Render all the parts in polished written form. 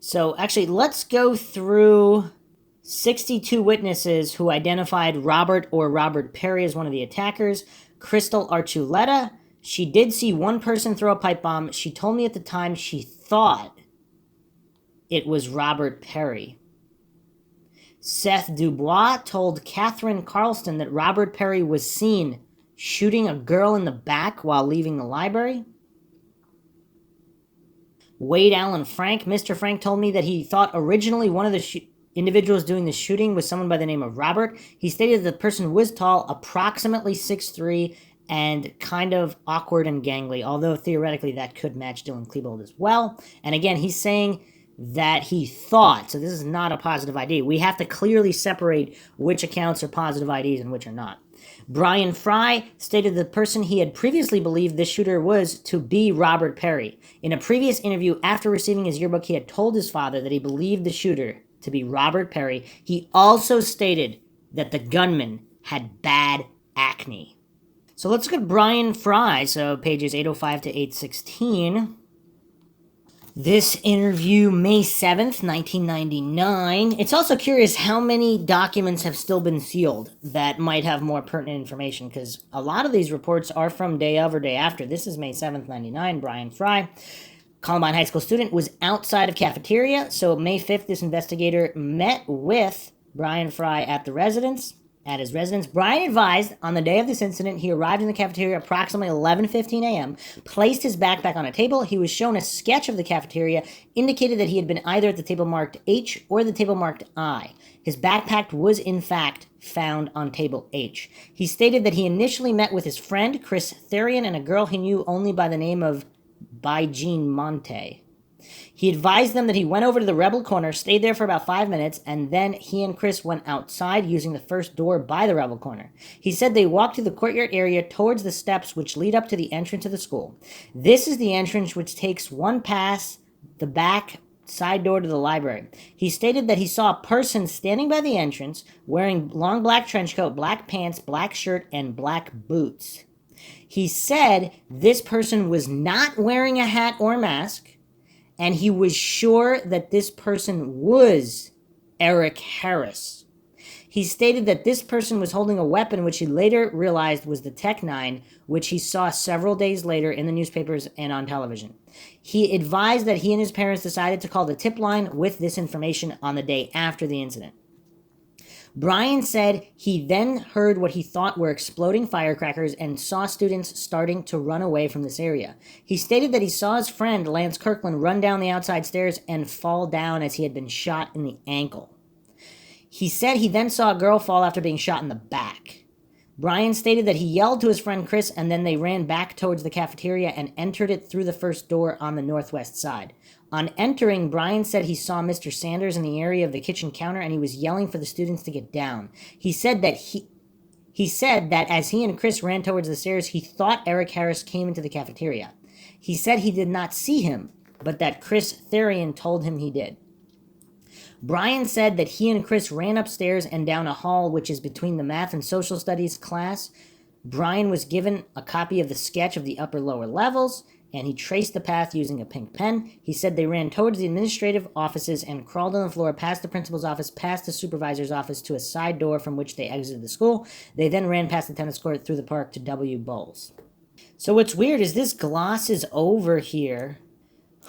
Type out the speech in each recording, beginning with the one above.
So actually, let's go through 62 witnesses who identified Robert or Robert Perry as one of the attackers. Crystal Archuleta, she did see one person throw a pipe bomb. She told me at the time she thought it was Robert Perry. Seth Dubois told Catherine Carlston that Robert Perry was seen shooting a girl in the back while leaving the library. Wade Allen Frank, Mr. Frank told me that he thought originally one of the individuals doing the shooting was someone by the name of Robert. He stated that the person was tall, approximately 6'3", and kind of awkward and gangly, although theoretically that could match Dylan Klebold as well. And again, he's saying that he thought, so this is not a positive ID. We have to clearly separate which accounts are positive IDs and which are not. Brian Fry stated the person he had previously believed the shooter was to be Robert Perry. In a previous interview after receiving his yearbook, he had told his father that he believed the shooter to be Robert Perry. He also stated that the gunman had bad acne. So let's look at Brian Fry, so pages 805 to 816. This interview, May 7th, 1999. It's also curious how many documents have still been sealed that might have more pertinent information, because a lot of these reports are from day of or day after. This is May 7th, 99. Brian Fry, Columbine High School student, was outside of cafeteria. So May 5th, this investigator met with Brian Fry at his residence. Brian advised on the day of this incident, he arrived in the cafeteria approximately 11:15 a.m., placed his backpack on a table. He was shown a sketch of the cafeteria, indicated that he had been either at the table marked H or the table marked I. His backpack was, in fact, found on table H. He stated that he initially met with his friend, Chris Therian, and a girl he knew only by the name of Beijian Monte. He advised them that he went over to the Rebel Corner, stayed there for about 5 minutes, and then he and Chris went outside using the first door by the Rebel Corner. He said they walked through the courtyard area towards the steps which lead up to the entrance of the school. This is the entrance which takes one past the back side door to the library. He stated that he saw a person standing by the entrance wearing long black trench coat, black pants, black shirt, and black boots. He said this person was not wearing a hat or mask, and he was sure that this person was Eric Harris. He stated that this person was holding a weapon, which he later realized was the Tech-9, which he saw several days later in the newspapers and on television. He advised that he and his parents decided to call the tip line with this information on the day after the incident. Brian said he then heard what he thought were exploding firecrackers and saw students starting to run away from this area. He stated that he saw his friend Lance Kirkland run down the outside stairs and fall down as he had been shot in the ankle. He said he then saw a girl fall after being shot in the back. Brian stated that he yelled to his friend Chris, and then they ran back towards the cafeteria and entered it through the first door on the northwest side. On entering, Brian said he saw Mr. Sanders in the area of the kitchen counter, and he was yelling for the students to get down. He said that as he and Chris ran towards the stairs, he thought Eric Harris came into the cafeteria. He said he did not see him, but that Chris Therian told him he did. Brian said that he and Chris ran upstairs and down a hall which is between the math and social studies class. Brian was given a copy of the sketch of the upper-lower levels, and he traced the path using a pink pen. He said they ran towards the administrative offices and crawled on the floor past the principal's office, past the supervisor's office to a side door from which they exited the school. They then ran past the tennis court through the park to W. Bowles. So what's weird is this glosses over here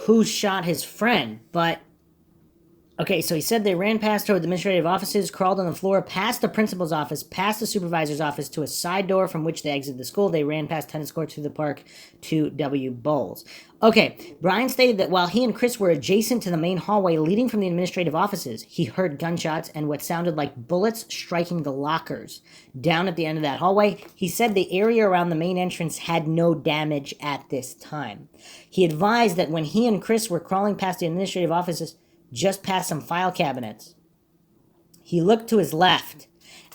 who shot his friend, but okay, so he said they ran past toward the administrative offices, crawled on the floor, past the principal's office, past the supervisor's office, to a side door from which they exited the school. They ran past tennis court through the park to W. Bowles. Okay, Brian stated that while he and Chris were adjacent to the main hallway leading from the administrative offices, he heard gunshots and what sounded like bullets striking the lockers down at the end of that hallway. He said the area around the main entrance had no damage at this time. He advised that when he and Chris were crawling past the administrative offices, just past some file cabinets, he looked to his left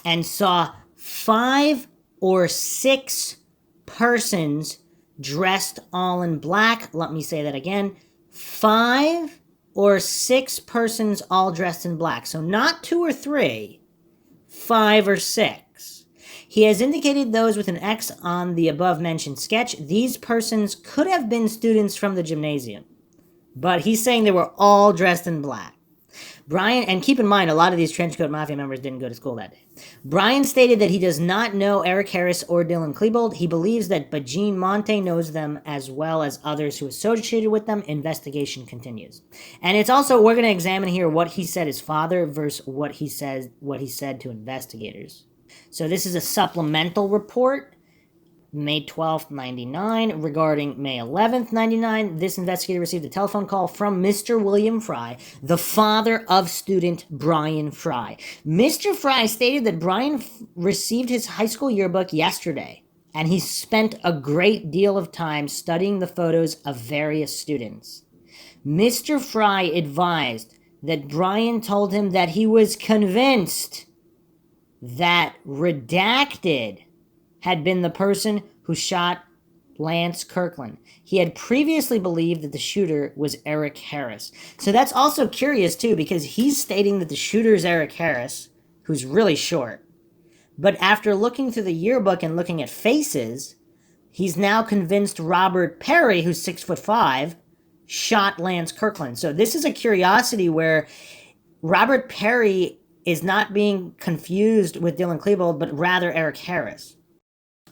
and saw 5 or 6 persons dressed all in black. Let me say that again. 5 or 6 persons all dressed in black. So not 2 or 3, 5 or 6. He has indicated those with an X on the above-mentioned sketch. These persons could have been students from the gymnasium. But he's saying they were all dressed in black. Brian, and keep in mind, a lot of these trenchcoat mafia members didn't go to school that day. Brian stated that he does not know Eric Harris or Dylan Klebold. He believes that Beijian Monte knows them as well as others who associated with them. Investigation continues. And it's also, we're going to examine here what he said his father versus what he said to investigators. So this is a supplemental report. May 12th, 99. Regarding May 11th, 99, this investigator received a telephone call from Mr. William Fry, the father of student Brian Fry. Mr. Fry stated that Brian received his high school yearbook yesterday, and he spent a great deal of time studying the photos of various students. Mr. Fry advised that Brian told him that he was convinced that Redacted had been the person who shot Lance Kirkland. He had previously believed that the shooter was Eric Harris. So that's also curious too, because he's stating that the shooter is Eric Harris, who's really short. But after looking through the yearbook and looking at faces, he's now convinced Robert Perry, who's 6'5", shot Lance Kirkland. So this is a curiosity where Robert Perry is not being confused with Dylan Klebold, but rather Eric Harris.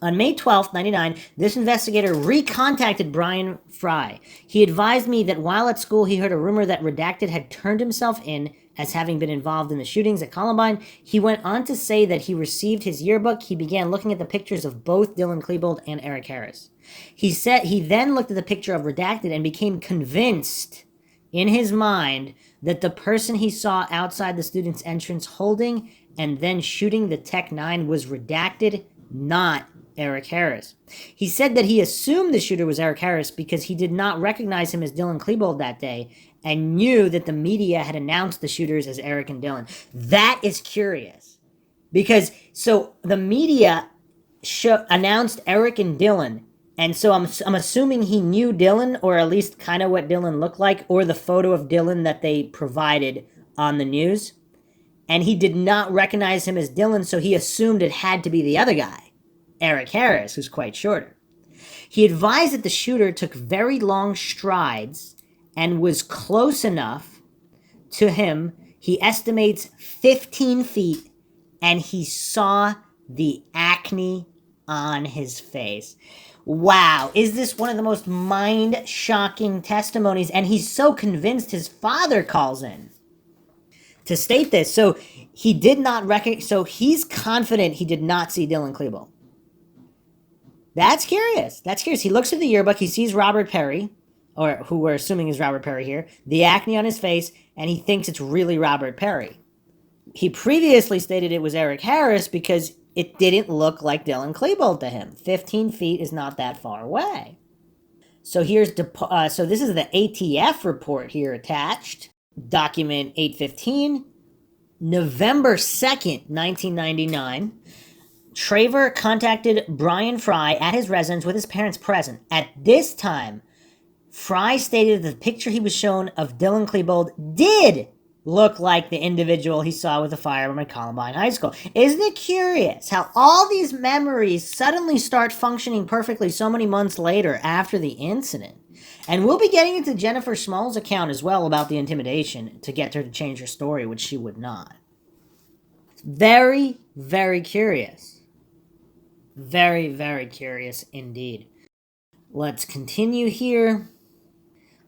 On May 12th, 99, this investigator recontacted Brian Fry. He advised me that while at school, he heard a rumor that Redacted had turned himself in as having been involved in the shootings at Columbine. He went on to say that he received his yearbook. He began looking at the pictures of both Dylan Klebold and Eric Harris. He said he then looked at the picture of Redacted and became convinced in his mind that the person he saw outside the student's entrance holding and then shooting the Tech 9 was Redacted, not Eric Harris. He said that he assumed the shooter was Eric Harris because he did not recognize him as Dylan Klebold that day and knew that the media had announced the shooters as Eric and Dylan. That is curious because so the media announced Eric and Dylan, and so I'm assuming he knew Dylan, or at least kind of what Dylan looked like, or the photo of Dylan that they provided on the news, and he did not recognize him as Dylan, so he assumed it had to be the other guy, Eric Harris, who's quite shorter. He advised that the shooter took very long strides and was close enough to him. He estimates 15 feet, and he saw the acne on his face. Wow, is this one of the most mind-shocking testimonies? And he's so convinced his father calls in to state this. So he did not so he's confident he did not see Dylan Klebold. That's curious. He looks at the yearbook. He sees Robert Perry, or who we're assuming is Robert Perry here, the acne on his face, and he thinks it's really Robert Perry. He previously stated it was Eric Harris because it didn't look like Dylan Klebold to him. 15 feet is not that far away. So so this is the ATF report here attached. Document 815, November 2nd, 1999. Traver contacted Brian Fry at his residence with his parents present. At this time, Fry stated that the picture he was shown of Dylan Klebold did look like the individual he saw with the firearm at Columbine High School. Isn't it curious how all these memories suddenly start functioning perfectly so many months later after the incident? And we'll be getting into Jennifer Small's account as well about the intimidation to get her to change her story, which she would not. Very, very curious. Very, very curious indeed. Let's continue here.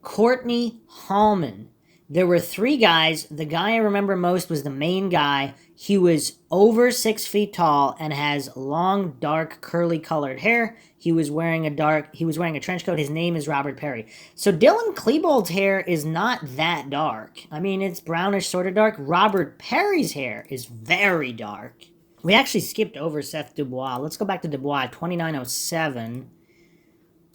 Courtney Halman. There were 3 guys. The guy I remember most was the main guy. He was over 6 feet tall and has long, dark, curly colored hair. He was wearing a trench coat. His name is Robert Perry. So Dylan Klebold's hair is not that dark. I mean, it's brownish, sort of dark. Robert Perry's hair is very dark. We actually skipped over Seth Dubois. Let's go back to Dubois, 2907.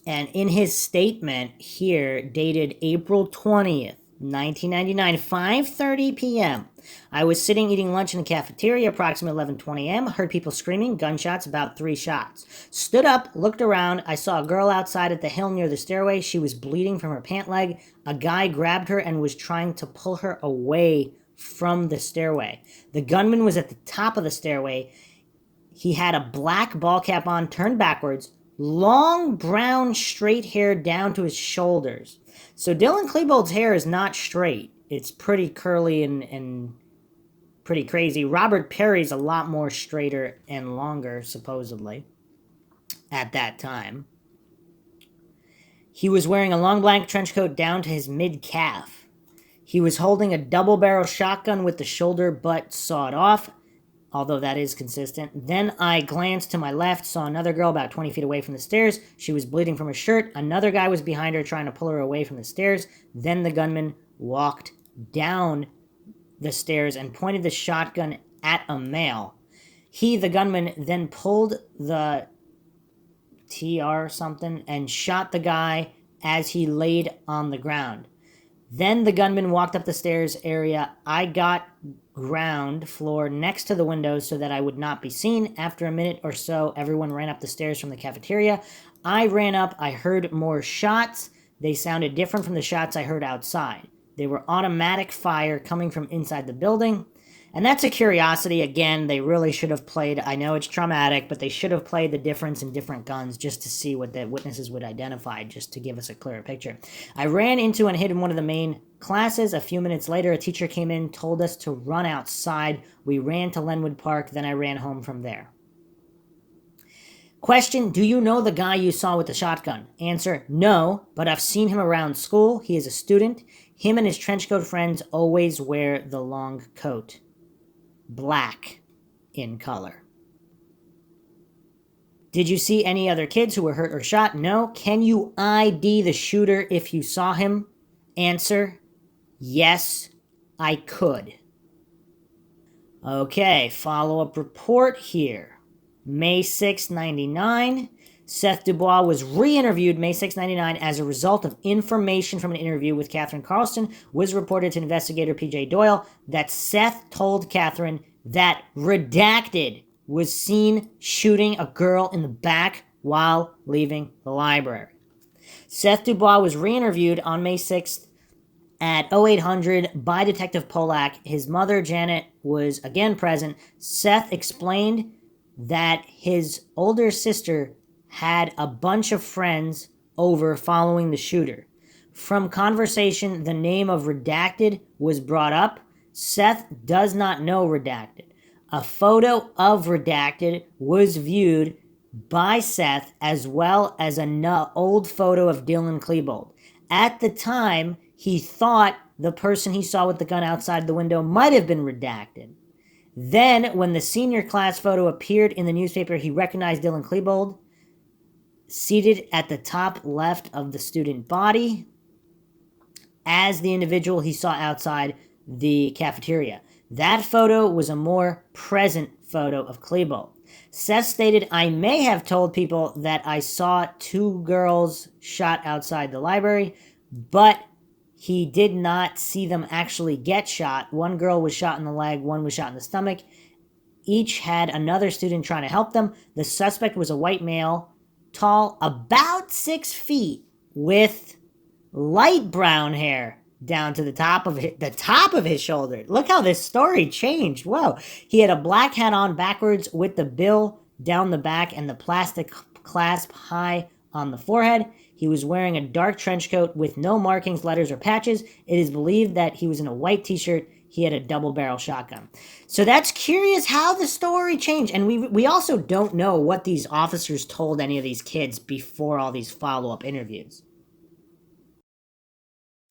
And in his statement here, dated April 20th, 1999, 5:30 p.m. I was sitting eating lunch in the cafeteria, approximately 11:20 a.m. Heard people screaming, gunshots, about 3 shots. Stood up, looked around. I saw a girl outside at the hill near the stairway. She was bleeding from her pant leg. A guy grabbed her and was trying to pull her away from the stairway. The gunman was at the top of the stairway. He had a black ball cap on, turned backwards, long brown straight hair down to his shoulders. So Dylan Klebold's hair is not straight. It's pretty curly and pretty crazy. Robert Perry's a lot more straighter and longer, supposedly, at that time. He was wearing a long black trench coat down to his mid-calf. He was holding a double-barrel shotgun with the shoulder butt sawed off, although that is consistent. Then I glanced to my left, saw another girl about 20 feet away from the stairs. She was bleeding from her shirt. Another guy was behind her trying to pull her away from the stairs. Then the gunman walked down the stairs and pointed the shotgun at a male. He, the gunman, then pulled the TR something and shot the guy as he laid on the ground. Then the gunman walked up the stairs area. I got ground floor next to the windows so that I would not be seen. After a minute or so, everyone ran up the stairs from the cafeteria. I ran up. I heard more shots. They sounded different from the shots I heard outside. They were automatic fire coming from inside the building. And that's a curiosity. Again, they really should have played, I know it's traumatic, but they should have played the difference in different guns just to see what the witnesses would identify, just to give us a clearer picture. I ran into and hid in one of the main classes. A few minutes later, a teacher came in, told us to run outside. We ran to Lenwood Park, then I ran home from there. Question, do you know the guy you saw with the shotgun? Answer, no, but I've seen him around school. He is a student. Him and his trenchcoat friends always wear the long coat. Black in color. Did you see any other kids who were hurt or shot? No. Can you ID the shooter if you saw him? Answer, yes, I could. Okay, follow-up report here. May 6, 99. Seth Dubois was re-interviewed May 6, 99 as a result of information from an interview with Catherine Carlson. Was reported to investigator P.J. Doyle that Seth told Catherine that Redacted was seen shooting a girl in the back while leaving the library. Seth Dubois was re-interviewed on May 6th at 0800 by Detective Polak. His mother, Janet, was again present. Seth explained that his older sister had a bunch of friends over following the shooter. From conversation, the name of Redacted was brought up. Seth does not know Redacted. A photo of Redacted was viewed by Seth as well as an old photo of Dylan Klebold. At the time, he thought the person he saw with the gun outside the window might have been Redacted. Then, when the senior class photo appeared in the newspaper, he recognized Dylan Klebold seated at the top left of the student body as the individual he saw outside the cafeteria. That photo was a more present photo of Klebold. Seth stated, I may have told people that I saw two girls shot outside the library, but he did not see them actually get shot. One girl was shot in the leg, one was shot in the stomach. Each had another student trying to help them. The suspect was a white male, tall, about 6 feet, with light brown hair down to the top of his shoulder. Look how this story changed. Whoa. He had a black hat on backwards with the bill down the back and the plastic clasp high on the forehead. He was wearing a dark trench coat with no markings, letters, or patches. It is believed that he was in a white t-shirt. He had a double-barrel shotgun. So that's curious how the story changed. And we also don't know what these officers told any of these kids before all these follow-up interviews.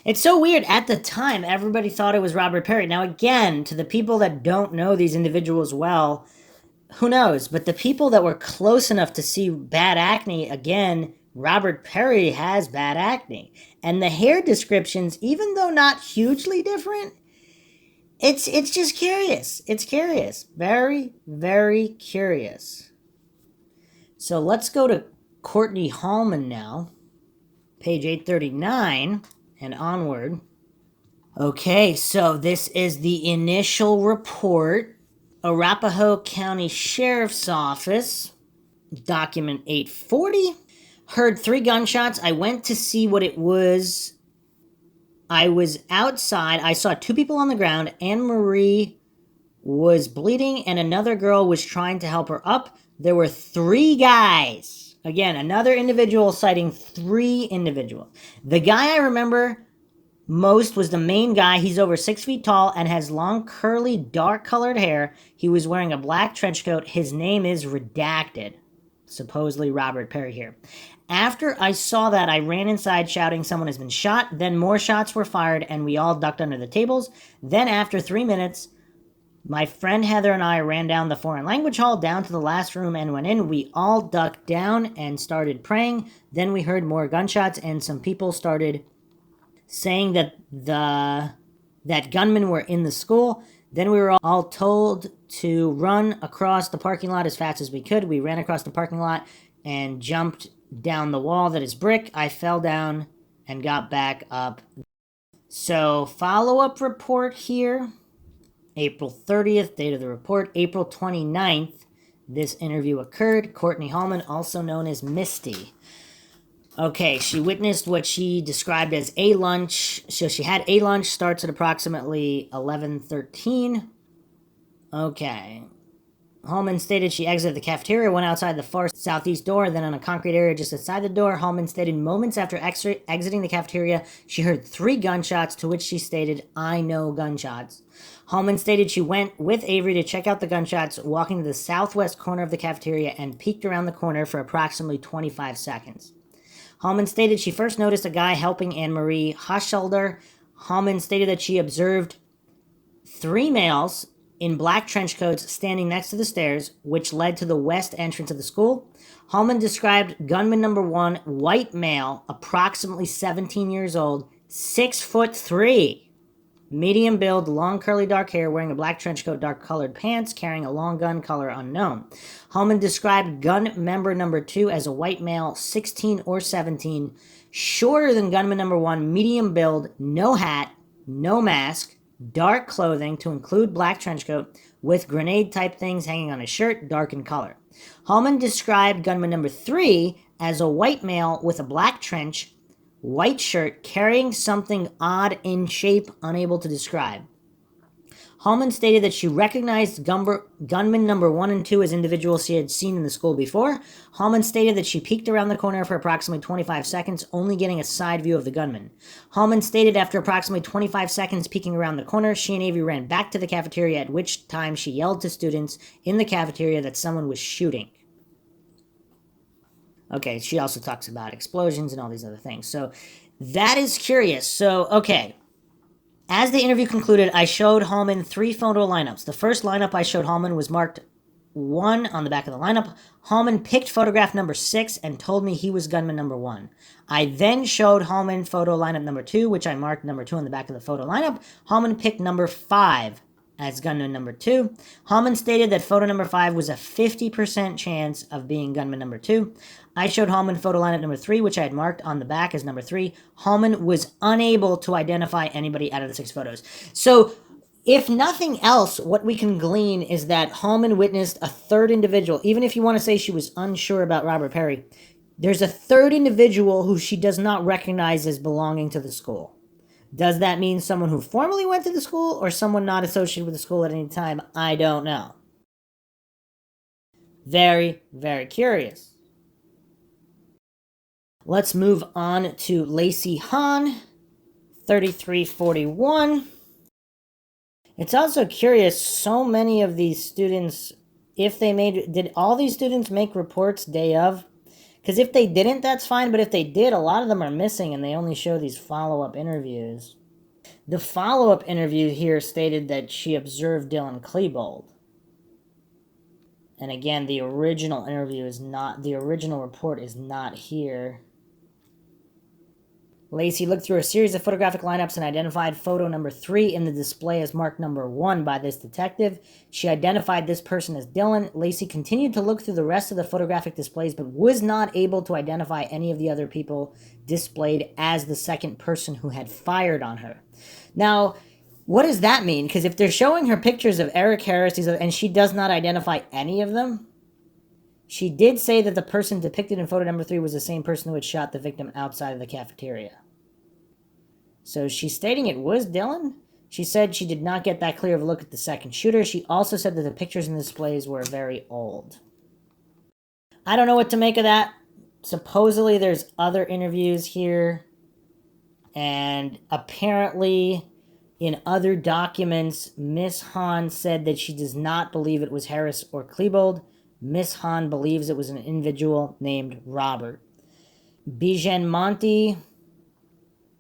It's so weird. At the time, everybody thought it was Robert Perry. Now, again, to the people that don't know these individuals well, who knows? But the people that were close enough to see bad acne, again, Robert Perry has bad acne. And the hair descriptions, even though not hugely different, it's just curious. It's curious. Very, very curious. So let's go to Courtney Halman now. Page 839 and onward. Okay, so this is the initial report. Arapahoe County Sheriff's Office, document 840. Heard 3 gunshots. I went to see what it was. I was outside. I saw 2 people on the ground. Anne Marie was bleeding, and another girl was trying to help her up. There were 3 guys Again, another individual citing 3 individuals. The guy I remember most was the main guy. He's over 6 feet tall and has long, curly, dark colored hair. He was wearing a black trench coat. His name is redacted. Supposedly Robert Perry here. After I saw that, I ran inside shouting someone has been shot. Then more shots were fired and we all ducked under the tables. Then after 3 minutes, my friend Heather and I ran down the foreign language hall, down to the last room and went in. We all ducked down and started praying. Then we heard more gunshots and some people started saying that that gunmen were in the school. Then we were all told to run across the parking lot as fast as we could. We ran across the parking lot and jumped down the wall that is brick. I fell down and got back up. So, follow-up report here. April 30th, date of the report. April 29th, this interview occurred. Courtney Halman, also known as Misty. Okay, she witnessed what she described as a lunch. So she had a lunch, starts at approximately 11:13. Okay. Halman stated she exited the cafeteria, went outside the far southeast door, then on a concrete area just outside the door. Halman stated moments after exiting the cafeteria, she heard 3 gunshots, to which she stated, "I know gunshots." Halman stated she went with Avery to check out the gunshots, walking to the southwest corner of the cafeteria and peeked around the corner for approximately 25 seconds. Halman stated she first noticed a guy helping Anne-Marie Hochschilder. Halman stated that she observed 3 males in black trench coats standing next to the stairs, which led to the west entrance of the school. Halman described gunman number 1, white male, approximately 17 years old, 6'3", medium build, long curly dark hair, wearing a black trench coat, dark colored pants, carrying a long gun, color unknown. Halman described gun member number 2 as a white male, 16 or 17, shorter than gunman number 1, medium build, no hat, no mask, dark clothing to include black trench coat, with grenade type things hanging on his shirt, dark in color. Halman described gunman number 3 as a white male with a black trench, white shirt, carrying something odd in shape, unable to describe. Halman stated that she recognized gunman number 1 and 2 as individuals she had seen in the school before. Halman stated that she peeked around the corner for approximately 25 seconds, only getting a side view of the gunman. Halman stated after approximately 25 seconds peeking around the corner, she and Avery ran back to the cafeteria, at which time she yelled to students in the cafeteria that someone was shooting. Okay, she also talks about explosions and all these other things. So that is curious. So, okay. As the interview concluded, I showed Halman 3 photo lineups. The first lineup I showed Halman was marked 1 on the back of the lineup. Halman picked photograph number 6 and told me he was gunman number 1. I then showed Halman photo lineup number 2, which I marked number 2 on the back of the photo lineup. Halman picked number 5 as gunman number 2. Halman stated that photo number 5 was a 50% chance of being gunman number 2. I showed Halman photo lineup number 3, which I had marked on the back as number 3. Halman was unable to identify anybody out of the 6 photos. So, if nothing else, what we can glean is that Halman witnessed a third individual. Even if you want to say she was unsure about Robert Perry, there's a third individual who she does not recognize as belonging to the school. Does that mean someone who formerly went to the school or someone not associated with the school at any time? I don't know. Very, very curious. Let's move on to Lacy Hahn, 3341. It's also curious, so many of these students, did all these students make reports day of? Because if they didn't, that's fine, but if they did, a lot of them are missing and they only show these follow-up interviews. The follow-up interview here stated that she observed Dylan Klebold. And again, the original report is not here. Lacy looked through a series of photographic lineups and identified photo number 3 in the display as marked number 1 by this detective. She identified this person as Dylan. Lacy continued to look through the rest of the photographic displays, but was not able to identify any of the other people displayed as the second person who had fired on her. Now, what does that mean? Because if they're showing her pictures of Eric Harris, and she does not identify any of them, she did say that the person depicted in photo number 3 was the same person who had shot the victim outside of the cafeteria. So she's stating it was Dylan. She said she did not get that clear of a look at the second shooter. She also said that the pictures in the displays were very old. I don't know what to make of that. supposedly there's other interviews here, and apparently in other documents, Miss Hahn said that she does not believe it was Harris or Klebold. Miss Hahn believes it was an individual named Robert. Beijian Monte,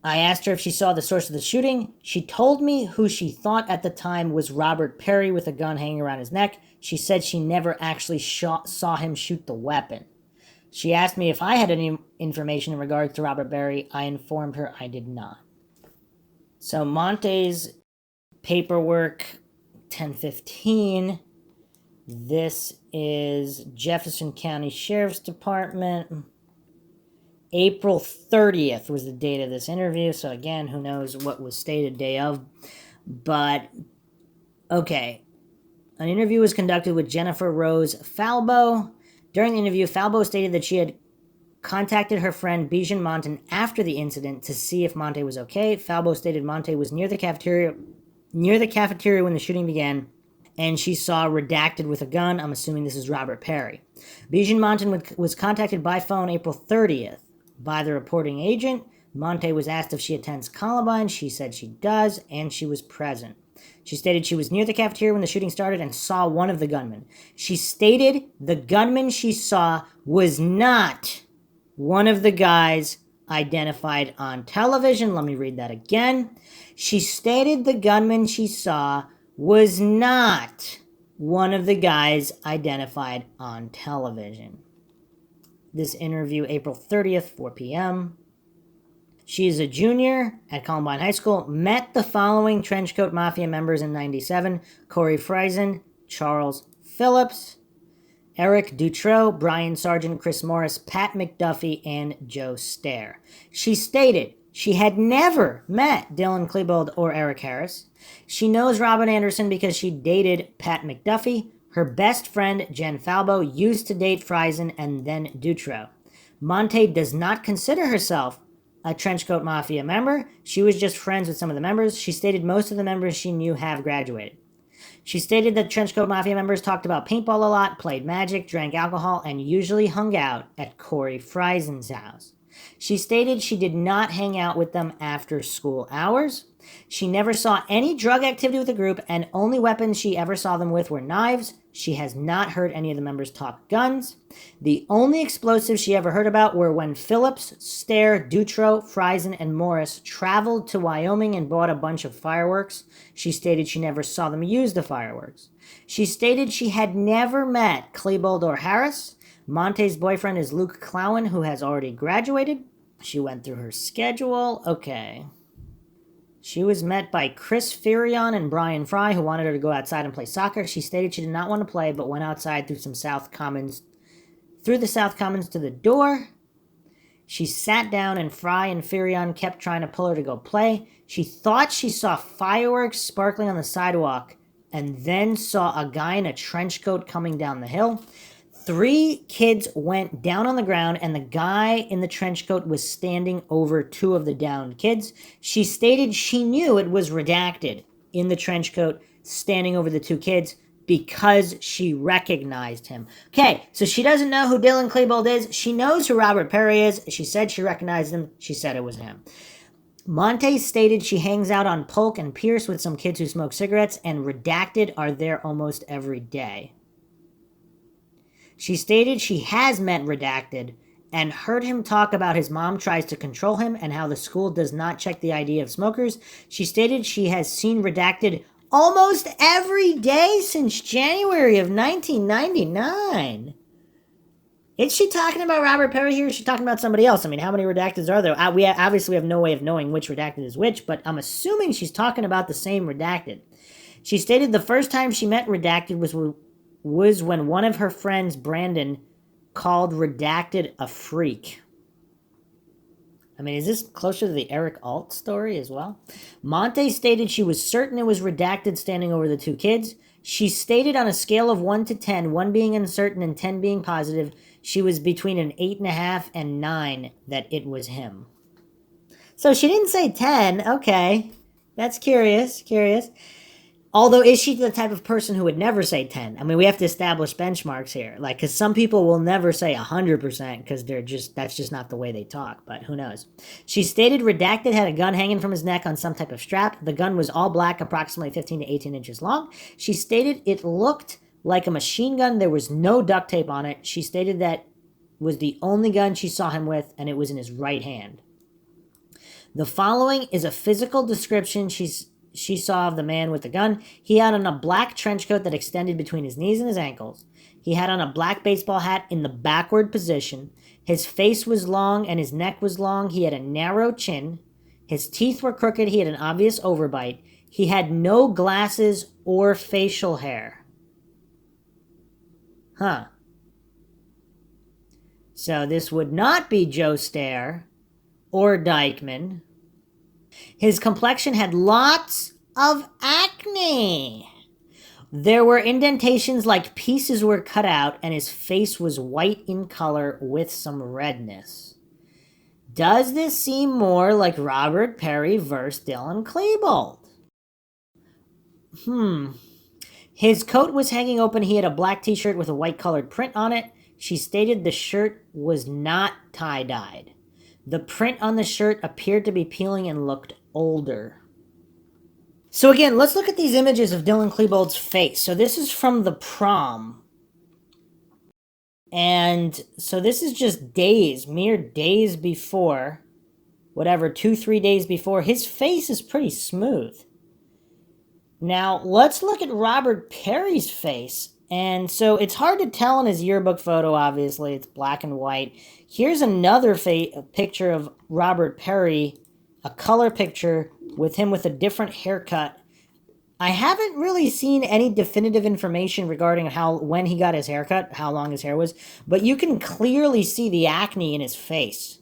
I asked her if she saw the source of the shooting. She told me who she thought at the time was Robert Perry with a gun hanging around his neck. She said she never actually saw him shoot the weapon. She asked me if I had any information in regards to Robert Perry. I informed her I did not. So Monte's paperwork, 1015. This is Jefferson County Sheriff's Department. April 30th was the date of this interview. So again, who knows what was stated day of. But, okay. An interview was conducted with Jennifer Rose Falbo. During the interview, Falbo stated that she had contacted her friend Beijian Monte after the incident to see if Monte was okay. Falbo stated Monte was near the cafeteria when the shooting began, and she saw redacted with a gun. I'm assuming this is Robert Perry. Beijian Monte was contacted by phone April 30th by the reporting agent. Monte was asked if she attends Columbine. She said she does, and she was present. She stated she was near the cafeteria when the shooting started and saw one of the gunmen. She stated the gunman she saw was not one of the guys identified on television. Let me read that again. She stated the gunman she saw was not one of the guys identified on television. This interview, April 30th, 4 p.m. She is a junior at Columbine High School. Met the following Trenchcoat Mafia members in 97. Corey Friesen, Charles Phillips, Eric Dutrow, Brian Sargent, Chris Morris, Pat McDuffie, and Joe Stair. She stated she had never met Dylan Klebold or Eric Harris. She knows Robin Anderson because she dated Pat McDuffie. Her best friend, Jen Falbo, used to date Friesen and then Dutrow. Monte does not consider herself a Trenchcoat Mafia member. She was just friends with some of the members. She stated most of the members she knew have graduated. She stated that Trenchcoat Mafia members talked about paintball a lot, played Magic, drank alcohol, and usually hung out at Corey Friesen's house. She stated she did not hang out with them after school hours. She never saw any drug activity with the group, and only weapons she ever saw them with were knives. She has not heard any of the members talk guns. The only explosives she ever heard about were when Phillips, Stair, Dutrow, Friesen, and Morris traveled to Wyoming and bought a bunch of fireworks. She stated she never saw them use the fireworks. She stated she had never met Klebold or Harris. Monte's boyfriend is Luke Clowen, who has already graduated. She went through her schedule. Okay. She was met by Chris Firion and Brian Fry, who wanted her to go outside and play soccer. She stated she did not want to play, but went outside through the South Commons to the door. She sat down, and Fry and Firion kept trying to pull her to go play. She thought she saw fireworks sparkling on the sidewalk, and then saw a guy in a trench coat coming down the hill. 3 kids went down on the ground, and the guy in the trench coat was standing over 2 of the downed kids. She stated she knew it was redacted in the trench coat standing over the 2 kids because she recognized him. Okay, so she doesn't know who Dylan Klebold is. She knows who Robert Perry is. She said she recognized him. She said it was him. Monte stated she hangs out on Polk and Pierce with some kids who smoke cigarettes, and redacted are there almost every day. She stated she has met Redacted and heard him talk about his mom tries to control him and how the school does not check the ID of smokers. She stated she has seen Redacted almost every day since January of 1999. Is she talking about Robert Perry here, or is she talking about somebody else? I mean, how many Redacteds are there? We obviously have no way of knowing which Redacted is which, but I'm assuming she's talking about the same Redacted. She stated the first time she met Redacted was when one of her friends, Brandon, called Redacted a freak. I mean, is this closer to the Eric Alt story as well? Monte stated she was certain it was Redacted standing over the 2 kids. She stated on a scale of 1 to 10, 1 being uncertain and 10 being positive, she was between an 8.5 and 9 that it was him. So she didn't say 10. Okay. That's curious. Although, is she the type of person who would never say 10? I mean, we have to establish benchmarks here. Like, because some people will never say 100% because that's just not the way they talk, but who knows. She stated Redacted had a gun hanging from his neck on some type of strap. The gun was all black, approximately 15 to 18 inches long. She stated it looked like a machine gun. There was no duct tape on it. She stated that was the only gun she saw him with, and it was in his right hand. The following is a physical description she saw of the man with the gun. He had on a black trench coat that extended between his knees and his ankles. He had on a black baseball hat in the backward position. His face was long and his neck was long. He had a narrow chin. His teeth were crooked. He had an obvious overbite. He had no glasses or facial hair. Huh. So this would not be Joe Stair or Dykeman. His complexion had lots of acne. There were indentations like pieces were cut out, and his face was white in color with some redness. Does this seem more like Robert Perry versus Dylan Klebold? His coat was hanging open. He had a black t-shirt with a white colored print on it. She stated the shirt was not tie-dyed. The print on the shirt appeared to be peeling and looked older. So again, let's look at these images of Dylan Klebold's face. So this is from the prom. And so this is just days, mere days before, 2-3 days before. His face is pretty smooth. Now, let's look at Robert Perry's face. And so it's hard to tell in his yearbook photo, obviously. It's black and white. Here's another picture of Robert Perry, a color picture with him with a different haircut. I haven't really seen any definitive information regarding when he got his haircut, how long his hair was, but you can clearly see the acne in his face.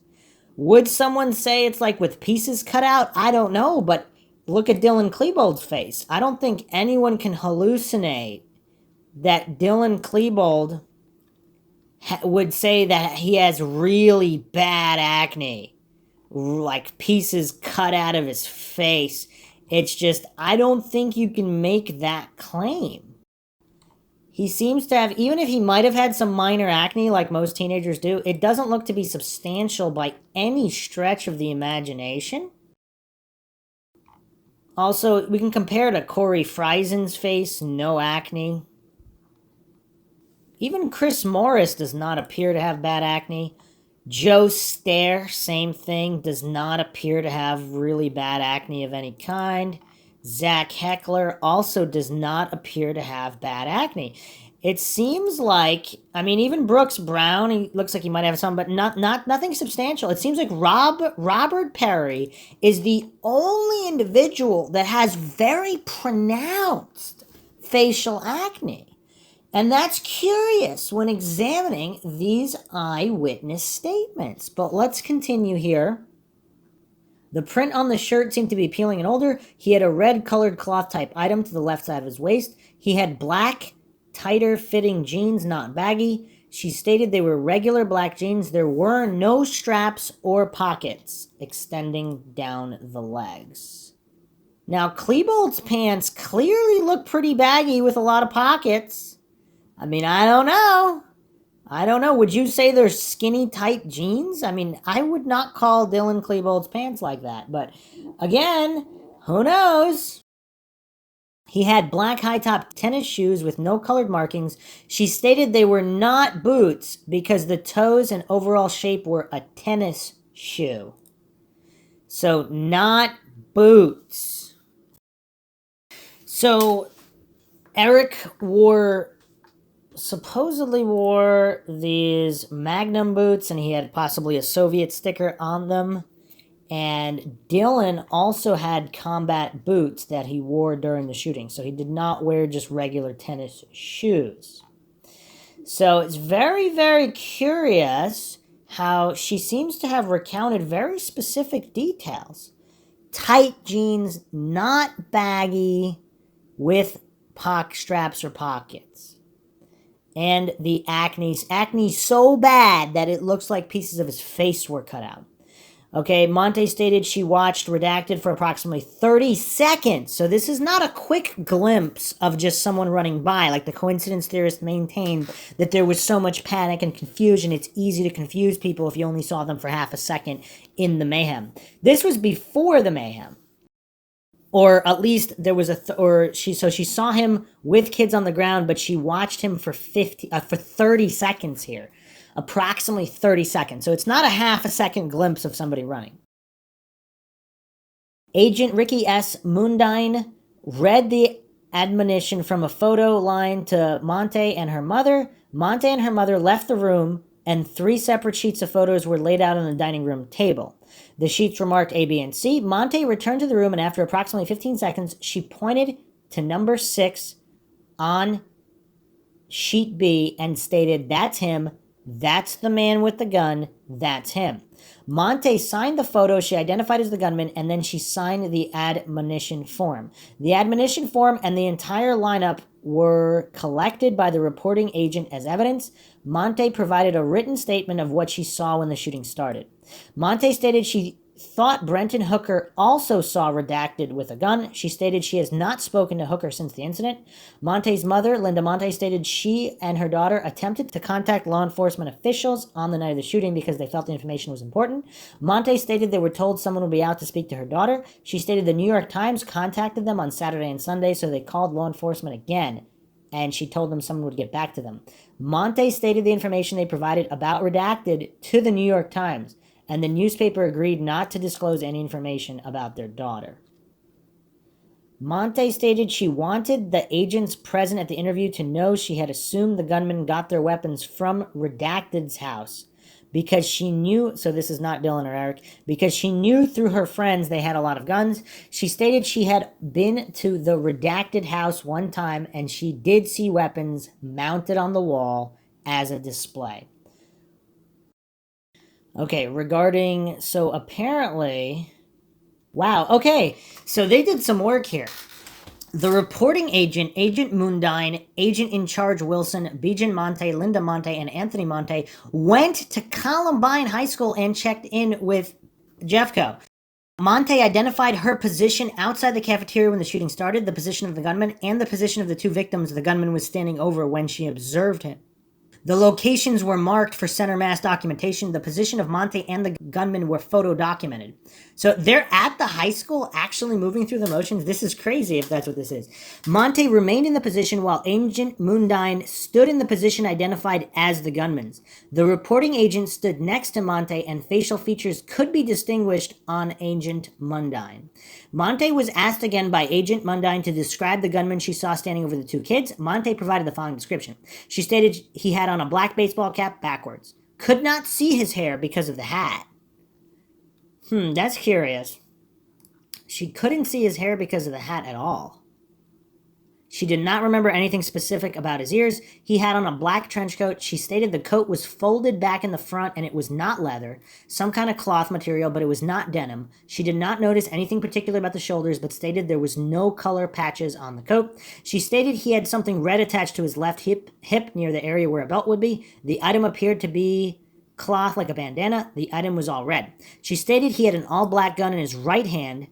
Would someone say it's like with pieces cut out? I don't know, but look at Dylan Klebold's face. I don't think anyone can hallucinate that Dylan Klebold would say that he has really bad acne, like pieces cut out of his face. It's just, I don't think you can make that claim. He seems to have, even if he might have had some minor acne like most teenagers do, it doesn't look to be substantial by any stretch of the imagination. Also, we can compare to Corey Frizen's face, no acne. Even Chris Morris does not appear to have bad acne. Joe Stair, same thing, does not appear to have really bad acne of any kind. Zach Heckler also does not appear to have bad acne. It seems like, I mean, even Brooks Brown, he looks like he might have some, but nothing substantial. It seems like Robert Perry is the only individual that has very pronounced facial acne. And that's curious when examining these eyewitness statements. But let's continue here. The print on the shirt seemed to be peeling and older. He had a red colored cloth type item to the left side of his waist. He had black, tighter fitting jeans, not baggy. She stated they were regular black jeans. There were no straps or pockets extending down the legs. Now, Klebold's pants clearly look pretty baggy with a lot of pockets. I mean, I don't know. Would you say they're skinny, tight jeans? I mean, I would not call Dylan Klebold's pants like that. But again, who knows? He had black high-top tennis shoes with no colored markings. She stated they were not boots because the toes and overall shape were a tennis shoe. So, not boots. So, Eric supposedly wore these Magnum boots, and he had possibly a Soviet sticker on them. And Dylan also had combat boots that he wore during the shooting, so he did not wear just regular tennis shoes. So it's very, very curious how she seems to have recounted very specific details. Tight jeans, not baggy, with straps or pockets. And the acne so bad that it looks like pieces of his face were cut out. Okay, Monte stated she watched Redacted for approximately 30 seconds. So this is not a quick glimpse of just someone running by. Like the coincidence theorists maintained that there was so much panic and confusion, it's easy to confuse people if you only saw them for half a second in the mayhem. This was before the mayhem. Or at least there was she saw him with kids on the ground, but she watched him for 30 seconds here. Approximately 30 seconds. So it's not a half a second glimpse of somebody running. Agent Ricky S. Mundine read the admonition from a photo line to Monte and her mother. Monte and her mother left the room, and 3 separate sheets of photos were laid out on the dining room table. The sheets were marked A, B, and C. Monte returned to the room, and after approximately 15 seconds, she pointed to number 6 on sheet B and stated, "That's him. That's the man with the gun. That's him." Monte signed the photo she identified as the gunman, and then she signed the admonition form. The admonition form and the entire lineup were collected by the reporting agent as evidence. Monte provided a written statement of what she saw when the shooting started. Monte stated she thought Brenton Hooker also saw Redacted with a gun. She stated she has not spoken to Hooker since the incident. Monte's mother, Linda Monte, stated she and her daughter attempted to contact law enforcement officials on the night of the shooting because they felt the information was important. Monte stated they were told someone would be out to speak to her daughter. She stated the New York Times contacted them on Saturday and Sunday, so they called law enforcement again, and she told them someone would get back to them. Monte stated the information they provided about Redacted to the New York Times, and the newspaper agreed not to disclose any information about their daughter. Monte stated she wanted the agents present at the interview to know she had assumed the gunmen got their weapons from Redacted's house because she knew, so this is not Dylan or Eric, because she knew through her friends they had a lot of guns. She stated she had been to the Redacted house one time and she did see weapons mounted on the wall as a display. Okay, regarding, so apparently, wow, okay, so they did some work here. The reporting agent, Agent Mundine, Agent in Charge Wilson, Beijian Monte, Linda Monte, and Anthony Monte went to Columbine High School and checked in with Jeffco. Monte identified her position outside the cafeteria when the shooting started, the position of the gunman, and the position of the 2 victims the gunman was standing over when she observed him. The locations were marked for center mass documentation. The position of Monte and the gunman were photo documented. So they're at the high school actually moving through the motions. This is crazy if that's what this is. Monte remained in the position while Agent Mundine stood in the position identified as the gunman's. The reporting agent stood next to Monte and facial features could be distinguished on Agent Mundine. Monte was asked again by Agent Mundine to describe the gunman she saw standing over the 2 kids. Monte provided the following description. She stated he had on a black baseball cap backwards. Could not see his hair because of the hat. That's curious. She couldn't see his hair because of the hat at all. She did not remember anything specific about his ears. He had on a black trench coat. She stated the coat was folded back in the front and it was not leather, some kind of cloth material, but it was not denim. She did not notice anything particular about the shoulders, but stated there was no color patches on the coat. She stated he had something red attached to his left hip near the area where a belt would be. The item appeared to be cloth like a bandana. The item was all red. She stated he had an all-black gun in his right hand.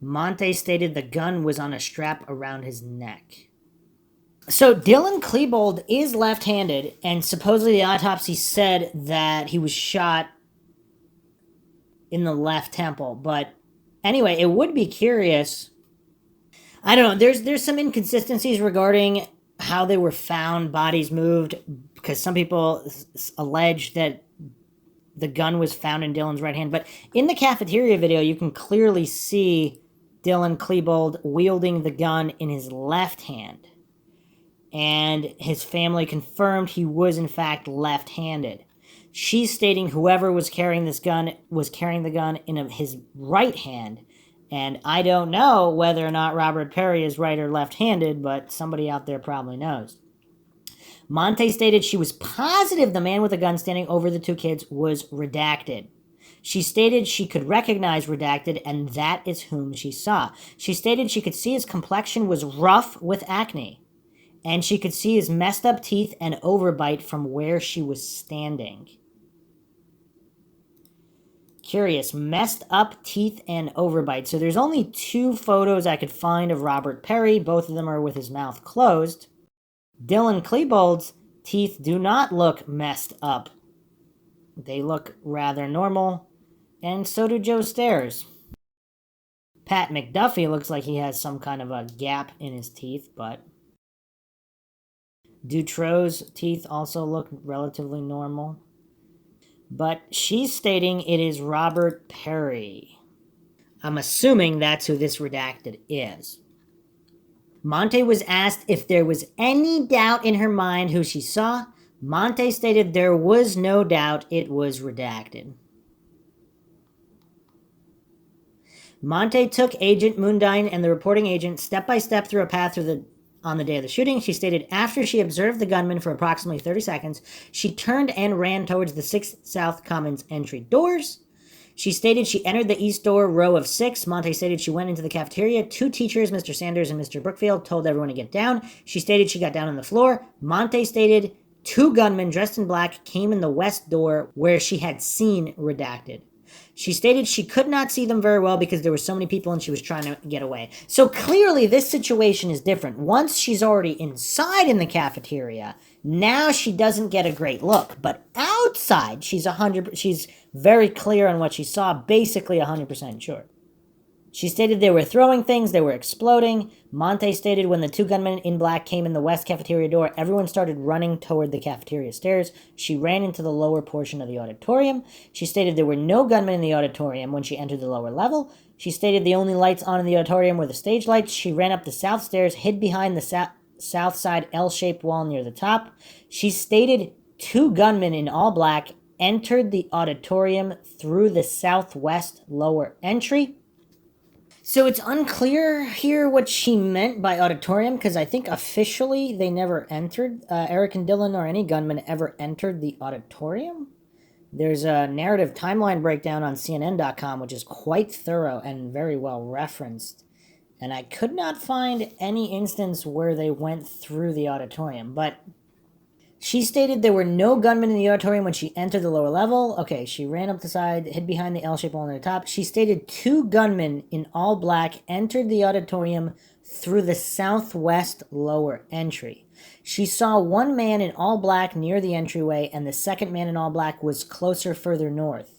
Monte stated the gun was on a strap around his neck. So Dylan Klebold is left-handed, and supposedly the autopsy said that he was shot in the left temple. But anyway, it would be curious. I don't know. There's some inconsistencies regarding how they were found, bodies moved, because some people allege that the gun was found in Dylan's right hand. But in the cafeteria video, you can clearly see Dylan Klebold wielding the gun in his left hand. And his family confirmed he was in fact left-handed. She's stating whoever was carrying this gun was carrying the gun in his right hand. And I don't know whether or not Robert Perry is right or left-handed, but somebody out there probably knows. Monte stated she was positive the man with the gun standing over the 2 kids was Redacted. She stated she could recognize Redacted, and that is whom she saw. She stated she could see his complexion was rough with acne, and she could see his messed up teeth and overbite from where she was standing. Curious, messed up teeth and overbite. So there's only 2 photos I could find of Robert Perry. Both of them are with his mouth closed. Dylan Klebold's teeth do not look messed up. They look rather normal. And so do Joe Stairs. Pat McDuffie looks like he has some kind of a gap in his teeth, but Dutro's teeth also look relatively normal. But she's stating it is Robert Perry. I'm assuming that's who this redacted is. Monte was asked if there was any doubt in her mind who she saw. Monte stated there was no doubt it was redacted. Monte took Agent Mundine and the reporting agent step by step through a path on the day of the shooting. She stated after she observed the gunman for approximately 30 seconds, she turned and ran towards the 6 South Commons entry doors. She stated she entered the east door, row of 6. Monte stated she went into the cafeteria. 2 teachers, Mr. Sanders and Mr. Brookfield, told everyone to get down. She stated she got down on the floor. Monte stated 2 gunmen dressed in black came in the west door where she had seen redacted. She stated she could not see them very well because there were so many people and she was trying to get away. So clearly this situation is different. Once she's already inside in the cafeteria, now she doesn't get a great look. But outside, she's very clear on what she saw, basically 100% sure. She stated they were throwing things, they were exploding. Monte stated when the 2 gunmen in black came in the west cafeteria door, everyone started running toward the cafeteria stairs. She ran into the lower portion of the auditorium. She stated there were no gunmen in the auditorium when she entered the lower level. She stated the only lights on in the auditorium were the stage lights. She ran up the south stairs, hid behind the south side L-shaped wall near the top. She stated 2 gunmen in all black entered the auditorium through the southwest lower entry. So it's unclear here what she meant by auditorium, because I think officially they never entered. Eric and Dylan or any gunman ever entered the auditorium. There's a narrative timeline breakdown on CNN.com, which is quite thorough and very well referenced. And I could not find any instance where they went through the auditorium, but she stated there were no gunmen in the auditorium when she entered the lower level. Okay, she ran up the side, hid behind the L-shaped wall near the top. She stated 2 gunmen in all black entered the auditorium through the southwest lower entry. She saw 1 man in all black near the entryway, and the second man in all black was closer further north.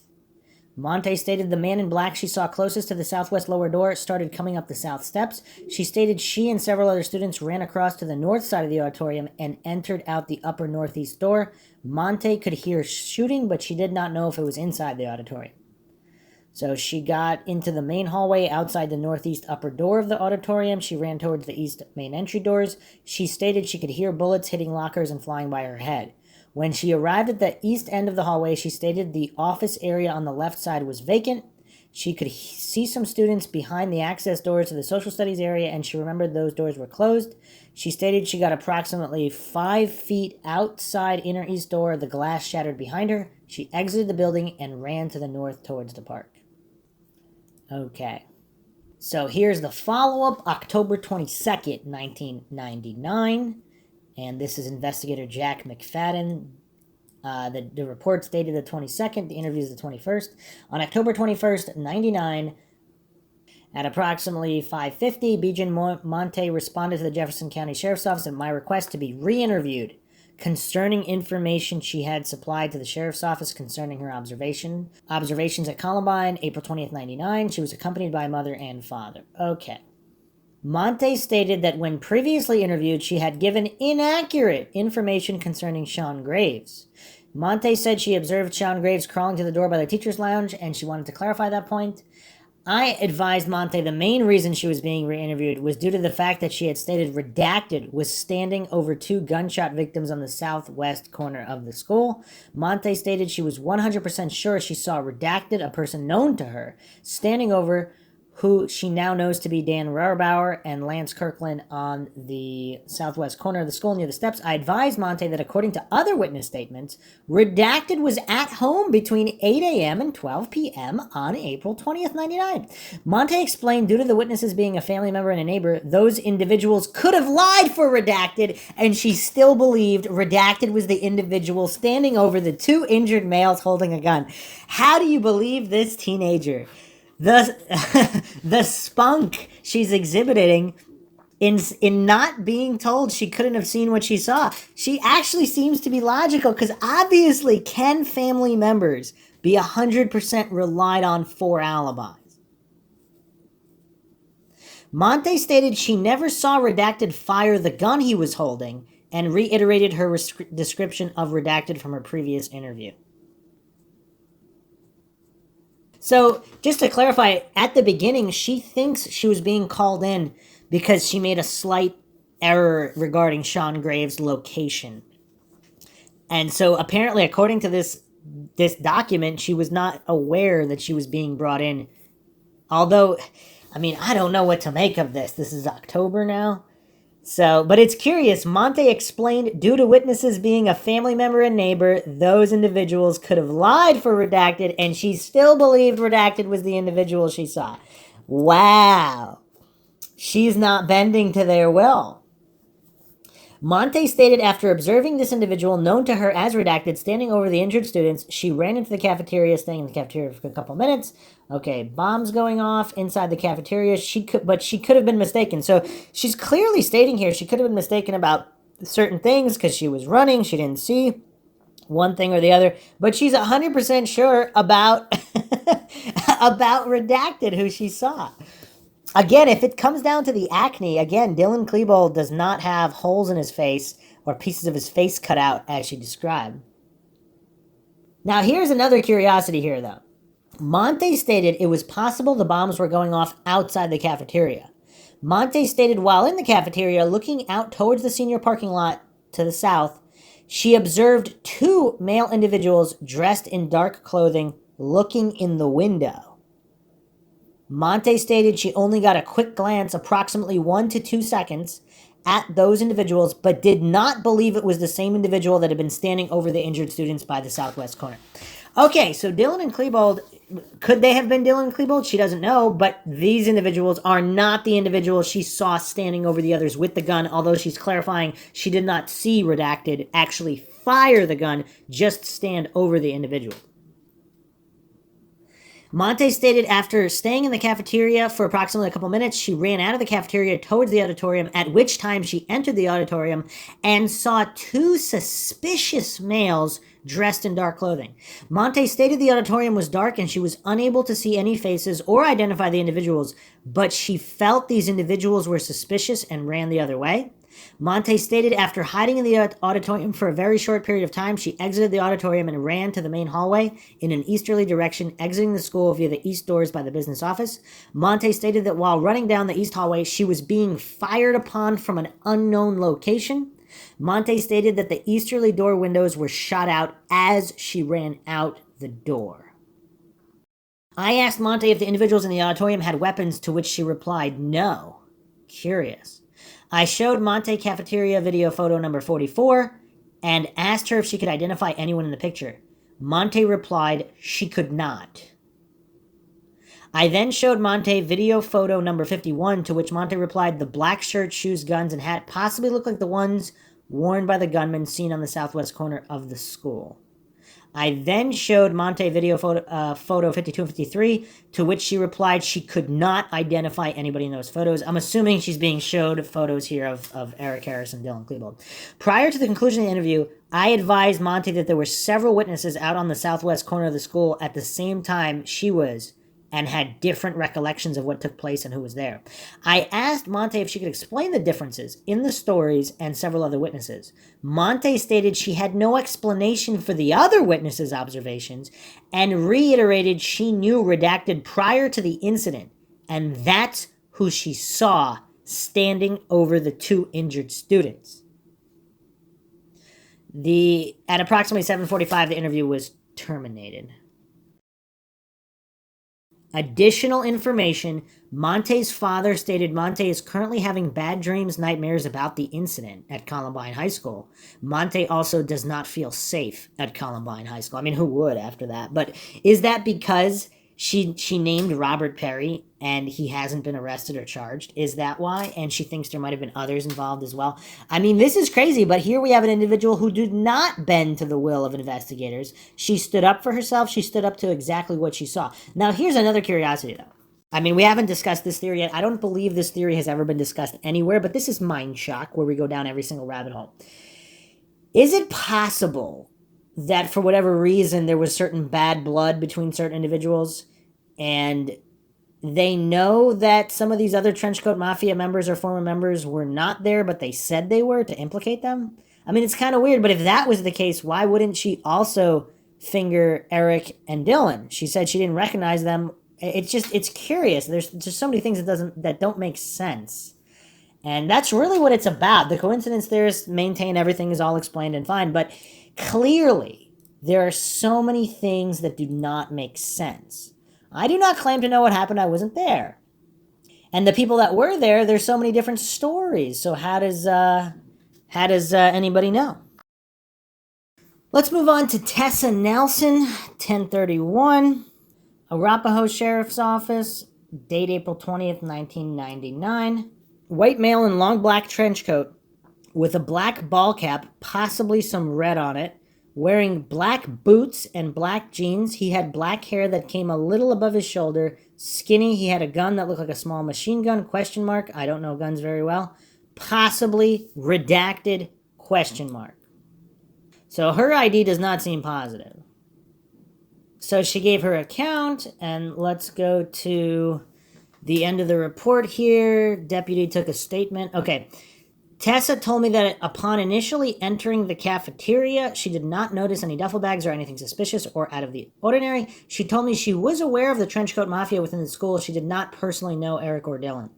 Monte stated the man in black she saw closest to the southwest lower door started coming up the south steps. She stated she and several other students ran across to the north side of the auditorium and entered out the upper northeast door. Monte could hear shooting, but she did not know if it was inside the auditorium. So she got into the main hallway outside the northeast upper door of the auditorium. She ran towards the east main entry doors. She stated she could hear bullets hitting lockers and flying by her head. When she arrived at the east end of the hallway, she stated the office area on the left side was vacant. She could see some students behind the access doors to the social studies area, and she remembered those doors were closed. She stated she got approximately 5 feet outside inner east door. The glass shattered behind her. She exited the building and ran to the north towards the park. Okay. So here's the follow-up, October 22nd, 1999. And this is investigator Jack McFadden. The report dated the 22nd, the interview is the 21st. On October 21st, 99, at approximately 5:50, Beijian Monte responded to the Jefferson County Sheriff's Office at my request to be re-interviewed concerning information she had supplied to the Sheriff's Office concerning her observations at Columbine, April 20th, 99. She was accompanied by mother and father. Okay. Monte stated that when previously interviewed, she had given inaccurate information concerning Sean Graves. Monte said she observed Sean Graves crawling to the door by the teacher's lounge, and she wanted to clarify that point. I advised Monte the main reason she was being re-interviewed was due to the fact that she had stated redacted was standing over 2 gunshot victims on the southwest corner of the school. Monte stated she was 100% sure she saw redacted, a person known to her, standing over who she now knows to be Dan Rauerbauer and Lance Kirkland on the southwest corner of the school near the steps. I advised Monte that according to other witness statements, Redacted was at home between 8 a.m. and 12 p.m. on April 20th, 99. Monte explained due to the witnesses being a family member and a neighbor, those individuals could have lied for Redacted, and she still believed Redacted was the individual standing over the two injured males holding a gun. How do you believe this teenager? The spunk she's exhibiting in not being told she couldn't have seen what she saw. She actually seems to be logical, because obviously can family members be 100% relied on for alibis? Monte stated she never saw Redacted fire the gun he was holding and reiterated her description of Redacted from her previous interview. So, just to clarify, at the beginning, she thinks she was being called in because she made a slight error regarding Sean Graves' location. And so, apparently, according to this document, she was not aware that she was being brought in. Although, I mean, I don't know what to make of this. This is October now. So, but it's curious. Monte explained, due to witnesses being a family member and neighbor, those individuals could have lied for Redacted, and she still believed Redacted was the individual she saw. Wow. She's not bending to their will. Monte stated after observing this individual known to her as Redacted standing over the injured students, she ran into the cafeteria, staying in the cafeteria for a couple minutes. Okay, bombs going off inside the cafeteria. But she could have been mistaken. So she's clearly stating here she could have been mistaken about certain things because she was running. She didn't see one thing or the other. But she's 100% sure about about Redacted, who she saw. Again, if it comes down to the acne, again, Dylan Klebold does not have holes in his face or pieces of his face cut out, as she described. Now, here's another curiosity here, though. Monte stated it was possible the bombs were going off outside the cafeteria. Monte stated while in the cafeteria, looking out towards the senior parking lot to the south, she observed two male individuals dressed in dark clothing looking in the window. Monte stated she only got a quick glance, approximately 1 to 2 seconds, at those individuals, but did not believe it was the same individual that had been standing over the injured students by the southwest corner. Okay, so Dylan and Klebold, could they have been Dylan and Klebold? She doesn't know, but these individuals are not the individuals she saw standing over the others with the gun, although she's clarifying she did not see Redacted actually fire the gun, just stand over the individual. Monte stated after staying in the cafeteria for approximately a couple minutes, she ran out of the cafeteria towards the auditorium, at which time she entered the auditorium and saw two suspicious males dressed in dark clothing. Monte stated the auditorium was dark and she was unable to see any faces or identify the individuals, but she felt these individuals were suspicious and ran the other way. Monte stated after hiding in the auditorium for a very short period of time, she exited the auditorium and ran to the main hallway in an easterly direction, exiting the school via the east doors by the business office. Monte stated that while running down the east hallway, she was being fired upon from an unknown location. Monte stated that the easterly door windows were shot out as she ran out the door. I asked Monte if the individuals in the auditorium had weapons, to which she replied no. Curious. I showed Monte cafeteria video photo number 44 and asked her if she could identify anyone in the picture. Monte replied she could not. I then showed Monte video photo number 51, to which Monte replied the black shirt, shoes, guns, and hat possibly look like the ones worn by the gunman seen on the southwest corner of the school. I then showed Monte video photo 52 and 53, to which she replied she could not identify anybody in those photos. I'm assuming she's being showed photos here of Eric Harris and Dylan Klebold. Prior to the conclusion of the interview, I advised Monte that there were several witnesses out on the southwest corner of the school at the same time she was, and had different recollections of what took place and who was there. I asked Monte if she could explain the differences in the stories and several other witnesses. Monte stated she had no explanation for the other witnesses' observations and reiterated she knew Redacted prior to the incident, and that's who she saw standing over the two injured students. At approximately 7:45, the interview was terminated. Additional information Monte's father stated Monte is currently having bad dreams, nightmares about the incident at Columbine High School. Monte also does not feel safe at Columbine High School. I mean, who would after that? But is that because she named Robert Perry and he hasn't been arrested or charged? Is that why? And she thinks there might have been others involved as well. I mean, this is crazy, but here we have an individual who did not bend to the will of investigators. She stood up for herself. She stood up to exactly what she saw. Now, here's another curiosity, though. I mean, we haven't discussed this theory yet. I don't believe this theory has ever been discussed anywhere, but this is MINDSHOCK, where we go down every single rabbit hole. Is it possible that for whatever reason there was certain bad blood between certain individuals and they know that some of these other trenchcoat mafia members or former members were not there, but they said they were to implicate them? I mean, it's kind of weird, but if that was the case, why wouldn't she also finger Eric and Dylan? She said she didn't recognize them. It's curious. There's just so many things that don't make sense. And that's really what it's about. The coincidence theorists maintain everything is all explained and fine, but clearly there are so many things that do not make sense. I do not claim to know what happened. I wasn't there. And the people that were there, there's so many different stories. So how does anybody know? Let's move on to Tessa Nelson, 1031. Arapahoe Sheriff's Office, date April 20th, 1999. White male in long black trench coat with a black ball cap, possibly some red on it, wearing black boots and black jeans. He had black hair that came a little above his shoulder, skinny. He had a gun that looked like a small machine gun, question mark. I don't know guns very well. Possibly redacted, question mark. So her ID does not seem positive. So she gave her account, and let's go to the end of the report here. Deputy took a statement. Okay. Tessa told me that upon initially entering the cafeteria, she did not notice any duffel bags or anything suspicious or out of the ordinary. She told me she was aware of the trenchcoat mafia within the school. She did not personally know Eric or Dylan.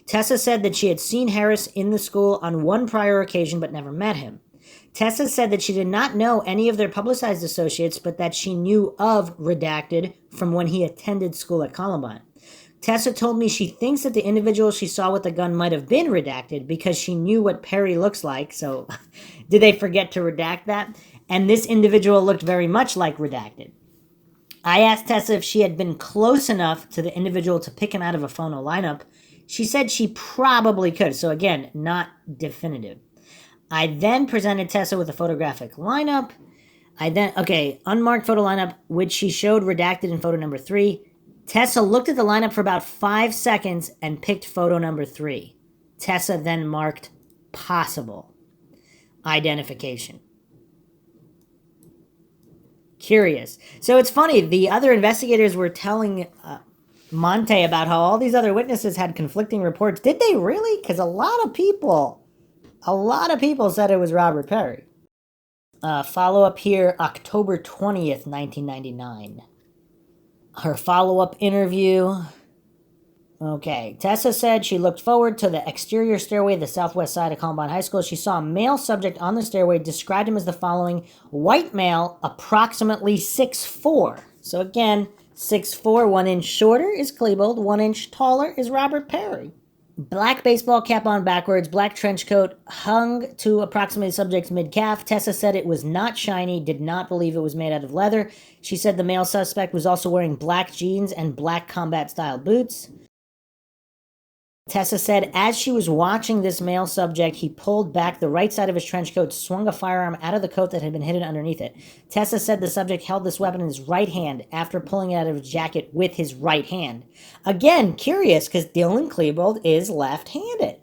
Tessa said that she had seen Harris in the school on one prior occasion but never met him. Tessa said that she did not know any of their publicized associates, but that she knew of Redacted from when he attended school at Columbine. Tessa told me she thinks that the individual she saw with the gun might have been Redacted because she knew what Perry looks like, so did they forget to redact that? And this individual looked very much like Redacted. I asked Tessa if she had been close enough to the individual to pick him out of a phono lineup. She said she probably could, so again, not definitive. I then presented Tessa with a photographic lineup. Unmarked photo lineup, which she showed redacted in photo number 3. Tessa looked at the lineup for about 5 seconds and picked photo number 3. Tessa then marked possible identification. Curious. So it's funny, the other investigators were telling Monte about how all these other witnesses had conflicting reports. Did they really? Because a lot of people said it was Robert Perry. Follow-up here, October 20th, 1999. Her follow-up interview. Okay, Tessa said she looked forward to the exterior stairway of the southwest side of Columbine High School. She saw a male subject on the stairway, described him as the following: white male, approximately 6'4". So again, 6'4", 1 inch shorter is Klebold, 1 inch taller is Robert Perry. Black baseball cap on backwards, black trench coat, hung to approximately the subject's mid-calf. Tessa said it was not shiny, did not believe it was made out of leather. She said the male suspect was also wearing black jeans and black combat-style boots. Tessa said as she was watching this male subject, he pulled back the right side of his trench coat, swung a firearm out of the coat that had been hidden underneath it. Tessa said the subject held this weapon in his right hand after pulling it out of his jacket with his right hand. Again, curious, because Dylan Klebold is left-handed.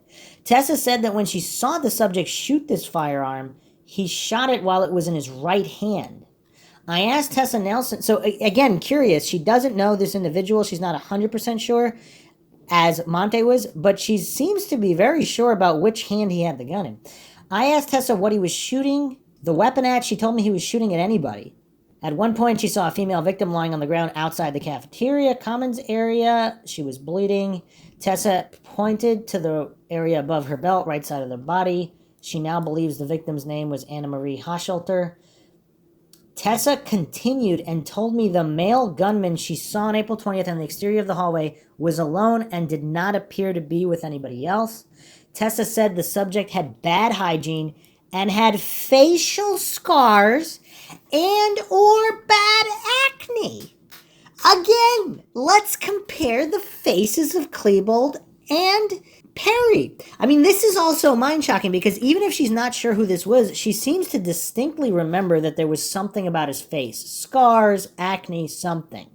Tessa said that when she saw the subject shoot this firearm, he shot it while it was in his right hand. I asked Tessa Nelson, so again, curious, she doesn't know this individual, she's not 100% sure, as Monte was, but she seems to be very sure about which hand he had the gun in. I asked Tessa what he was shooting the weapon at. She told me he was shooting at anybody. At one point, she saw a female victim lying on the ground outside the cafeteria commons area. She was bleeding. Tessa pointed to the area above her belt, right side of the body. She now believes the victim's name was Anna Marie Hochschulte. Tessa continued and told me the male gunman she saw on April 20th on the exterior of the hallway was alone and did not appear to be with anybody else. Tessa said the subject had bad hygiene and had facial scars and or bad acne. Again, let's compare the faces of Klebold and Perry. I mean, this is also mind-shocking because even if she's not sure who this was, she seems to distinctly remember that there was something about his face. Scars, acne, something.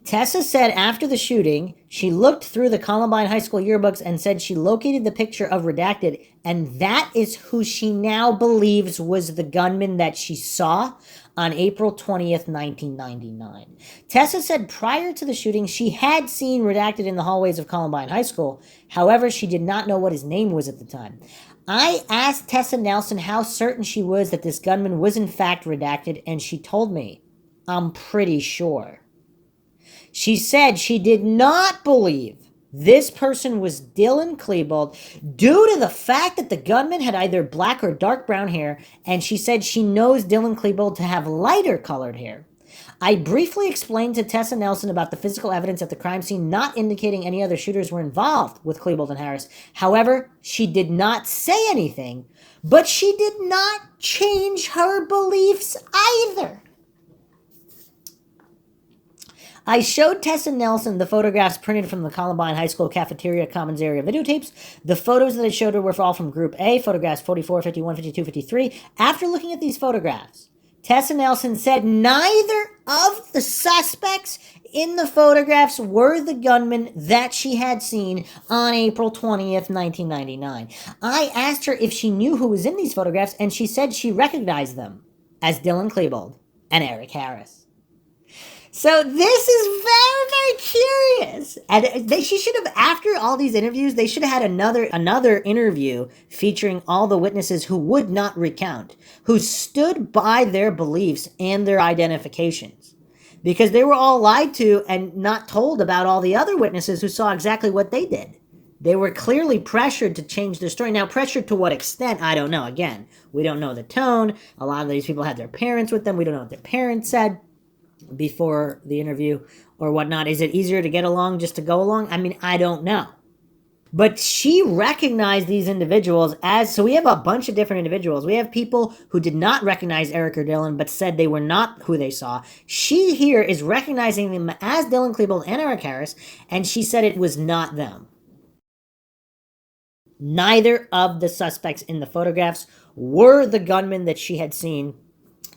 Tessa said after the shooting, she looked through the Columbine High School yearbooks and said she located the picture of Redacted, and that is who she now believes was the gunman that she saw on April 20th, 1999. Tessa said prior to the shooting, she had seen Redacted in the hallways of Columbine High School. However, she did not know what his name was at the time. I asked Tessa Nelson how certain she was that this gunman was in fact Redacted, and she told me, "I'm pretty sure." She said she did not believe this person was Dylan Klebold due to the fact that the gunman had either black or dark brown hair, and she said she knows Dylan Klebold to have lighter colored hair. I briefly explained to Tessa Nelson about the physical evidence at the crime scene not indicating any other shooters were involved with Klebold and Harris. However, she did not say anything, but she did not change her beliefs either. I showed Tessa Nelson the photographs printed from the Columbine High School cafeteria commons area videotapes. The photos that I showed her were all from Group A, photographs 44, 51, 52, 53. After looking at these photographs, Tessa Nelson said neither of the suspects in the photographs were the gunmen that she had seen on April 20th, 1999. I asked her if she knew who was in these photographs, and she said she recognized them as Dylan Klebold and Eric Harris. So this is very, very curious. And she should have, after all these interviews, they should have had another interview featuring all the witnesses who would not recount, who stood by their beliefs and their identifications. Because they were all lied to and not told about all the other witnesses who saw exactly what they did. They were clearly pressured to change their story. Now, pressured to what extent, I don't know. Again, we don't know the tone. A lot of these people had their parents with them. We don't know what their parents said before the interview or whatnot. Is it easier to get along just to go along? I mean, I don't know. But she recognized these individuals as, so we have a bunch of different individuals. We have people who did not recognize Eric or Dylan, but said they were not who they saw. She here is recognizing them as Dylan Klebold and Eric Harris, and she said it was not them. Neither of the suspects in the photographs were the gunmen that she had seen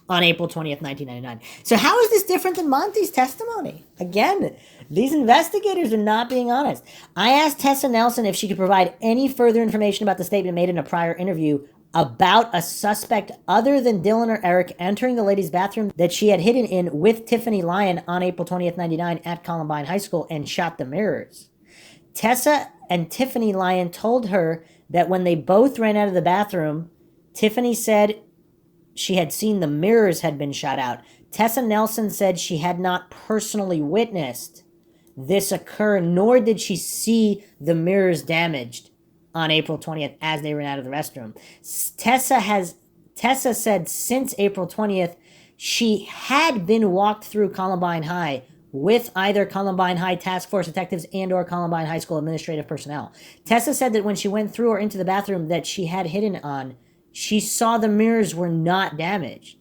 on April 20th, 1999. So how is this different than Monte's testimony? Again, these investigators are not being honest. I asked Tessa Nelson if she could provide any further information about the statement made in a prior interview about a suspect other than Dylan or Eric entering the ladies' bathroom that she had hidden in with Tiffany Lyon on April 20th, 1999 at Columbine High School and shot the mirrors. Tessa and Tiffany Lyon told her that when they both ran out of the bathroom, Tiffany said she had seen the mirrors had been shot out. Tessa Nelson said she had not personally witnessed this occur, nor did she see the mirrors damaged on April 20th as they ran out of the restroom. Tessa said since April 20th, she had been walked through Columbine High with either Columbine High Task Force detectives and or Columbine High School administrative personnel. Tessa said that when she went through or into the bathroom that she had hidden on, she saw the mirrors were not damaged.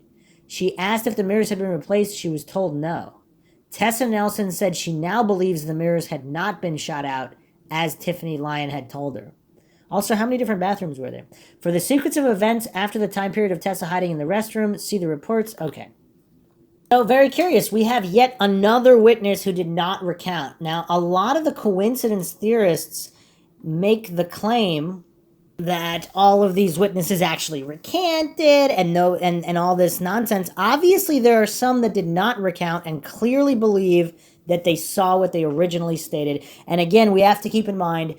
She asked if the mirrors had been replaced. She was told no. Tessa Nelson said she now believes the mirrors had not been shot out, as Tiffany Lyon had told her. Also, how many different bathrooms were there? For the sequence of events after the time period of Tessa hiding in the restroom, see the reports. Okay. So, very curious. We have yet another witness who did not recount. Now, a lot of the coincidence theorists make the claim that all of these witnesses actually recanted and all this nonsense. Obviously, there are some that did not recount and clearly believe that they saw what they originally stated. And again, we have to keep in mind,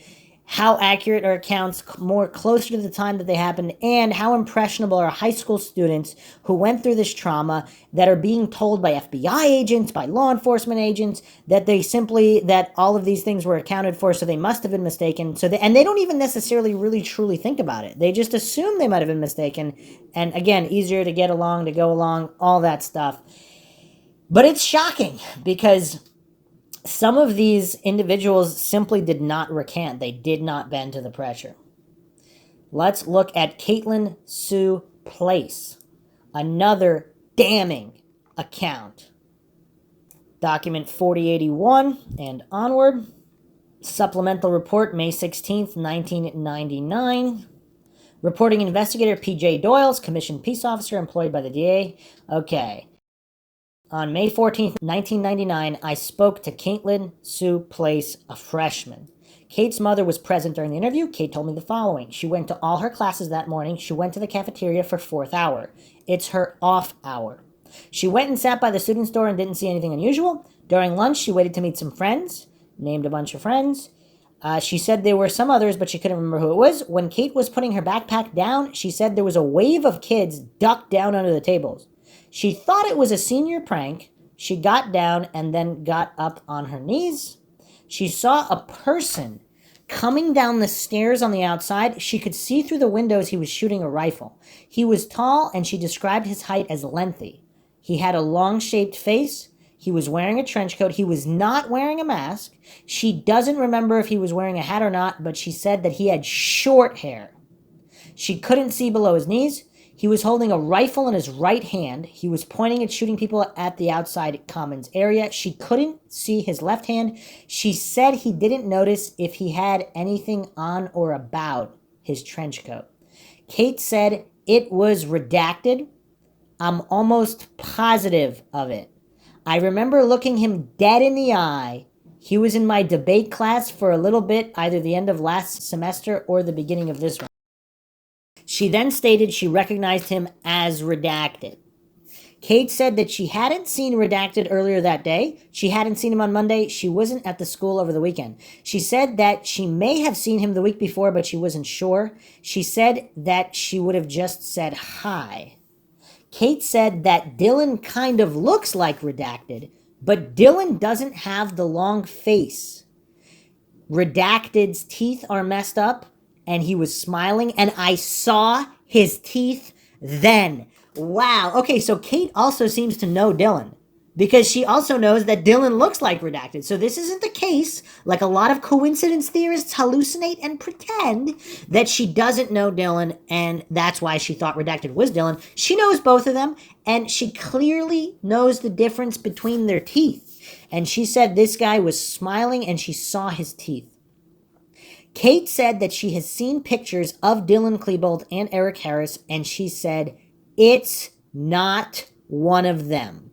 how accurate are accounts more closer to the time that they happened, and how impressionable are high school students who went through this trauma that are being told by FBI agents, by law enforcement agents, that that all of these things were accounted for, so they must have been mistaken. And they don't even necessarily really truly think about it. They just assume they might have been mistaken. And again, easier to get along, to go along, all that stuff. But it's shocking because some of these individuals simply did not recant. They did not bend to the pressure. Let's look at Caitlyn Place, another damning account. Document 4081 and onward. Supplemental report, May 16th, 1999. Reporting investigator P.J. Doyles, commissioned peace officer employed by the DA. Okay. On May 14th, 1999, I spoke to Caitlyn Place, a freshman. Kate's mother was present during the interview. Kate told me the following. She went to all her classes that morning. She went to the cafeteria for 4th hour. It's her off hour. She went and sat by the student's door and didn't see anything unusual. During lunch, she waited to meet some friends. Named a bunch of friends. She said there were some others, but she couldn't remember who it was. When Kate was putting her backpack down, she said there was a wave of kids ducked down under the tables. She thought it was a senior prank. She got down and then got up on her knees. She saw a person coming down the stairs on the outside. She could see through the windows he was shooting a rifle. He was tall, and she described his height as lengthy. He had a long-shaped face. He was wearing a trench coat. He was not wearing a mask. She doesn't remember if he was wearing a hat or not, but she said that he had short hair. She couldn't see below his knees. He was holding a rifle in his right hand. He was pointing at shooting people at the outside commons area. She couldn't see his left hand. She said he didn't notice if he had anything on or about his trench coat. Kate said it was redacted. I'm almost positive of it. I remember looking him dead in the eye. He was in my debate class for a little bit, either the end of last semester or the beginning of this one. She then stated she recognized him as redacted. Kate said that she hadn't seen redacted earlier that day. She hadn't seen him on Monday. She wasn't at the school over the weekend. She said that she may have seen him the week before, but she wasn't sure. She said that she would have just said hi. Kate said that Dylan kind of looks like redacted, but Dylan doesn't have the long face. Redacted's teeth are messed up, and he was smiling, and I saw his teeth then. Wow. Okay, so Kate also seems to know Dylan, because she also knows that Dylan looks like redacted. So this isn't the case, like a lot of coincidence theorists hallucinate and pretend, that she doesn't know Dylan, and that's why she thought redacted was Dylan. She knows both of them, and she clearly knows the difference between their teeth. And she said this guy was smiling, and she saw his teeth. Kate said that she has seen pictures of Dylan Klebold and Eric Harris, and she said, it's not one of them,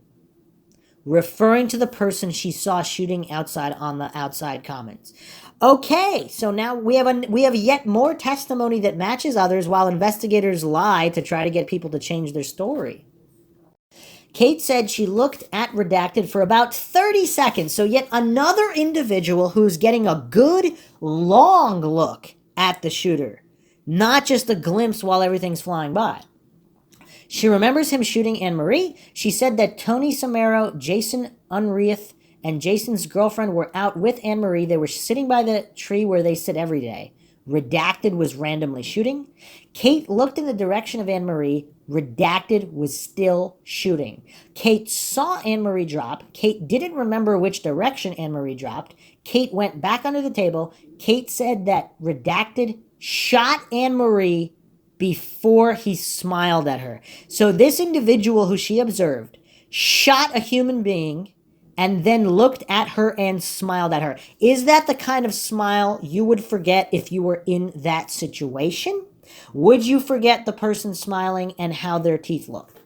referring to the person she saw shooting outside on the outside commons. Okay, so now we have yet more testimony that matches others while investigators lie to try to get people to change their story. Kate said she looked at redacted for about 30 seconds, so yet another individual who's getting a good long look at the shooter, not just a glimpse while everything's flying by. She remembers him shooting Anne Marie. She said that Tony Samaro, Jason Unreath, and Jason's girlfriend were out with Anne Marie. They were sitting by the tree where they sit every day. Redacted was randomly shooting. Kate looked in the direction of Anne Marie. Redacted was still shooting. Kate saw Anne Marie drop. Kate didn't remember which direction Anne Marie dropped. Kate went back under the table. Kate said that Redacted shot Anne Marie before he smiled at her. So this individual who she observed shot a human being and then looked at her and smiled at her. Is that the kind of smile you would forget if you were in that situation? Would you forget the person smiling and how their teeth looked?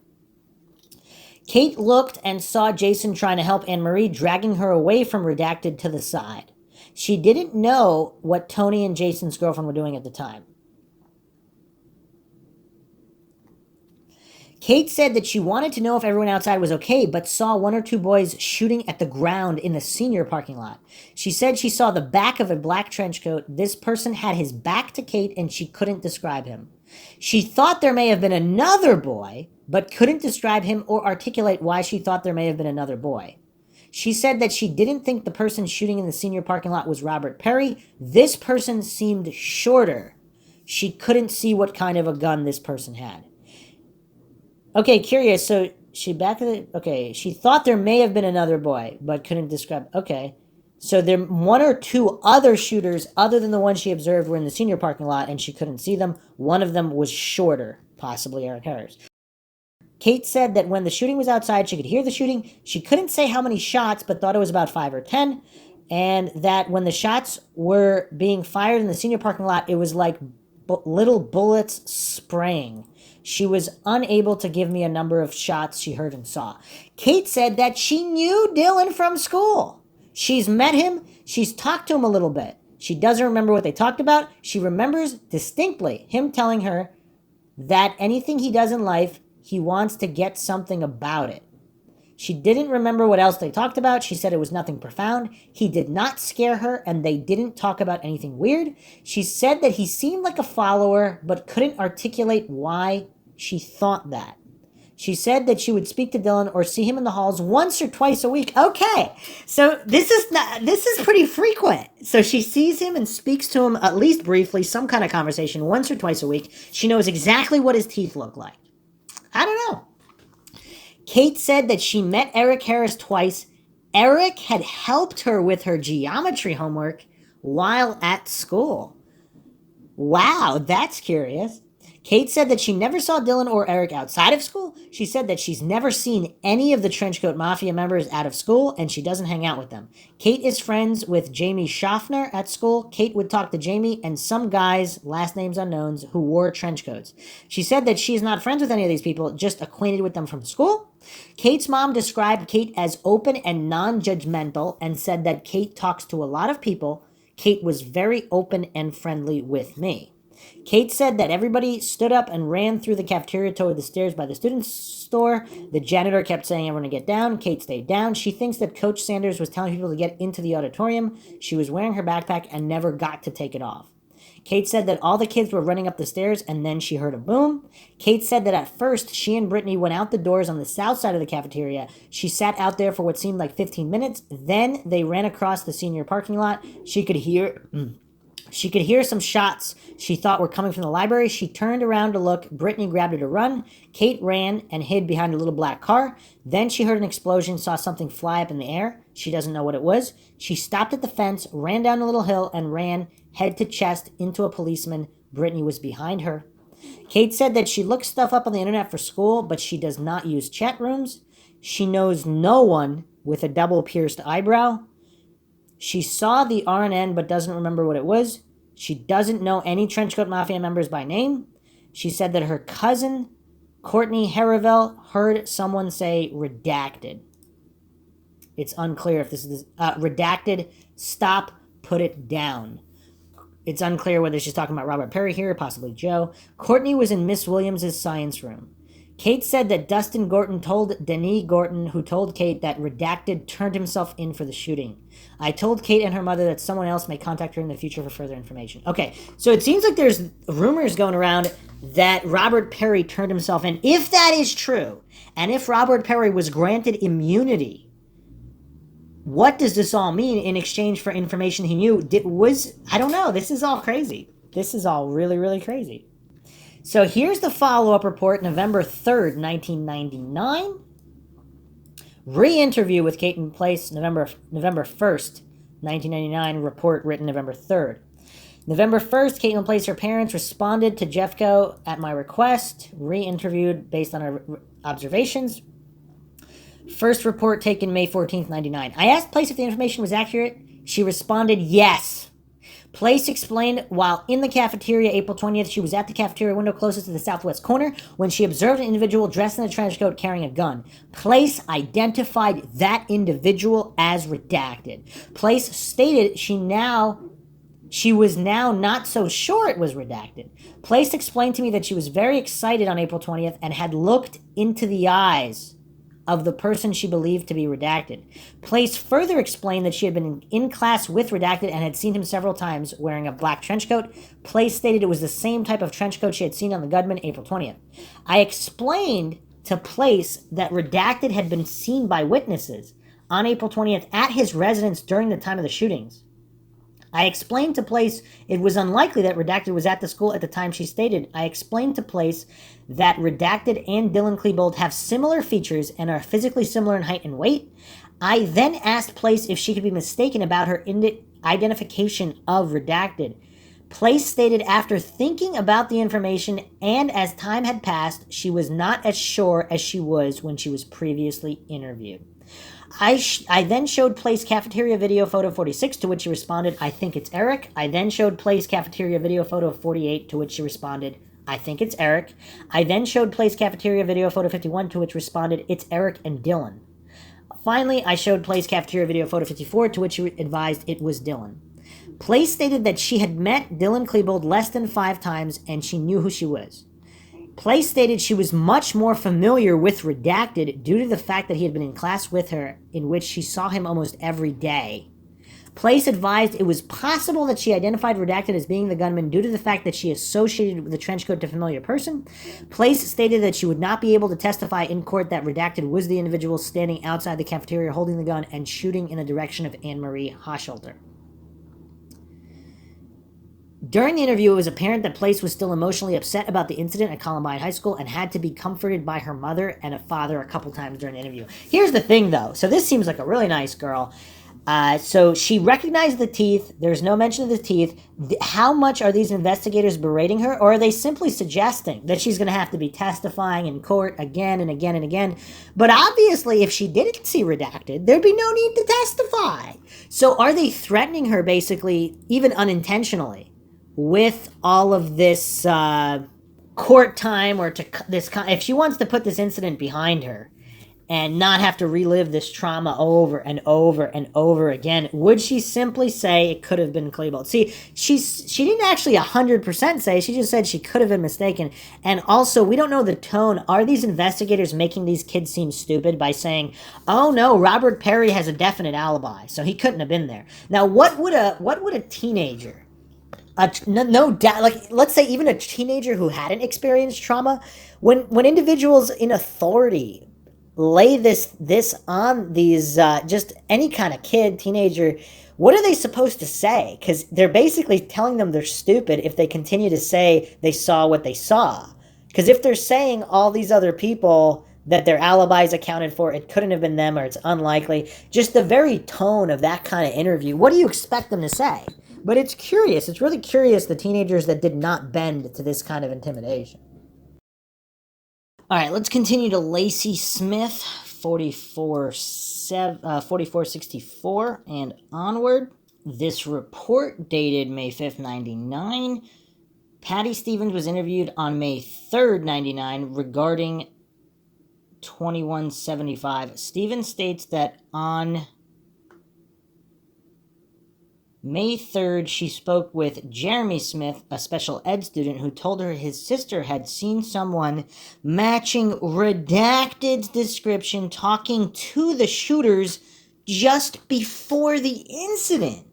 Kate looked and saw Jason trying to help Anne Marie, dragging her away from Redacted to the side. She didn't know what Tony and Jason's girlfriend were doing at the time. Kate said that she wanted to know if everyone outside was okay, but saw one or two boys shooting at the ground in the senior parking lot. She said she saw the back of a black trench coat. This person had his back to Kate and she couldn't describe him. She thought there may have been another boy, but couldn't describe him or articulate why she thought there may have been another boy. She said that she didn't think the person shooting in the senior parking lot was Robert Perry. This person seemed shorter. She couldn't see what kind of a gun this person had. Okay, curious. So she thought there may have been another boy, but couldn't describe. Okay. So there one or two other shooters other than the one she observed were in the senior parking lot and she couldn't see them. One of them was shorter, possibly Eric Harris. Kate said that when the shooting was outside, she could hear the shooting. She couldn't say how many shots, but thought it was about 5 or 10. And that when the shots were being fired in the senior parking lot, it was like little bullets spraying. She was unable to give me a number of shots she heard and saw. Kate said that she knew Dylan from school. She's met him. She's talked to him a little bit. She doesn't remember what they talked about. She remembers distinctly him telling her that anything he does in life, he wants to get something about it. She didn't remember what else they talked about. She said it was nothing profound. He did not scare her, and they didn't talk about anything weird. She said that he seemed like a follower, but couldn't articulate why she thought that. She said that she would speak to Dylan or see him in the halls once or twice a week. Okay, so this is pretty frequent. So she sees him and speaks to him at least briefly, some kind of conversation once or twice a week. She knows exactly what his teeth look like. I don't know. Kate said that she met Eric Harris twice. Eric had helped her with her geometry homework while at school. Wow, that's curious. Kate said that she never saw Dylan or Eric outside of school. She said that she's never seen any of the Trenchcoat Mafia members out of school, and she doesn't hang out with them. Kate is friends with Jamie Schaffner at school. Kate would talk to Jamie and some guys, last names unknowns, who wore trench coats. She said that she's not friends with any of these people, just acquainted with them from school. Kate's mom described Kate as open and non-judgmental and said that Kate talks to a lot of people. Kate was very open and friendly with me. Kate said that everybody stood up and ran through the cafeteria toward the stairs by the students' store. The janitor kept saying everyone to get down. Kate stayed down. She thinks that Coach Sanders was telling people to get into the auditorium. She was wearing her backpack and never got to take it off. Kate said that all the kids were running up the stairs and then she heard a boom. Kate said that at first she and Brittany went out the doors on the south side of the cafeteria. She sat out there for what seemed like 15 minutes. Then they ran across the senior parking lot. She could hear some shots she thought were coming from the library. She turned around to look. Brittany grabbed her to run. Kate ran and hid behind a little black car. Then she heard an explosion, saw something fly up in the air. She doesn't know what it was. She stopped at the fence, ran down a little hill, and ran head to chest into a policeman. Brittany was behind her. Kate said that she looked stuff up on the internet for school, but she does not use chat rooms. She knows no one with a double pierced eyebrow. She saw the RNN but doesn't remember what it was. She doesn't know any Trenchcoat Mafia members by name. She said that her cousin, Courtney Halman, heard someone say redacted. It's unclear if this is redacted. Stop, put it down. It's unclear whether she's talking about Robert Perry here, possibly Joe. Courtney was in Miss Williams' science room. Kate said that Dustin Gorton told Denise Gorton, who told Kate that Redacted turned himself in for the shooting. I told Kate and her mother that someone else may contact her in the future for further information. Okay, so it seems like there's rumors going around that Robert Perry turned himself in. If that is true, and if Robert Perry was granted immunity, what does this all mean in exchange for information he knew? I don't know. This is all crazy. This is all really, really crazy. So here's the follow-up report, November 3rd, 1999. Re-interview with Caitlyn Place, November 1st, 1999. Report written November 3rd. November 1st, Caitlyn Place, her parents responded to Jeffco at my request. Re-interviewed based on her observations. First report taken May 14th, 99. I asked Place if the information was accurate. She responded, yes. Place explained while in the cafeteria April 20th, she was at the cafeteria window closest to the southwest corner when she observed an individual dressed in a trench coat carrying a gun. Place identified that individual as Redacted. Place stated she She was now not so sure it was redacted. Place explained to me that she was very excited on April 20th and had looked into the eyes of the person she believed to be redacted. Place further explained that she had been in class with redacted and had seen him several times wearing a black trench coat. Place stated it was the same type of trench coat she had seen on the gunman April 20th. I explained to Place that redacted had been seen by witnesses on April 20th at his residence during the time of the shootings. I explained to Place it was unlikely that Redacted was at the school at the time she stated. I explained to Place that Redacted and Dylan Klebold have similar features and are physically similar in height and weight. I then asked Place if she could be mistaken about her identification of Redacted. Place stated after thinking about the information and as time had passed, she was not as sure as she was when she was previously interviewed. I then showed Place cafeteria video photo 46, to which she responded, I think it's Eric. I then showed Place cafeteria video photo 48, to which she responded, I think it's Eric. I then showed Place cafeteria video photo 51, to which responded, it's Eric and Dylan. Finally, I showed Place cafeteria video photo 54, to which she advised it was Dylan. Place stated that she had met Dylan Klebold less than 5 times and she knew who she was. Place stated she was much more familiar with Redacted due to the fact that he had been in class with her, in which she saw him almost every day. Place advised it was possible that she identified Redacted as being the gunman due to the fact that she associated the trench coat to a familiar person. Place stated that she would not be able to testify in court that Redacted was the individual standing outside the cafeteria holding the gun and shooting in the direction of Anne-Marie Hochschulte. During the interview, it was apparent that Place was still emotionally upset about the incident at Columbine High School and had to be comforted by her mother and a father a couple times during the interview. Here's the thing, though. So this seems like a really nice girl. So she recognized the teeth. There's no mention of the teeth. How much are these investigators berating her? Or are they simply suggesting that she's going to have to be testifying in court again and again and again? But obviously, if she didn't see Redacted, there'd be no need to testify. So are they threatening her, basically, even unintentionally, with all of this court time, or if she wants to put this incident behind her and not have to relive this trauma over and over and over again, would she simply say it could have been Klebold? See, she didn't actually 100% say, she just said she could have been mistaken. And also, we don't know the tone. Are these investigators making these kids seem stupid by saying, oh no, Robert Perry has a definite alibi, so he couldn't have been there? Now, what would a teenager, no doubt, like, let's say even a teenager who hadn't experienced trauma, when individuals in authority lay this on these, just any kind of kid, teenager, what are they supposed to say? Because they're basically telling them they're stupid if they continue to say they saw what they saw. Because if they're saying all these other people that their alibis accounted for, it couldn't have been them, or it's unlikely, just the very tone of that kind of interview, what do you expect them to say? But it's curious. It's really curious, the teenagers that did not bend to this kind of intimidation. All right, let's continue to Lacy Smith, 4464 and onward. This report dated May 5th, 99. Patty Stevens was interviewed on May 3rd, 99 regarding 2175. Stevens states that on May 3rd, she spoke with Jeremy Smith, a special ed student, who told her his sister had seen someone matching Redacted's description talking to the shooters just before the incident.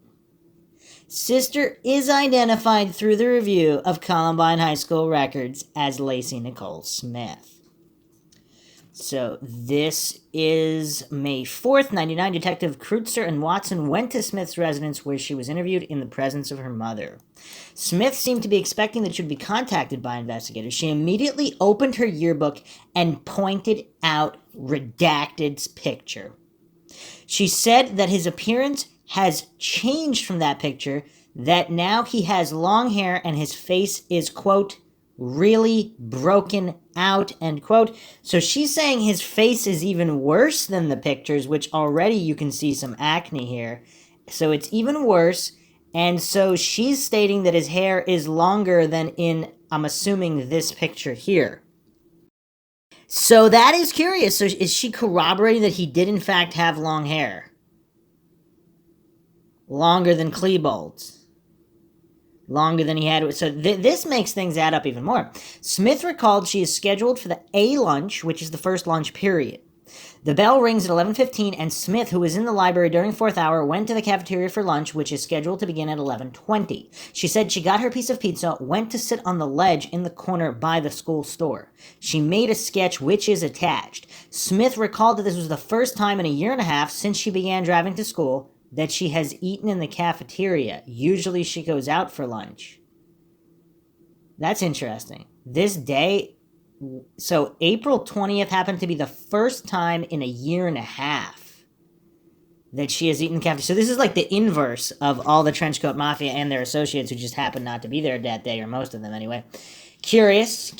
Sister is identified through the review of Columbine High School records as Lacy Nicole Smith. So this is May 4th, 99. Detective Kreutzer and Watson went to Smith's residence where she was interviewed in the presence of her mother. Smith seemed to be expecting that she would be contacted by investigators. She immediately opened her yearbook and pointed out Redacted's picture. She said that his appearance has changed from that picture, that now he has long hair and his face is, quote, really broken out, end quote. So she's saying his face is even worse than the pictures, which already you can see some acne here. So it's even worse. And so she's stating that his hair is longer than in, I'm assuming, this picture here. So that is curious. So is she corroborating that he did in fact have long hair? Longer than Klebold's? longer than he had. So this makes things add up even more. Smith recalled she is scheduled for the A lunch, which is the first lunch period. The bell rings at 11:15, and Smith, who was in the library during fourth hour, went to the cafeteria for lunch, which is scheduled to begin at 11:20. She said she got her piece of pizza, went to sit on the ledge in the corner by the school store. She made a sketch which is attached. Smith recalled that this was the first time in a year and a half since she began driving to school that she has eaten in the cafeteria. Usually she goes out for lunch. That's interesting. This day, so April 20th happened to be the first time in a year and a half that she has eaten the cafeteria. So this is like the inverse of all the Trenchcoat Mafia and their associates who just happened not to be there that day, or most of them anyway. Curious.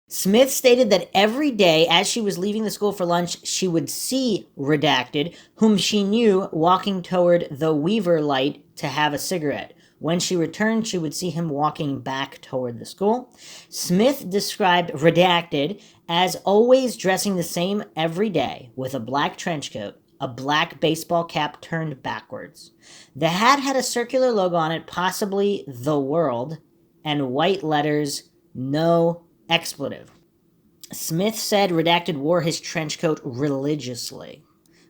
Smith stated that every day as she was leaving the school for lunch, she would see Redacted, whom she knew, walking toward the Weaver light to have a cigarette. When she returned, she would see him walking back toward the school. Smith described Redacted as always dressing the same every day, with a black trench coat, a black baseball cap turned backwards. The hat had a circular logo on it, possibly The World, and white letters, no expletive. Smith said Redacted wore his trench coat religiously,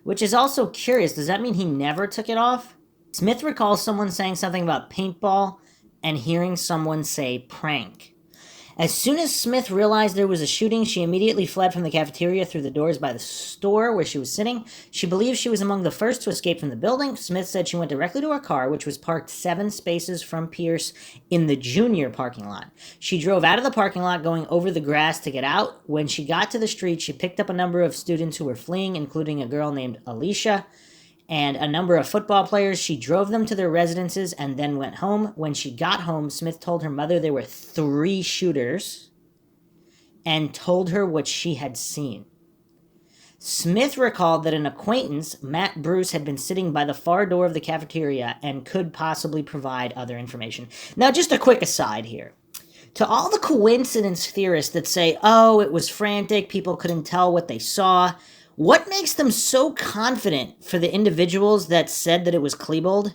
which is also curious. Does that mean he never took it off? Smith recalls someone saying something about paintball and hearing someone say prank. As soon as Smith realized there was a shooting, she immediately fled from the cafeteria through the doors by the store where she was sitting. She believes she was among the first to escape from the building. Smith said she went directly to her car, which was parked 7 spaces from Pierce in the junior parking lot. She drove out of the parking lot, going over the grass to get out. When she got to the street, she picked up a number of students who were fleeing, including a girl named Alicia and a number of football players. She drove them to their residences and then went home. When she got home, Smith told her mother there were 3 shooters and told her what she had seen. Smith recalled that an acquaintance, Matt Bruce, had been sitting by the far door of the cafeteria and could possibly provide other information. Now, just a quick aside here. To all the coincidence theorists that say, oh, it was frantic, people couldn't tell what they saw, what makes them so confident for the individuals that said that it was Klebold?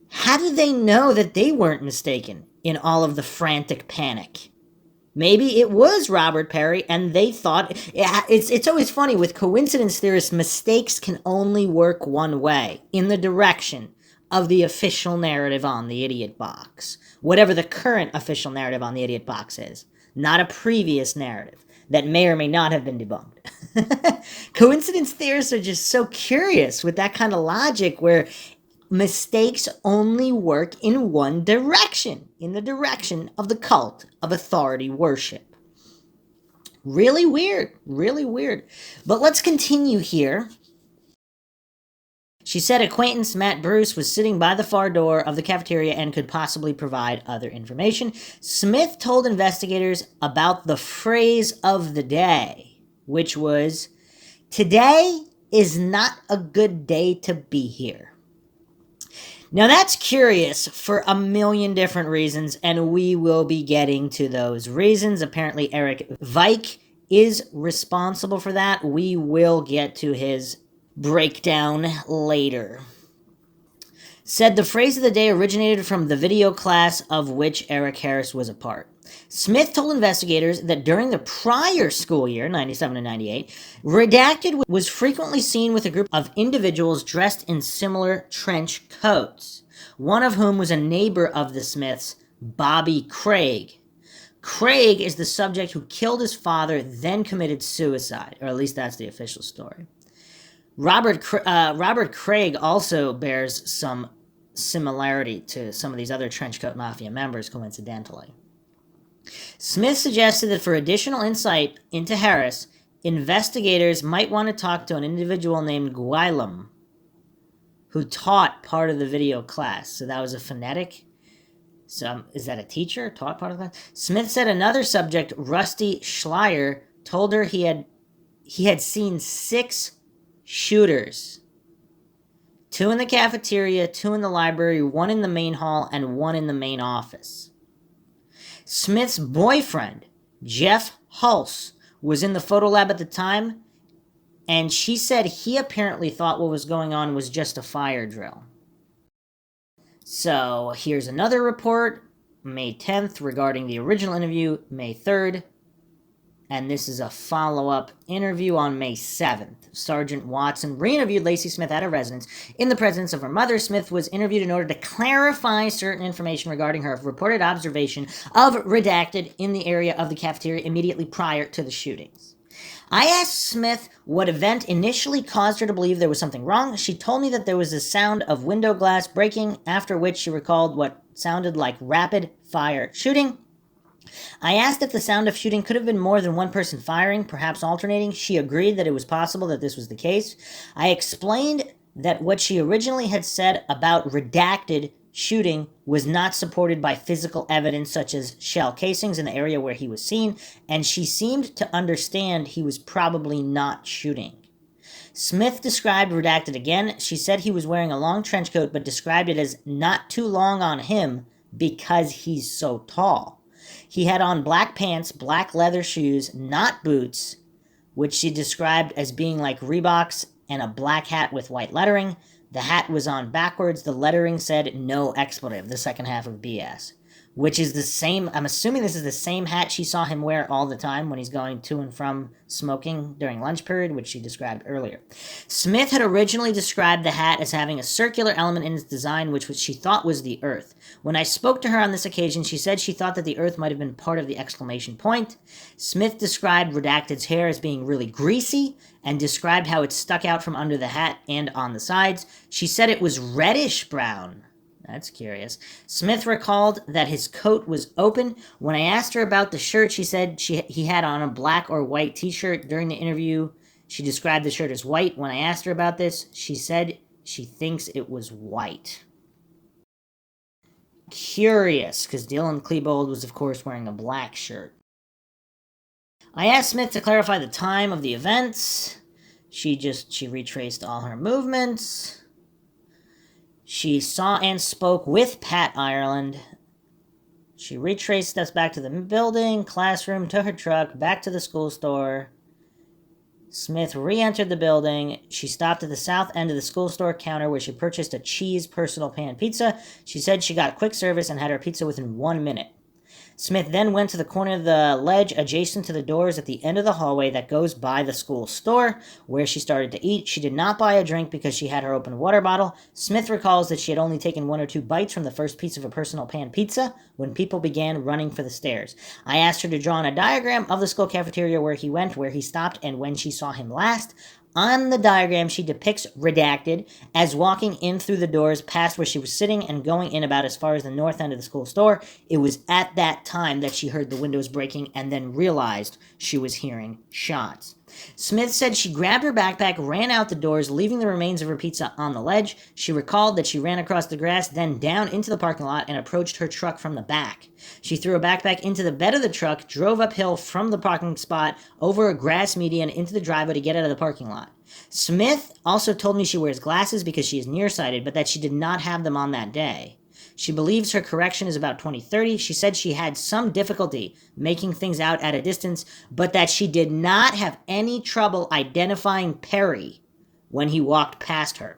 How do they know that they weren't mistaken in all of the frantic panic? Maybe it was Robert Perry and they thought... It's always funny with coincidence theorists, mistakes can only work one way, in the direction of the official narrative on the idiot box. Whatever the current official narrative on the idiot box is, not a previous narrative that may or may not have been debunked. Coincidence theorists are just so curious with that kind of logic where mistakes only work in one direction, in the direction of the cult of authority worship. Really weird, really weird. But let's continue here. She said acquaintance Matt Bruce was sitting by the far door of the cafeteria and could possibly provide other information. Smith told investigators about the phrase of the day, which was, "Today is not a good day to be here." Now that's curious for a million different reasons, and we will be getting to those reasons. Apparently Eric Vike is responsible for that. We will get to his breakdown later. Said the phrase of the day originated from the video class of which Eric Harris was a part. Smith told investigators that during the prior school year, 97 and 98, Redacted was frequently seen with a group of individuals dressed in similar trench coats, one of whom was a neighbor of the Smiths, Bobby Craig. Craig is the subject who killed his father, then committed suicide, or at least that's the official story. Robert Craig also bears some similarity to some of these other Trenchcoat Mafia members, coincidentally. Smith suggested that for additional insight into Harris, investigators might want to talk to an individual named Gwilym, who taught part of the video class. So that was a phonetic. So is that a teacher? Taught part of the class? Smith said another subject, Rusty Schleier, told her he had seen 6 shooters. 2 in the cafeteria, 2 in the library, 1 in the main hall, and 1 in the main office. Smith's boyfriend, Jeff Hulse, was in the photo lab at the time, and she said he apparently thought what was going on was just a fire drill. So here's another report, May 10th, regarding the original interview, May 3rd. And this is a follow-up interview on May 7th. Sergeant Watson re-interviewed Lacy Smith at her residence in the presence of her mother. Smith was interviewed in order to clarify certain information regarding her reported observation of redacted in the area of the cafeteria immediately prior to the shootings. I asked Smith what event initially caused her to believe there was something wrong. She told me that there was a sound of window glass breaking, after which she recalled what sounded like rapid-fire shooting. I asked if the sound of shooting could have been more than one person firing, perhaps alternating. She agreed that it was possible that this was the case. I explained that what she originally had said about redacted shooting was not supported by physical evidence such as shell casings in the area where he was seen, and she seemed to understand he was probably not shooting. Smith described redacted again. She said he was wearing a long trench coat, but described it as not too long on him because he's so tall. He had on black pants, black leather shoes, not boots, which she described as being like Reeboks, and a black hat with white lettering. The hat was on backwards. The lettering said no expletive, the second half of BS, which is the same. I'm assuming this is the same hat she saw him wear all the time when he's going to and from smoking during lunch period, which she described earlier. Smith had originally described the hat as having a circular element in its design, which she thought was the Earth. When I spoke to her on this occasion, she said she thought that the Earth might have been part of the exclamation point. Smith described Redacted's hair as being really greasy and described how it stuck out from under the hat and on the sides. She said it was reddish brown. That's curious. Smith recalled that his coat was open. When I asked her about the shirt, she said he had on a black or white t-shirt. During the interview, she described the shirt as white. When I asked her about this, she said she thinks it was white. Curious, because Dylan Klebold was, of course, wearing a black shirt. I asked Smith to clarify the time of the events. She retraced all her movements. She saw and spoke with Pat Ireland. She retraced us back to the building, classroom, to her truck, back to the school store. Smith re-entered the building. She stopped at the south end of the school store counter where she purchased a cheese personal pan pizza. She said she got quick service and had her pizza within 1 minute. Smith then went to the corner of the ledge adjacent to the doors at the end of the hallway that goes by the school store, where she started to eat. She did not buy a drink because she had her open water bottle. Smith recalls that she had only taken 1 or 2 bites from the first piece of a personal pan pizza when people began running for the stairs. I asked her to draw on a diagram of the school cafeteria where he went, where he stopped, and when she saw him last. On the diagram, she depicts Redacted as walking in through the doors past where she was sitting and going in about as far as the north end of the school store. It was at that time that she heard the windows breaking and then realized she was hearing shots. Smith said she grabbed her backpack, ran out the doors, leaving the remains of her pizza on the ledge. She recalled that she ran across the grass, then down into the parking lot and approached her truck from the back. She threw her backpack into the bed of the truck, drove uphill from the parking spot over a grass median into the driveway to get out of the parking lot. Smith also told me she wears glasses because she is nearsighted, but that she did not have them on that day. She believes her correction is about 20/30. She said she had some difficulty making things out at a distance, but that she did not have any trouble identifying Perry when he walked past her.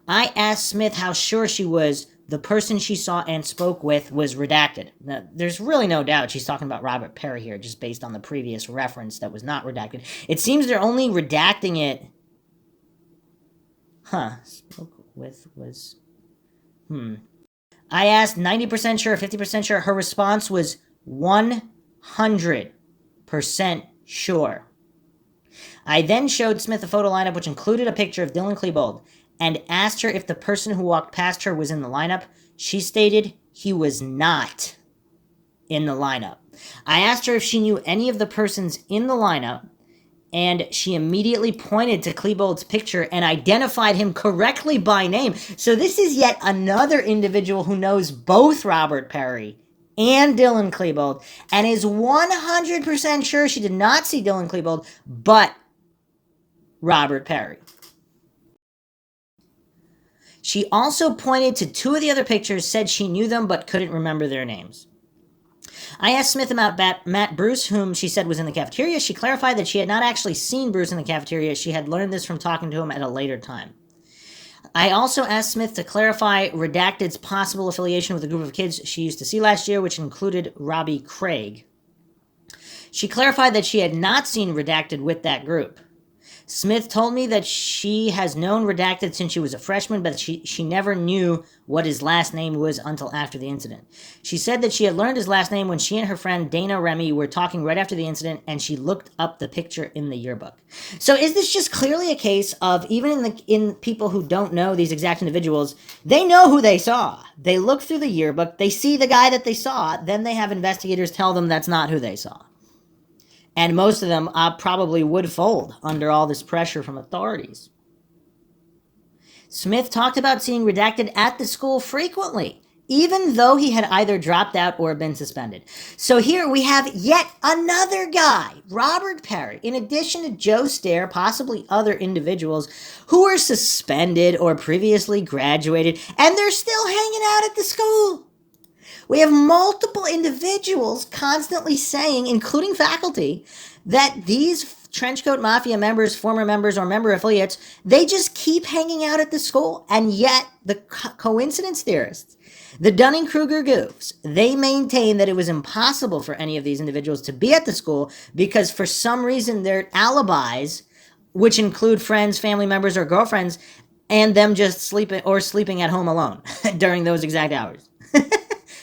I asked Smith how sure she was the person she saw and spoke with was Redacted. Now, there's really no doubt she's talking about Robert Perry here, just based on the previous reference that was not redacted. It seems they're only redacting it. Spoke with was... I asked 90% sure, 50% sure. Her response was 100% sure. I then showed Smith a photo lineup which included a picture of Dylan Klebold and asked her if the person who walked past her was in the lineup. She stated he was not in the lineup. I asked her if she knew any of the persons in the lineup, and she immediately pointed to Klebold's picture and identified him correctly by name. So this is yet another individual who knows both Robert Perry and Dylan Klebold and is 100% sure she did not see Dylan Klebold, but Robert Perry. She also pointed to 2 of the other pictures, said she knew them but couldn't remember their names. I asked Smith about Matt Bruce, whom she said was in the cafeteria. She clarified that she had not actually seen Bruce in the cafeteria. She had learned this from talking to him at a later time. I also asked Smith to clarify Redacted's possible affiliation with a group of kids she used to see last year, which included Robbie Craig. She clarified that she had not seen Redacted with that group. Smith told me that she has known Redacted since she was a freshman, but she never knew what his last name was until after the incident. She said that she had learned his last name when she and her friend Dana Remy were talking right after the incident, and she looked up the picture in the yearbook. So is this just clearly a case of, even in people who don't know these exact individuals, they know who they saw. They look through the yearbook, they see the guy that they saw, then they have investigators tell them that's not who they saw. And most of them probably would fold under all this pressure from authorities. Smith talked about seeing Redacted at the school frequently, even though he had either dropped out or been suspended. So here we have yet another guy, Robert Perry, in addition to Joe Stair, possibly other individuals who were suspended or previously graduated, and they're still hanging out at the school. We have multiple individuals constantly saying, including faculty, that these trenchcoat mafia members, former members, or member affiliates, they just keep hanging out at the school. And yet the coincidence theorists, the Dunning-Kruger goofs, they maintain that it was impossible for any of these individuals to be at the school because for some reason their alibis, which include friends, family members, or girlfriends, and them just sleeping at home alone during those exact hours.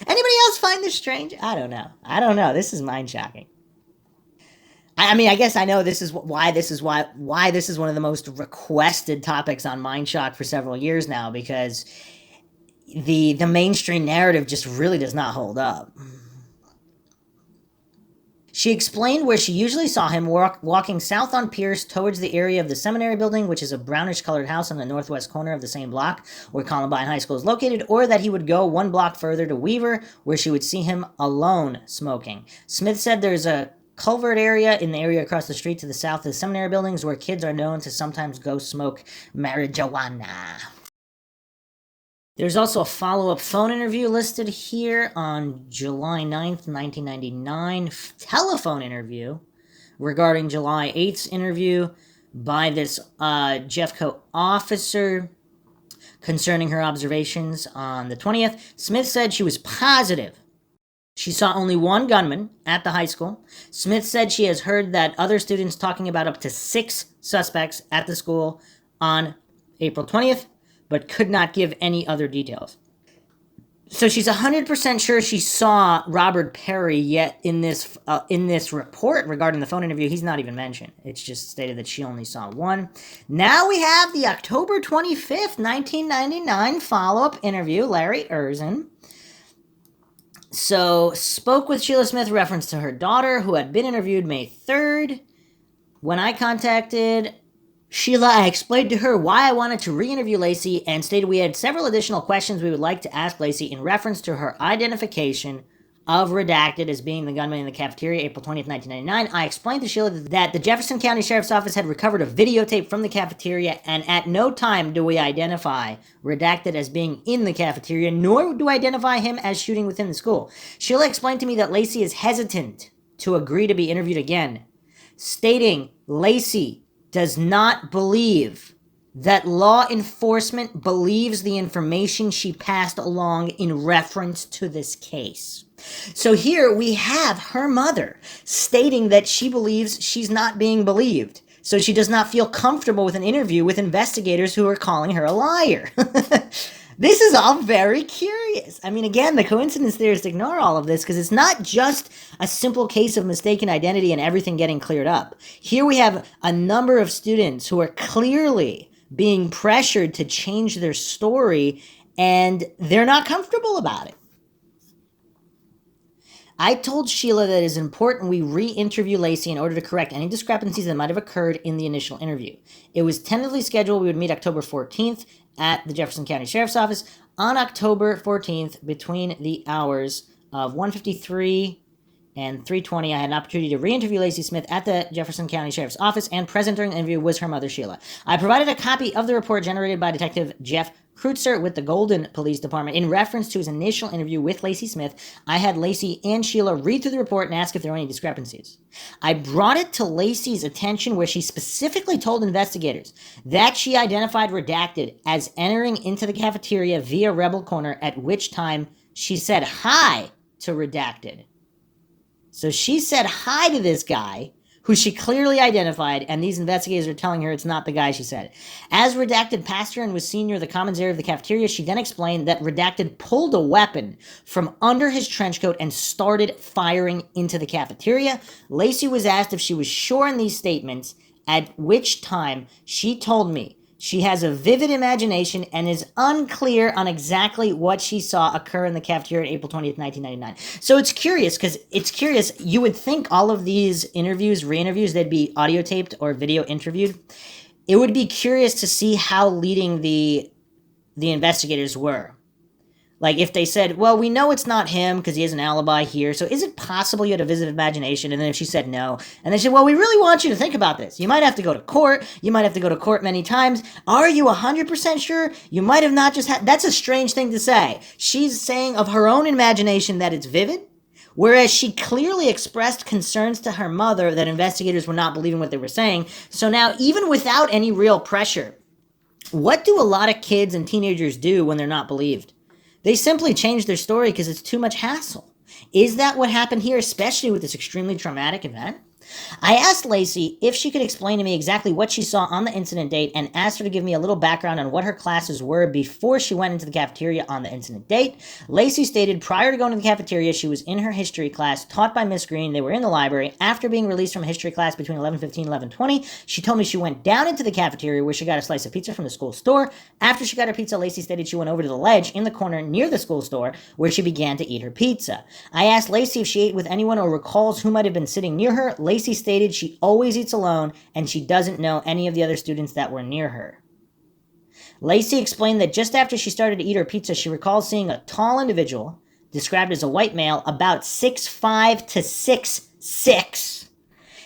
Anybody else find this strange? I don't know. This is mind-shocking. I mean, I guess I know this is why this is one of the most requested topics on MindShock for several years now, because the mainstream narrative just really does not hold up. She explained where she usually saw him walking south on Pierce towards the area of the seminary building, which is a brownish-colored house on the northwest corner of the same block where Columbine High School is located, or that he would go one block further to Weaver, where she would see him alone smoking. Smith said there's a culvert area in the area across the street to the south of the seminary buildings where kids are known to sometimes go smoke marijuana. There's also a follow-up phone interview listed here on July 9th, 1999, telephone interview regarding July 8th's interview by this Jeffco officer concerning her observations on the 20th. Smith said she was positive she saw only one gunman at the high school. Smith said she has heard that other students talking about up to 6 suspects at the school on April 20th, but could not give any other details. So she's 100% sure she saw Robert Perry, yet in this report regarding the phone interview, he's not even mentioned. It's just stated that she only saw one. Now we have the October 25th, 1999 follow-up interview, Larry Erzin. So, spoke with Sheila Smith reference to her daughter, who had been interviewed May 3rd. When I contacted Sheila, I explained to her why I wanted to re-interview Lacy and stated we had several additional questions we would like to ask Lacy in reference to her identification of Redacted as being the gunman in the cafeteria, April 20th, 1999. I explained to Sheila that the Jefferson County Sheriff's Office had recovered a videotape from the cafeteria, and at no time do we identify Redacted as being in the cafeteria, nor do I identify him as shooting within the school. Sheila explained to me that Lacy is hesitant to agree to be interviewed again, stating Lacy does not believe that law enforcement believes the information she passed along in reference to this case. So here we have her mother stating that she believes she's not being believed. So she does not feel comfortable with an interview with investigators who are calling her a liar. This is all very curious. I mean, again, the coincidence theorists ignore all of this because it's not just a simple case of mistaken identity and everything getting cleared up. Here we have a number of students who are clearly being pressured to change their story, and they're not comfortable about it. I told Sheila that it is important we re-interview Lacy in order to correct any discrepancies that might have occurred in the initial interview. It was tentatively scheduled we would meet October 14th at the Jefferson County Sheriff's Office. On October 14th, between the hours of 1:53 and 3:20, I had an opportunity to re-interview Lacy Smith at the Jefferson County Sheriff's Office, and present during the interview was her mother, Sheila. I provided a copy of the report generated by Detective Jeff Kreutzer with the Golden Police Department. In reference to his initial interview with Lacy Smith, I had Lacy and Sheila read through the report and ask if there were any discrepancies. I brought it to Lacy's attention where she specifically told investigators that she identified Redacted as entering into the cafeteria via Rebel Corner, at which time she said hi to Redacted. So she said hi to this guy, who she clearly identified, and these investigators are telling her it's not the guy she said. As Redacted passed her and was seen near the commons area of the cafeteria, she then explained that Redacted pulled a weapon from under his trench coat and started firing into the cafeteria. Lacy was asked if she was sure in these statements, at which time she told me she has a vivid imagination and is unclear on exactly what she saw occur in the cafeteria on April 20th, 1999. So it's curious, because you would think all of these interviews, re-interviews, they'd be audio taped or video interviewed. It would be curious to see how leading the investigators were. Like if they said, well, we know it's not him because he has an alibi here, so is it possible you had a vivid imagination? And then if she said no, and they said, well, we really want you to think about this. You might have to go to court. You might have to go to court many times. Are you 100% sure? You might have not just had... That's a strange thing to say. She's saying of her own imagination that it's vivid, whereas she clearly expressed concerns to her mother that investigators were not believing what they were saying. So now, even without any real pressure, what do a lot of kids and teenagers do when they're not believed? They simply change their story because it's too much hassle. Is that what happened here, especially with this extremely traumatic event? I asked Lacy if she could explain to me exactly what she saw on the incident date and asked her to give me a little background on what her classes were before she went into the cafeteria on the incident date. Lacy stated prior to going to the cafeteria, she was in her history class taught by Miss Green. They were in the library. After being released from history class between 11:15 and 11:20, she told me she went down into the cafeteria where she got a slice of pizza from the school store. After she got her pizza, Lacy stated she went over to the ledge in the corner near the school store where she began to eat her pizza. I asked Lacy if she ate with anyone or recalls who might have been sitting near her. Lacy stated she always eats alone and she doesn't know any of the other students that were near her. Lacy explained that just after she started to eat her pizza, she recalls seeing a tall individual, described as a white male, about 6'5" to 6'6".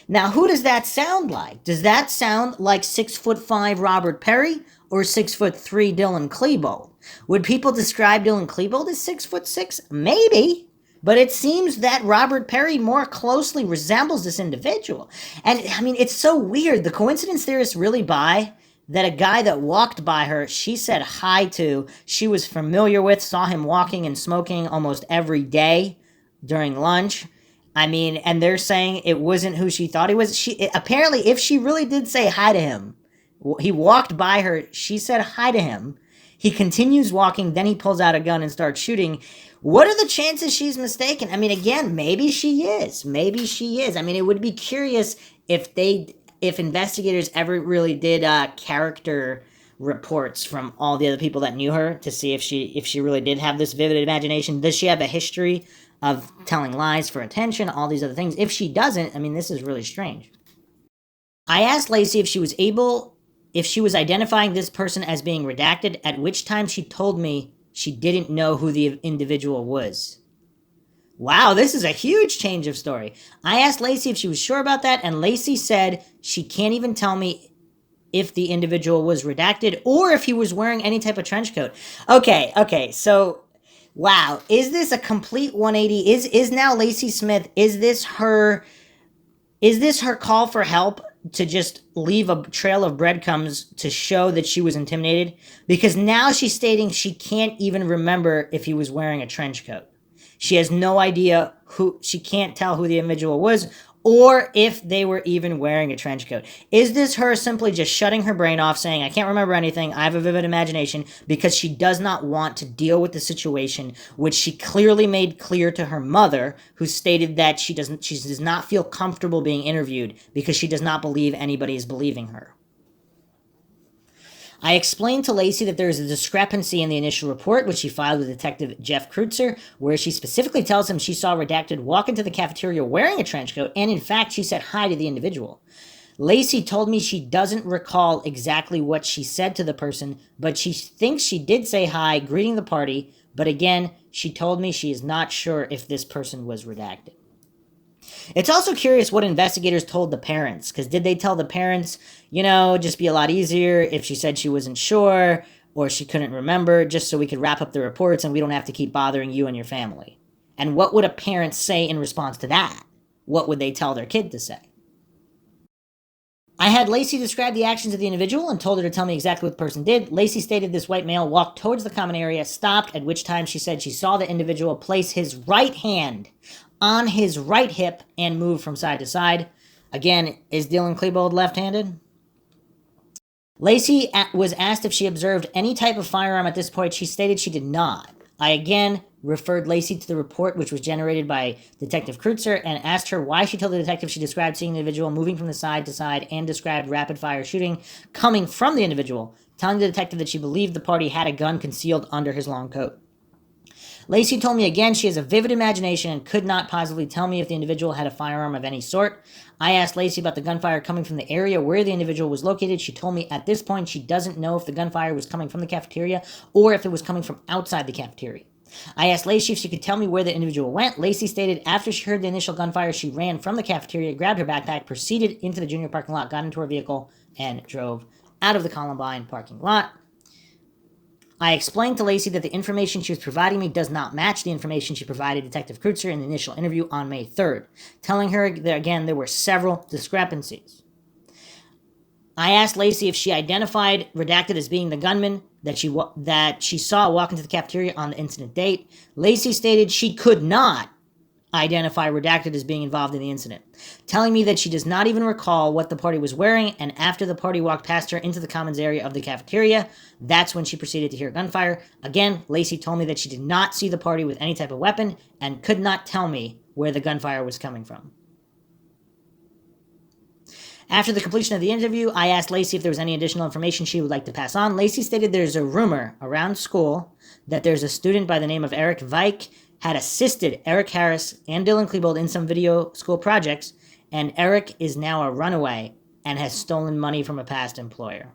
Now, who does that sound like? Does that sound like 6'5" Robert Perry or 6'3" Dylan Klebold? Would people describe Dylan Klebold as 6'6"? Maybe. But it seems that Robert Perry more closely resembles this individual. And, I mean, it's so weird. The coincidence theorists really buy that a guy that walked by her, she said hi to, she was familiar with, saw him walking and smoking almost every day during lunch. I mean, and they're saying it wasn't who she thought he was. Apparently, if she really did say hi to him, he walked by her, she said hi to him. He continues walking, then he pulls out a gun and starts shooting. What are the chances she's mistaken? I mean, again, maybe she is. Maybe she is. I mean, it would be curious if investigators ever really did character reports from all the other people that knew her to see if she really did have this vivid imagination. Does she have a history of telling lies for attention, all these other things? If she doesn't, I mean, this is really strange. I asked Lacy if she was identifying this person as being redacted, at which time she told me she didn't know who the individual was. Wow, this is a huge change of story. I asked Lacy if she was sure about that, and Lacy said she can't even tell me if the individual was redacted or if he was wearing any type of trench coat. Okay, so, wow, is this a complete 180? Is now Lacy Smith, is this her call for help to just leave a trail of breadcrumbs to show that she was intimidated? Because now she's stating she can't even remember if he was wearing a trench coat. She has no idea she can't tell who the individual was or if they were even wearing a trench coat. Is this her simply just shutting her brain off, saying, I can't remember anything, I have a vivid imagination, because she does not want to deal with the situation, which she clearly made clear to her mother, who stated that she does not feel comfortable being interviewed because she does not believe anybody is believing her. I explained to Lacy that there is a discrepancy in the initial report, which she filed with Detective Jeff Kreutzer, where she specifically tells him she saw Redacted walk into the cafeteria wearing a trench coat, and in fact, she said hi to the individual. Lacy told me she doesn't recall exactly what she said to the person, but she thinks she did say hi, greeting the party, but again, she told me she is not sure if this person was redacted. It's also curious what investigators told the parents, because did they tell the parents, just be a lot easier if she said she wasn't sure, or she couldn't remember, just so we could wrap up the reports and we don't have to keep bothering you and your family. And what would a parent say in response to that? What would they tell their kid to say? I had Lacy describe the actions of the individual and told her to tell me exactly what the person did. Lacy stated this white male walked towards the common area, stopped, at which time she said she saw the individual place his right hand on his right hip and move from side to side. Again, is Dylan Klebold left-handed? Lacy was asked if she observed any type of firearm at this point. She stated she did not. I again referred Lacy to the report, which was generated by Detective Kreutzer, and asked her why she told the detective she described seeing the individual moving from the side to side and described rapid-fire shooting coming from the individual, telling the detective that she believed the party had a gun concealed under his long coat. Lacy told me again she has a vivid imagination and could not positively tell me if the individual had a firearm of any sort. I asked Lacy about the gunfire coming from the area where the individual was located. She told me at this point she doesn't know if the gunfire was coming from the cafeteria or if it was coming from outside the cafeteria. I asked Lacy if she could tell me where the individual went. Lacy stated after she heard the initial gunfire, she ran from the cafeteria, grabbed her backpack, proceeded into the junior parking lot, got into her vehicle, and drove out of the Columbine parking lot. I explained to Lacy that the information she was providing me does not match the information she provided Detective Kreutzer in the initial interview on May 3rd, telling her that, again, there were several discrepancies. I asked Lacy if she identified Redacted as being the gunman that she saw walk into the cafeteria on the incident date. Lacy stated she could not identify Redacted as being involved in the incident, telling me that she does not even recall what the party was wearing, and after the party walked past her into the commons area of the cafeteria, that's when she proceeded to hear gunfire. Again, Lacy told me that she did not see the party with any type of weapon and could not tell me where the gunfire was coming from. After the completion of the interview, I asked Lacy if there was any additional information she would like to pass on. Lacy stated there's a rumor around school that there's a student by the name of Eric Vike had assisted Eric Harris and Dylan Klebold in some video school projects, and Eric is now a runaway and has stolen money from a past employer.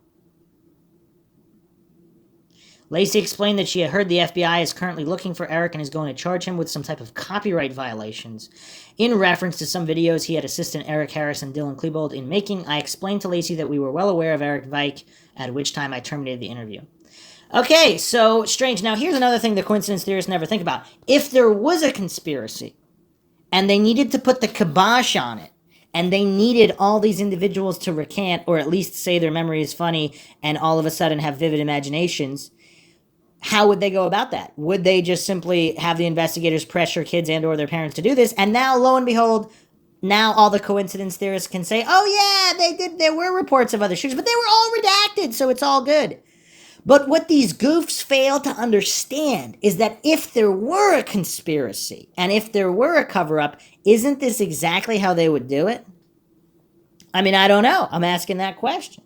Lacy explained that she had heard the FBI is currently looking for Eric and is going to charge him with some type of copyright violations. In reference to some videos he had assisted Eric Harris and Dylan Klebold in making, I explained to Lacy that we were well aware of Eric Vike, at which time I terminated the interview. Okay, so strange. Now here's another thing the coincidence theorists never think about. If there was a conspiracy, and they needed to put the kibosh on it, and they needed all these individuals to recant, or at least say their memory is funny, and all of a sudden have vivid imaginations, how would they go about that? Would they just simply have the investigators pressure kids and or their parents to do this? And now, lo and behold, now all the coincidence theorists can say, oh yeah, they did. There were reports of other shootings, but they were all redacted, so it's all good. But what these goofs fail to understand is that if there were a conspiracy and if there were a cover-up, isn't this exactly how they would do it? I mean, I don't know. I'm asking that question.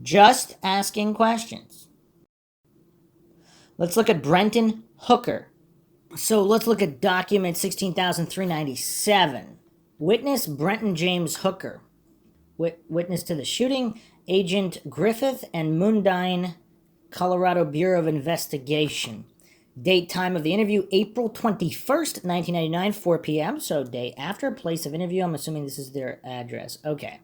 Just asking questions. Let's look at Brenton Hooker. So let's look at document 16,397. Witness Brenton James Hooker. Witness to the shooting, Agent Griffith and Mundine, Colorado Bureau of Investigation. Date, time of the interview, April 21st, 1999, 4 p.m., so day after. Place of interview, I'm assuming this is their address. Okay.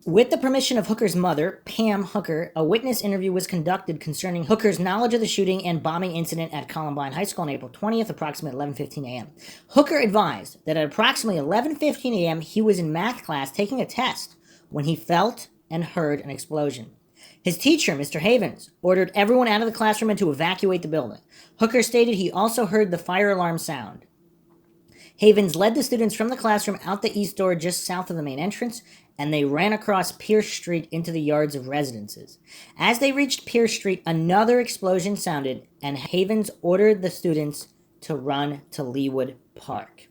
With the permission of Hooker's mother, Pam Hooker, a witness interview was conducted concerning Hooker's knowledge of the shooting and bombing incident at Columbine High School on April 20th, approximately 11:15 a.m. Hooker advised that at approximately 11:15 a.m. he was in math class taking a test when he felt and heard an explosion. His teacher, Mr. Havens, ordered everyone out of the classroom and to evacuate the building. Hooker stated he also heard the fire alarm sound. Havens led the students from the classroom out the east door just south of the main entrance, and they ran across Pierce Street into the yards of residences. As they reached Pierce Street, another explosion sounded, and Havens ordered the students to run to Leawood Park.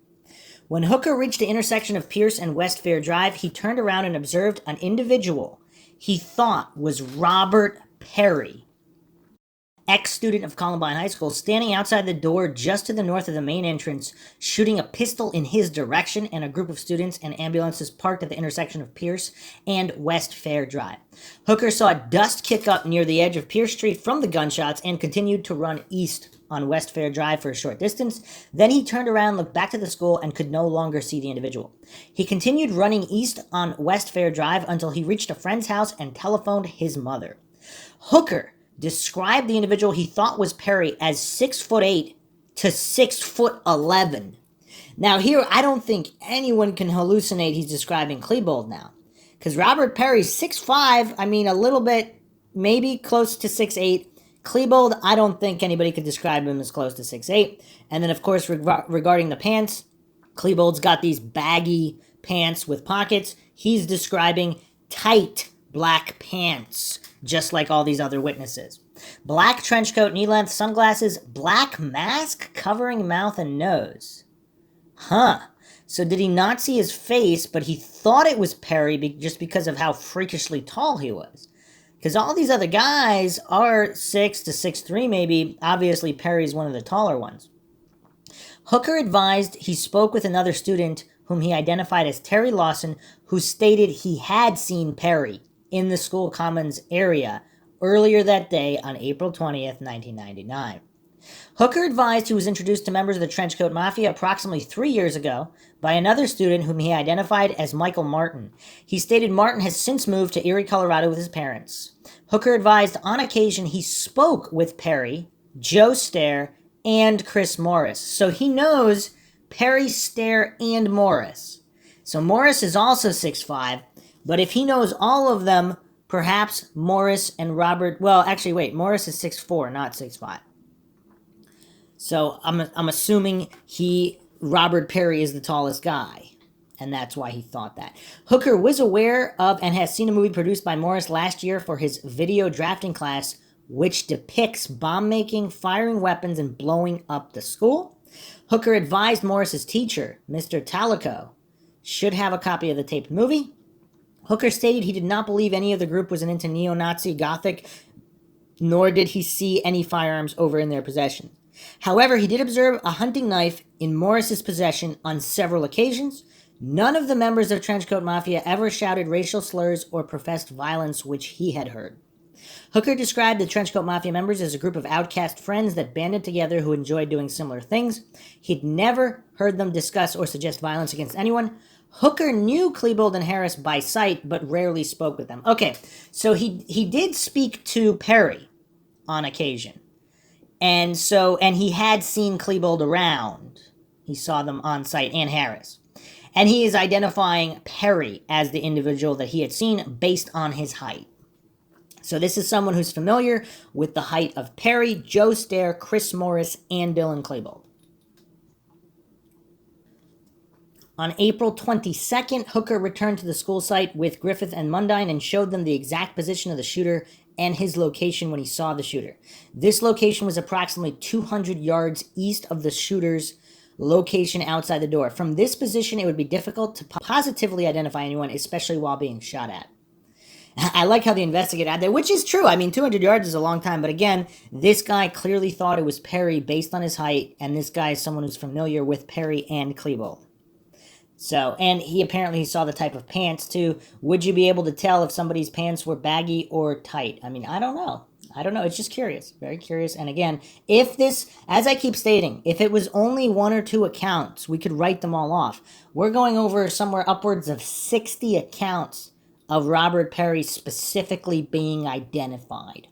When Hooker reached the intersection of Pierce and West Fair Drive, he turned around and observed an individual he thought was Robert Perry, ex-student of Columbine High School, standing outside the door just to the north of the main entrance, shooting a pistol in his direction, and a group of students and ambulances parked at the intersection of Pierce and West Fair Drive. Hooker saw dust kick up near the edge of Pierce Street from the gunshots and continued to run east on West Fair Drive for a short distance. Then he turned around, looked back to the school, and could no longer see the individual. He continued running east on West Fair Drive until he reached a friend's house and telephoned his mother. Hooker described the individual he thought was Perry as 6'8" to 6'11". Now here, I don't think anyone can hallucinate he's describing Klebold now. Because Robert Perry's 6'5", I mean, a little bit, maybe close to 6'8". Klebold, I don't think anybody could describe him as close to 6'8". And then, of course, regarding the pants, Klebold's got these baggy pants with pockets. He's describing tight black pants, just like all these other witnesses. Black trench coat, knee-length sunglasses, black mask covering mouth and nose. Huh. So did he not see his face, but he thought it was Perry just because of how freakishly tall he was? Because all these other guys are 6 to 6'3", maybe. Obviously, Perry's one of the taller ones. Hooker advised he spoke with another student whom he identified as Terry Lawson, who stated he had seen Perry in the school commons area earlier that day on April 20th, 1999. Hooker advised he was introduced to members of the Trenchcoat Mafia approximately 3 years ago by another student whom he identified as Michael Martin. He stated Martin has since moved to Erie, Colorado with his parents. Hooker advised on occasion he spoke with Perry, Joe Stair, and Chris Morris. So he knows Perry, Stair, and Morris. So Morris is also 6'5", but if he knows all of them, perhaps Morris and Robert... Well, actually, wait. Morris is 6'4", not 6'5". So I'm assuming Robert Perry is the tallest guy, and that's why he thought that. Hooker was aware of and has seen a movie produced by Morris last year for his video drafting class, which depicts bomb-making, firing weapons, and blowing up the school. Hooker advised Morris's teacher, Mr. Talico, should have a copy of the taped movie. Hooker stated he did not believe any of the group was into neo-Nazi Gothic, nor did he see any firearms over in their possession. However, he did observe a hunting knife in Morris's possession on several occasions. None of the members of Trenchcoat Mafia ever shouted racial slurs or professed violence, which he had heard. Hooker described the Trenchcoat Mafia members as a group of outcast friends that banded together who enjoyed doing similar things. He'd never heard them discuss or suggest violence against anyone. Hooker knew Klebold and Harris by sight, but rarely spoke with them. Okay, so he did speak to Perry on occasion. And he had seen Klebold around. He saw them on site, and Harris. And he is identifying Perry as the individual that he had seen based on his height. So this is someone who's familiar with the height of Perry, Joe Stair, Chris Morris, and Dylan Klebold. On April 22nd, Hooker returned to the school site with Griffith and Mundine and showed them the exact position of the shooter and his location when he saw the shooter. This location was approximately 200 yards east of the shooter's location outside the door. From this position, it would be difficult to positively identify anyone, especially while being shot at. I like how the investigator had there, which is true. I mean, 200 yards is a long time, but again, this guy clearly thought it was Perry based on his height, and this guy is someone who's familiar with Perry and Klebold. So, and he apparently saw the type of pants too. Would you be able to tell if somebody's pants were baggy or tight? I mean, I don't know. It's just curious. Very curious. And again, if this, as I keep stating, if it was only 1 or 2 accounts, we could write them all off. We're going over somewhere upwards of 60 accounts of Robert Perry specifically being identified.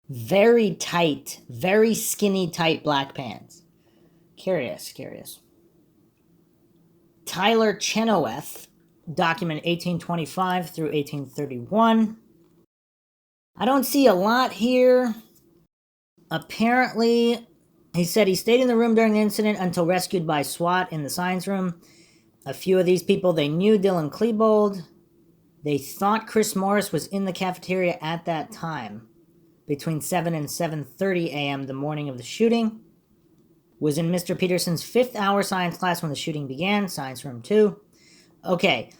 Very tight, very skinny, tight black pants. Curious. Tyler Chenoweth, document 1825 through 1831. I don't see a lot here. Apparently, he said he stayed in the room during the incident until rescued by SWAT in the science room. A few of these people, they knew Dylan Klebold. They thought Chris Morris was in the cafeteria at that time, between 7 and 7:30 a.m. the morning of the shooting. Was in Mr. Peterson's 5th hour science class when the shooting began, science room 2. Okay,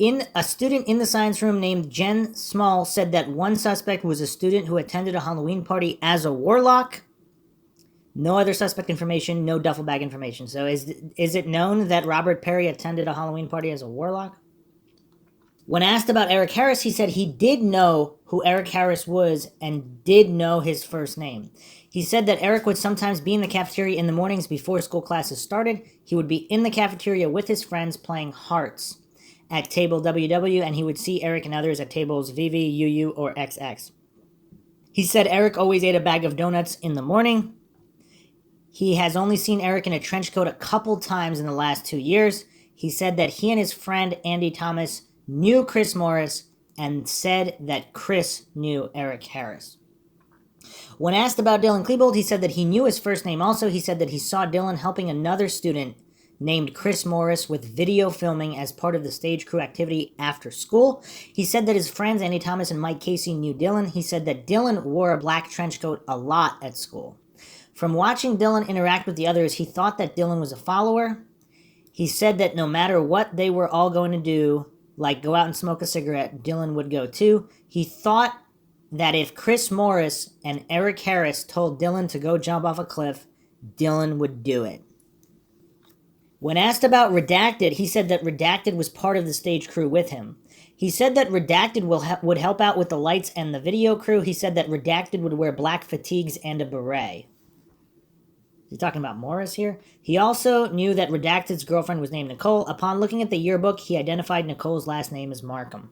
a student in the science room named Jen Small said that one suspect was a student who attended a Halloween party as a warlock. No other suspect information, no duffel bag information. So is it known that Robert Perry attended a Halloween party as a warlock? When asked about Eric Harris, he said he did know who Eric Harris was and did know his first name. He said that Eric would sometimes be in the cafeteria in the mornings before school classes started. He would be in the cafeteria with his friends playing hearts. at table WW, and he would see Eric and others at tables VV, UU, or XX. He said Eric always ate a bag of donuts in the morning. He has only seen Eric in a trench coat a couple times in the last 2 years. He said that he and his friend Andy Thomas knew Chris Morris and said that Chris knew Eric Harris. When asked about Dylan Klebold, he said that he knew his first name also. He said that he saw Dylan helping another student named Chris Morris with video filming as part of the stage crew activity after school. He said that his friends Andy Thomas and Mike Casey knew Dylan. He said that Dylan wore a black trench coat a lot at school. From watching Dylan interact with the others, he thought that Dylan was a follower. He said that no matter what they were all going to do, like go out and smoke a cigarette, Dylan would go too. He thought that if Chris Morris and Eric Harris told Dylan to go jump off a cliff, Dylan would do it. When asked about Redacted, he said that Redacted was part of the stage crew with him. He said that Redacted would help out with the lights and the video crew. He said that Redacted would wear black fatigues and a beret. He's talking about Morris here. He also knew that Redacted's girlfriend was named Nicole. Upon looking at the yearbook, he identified Nicole's last name as Markham.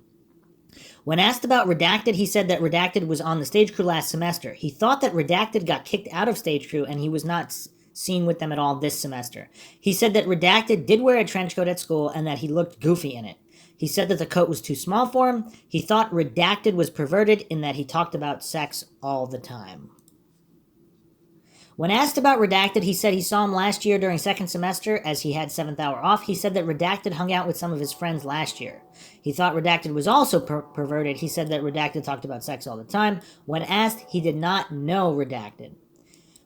When asked about Redacted, he said that Redacted was on the stage crew last semester. He thought that Redacted got kicked out of stage crew and he was not seen with them at all this semester. He said that Redacted did wear a trench coat at school and that he looked goofy in it. He said that the coat was too small for him. He thought Redacted was perverted in that he talked about sex all the time. When asked about Redacted, he said he saw him last year during second semester as he had 7th hour off. He said that Redacted hung out with some of his friends last year. He thought Redacted was also perverted. He said that Redacted talked about sex all the time. When asked, he did not know Redacted.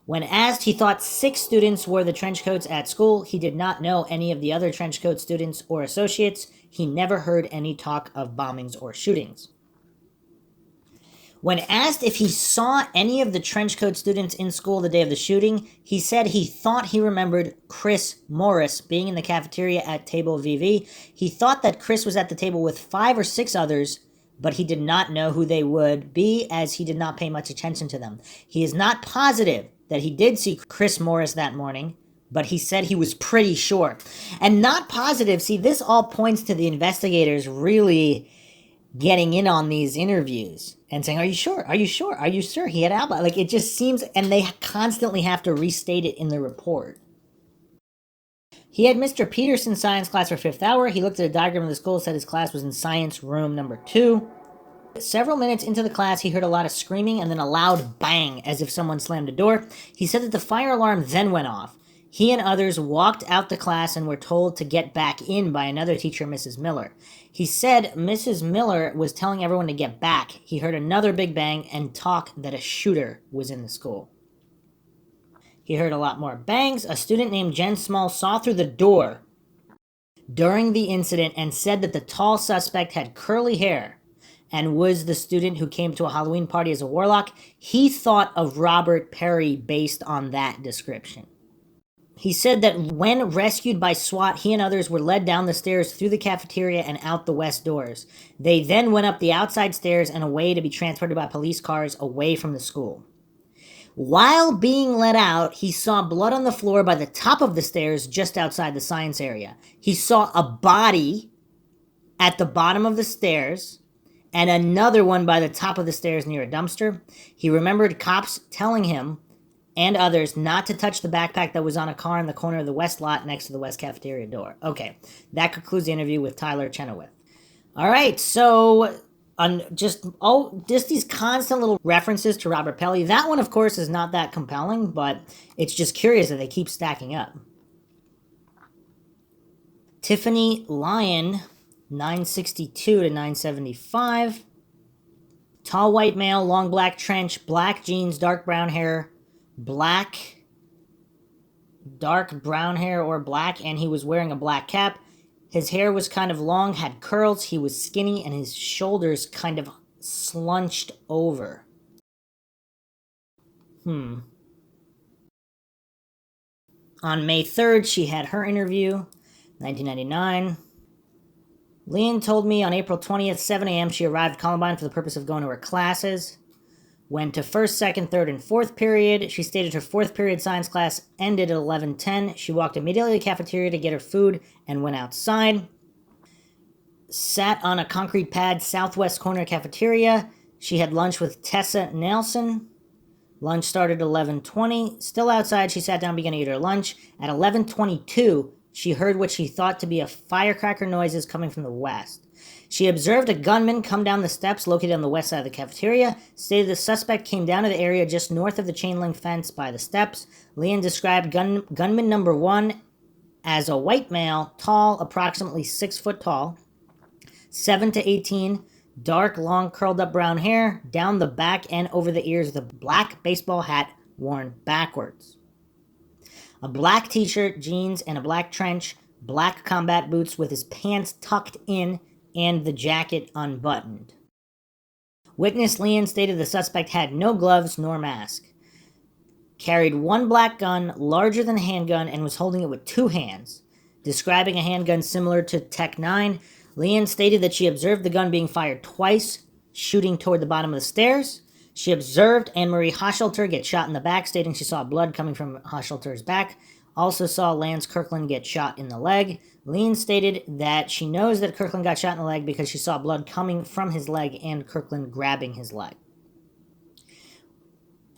When asked, he thought 6 students wore the trench coats at school. He did not know any of the other trench coat students or associates. He never heard any talk of bombings or shootings. When asked if he saw any of the trench coat students in school the day of the shooting, he said he thought he remembered Chris Morris being in the cafeteria at table VV. He thought that Chris was at the table with 5 or 6 others, but he did not know who they would be as he did not pay much attention to them. He is not positive that he did see Chris Morris that morning, but he said he was pretty sure. And not positive, see, this all points to the investigators really getting in on these interviews and saying, are you sure? Are you sure? Are you sure he had alibi? Like, it just seems, and they constantly have to restate it in the report. He had Mr. Peterson's science class for 5th hour. He looked at a diagram of the school, said his class was in science room number 2. Several minutes into the class, he heard a lot of screaming and then a loud bang as if someone slammed a door. He said that the fire alarm then went off. He and others walked out the class and were told to get back in by another teacher, Mrs. Miller. He said Mrs. Miller was telling everyone to get back. He heard another big bang and talk that a shooter was in the school. He heard a lot more bangs. A student named Jen Small saw through the door during the incident and said that the tall suspect had curly hair and was the student who came to a Halloween party as a warlock. He thought of Robert Perry based on that description. He said that when rescued by SWAT, he and others were led down the stairs through the cafeteria and out the west doors. They then went up the outside stairs and away to be transported by police cars away from the school. While being let out, he saw blood on the floor by the top of the stairs just outside the science area. He saw a body at the bottom of the stairs and another one by the top of the stairs near a dumpster. He remembered cops telling him and others not to touch the backpack that was on a car in the corner of the west lot next to the west cafeteria door. Okay, that concludes the interview with Tyler Chenoweth. All right, so just these constant little references to Robert Pelly. That one, of course, is not that compelling, but it's just curious that they keep stacking up. Tiffany Lyon, 962 to 975. Tall white male, long black trench, black jeans, dark brown hair, dark brown hair or black, and he was wearing a black cap. His hair was kind of long, had curls, he was skinny, and his shoulders kind of slunched over. On May 3rd, she had her interview, 1999. Leanne told me on April 20th, 7 a.m., she arrived at Columbine for the purpose of going to her classes. Went to first, second, third, and fourth period. She stated her fourth period science class ended at 11:10. She walked immediately to the cafeteria to get her food and went outside. sat on a concrete pad southwest corner cafeteria. She had lunch with Tessa Nelson. Lunch started at 11:20. Still outside, she sat down, began to eat her lunch. At 11:22, she heard what she thought to be a firecracker noises coming from the west. She observed a gunman come down the steps located on the west side of the cafeteria. Stated the suspect came down to the area just north of the chain link fence by the steps. Leon described gunman number 1 as a white male, tall, approximately 6 foot tall, 7 to 18, dark, long, curled up brown hair, down the back and over the ears with a black baseball hat worn backwards. A black t-shirt, jeans, and a black trench, black combat boots with his pants tucked in and the jacket unbuttoned. Witness Leon stated the suspect had no gloves nor mask. Carried one black gun, larger than a handgun, and was holding it with 2 hands. Describing a handgun similar to Tech 9, Leon stated that she observed the gun being fired twice, shooting toward the bottom of the stairs. She observed Anne-Marie Hoshelter get shot in the back, stating she saw blood coming from Hoshelter's back. Also saw Lance Kirkland get shot in the leg. Leon stated that she knows that Kirkland got shot in the leg because she saw blood coming from his leg and Kirkland grabbing his leg.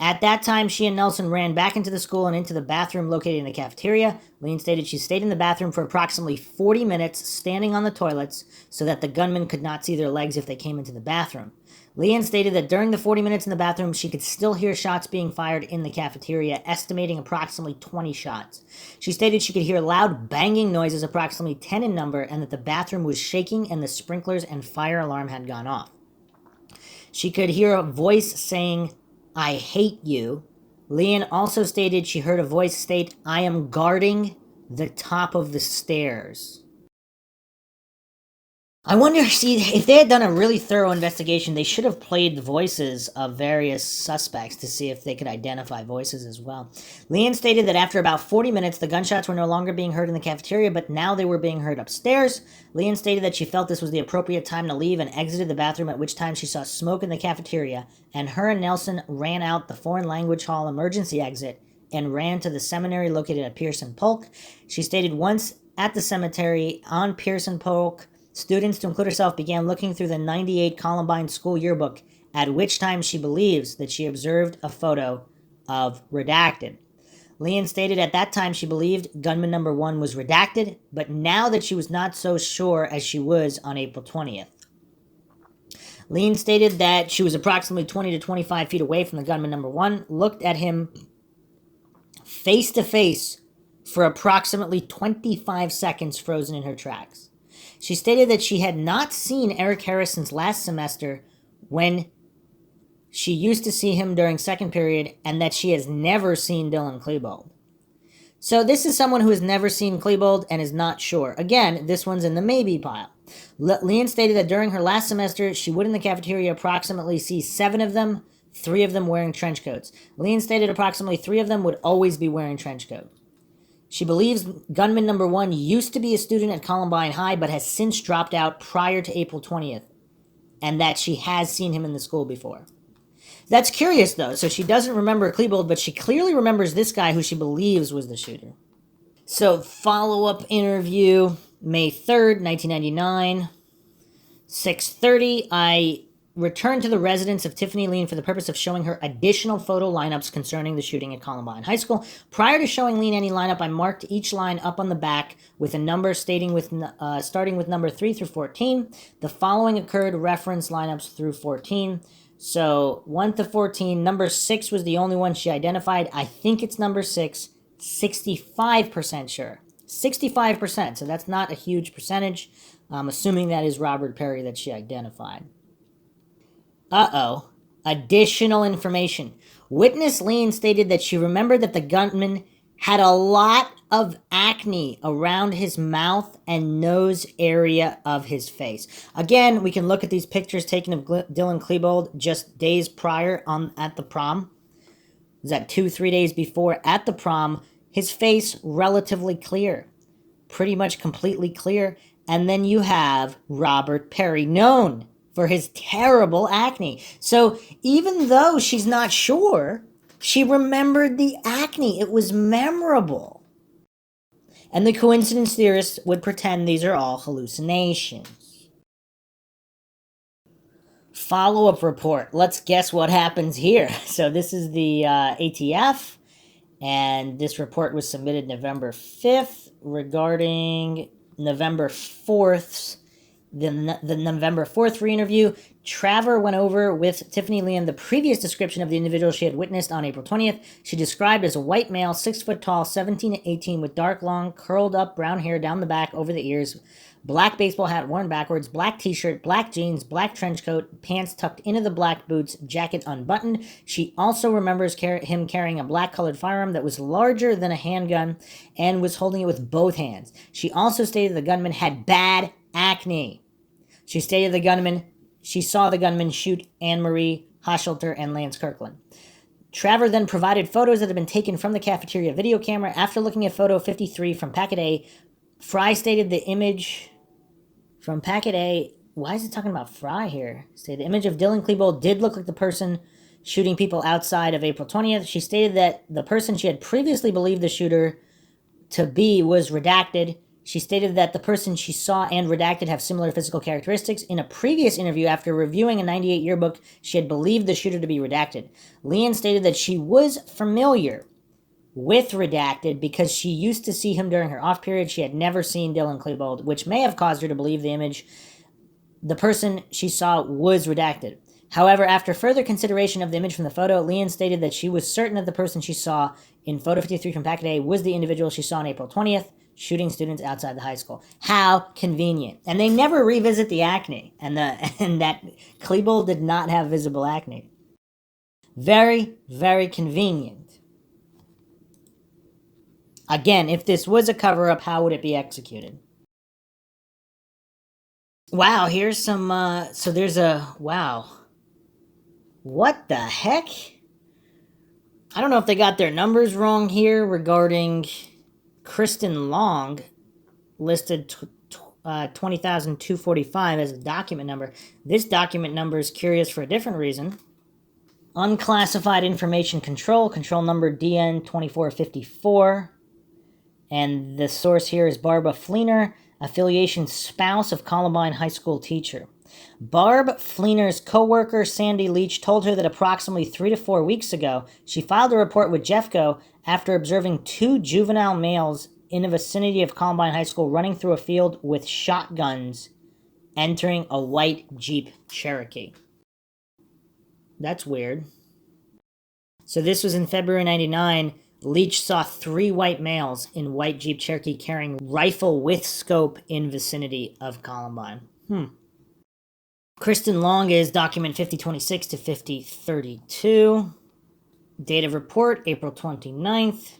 At that time, she and Nelson ran back into the school and into the bathroom located in the cafeteria. Leon stated she stayed in the bathroom for approximately 40 minutes, standing on the toilets, so that the gunman could not see their legs if they came into the bathroom. Leon stated that during the 40 minutes in the bathroom, she could still hear shots being fired in the cafeteria, estimating approximately 20 shots. She stated she could hear loud banging noises, approximately 10 in number, and that the bathroom was shaking and the sprinklers and fire alarm had gone off. She could hear a voice saying, "I hate you." Leon also stated she heard a voice state, "I am guarding the top of the stairs." I wonder, if they had done a really thorough investigation, they should have played the voices of various suspects to see if they could identify voices as well. Leon stated that after about 40 minutes, the gunshots were no longer being heard in the cafeteria, but now they were being heard upstairs. Leon stated that she felt this was the appropriate time to leave and exited the bathroom, at which time she saw smoke in the cafeteria, and her and Nelson ran out the foreign language hall emergency exit and ran to the seminary located at Pearson Polk. She stated once at the cemetery on Pearson Polk, students, to include herself, began looking through the 98 Columbine school yearbook, at which time she believes that she observed a photo of redacted. Leon stated at that time she believed gunman number 1 was redacted, but now that she was not so sure as she was on April 20th. Leon stated that she was approximately 20 to 25 feet away from the gunman number 1, looked at him face to face for approximately 25 seconds, frozen in her tracks. She stated that she had not seen Eric Harris since last semester, when she used to see him during second period, and that she has never seen Dylan Klebold. So this is someone who has never seen Klebold and is not sure. Again, this one's in the maybe pile. Leon stated that during her last semester, she would in the cafeteria approximately see 7 of them, 3 of them wearing trench coats. Leon stated approximately 3 of them would always be wearing trench coats. She believes gunman number 1 used to be a student at Columbine High, but has since dropped out prior to April 20th, and that she has seen him in the school before. That's curious, though. So she doesn't remember Klebold, but she clearly remembers this guy who she believes was the shooter. So, follow-up interview, May 3rd, 1999, 6:30. I returned to the residence of Tiffany Lean for the purpose of showing her additional photo lineups concerning the shooting at Columbine High School. Prior to showing Lean any lineup, I marked each line up on the back with a number starting with number 3 through 14. The following occurred: reference lineups through 14. So 1 to 14, number 6 was the only one she identified. I think it's number 6, 65% sure. 65%, so that's not a huge percentage. I'm assuming that is Robert Perry that she identified. Additional information. Witness Lean stated that she remembered that the gunman had a lot of acne around his mouth and nose area of his face. Again, we can look at these pictures taken of Dylan Klebold just days prior at the prom. Was that 2-3 days before at the prom? His face relatively clear, pretty much completely clear. And then you have Robert Perry, known for his terrible acne. So even though she's not sure, she remembered the acne. It was memorable. And the coincidence theorists would pretend these are all hallucinations. Follow-up report. Let's guess what happens here. So this is the ATF, and this report was submitted November 5th regarding November 4th, the November 4th re-interview. Traver went over with Tiffany Liam the previous description of the individual she had witnessed on April 20th. She described as a white male, 6 foot tall, 17 to 18, with dark, long, curled up brown hair down the back over the ears, black baseball hat worn backwards, black t-shirt, black jeans, black trench coat, pants tucked into the black boots, jacket unbuttoned. She also remembers him carrying a black-colored firearm that was larger than a handgun and was holding it with both hands. She also stated the gunman had bad acne. She stated she saw the gunman shoot Anne-Marie Hoshelter and Lance Kirkland. Traver then provided photos that had been taken from the cafeteria video camera. After looking at photo 53 from Packet A, Fry stated the image from Packet A, why is it talking about Fry here? The image of Dylan Klebold did look like the person shooting people outside of April 20th. She stated that the person she had previously believed the shooter to be was redacted. She stated that the person she saw and redacted have similar physical characteristics. In a previous interview, after reviewing a 98 yearbook, she had believed the shooter to be redacted. Leanne stated that she was familiar with redacted because she used to see him during her off period. She had never seen Dylan Klebold, which may have caused her to believe the person she saw was redacted. However, after further consideration of the image from the photo, Leanne stated that she was certain that the person she saw in photo 53 from Packet A was the individual she saw on April 20th, shooting students outside the high school. How convenient. And they never revisit the acne, and that Klebold did not have visible acne. Very, very convenient. Again, if this was a cover-up, how would it be executed? Wow, here's some, wow. What the heck? I don't know if they got their numbers wrong here regarding Kristen Long, listed 20,245 as a document number. This document number is curious for a different reason. Unclassified Information Control number DN 2454. And the source here is Barbara Fleener, affiliation spouse of Columbine High School teacher. Barb Fleener's co-worker, Sandy Leach, told her that approximately 3 to 4 weeks ago, she filed a report with Jeffco after observing 2 juvenile males in the vicinity of Columbine High School running through a field with shotguns, entering a white Jeep Cherokee. That's weird. So this was in February 99. Leach saw 3 white males in white Jeep Cherokee carrying rifle with scope in vicinity of Columbine. Kristen Long is document 5026 to 5032. Date of report, April 29th.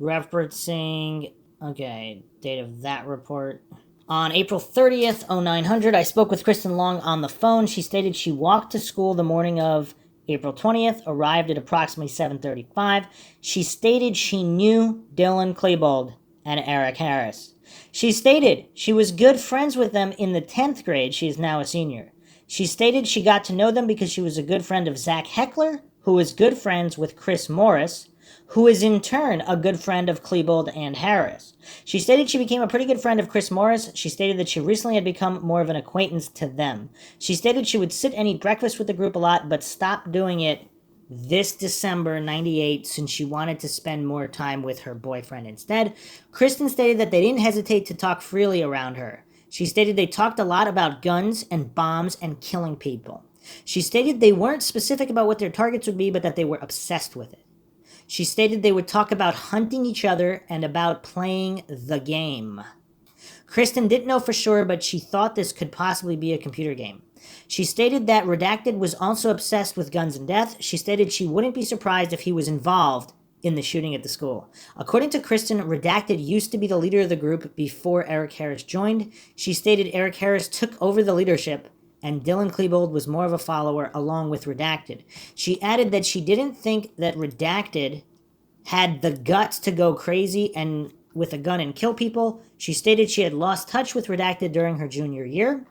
Referencing, date of that report. On April 30th, 0900, I spoke with Kristen Long on the phone. She stated she walked to school the morning of April 20th, arrived at approximately 7:35. She stated she knew Dylan Klebold and Eric Harris. She stated she was good friends with them in the 10th grade. She is now a senior. She stated she got to know them because she was a good friend of Zach Heckler, who is good friends with Chris Morris, who is in turn a good friend of Klebold and Harris. She stated she became a pretty good friend of Chris Morris. She stated that she recently had become more of an acquaintance to them. She stated she would sit and eat breakfast with the group a lot, but stopped doing it this December 98 since she wanted to spend more time with her boyfriend instead. Kristen stated that they didn't hesitate to talk freely around her. She stated they talked a lot about guns and bombs and killing people. She stated they weren't specific about what their targets would be, but that they were obsessed with it. She stated they would talk about hunting each other and about playing the game. Kristen didn't know for sure, but she thought this could possibly be a computer game. She stated that Redacted was also obsessed with guns and death. She stated she wouldn't be surprised if he was involved in the shooting at the school. According to Kristen, Redacted used to be the leader of the group before Eric Harris joined. She stated Eric Harris took over the leadership and Dylan Klebold was more of a follower along with Redacted. She added that she didn't think that Redacted had the guts to go crazy and with a gun and kill people. She stated she had lost touch with Redacted during her junior year.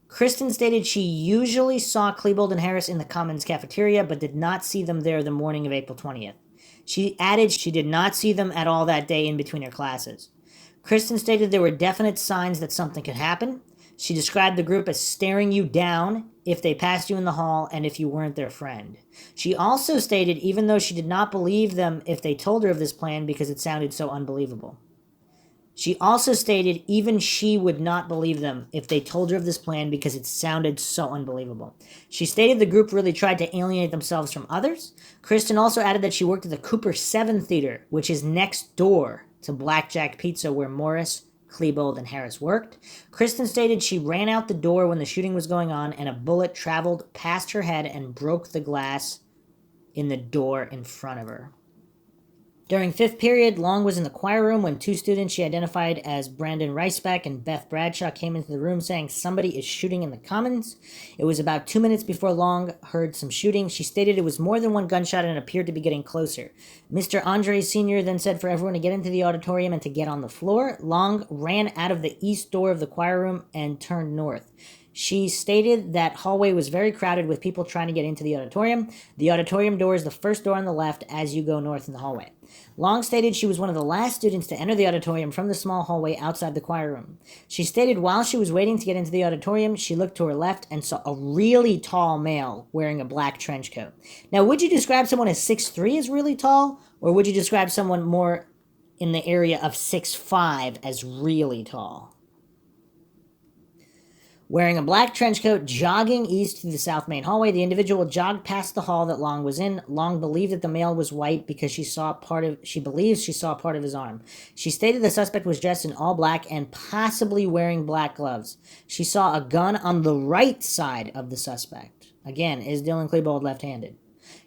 Kristen stated she usually saw Klebold and Harris in the Commons cafeteria, but did not see them there the morning of April 20th. She added she did not see them at all that day in between her classes. Kristen stated there were definite signs that something could happen. She described the group as staring you down if they passed you in the hall and if you weren't their friend. She also stated even though she did not believe them if they told her of this plan because it sounded so unbelievable. She also stated even she would not believe them if they told her of this plan because it sounded so unbelievable. She stated the group really tried to alienate themselves from others. Kristen also added that she worked at the Cooper 7 Theater, which is next door to Blackjack Pizza where Morris, Klebold, and Harris worked. Kristen stated she ran out the door when the shooting was going on and a bullet traveled past her head and broke the glass in the door in front of her. During fifth period, Long was in the choir room when two students she identified as Brandon Reisbeck and Beth Bradshaw came into the room saying somebody is shooting in the commons. It was about 2 minutes before Long heard some shooting. She stated it was more than one gunshot and appeared to be getting closer. Mr. Andre Sr. then said for everyone to get into the auditorium and to get on the floor. Long ran out of the east door of the choir room and turned north. She stated that hallway was very crowded with people trying to get into the auditorium. The auditorium door is the first door on the left as you go north in the hallway. Long stated she was one of the last students to enter the auditorium from the small hallway outside the choir room. She stated while she was waiting to get into the auditorium, she looked to her left and saw a really tall male wearing a black trench coat. Now, would you describe someone as 6'3" as really tall, or would you describe someone more in the area of 6'5" as really tall? Wearing a black trench coat, jogging east through the south main hallway, the individual jogged past the hall that Long was in. Long believed that the male was white because she believes she saw part of his arm. She stated the suspect was dressed in all black and possibly wearing black gloves. She saw a gun on the right side of the suspect. Again, is Dylan Klebold left-handed?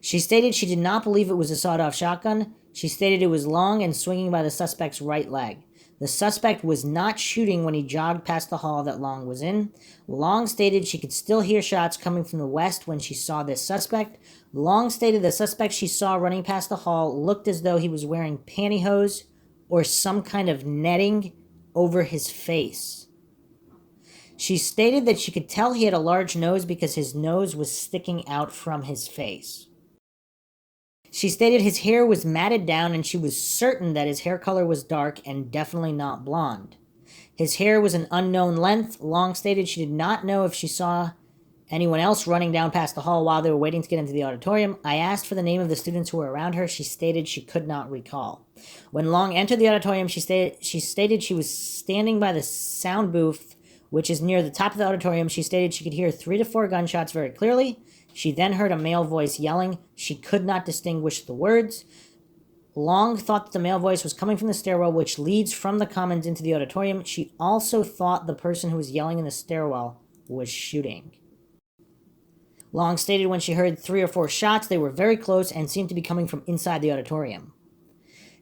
She stated she did not believe it was a sawed-off shotgun. She stated it was long and swinging by the suspect's right leg. The suspect was not shooting when he jogged past the hall that Long was in. Long stated she could still hear shots coming from the west when she saw this suspect. Long stated the suspect she saw running past the hall looked as though he was wearing pantyhose or some kind of netting over his face. She stated that she could tell he had a large nose because his nose was sticking out from his face. She stated his hair was matted down and she was certain that his hair color was dark and definitely not blonde. His hair was an unknown length. Long stated she did not know if she saw anyone else running down past the hall while they were waiting to get into the auditorium. I asked for the name of the students who were around her. She stated she could not recall. When Long entered the auditorium, she stated she was standing by the sound booth, which is near the top of the auditorium. She stated she could hear 3 to 4 gunshots very clearly. She then heard a male voice yelling. She could not distinguish the words. Long thought that the male voice was coming from the stairwell, which leads from the commons into the auditorium. She also thought the person who was yelling in the stairwell was shooting. Long stated when she heard 3 or 4 shots, they were very close and seemed to be coming from inside the auditorium.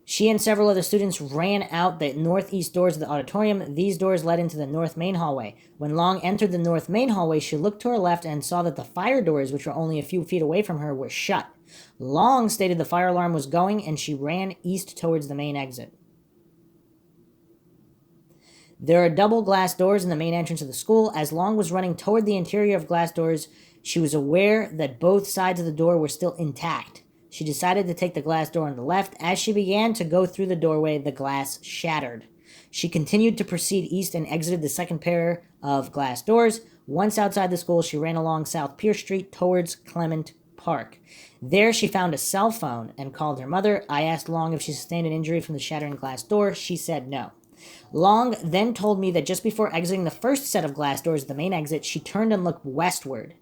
She and several other students ran out the northeast doors of the auditorium. These doors led into the north main hallway. When Long entered the north main hallway, she looked to her left and saw that the fire doors, which were only a few feet away from her, were shut. Long stated the fire alarm was going, and she ran east towards the main exit. There are double glass doors in the main entrance of the school. As Long was running toward the interior of glass doors, she was aware that both sides of the door were still intact. She decided to take the glass door on the left. As she began to go through the doorway, the glass shattered. She continued to proceed east and exited the second pair of glass doors. Once outside the school, she ran along South Pierce Street towards Clement Park. There, she found a cell phone and called her mother. I asked Long if she sustained an injury from the shattering glass door. She said no. Long then told me that just before exiting the first set of glass doors at the main exit, she turned and looked westward.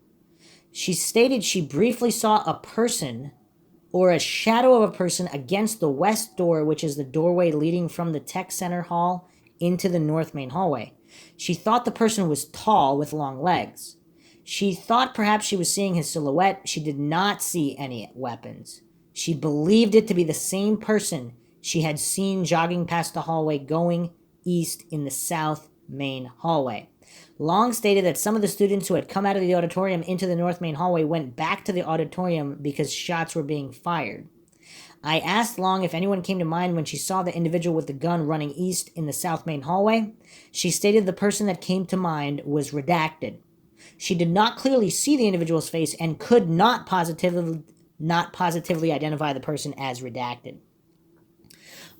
She stated she briefly saw a person or a shadow of a person against the west door, which is the doorway leading from the tech center hall into the north main hallway. She thought the person was tall with long legs. She thought perhaps she was seeing his silhouette. She did not see any weapons. She believed it to be the same person she had seen jogging past the hallway going east in the south main hallway. Long stated that some of the students who had come out of the auditorium into the north main hallway went back to the auditorium because shots were being fired. I asked Long if anyone came to mind when she saw the individual with the gun running east in the south main hallway. She stated the person that came to mind was redacted. She did not clearly see the individual's face and could not positively identify the person as redacted.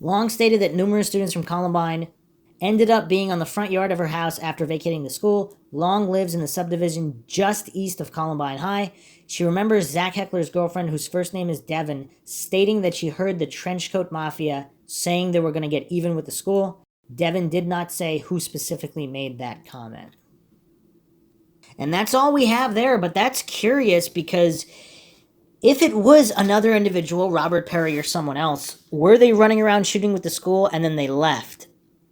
Long stated that numerous students from Columbine ended up being on the front yard of her house after vacating the school. Long lives in the subdivision just east of Columbine High. She remembers Zach Heckler's girlfriend, whose first name is Devin, stating that she heard the Trenchcoat Mafia saying they were going to get even with the school. Devin did not say who specifically made that comment. And that's all we have there, but that's curious because if it was another individual, Robert Perry or someone else, were they running around shooting with the school and then they left?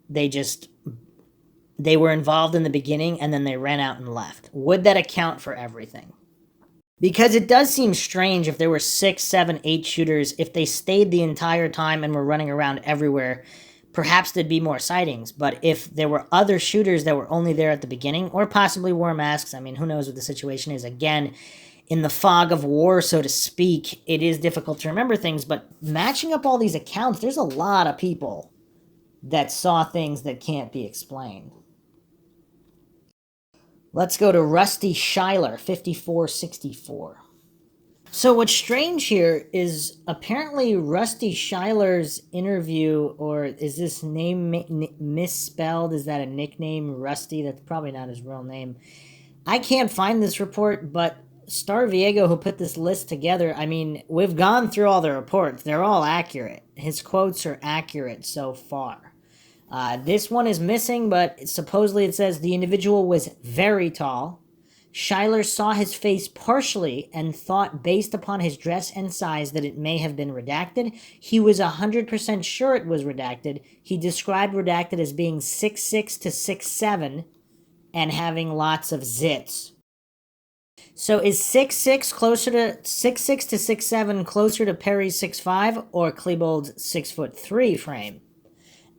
They were involved in the beginning and then they ran out and left. Would that account for everything? Because it does seem strange if there were 6, 7, 8 shooters, if they stayed the entire time and were running around everywhere, perhaps there'd be more sightings. But if there were other shooters that were only there at the beginning, or possibly wore masks, I mean, who knows what the situation is. Again, in the fog of war, so to speak, it is difficult to remember things, but matching up all these accounts, there's a lot of people that saw things that can't be explained. Let's go to Rusty Schuyler, 5464. So what's strange here is apparently Rusty Schuyler's interview, or is this name misspelled? Is that a nickname, Rusty? That's probably not his real name. I can't find this report, but Star Viego, who put this list together, I mean, we've gone through all the reports. They're all accurate. His quotes are accurate so far. This one is missing, but supposedly it says the individual was very tall. Schuyler saw his face partially and thought, based upon his dress and size, that it may have been redacted. He was 100% sure it was redacted. He described redacted as being 6'6" to 6'7" and having lots of zits. So is 6'6" closer to 6'6" to 6'7" closer to Perry's 6'5" or Klebold's 6'3" frame?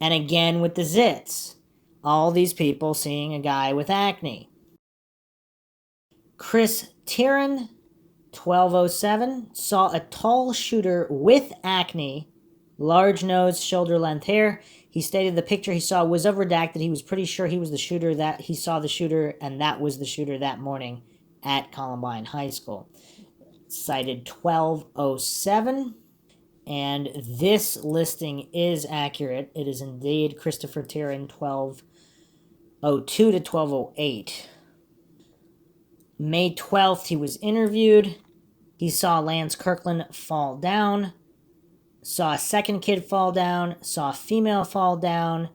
And again with the zits. All these people seeing a guy with acne. Chris Tieran, 1207, saw a tall shooter with acne, large nose, shoulder-length hair. He stated the picture he saw was of redacted. He was pretty sure he was the shooter, that he saw the shooter, and that was the shooter that morning at Columbine High School. Cited 1207. And this listing is accurate. It is indeed Christopher Tieran, 1202 to 1208. May 12th, he was interviewed. He saw Lance Kirkland fall down, saw a second kid fall down, saw a female fall down,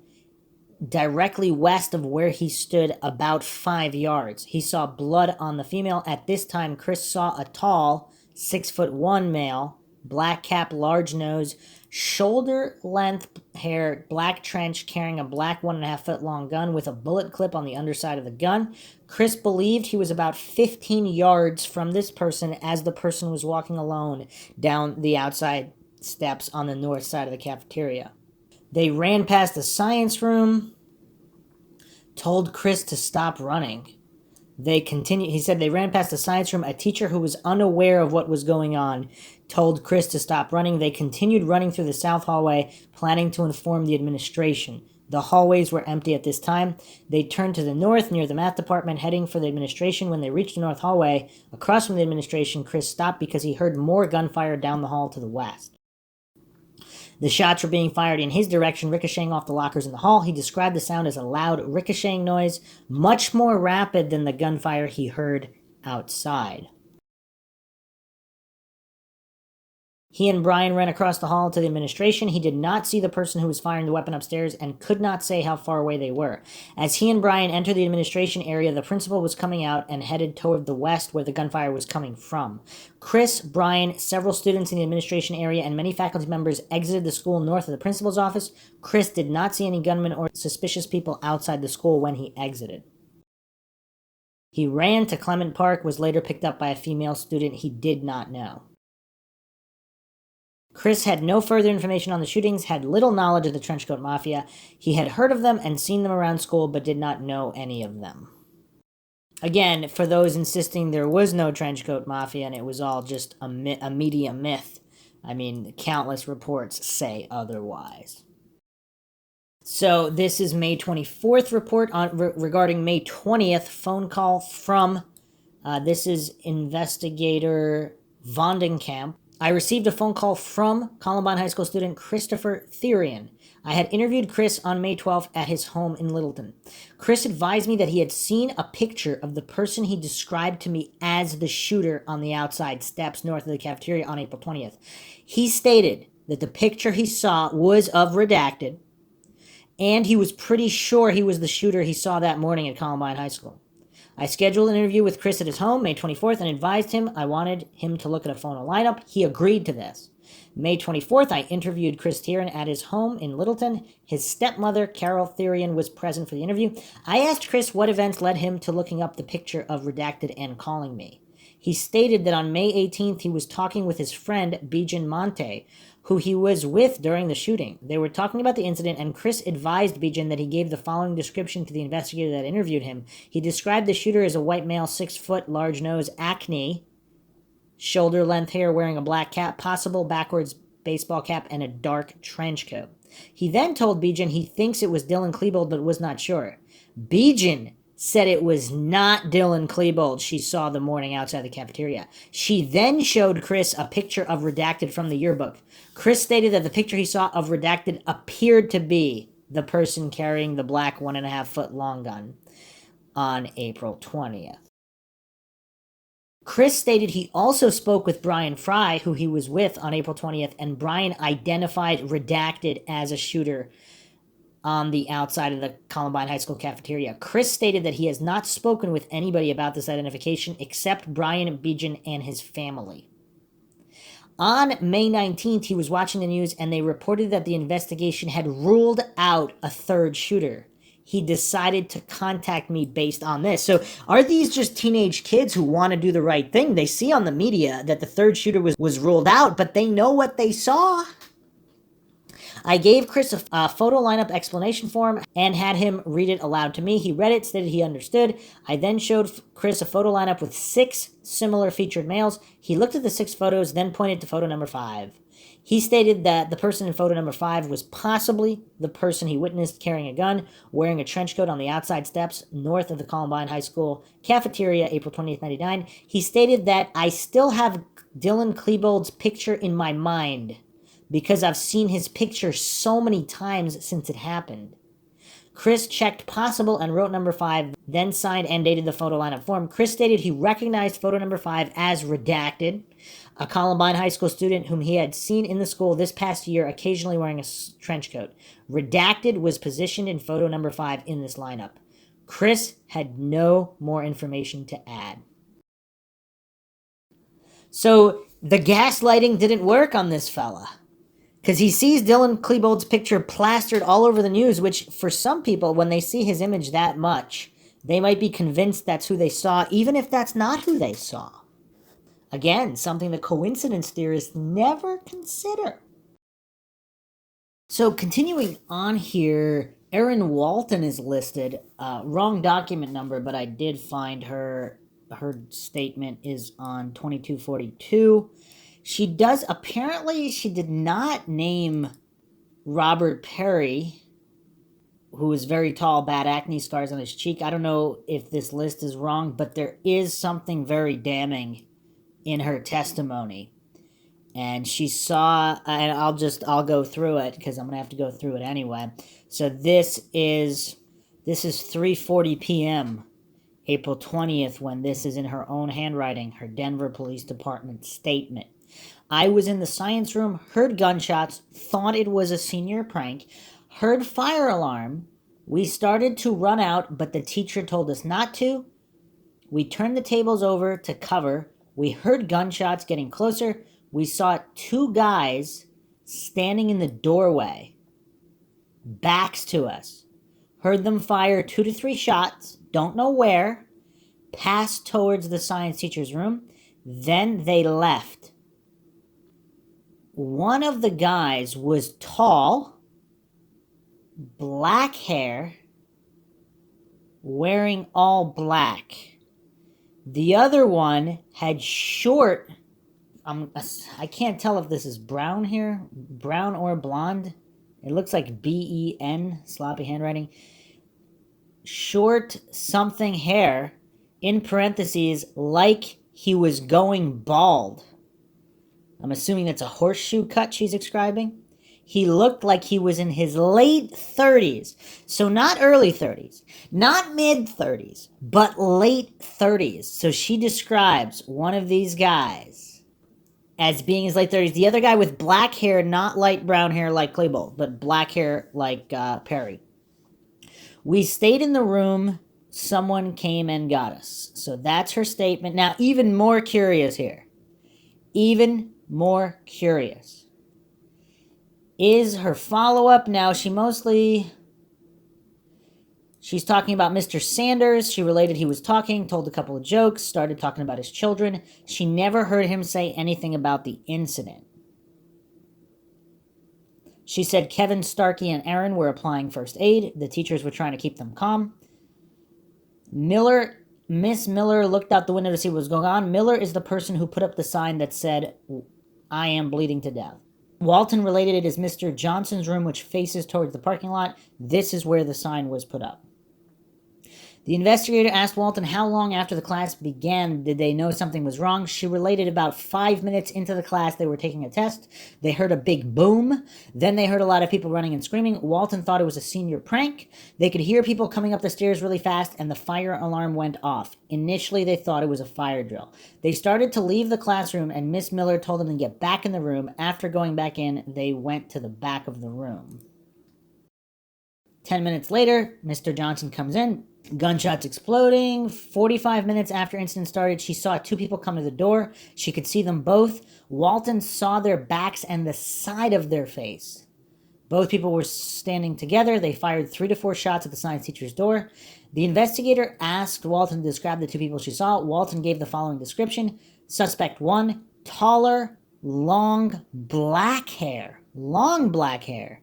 directly west of where he stood, about 5 yards. He saw blood on the female. At this time, Chris saw a tall 6'1" male, black cap, large nose, shoulder length hair, black trench, carrying a black 1.5 foot long gun with a bullet clip on the underside of the gun. Chris believed he was about 15 yards from this person as the person was walking alone down the outside steps on the north side of the cafeteria. They ran past the science room, told Chris to stop running. They continued. He said they ran past the science room. A teacher who was unaware of what was going on told Chris to stop running. They continued running through the south hallway, planning to inform the administration. The hallways were empty at this time. They turned to the north near the math department, heading for the administration. When they reached the north hallway, across from the administration, Chris stopped because he heard more gunfire down the hall to the west. The shots were being fired in his direction, ricocheting off the lockers in the hall. He described the sound as a loud ricocheting noise, much more rapid than the gunfire he heard outside. He and Brian ran across the hall to the administration. He did not see the person who was firing the weapon upstairs and could not say how far away they were. As he and Brian entered the administration area, the principal was coming out and headed toward the west where the gunfire was coming from. Chris, Brian, several students in the administration area, and many faculty members exited the school north of the principal's office. Chris did not see any gunmen or suspicious people outside the school when he exited. He ran to Clement Park, was later picked up by a female student he did not know. Chris had no further information on the shootings, had little knowledge of the Trenchcoat Mafia. He had heard of them and seen them around school, but did not know any of them. Again, for those insisting there was no Trenchcoat Mafia and it was all just a media myth, I mean, countless reports say otherwise. So this is May 24th report regarding May 20th phone call from, this is Investigator Vondenkamp. I received a phone call from Columbine High School student Christopher Therian. I had interviewed Chris on May 12th at his home in Littleton. Chris advised me that he had seen a picture of the person he described to me as the shooter on the outside steps north of the cafeteria on April 20th. He stated that the picture he saw was of redacted, and he was pretty sure he was the shooter he saw that morning at Columbine High School. I scheduled an interview with Chris at his home May 24th and advised him I wanted him to look at a photo lineup. He agreed to this. May 24th, I interviewed Chris Therian at his home in Littleton. His stepmother, Carol Therian, was present for the interview. I asked Chris what events led him to looking up the picture of redacted and calling me. He stated that on May 18th, he was talking with his friend, Beijian Monte, who he was with during the shooting. They were talking about the incident, and Chris advised Beijian that he gave the following description to the investigator that interviewed him. He described the shooter as a white male, 6 foot, large nose, acne, shoulder-length hair, wearing a black cap, possible backwards baseball cap, and a dark trench coat. He then told Beijian he thinks it was Dylan Klebold, but was not sure. Beijian said it was not Dylan Klebold she saw the morning outside the cafeteria. She then showed Chris a picture of redacted from the yearbook. Chris stated that the picture he saw of redacted appeared to be the person carrying the black 1.5 foot long gun on April 20th. Chris stated he also spoke with Brian Fry, who he was with on April 20th, and Brian identified redacted as a shooter on the outside of the Columbine High School cafeteria. Chris stated that he has not spoken with anybody about this identification except Brian Beijian and his family. On May 19th, he was watching the news and they reported that the investigation had ruled out a third shooter. He decided to contact me based on this. So are these just teenage kids who want to do the right thing? They see on the media that the third shooter was ruled out, but they know what they saw. I gave Chris a photo lineup explanation form and had him read it aloud to me. He read it, stated he understood. I then showed Chris a photo lineup with 6 similar featured males. He looked at the 6 photos, then pointed to photo number 5. He stated that the person in photo number 5 was possibly the person he witnessed carrying a gun, wearing a trench coat on the outside steps north of the Columbine High School cafeteria, April 20th, 1999. He stated that I still have Dylan Klebold's picture in my mind because I've seen his picture so many times since it happened. Chris checked possible and wrote number 5, then signed and dated the photo lineup form. Chris stated he recognized photo number 5 as redacted, a Columbine High School student whom he had seen in the school this past year, occasionally wearing a trench coat. Redacted was positioned in photo number 5 in this lineup. Chris had no more information to add. So the gaslighting didn't work on this fella, because he sees Dylan Klebold's picture plastered all over the news, which for some people, when they see his image that much, they might be convinced that's who they saw, even if that's not who they saw. Again, something the coincidence theorists never consider. So continuing on here, Erin Walton is listed. Wrong document number, but I did find her statement is on 2242. She did not name Robert Perry, who is very tall, bad acne scars on his cheek. I don't know if this list is wrong, but there is something very damning in her testimony. And she saw, and I'll go through it because I'm going to have to go through it anyway. So this is 3:40 p.m. April 20th, when this is in her own handwriting, her Denver Police Department statement. I was in the science room, heard gunshots, thought it was a senior prank, heard fire alarm. We started to run out, but the teacher told us not to. We turned the tables over to cover. We heard gunshots getting closer. We saw 2 guys standing in the doorway, backs to us. Heard them fire 2 to 3 shots, don't know where, passed towards the science teacher's room. Then they left. One of the guys was tall, black hair, wearing all black. The other one had short, I can't tell if this is brown here, brown or blonde. It looks like B-E-N, sloppy handwriting. Short something hair, in parentheses, like he was going bald. I'm assuming that's a horseshoe cut she's describing. He looked like he was in his late 30s. So not early 30s, not mid 30s, but late 30s. So she describes one of these guys as being his late 30s. The other guy with black hair, not light brown hair like Klebold, but black hair like Perry. We stayed in the room. Someone came and got us. So that's her statement. Now, even more curious here. Even more curious is her follow-up. Now, she's talking about Mr. Sanders. She related he was talking, told a couple of jokes, started talking about his children. She never heard him say anything about the incident. She said Kevin, Starkey, and Aaron were applying first aid. The teachers were trying to keep them calm. Miss Miller looked out the window to see what was going on. Miller is the person who put up the sign that said, "I am bleeding to death." Walton related it as Mr. Johnson's room, which faces towards the parking lot. This is where the sign was put up. The investigator asked Walton how long after the class began did they know something was wrong. She related about 5 minutes into the class they were taking a test. They heard a big boom. Then they heard a lot of people running and screaming. Walton thought it was a senior prank. They could hear people coming up the stairs really fast, and the fire alarm went off. Initially, they thought it was a fire drill. They started to leave the classroom, and Miss Miller told them to get back in the room. After going back in, they went to the back of the room. 10 minutes later, Mr. Johnson comes in. Gunshots exploding. 45 minutes after incident started, she saw 2 people come to the door. She could see them both. Walton saw their backs and the side of their face. Both people were standing together. They fired 3 to 4 shots at the science teacher's door. The investigator asked Walton to describe the 2 people she saw. Walton gave the following description. Suspect 1, taller, long black hair. Long black hair.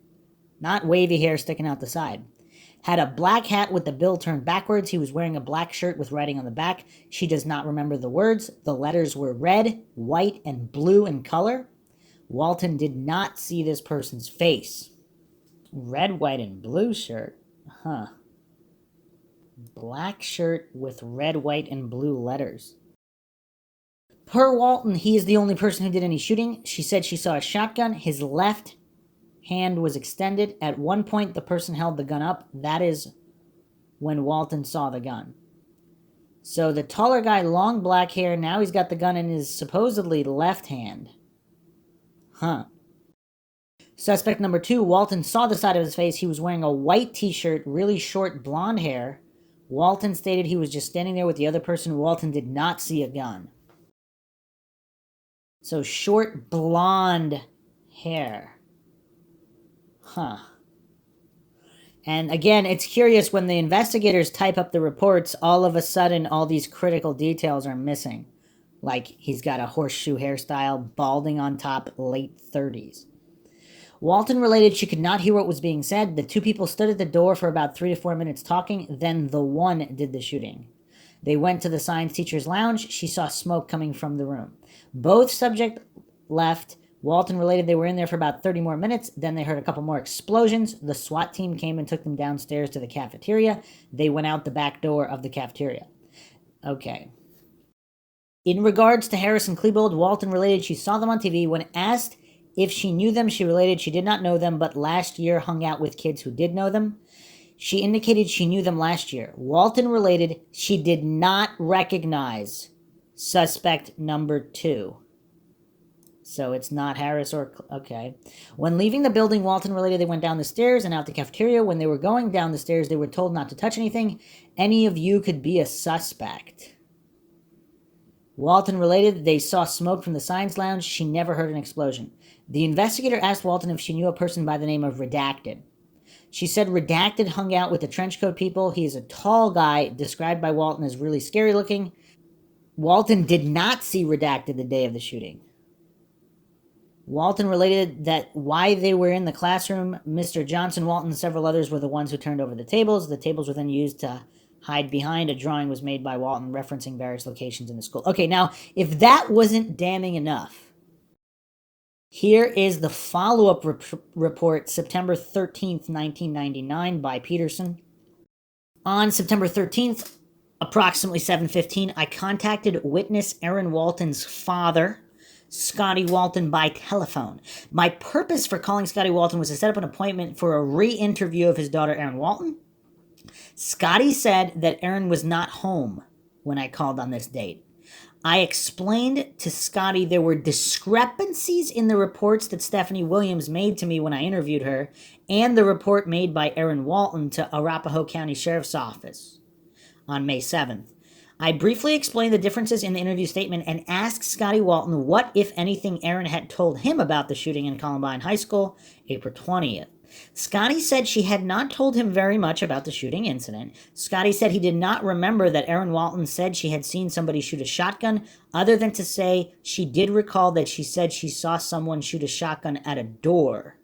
Not wavy hair sticking out the side. Had a black hat with the bill turned backwards. He was wearing a black shirt with writing on the back. She does not remember the words. The letters were red, white, and blue in color. Walton did not see this person's face. Red, white, and blue shirt? Huh. Black shirt with red, white, and blue letters. Per Walton, he is the only person who did any shooting. She said she saw a shotgun. His left hand was extended. At one point, the person held the gun up. That is when Walton saw the gun. So the taller guy, long black hair, now he's got the gun in his supposedly left hand. Huh. Suspect number 2, Walton saw the side of his face. He was wearing a white t-shirt, really short blonde hair. Walton stated he was just standing there with the other person. Walton did not see a gun. So short blonde hair. Huh. And again, it's curious when the investigators type up the reports, all of a sudden all these critical details are missing. Like he's got a horseshoe hairstyle, balding on top, late 30s. Walton related she could not hear what was being said. The 2 people stood at the door for about 3 to 4 minutes talking. Then the one did the shooting. They went to the science teacher's lounge. She saw smoke coming from the room. Both subjects left. Walton related they were in there for about 30 more minutes. Then they heard a couple more explosions. The SWAT team came and took them downstairs to the cafeteria. They went out the back door of the cafeteria. Okay. In regards to Harris and Klebold, Walton related she saw them on TV. When asked if she knew them, she related she did not know them, but last year hung out with kids who did know them. She indicated she knew them last year. Walton related she did not recognize suspect number 2. So it's not Harris or... Okay. When leaving the building, Walton related they went down the stairs and out the cafeteria. When they were going down the stairs, they were told not to touch anything. Any of you could be a suspect. Walton related they saw smoke from the science lounge. She never heard an explosion. The investigator asked Walton if she knew a person by the name of Redacted. She said Redacted hung out with the trenchcoat people. He is a tall guy, described by Walton as really scary looking. Walton did not see Redacted the day of the shooting. Walton related that why they were in the classroom, Mr. Johnson, Walton, and several others were the ones who turned over the tables. The tables were then used to hide behind. A drawing was made by Walton referencing various locations in the school. Okay, now, if that wasn't damning enough, here is the follow-up report, September 13th, 1999, by Peterson. On September 13th, approximately 7:15, I contacted witness Aaron Walton's father Scotty Walton by telephone. My purpose for calling Scotty Walton was to set up an appointment for a re-interview of his daughter, Erin Walton. Scotty said that Erin was not home when I called on this date. I explained to Scotty there were discrepancies in the reports that Stephanie Williams made to me when I interviewed her and the report made by Erin Walton to Arapahoe County Sheriff's Office on May 7th. I briefly explained the differences in the interview statement and asked Scotty Walton what, if anything, Erin had told him about the shooting in Columbine High School, April 20th. Scotty said she had not told him very much about the shooting incident. Scotty said he did not remember that Erin Walton said she had seen somebody shoot a shotgun, other than to say she did recall that she said she saw someone shoot a shotgun at a door.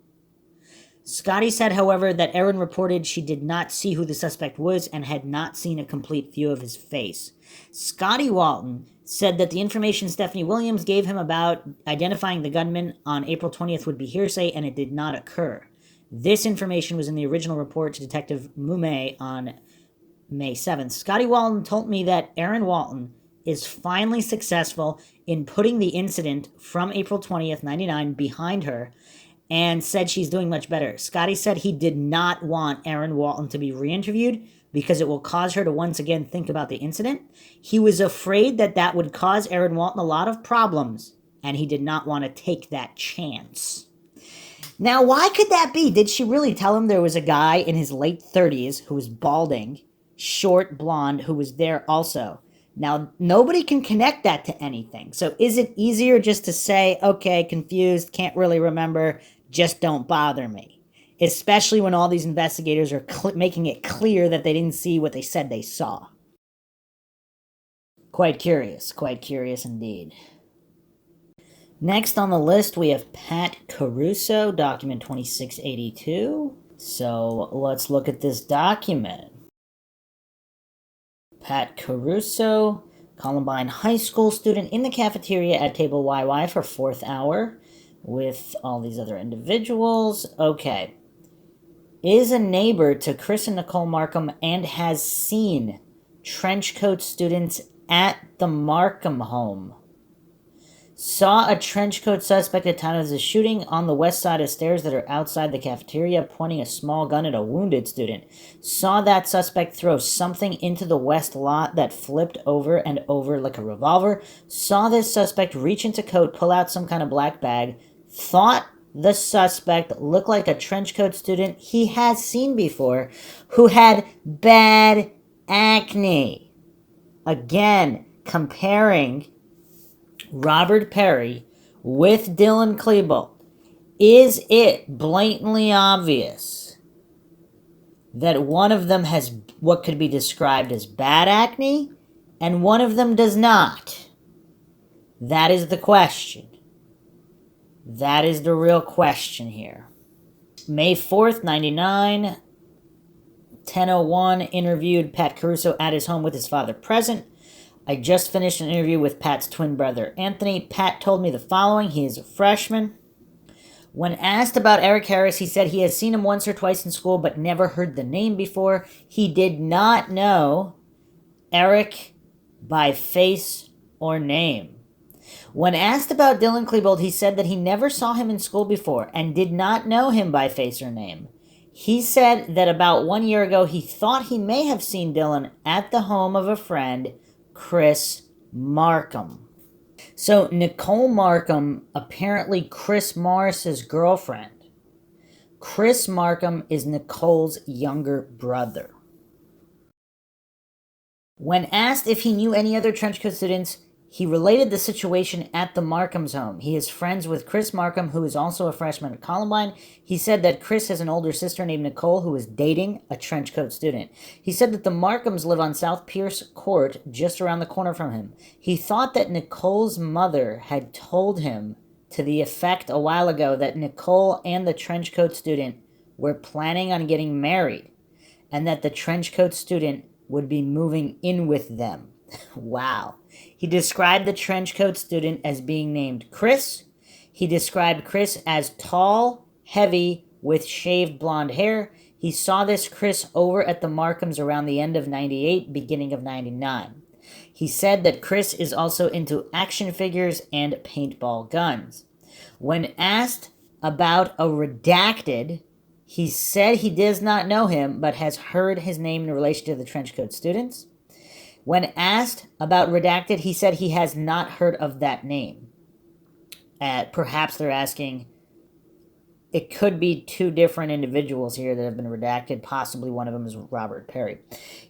Scotty said, however, that Erin reported she did not see who the suspect was and had not seen a complete view of his face. Scotty Walton said that the information Stephanie Williams gave him about identifying the gunman on April 20th would be hearsay, and it did not occur. This information was in the original report to Detective Mume on May 7th. Scotty Walton told me that Erin Walton is finally successful in putting the incident from April 20th, 99 behind her, and said she's doing much better. Scotty said he did not want Erin Walton to be re-interviewed because it will cause her to once again think about the incident. He was afraid that that would cause Erin Walton a lot of problems, and he did not want to take that chance. Now, why could that be? Did she really tell him there was a guy in his late 30s who was balding, short, blonde, who was there also? Now, nobody can connect that to anything. So is it easier just to say, okay, confused, can't really remember, just don't bother me? Especially when all these investigators are making it clear that they didn't see what they said they saw. Quite curious indeed. Next on the list, we have Pat Caruso, document 2682. So let's look at this document. Pat Caruso, Columbine High School student in the cafeteria at table YY for 4th hour with all these other individuals. Okay. Is a neighbor to Chris and Nicole Markham and has seen trenchcoat students at the Markham home. Saw a trenchcoat suspect at the time of the shooting on the west side of stairs that are outside the cafeteria pointing a small gun at a wounded student. Saw that suspect throw something into the west lot that flipped over and over like a revolver. Saw this suspect reach into coat, pull out some kind of black bag. Thought the suspect looked like a trenchcoat student he has seen before who had bad acne. Again, comparing Robert Perry with Dylan Klebold. Is it blatantly obvious that one of them has what could be described as bad acne and one of them does not? That is the question. That is the real question here. May 4th, 99, 10:01, interviewed Pat Caruso at his home with his father present. I just finished an interview with Pat's twin brother, Anthony. Pat told me the following. He is a freshman. When asked about Eric Harris, he said he has seen him once or twice in school, but never heard the name before. He did not know Eric by face or name. When asked about Dylan Klebold, he said that he never saw him in school before and did not know him by face or name. He said that about 1 year ago, he thought he may have seen Dylan at the home of a friend, Chris Markham. So Nicole Markham, apparently Chris Morris's girlfriend. Chris Markham is Nicole's younger brother. When asked if he knew any other trenchcoat students, he related the situation at the Markham's home. He is friends with Chris Markham, who is also a freshman at Columbine. He said that Chris has an older sister named Nicole who is dating a trenchcoat student. He said that the Markhams live on South Pierce Court, just around the corner from him. He thought that Nicole's mother had told him to the effect a while ago that Nicole and the trenchcoat student were planning on getting married, and that the trenchcoat student would be moving in with them. Wow. He described the trenchcoat student as being named Chris. He described Chris as tall, heavy, with shaved blonde hair. He saw this Chris over at the Markhams around the end of 98, beginning of 99. He said that Chris is also into action figures and paintball guns. When asked about a redacted, he said he does not know him, but has heard his name in relation to the trenchcoat students. When asked about redacted, he said he has not heard of that name. Perhaps they're asking, it could be two different individuals here that have been redacted. Possibly one of them is Robert Perry.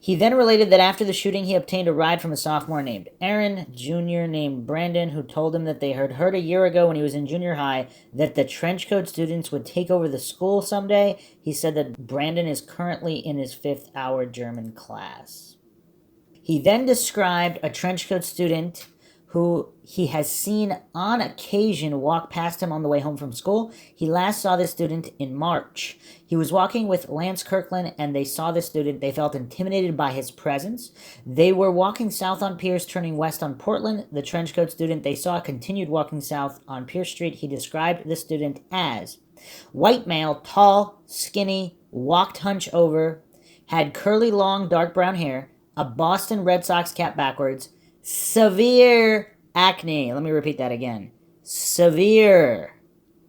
He then related that after the shooting, he obtained a ride from a sophomore named Aaron, junior named Brandon, who told him that they had heard a year ago when he was in junior high that the trenchcoat students would take over the school someday. He said that Brandon is currently in his 5th hour German class. He then described a trenchcoat student who he has seen on occasion walk past him on the way home from school. He last saw this student in March. He was walking with Lance Kirkland, and they saw this student. They felt intimidated by his presence. They were walking south on Pierce, turning west on Portland. The trenchcoat student they saw continued walking south on Pierce Street. He described the student as white male, tall, skinny, walked hunch over, had curly, long, dark brown hair, a Boston Red Sox cap backwards, severe acne. Let me repeat that again. Severe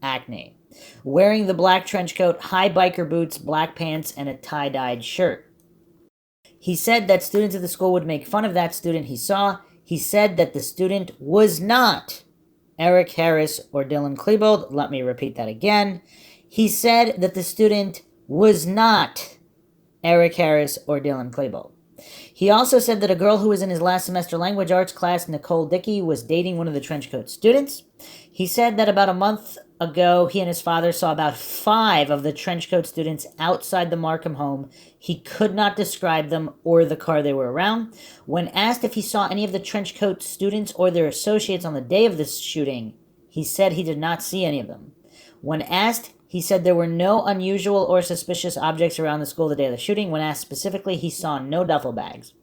acne. Wearing the black trench coat, high biker boots, black pants, and a tie-dyed shirt. He said that students at the school would make fun of that student he saw. He said that the student was not Eric Harris or Dylan Klebold. Let me repeat that again. He said that the student was not Eric Harris or Dylan Klebold. He also said that a girl who was in his last semester language arts class, Nicole Dickey, was dating one of the trenchcoat students. He said that about a month ago, he and his father saw about 5 of the trenchcoat students outside the Markham home. He could not describe them or the car they were around. When asked if he saw any of the trenchcoat students or their associates on the day of this shooting, he said he did not see any of them. When asked, he said there were no unusual or suspicious objects around the school the day of the shooting. When asked specifically, he saw no duffel bags.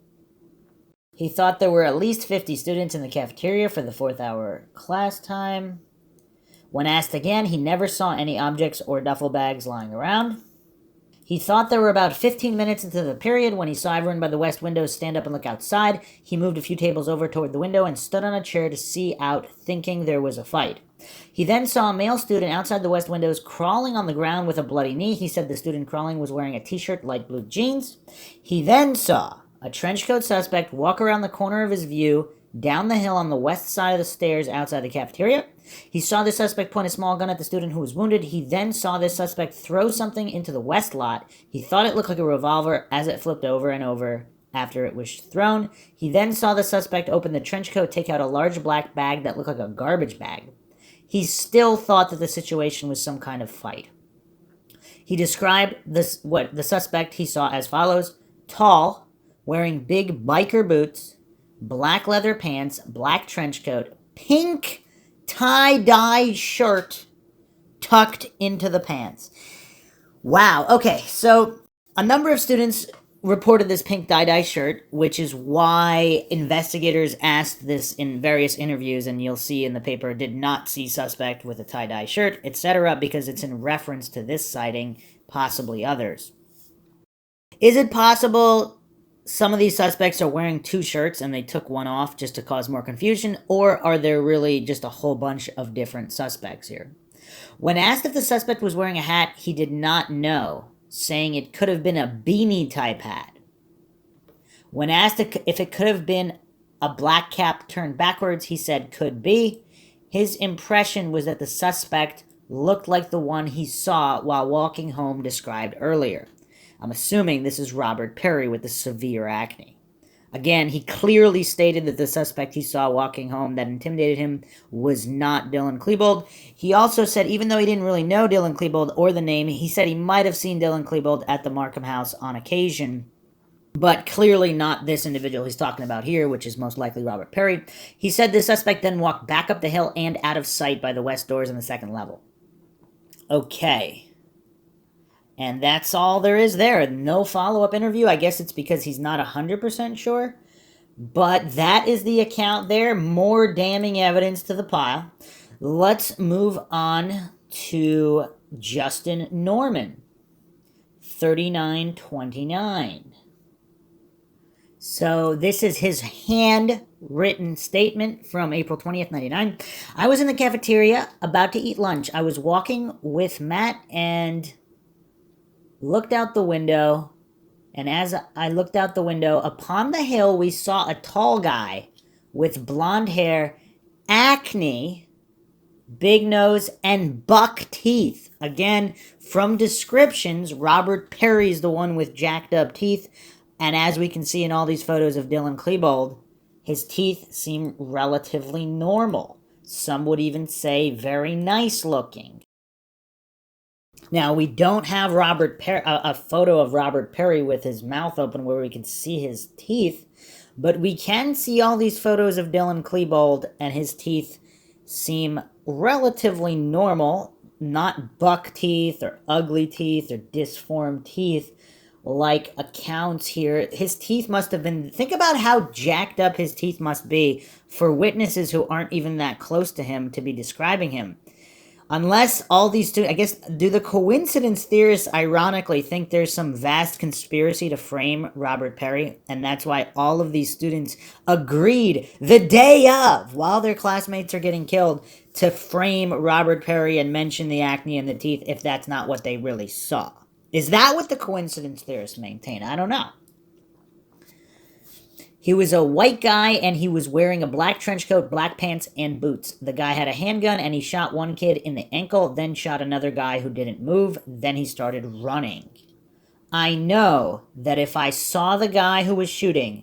He thought there were at least 50 students in the cafeteria for the 4th hour class time. When asked again, he never saw any objects or duffel bags lying around. He thought there were about 15 minutes into the period when he saw everyone by the west window stand up and look outside. He moved a few tables over toward the window and stood on a chair to see out, thinking there was a fight. He then saw a male student outside the west windows crawling on the ground with a bloody knee. He said the student crawling was wearing a t-shirt, light blue jeans. He then saw a trenchcoat suspect walk around the corner of his view down the hill on the west side of the stairs outside the cafeteria. He saw the suspect point a small gun at the student who was wounded. He then saw this suspect throw something into the west lot. He thought it looked like a revolver as it flipped over and over after it was thrown. He then saw the suspect open the trench coat, take out a large black bag that looked like a garbage bag. He still thought that the situation was some kind of fight. He described what the suspect he saw as follows: tall, wearing big biker boots, black leather pants, black trench coat, pink tie-dye shirt tucked into the pants. Wow. Okay, so a number of students reported this pink tie-dye shirt, which is why investigators asked this in various interviews, and you'll see in the paper, did not see suspect with a tie-dye shirt, etc., because it's in reference to this sighting, possibly others. Is it possible some of these suspects are wearing 2 shirts and they took one off just to cause more confusion, or are there really just a whole bunch of different suspects here? When asked if the suspect was wearing a hat, he did not know, saying it could have been a beanie type hat. When asked if it could have been a black cap turned backwards, he said could be. His impression was that the suspect looked like the one he saw while walking home described earlier. I'm assuming this is Robert Perry with the severe acne. Again, he clearly stated that the suspect he saw walking home that intimidated him was not Dylan Klebold. He also said, even though he didn't really know Dylan Klebold or the name, he said he might have seen Dylan Klebold at the Markham house on occasion, but clearly not this individual he's talking about here, which is most likely Robert Perry. He said the suspect then walked back up the hill and out of sight by the west doors on the 2nd level. Okay. And that's all there is there. No follow-up interview. I guess it's because he's not 100% sure. But that is the account there. More damning evidence to the pile. Let's move on to Justin Norman, 3929. So this is his handwritten statement from April 20th, 99. I was in the cafeteria about to eat lunch. I was walking with Matt and looked out the window. And as I looked out the window, upon the hill, we saw a tall guy with blonde hair, acne, big nose, and buck teeth. Again, from descriptions, Robert Perry's the one with jacked up teeth. And as we can see in all these photos of Dylan Klebold, his teeth seem relatively normal. Some would even say very nice looking. Now, we don't have a photo of Robert Perry with his mouth open where we can see his teeth, but we can see all these photos of Dylan Klebold, and his teeth seem relatively normal, not buck teeth or ugly teeth or disformed teeth like accounts here. His teeth must have been, think about how jacked up his teeth must be for witnesses who aren't even that close to him to be describing him. Unless all these students, I guess, do the coincidence theorists ironically think there's some vast conspiracy to frame Robert Perry, and that's why all of these students agreed the day of, while their classmates are getting killed, to frame Robert Perry and mention the acne and the teeth if that's not what they really saw. Is that what the coincidence theorists maintain? I don't know. He was a white guy, and he was wearing a black trench coat, black pants, and boots. The guy had a handgun, and he shot one kid in the ankle, then shot another guy who didn't move. Then he started running. I know that if I saw the guy who was shooting,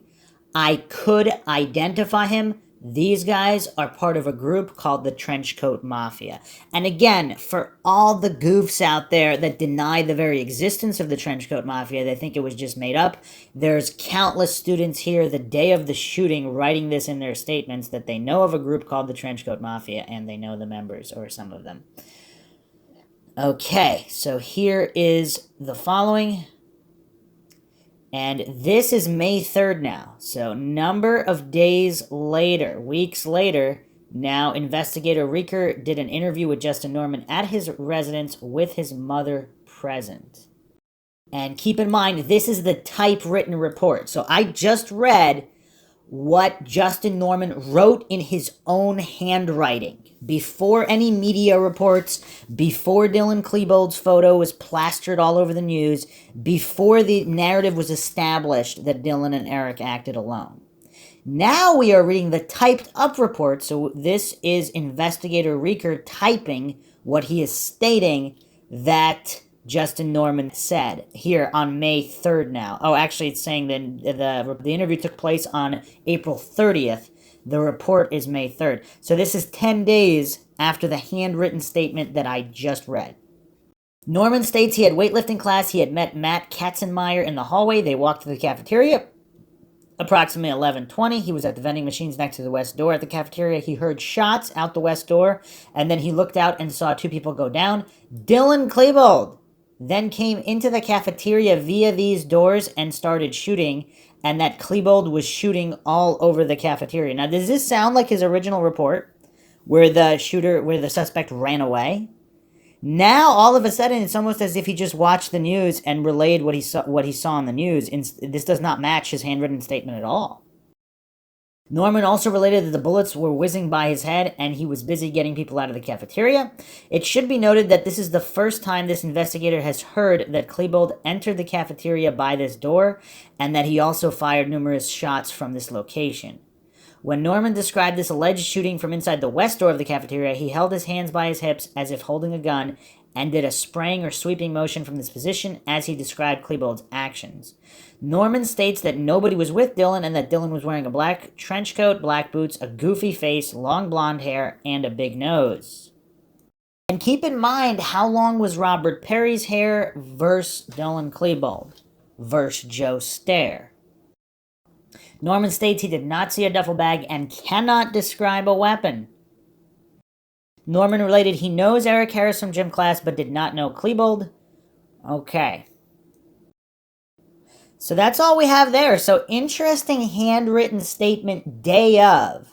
I could identify him. These guys are part of a group called the Trenchcoat Mafia. And again, for all the goofs out there that deny the very existence of the Trenchcoat Mafia, they think it was just made up, there's countless students here the day of the shooting writing this in their statements that they know of a group called the Trenchcoat Mafia and they know the members, or some of them. Okay, so here is the following. And this is May 3rd now. So number of days later, weeks later, now investigator Reeker did an interview with Justin Norman at his residence with his mother present. And keep in mind, this is the typewritten report. So I just read what Justin Norman wrote in his own handwriting before any media reports, before Dylan Klebold's photo was plastered all over the news, before the narrative was established that Dylan and Eric acted alone. Now we are reading the typed up report, so this is investigator Reeker typing what he is stating that Justin Norman said here on May 3rd now. Oh, actually, it's saying that the interview took place on April 30th. The report is May 3rd. So this is 10 days after the handwritten statement that I just read. Norman states he had weightlifting class. He had met Matt Katzenmeyer in the hallway. They walked to the cafeteria. Approximately 11:20, he was at the vending machines next to the west door at the cafeteria. He heard shots out the west door, and then he looked out and saw two people go down. Dylan Klebold then came into the cafeteria via these doors and started shooting, and that Klebold was shooting all over the cafeteria. Now, does this sound like his original report, where the suspect ran away? Now, all of a sudden, it's almost as if he just watched the news and relayed what he saw on the news. This does not match his handwritten statement at all. Norman also related that the bullets were whizzing by his head and he was busy getting people out of the cafeteria. It should be noted that this is the first time this investigator has heard that Klebold entered the cafeteria by this door and that he also fired numerous shots from this location. When Norman described this alleged shooting from inside the west door of the cafeteria, he held his hands by his hips as if holding a gun and did a spraying or sweeping motion from this position as he described Klebold's actions. Norman states that nobody was with Dylan and that Dylan was wearing a black trench coat, black boots, a goofy face, long blonde hair, and a big nose. And keep in mind, how long was Robert Perry's hair versus Dylan Klebold versus Joe Stair? Norman states he did not see a duffel bag and cannot describe a weapon. Norman related he knows Eric Harris from gym class but did not know Klebold. Okay. So that's all we have there. So interesting handwritten statement day of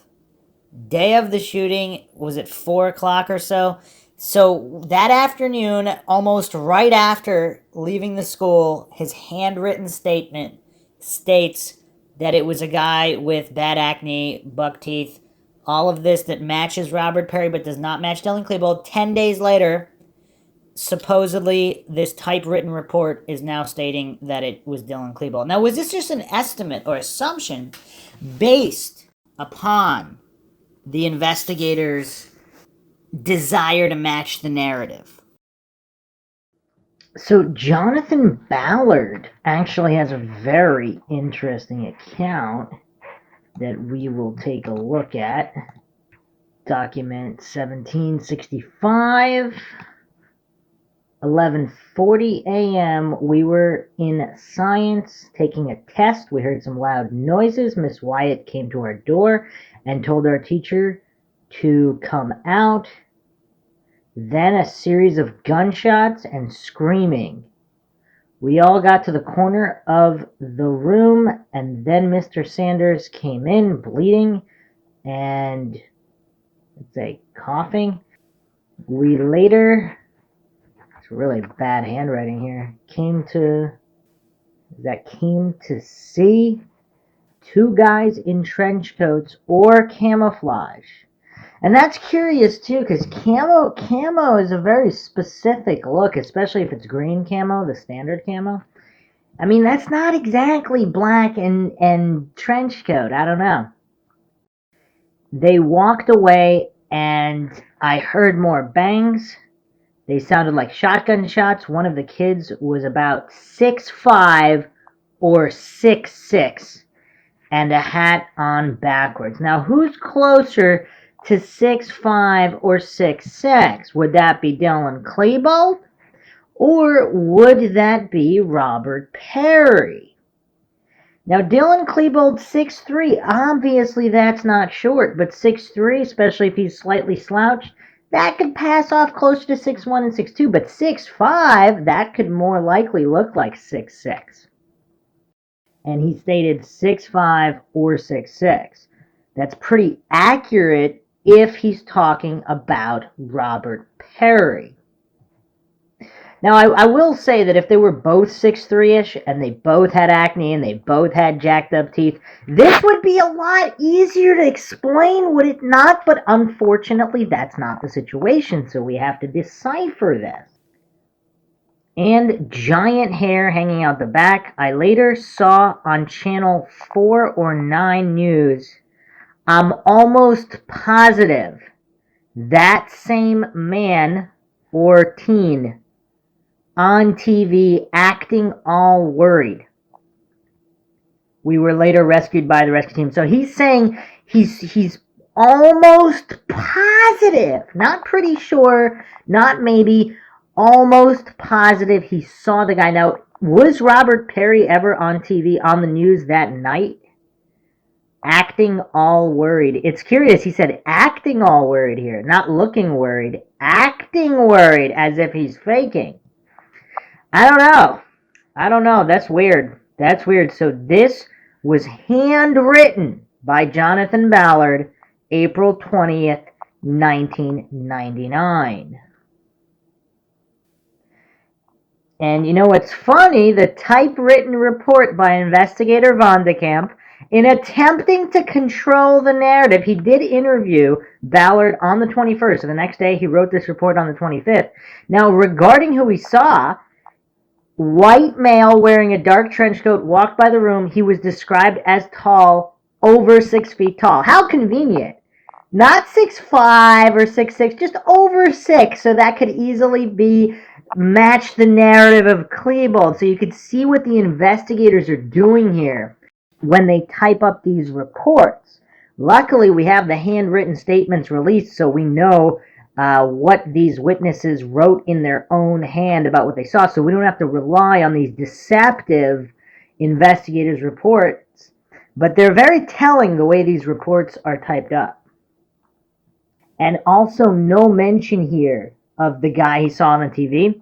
the shooting. Was it 4 o'clock or so? So that afternoon, almost right after leaving the school, his handwritten statement states that it was a guy with bad acne, buck teeth, all of this that matches Robert Perry but does not match Dylan Klebold. 10 days later, supposedly this typewritten report is now stating that it was Dylan Klebold. Now, was this just an estimate or assumption based upon the investigators' desire to match the narrative? So Jonathan Ballard actually has a very interesting account that we will take a look at. Document 1765, 11:40 a.m. We were in science taking a test. We heard some loud noises. Miss Wyatt came to our door and told our teacher to come out. Then a series of gunshots and screaming. We all got to the corner of the room, and then Mr. Sanders came in bleeding and, let's say, coughing. We later, it's really bad handwriting here, came to see two guys in trench coats or camouflage. And that's curious too, because camo is a very specific look, especially if it's green camo, the standard camo. I mean, that's not exactly black and trench coat. I don't know. They walked away, and I heard more bangs. They sounded like shotgun shots. One of the kids was about 6'5" or 6'6", and a hat on backwards. Now, who's closer to 6'5" or 6'6"? Would that be Dylan Klebold? Or would that be Robert Perry? Now, Dylan Klebold, 6'3". Obviously, that's not short, but 6'3", especially if he's slightly slouched, that could pass off closer to 6'1" and 6'2". But 6'5", that could more likely look like 6'6". And he stated 6'5" or 6'6". That's pretty accurate if he's talking about Robert Perry. Now, I will say that if they were both 6'3"-ish and they both had acne and they both had jacked up teeth, this would be a lot easier to explain, would it not? But unfortunately, that's not the situation, so we have to decipher this. And giant hair hanging out the back. I later saw on channel 4 or 9 news, I'm almost positive that same man or teen on TV acting all worried. We were later rescued by the rescue team. So he's saying he's almost positive, not pretty sure, not maybe, almost positive he saw the guy. Now, was Robert Perry ever on TV, on the news that night? Acting all worried. It's curious, he said acting all worried here, not looking worried, acting worried as if he's faking. I don't know. That's weird. So this was handwritten by Jonathan Ballard, April 20th, 1999. And you know what's funny? The typewritten report by Investigator Vondekamp, in attempting to control the narrative, he did interview Ballard on the 21st. So the next day, he wrote this report on the 25th. Now, regarding who he saw, white male wearing a dark trench coat walked by the room. He was described as tall, over 6 feet tall. How convenient. Not 6'5" or 6'6", just over 6. So that could easily be match the narrative of Klebold. So you could see what the investigators are doing here when they type up these reports. Luckily, we have the handwritten statements released, so we know what these witnesses wrote in their own hand about what they saw, so we don't have to rely on these deceptive investigators' reports. But they're very telling the way these reports are typed up. And also no mention here of the guy he saw on the TV.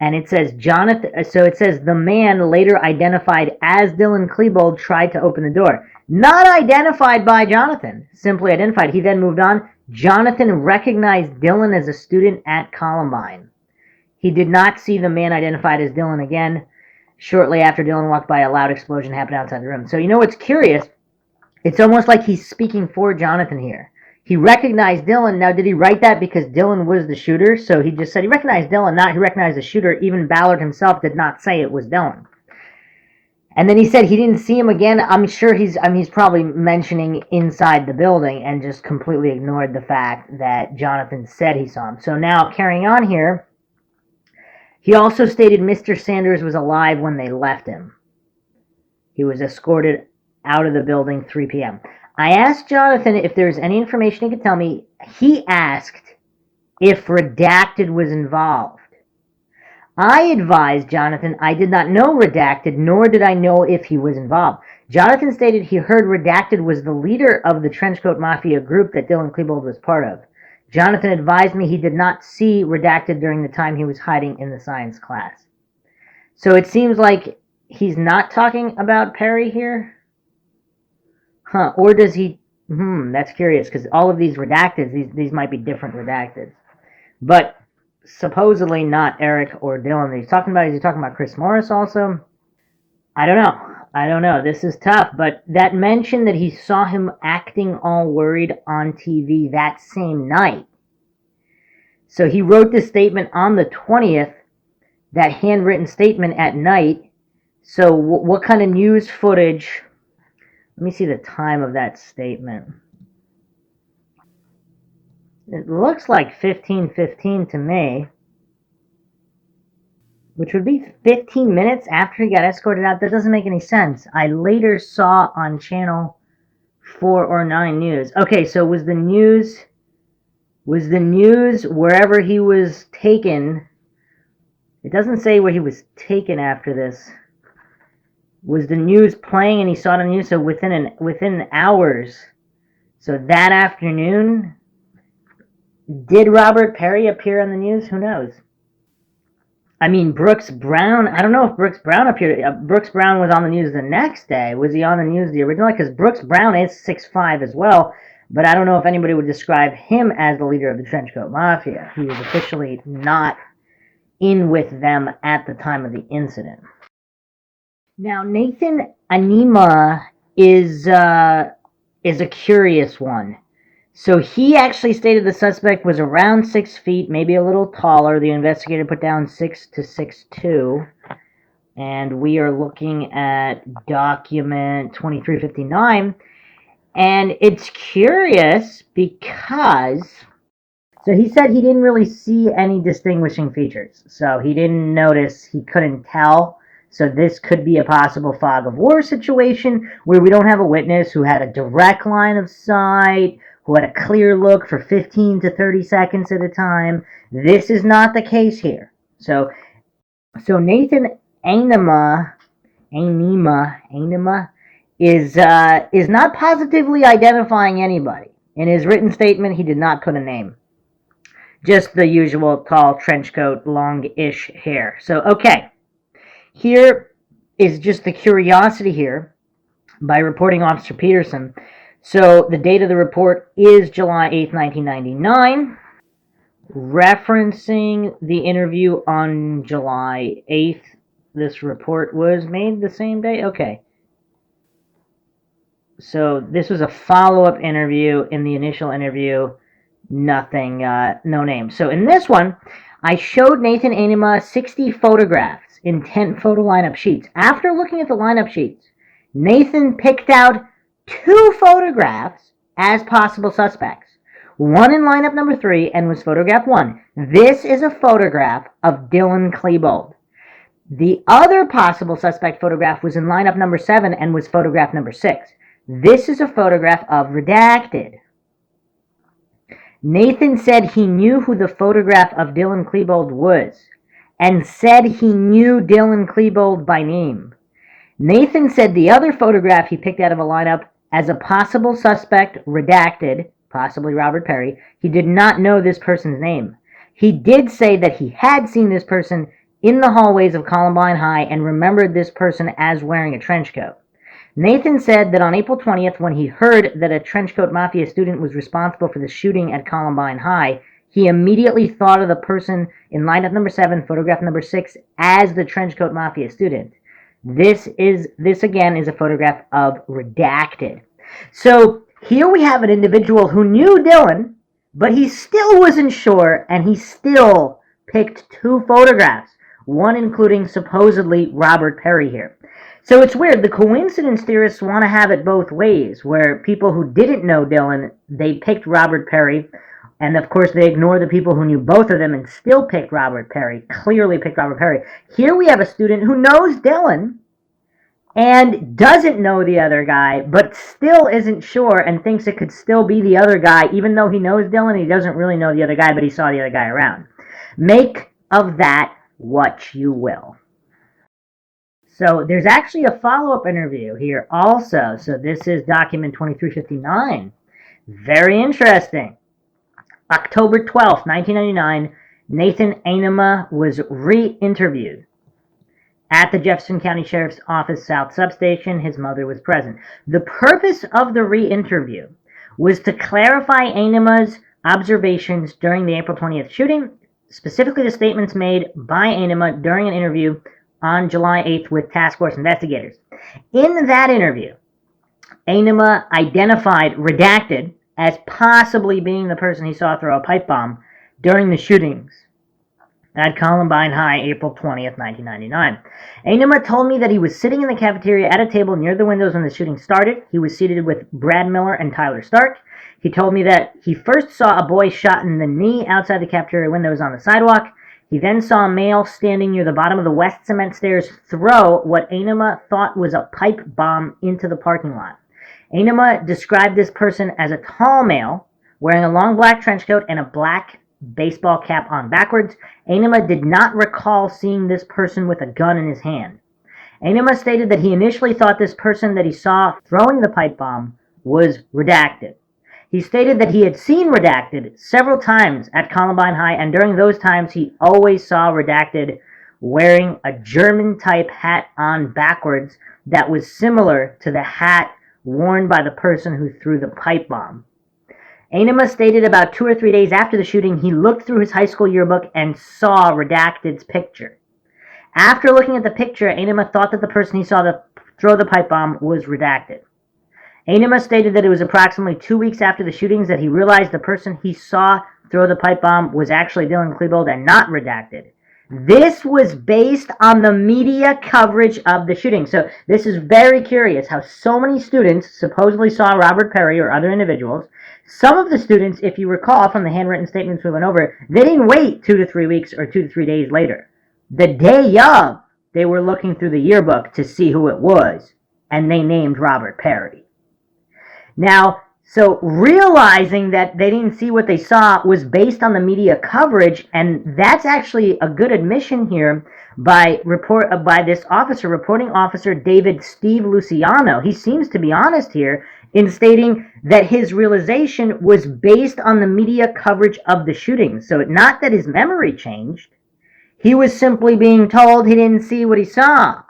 And it says the man later identified as Dylan Klebold tried to open the door. Not identified by Jonathan, simply identified. He then moved on. Jonathan recognized Dylan as a student at Columbine. He did not see the man identified as Dylan again. Shortly after Dylan walked by, a loud explosion happened outside the room. So you know what's curious? It's almost like he's speaking for Jonathan here. He recognized Dylan. Now, did he write that because Dylan was the shooter? So he just said he recognized Dylan, not he recognized the shooter. Even Ballard himself did not say it was Dylan. And then he said he didn't see him again. I'm sure he's probably mentioning inside the building and just completely ignored the fact that Jonathan said he saw him. So now, carrying on here, he also stated Mr. Sanders was alive when they left him. He was escorted out of the building 3 p.m. I asked Jonathan if there's any information he could tell me. He asked if Redacted was involved. I advised Jonathan I did not know Redacted, nor did I know if he was involved. Jonathan stated he heard Redacted was the leader of the Trenchcoat Mafia group that Dylan Klebold was part of. Jonathan advised me he did not see Redacted during the time he was hiding in the science class. So it seems like he's not talking about Perry here? Huh, or does he... that's curious, because all of these redacteds, these might be different redacteds. But supposedly not Eric or Dylan that he's talking about. Is he talking about Chris Morris also? I don't know. This is tough, but that mention that he saw him acting all worried on TV that same night. So he wrote this statement on the 20th, that handwritten statement at night. So what kind of news footage... Let me see the time of that statement. It looks like 15:15 to me, which would be 15 minutes after he got escorted out. That doesn't make any sense. I later saw on Channel 4 or 9 News. Okay, so was the news wherever he was taken? It doesn't say where he was taken after this. Was the news playing and he saw it on the news? So within hours. So that afternoon, did Robert Perry appear on the news? Who knows? I mean, Brooks Brown, I don't know if Brooks Brown appeared. Brooks Brown was on the news the next day. Was he on the news the original? Because Brooks Brown is 6'5" as well, but I don't know if anybody would describe him as the leader of the Trenchcoat Mafia. He was officially not in with them at the time of the incident. Now, Nathan Anima is a curious one. So he actually stated the suspect was around 6 feet, maybe a little taller. The investigator put down 6 to 6'2". And we are looking at document 2359. And it's curious because... So he said he didn't really see any distinguishing features. So he didn't notice, he couldn't tell. So this could be a possible fog of war situation where we don't have a witness who had a direct line of sight, who had a clear look for 15 to 30 seconds at a time. This is not the case here. So Nathan Anima is not positively identifying anybody. In his written statement, he did not put a name. Just the usual tall trench coat, long-ish hair. So, okay. Here is just the curiosity here by reporting Officer Peterson. So the date of the report is July 8th, 1999, referencing the interview on July 8th. This report was made the same day? Okay. So this was a follow-up interview. In the initial interview, nothing, no name. So in this one, I showed Nathan Anima 60 photographs in 10 photo lineup sheets. After looking at the lineup sheets, Nathan picked out 2 photographs as possible suspects. One in lineup number 3 and was photograph 1. This is a photograph of Dylan Klebold. The other possible suspect photograph was in lineup number 7 and was photograph number 6. This is a photograph of Redacted. Nathan said he knew who the photograph of Dylan Klebold was, and said he knew Dylan Klebold by name. Nathan said the other photograph he picked out of a lineup as a possible suspect, Redacted, possibly Robert Perry, he did not know this person's name. He did say that he had seen this person in the hallways of Columbine High and remembered this person as wearing a trench coat. Nathan said that on April 20th, when he heard that a Trenchcoat Mafia student was responsible for the shooting at Columbine High, he immediately thought of the person in lineup number 7, photograph number 6, as the Trenchcoat Mafia student. This again is a photograph of redacted. So here we have an individual who knew Dylan, but he still wasn't sure, and he still picked two photographs, one including supposedly Robert Perry here. So it's weird. The coincidence theorists want to have it both ways, where people who didn't know Dylan, they picked Robert Perry, and of course they ignore the people who knew both of them and still picked Robert Perry, clearly picked Robert Perry. Here we have a student who knows Dylan and doesn't know the other guy, but still isn't sure and thinks it could still be the other guy, even though he knows Dylan. He doesn't really know the other guy, but he saw the other guy around. Make of that what you will. So there's actually a follow-up interview here also. So this is document 2359. Very interesting. October 12th, 1999, Nathan Ainema was re-interviewed at the Jefferson County Sheriff's Office South Substation. His mother was present. The purpose of the re-interview was to clarify Ainema's observations during the April 20th shooting, specifically the statements made by Ainema during an interview on July 8th with task force investigators. In that interview, Ainema identified redacted as possibly being the person he saw throw a pipe bomb during the shootings at Columbine High, April 20th, 1999. Ainema told me that he was sitting in the cafeteria at a table near the windows when the shooting started. He was seated with Brad Miller and Tyler Stark. He told me that he first saw a boy shot in the knee outside the cafeteria windows on the sidewalk. He then saw a male standing near the bottom of the West Cement Stairs throw what Ainema thought was a pipe bomb into the parking lot. Ainema described this person as a tall male, wearing a long black trench coat and a black baseball cap on backwards. Ainema did not recall seeing this person with a gun in his hand. Ainema stated that he initially thought this person that he saw throwing the pipe bomb was redacted. He stated that he had seen redacted several times at Columbine High, and during those times he always saw redacted wearing a German-type hat on backwards that was similar to the hat worn by the person who threw the pipe bomb. Ainema stated about 2 or 3 days after the shooting, he looked through his high school yearbook and saw Redacted's picture. After looking at the picture, Ainema thought that the person he saw throw the pipe bomb was Redacted. Ainema stated that it was approximately 2 weeks after the shootings that he realized the person he saw throw the pipe bomb was actually Dylan Klebold and not Redacted. This was based on the media coverage of the shooting. So this is very curious how so many students supposedly saw Robert Perry or other individuals. Some of the students, if you recall from the handwritten statements we went over, they didn't wait 2 to 3 weeks or 2 to 3 days later. The day of, they were looking through the yearbook to see who it was, and they named Robert Perry. Now, so realizing that they didn't see what they saw was based on the media coverage, and that's actually a good admission here by this officer, reporting officer David Steve Luciano. He seems to be honest here in stating that his realization was based on the media coverage of the shooting. So not that his memory changed. He was simply being told he didn't see what he saw.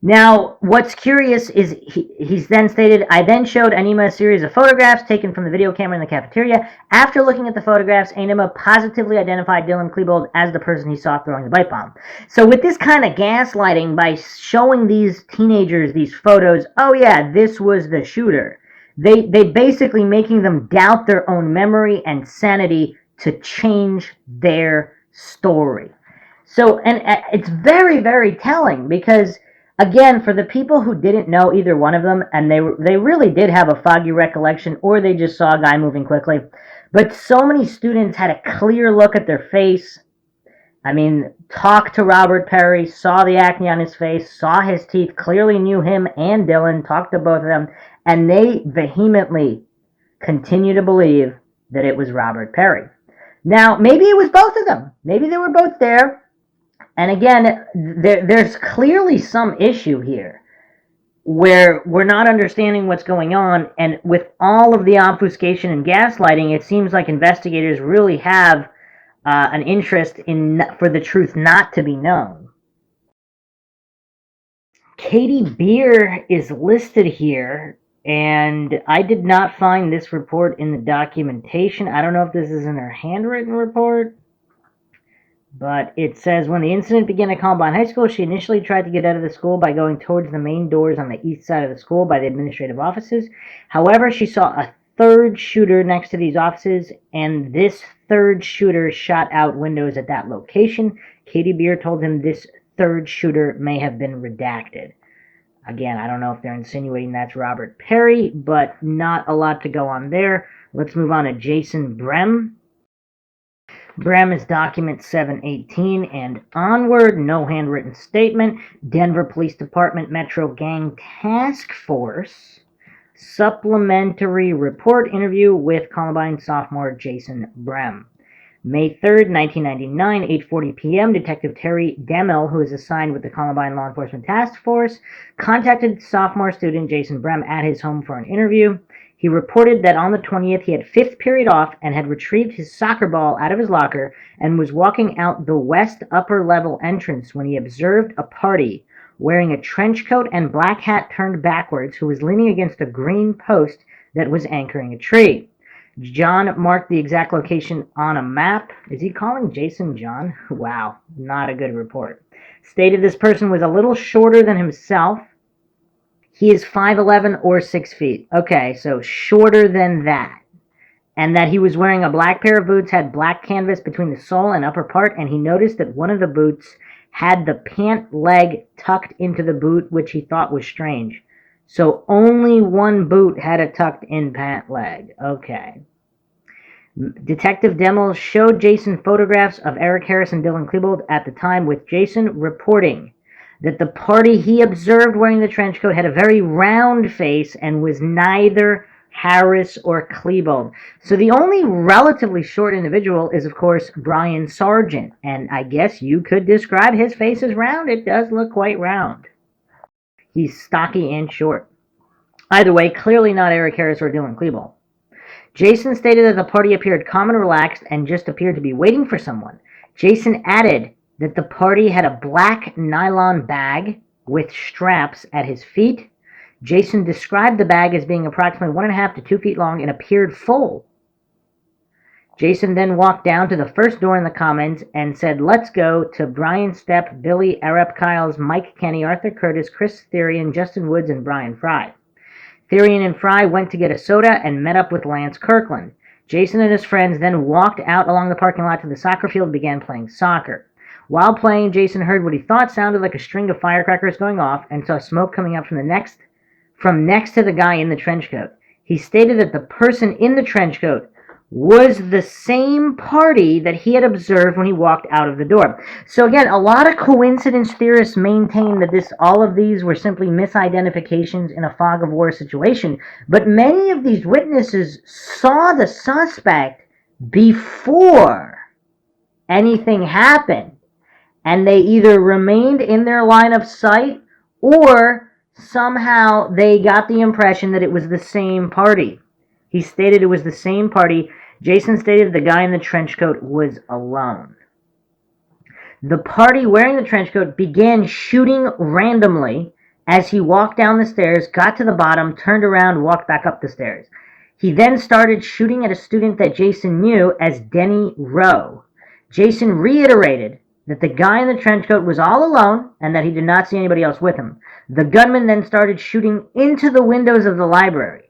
Now, what's curious is he's then stated, I then showed Ainema a series of photographs taken from the video camera in the cafeteria. After looking at the photographs, Ainema positively identified Dylan Klebold as the person he saw throwing the pipe bomb. So with this kind of gaslighting, by showing these teenagers these photos, oh yeah, this was the shooter, they basically making them doubt their own memory and sanity to change their story. So, and it's very, very telling because, again, for the people who didn't know either one of them, and they really did have a foggy recollection, or they just saw a guy moving quickly, but so many students had a clear look at their face. I mean, talked to Robert Perry, saw the acne on his face, saw his teeth, clearly knew him and Dylan, talked to both of them, and they vehemently continue to believe that it was Robert Perry. Now, maybe it was both of them. Maybe they were both there. And again, there's clearly some issue here where we're not understanding what's going on, and with all of the obfuscation and gaslighting, it seems like investigators really have an interest for the truth not to be known. Katie Beer is listed here, and I did not find this report in the documentation. I don't know if this is in her handwritten report. But it says, when the incident began at Columbine High School, she initially tried to get out of the school by going towards the main doors on the east side of the school by the administrative offices. However, she saw a third shooter next to these offices, and this third shooter shot out windows at that location. Katie Beer told him this third shooter may have been redacted. Again, I don't know if they're insinuating that's Robert Perry, but not a lot to go on there. Let's move on to Jason Brem. Brem is document 718 and onward. No handwritten statement. Denver Police Department Metro Gang Task Force. Supplementary report interview with Columbine sophomore Jason Brem. May 3rd, 1999, 8:40 p.m., Detective Terry Demel, who is assigned with the Columbine Law Enforcement Task Force, contacted sophomore student Jason Brem at his home for an interview. He reported that on the 20th he had fifth period off and had retrieved his soccer ball out of his locker and was walking out the west upper level entrance when he observed a party wearing a trench coat and black hat turned backwards who was leaning against a green post that was anchoring a tree. John marked the exact location on a map. Is he calling Jason John? Wow, not a good report. Stated this person was a little shorter than himself. He is 5'11 or 6 feet. Okay, so shorter than that. And that he was wearing a black pair of boots, had black canvas between the sole and upper part, and he noticed that one of the boots had the pant leg tucked into the boot, which he thought was strange. So only one boot had a tucked in pant leg. Okay. Detective Demel showed Jason photographs of Eric Harris and Dylan Klebold at the time, with Jason reporting that the party he observed wearing the trench coat had a very round face and was neither Harris or Klebold. So the only relatively short individual is, of course, Brian Sargent, and I guess you could describe his face as round. It does look quite round. He's stocky and short. Either way, clearly not Eric Harris or Dylan Klebold. Jason stated that the party appeared calm and relaxed and just appeared to be waiting for someone. Jason added that the party had a black nylon bag with straps at his feet. Jason described the bag as being approximately 1.5 to 2 feet long and appeared full. Jason then walked down to the first door in the Commons and said, "Let's go," to Brian Stepp, Billy Arep Kyles, Mike Kenny, Arthur Curtis, Chris Therian, Justin Woods, and Brian Fry. Therian and Fry went to get a soda and met up with Lance Kirkland. Jason and his friends then walked out along the parking lot to the soccer field and began playing soccer. While playing, Jason heard what he thought sounded like a string of firecrackers going off and saw smoke coming up from next to the guy in the trench coat. He stated that the person in the trench coat was the same party that he had observed when he walked out of the door. So again, a lot of coincidence theorists maintain that all of these were simply misidentifications in a fog of war situation, but many of these witnesses saw the suspect before anything happened, and they either remained in their line of sight or somehow they got the impression that it was the same party. He stated it was the same party. Jason stated the guy in the trench coat was alone. The party wearing the trench coat began shooting randomly as he walked down the stairs, got to the bottom, turned around, walked back up the stairs. He then started shooting at a student that Jason knew as Denny Rowe. Jason reiterated that the guy in the trench coat was all alone and that he did not see anybody else with him. The gunman then started shooting into the windows of the library.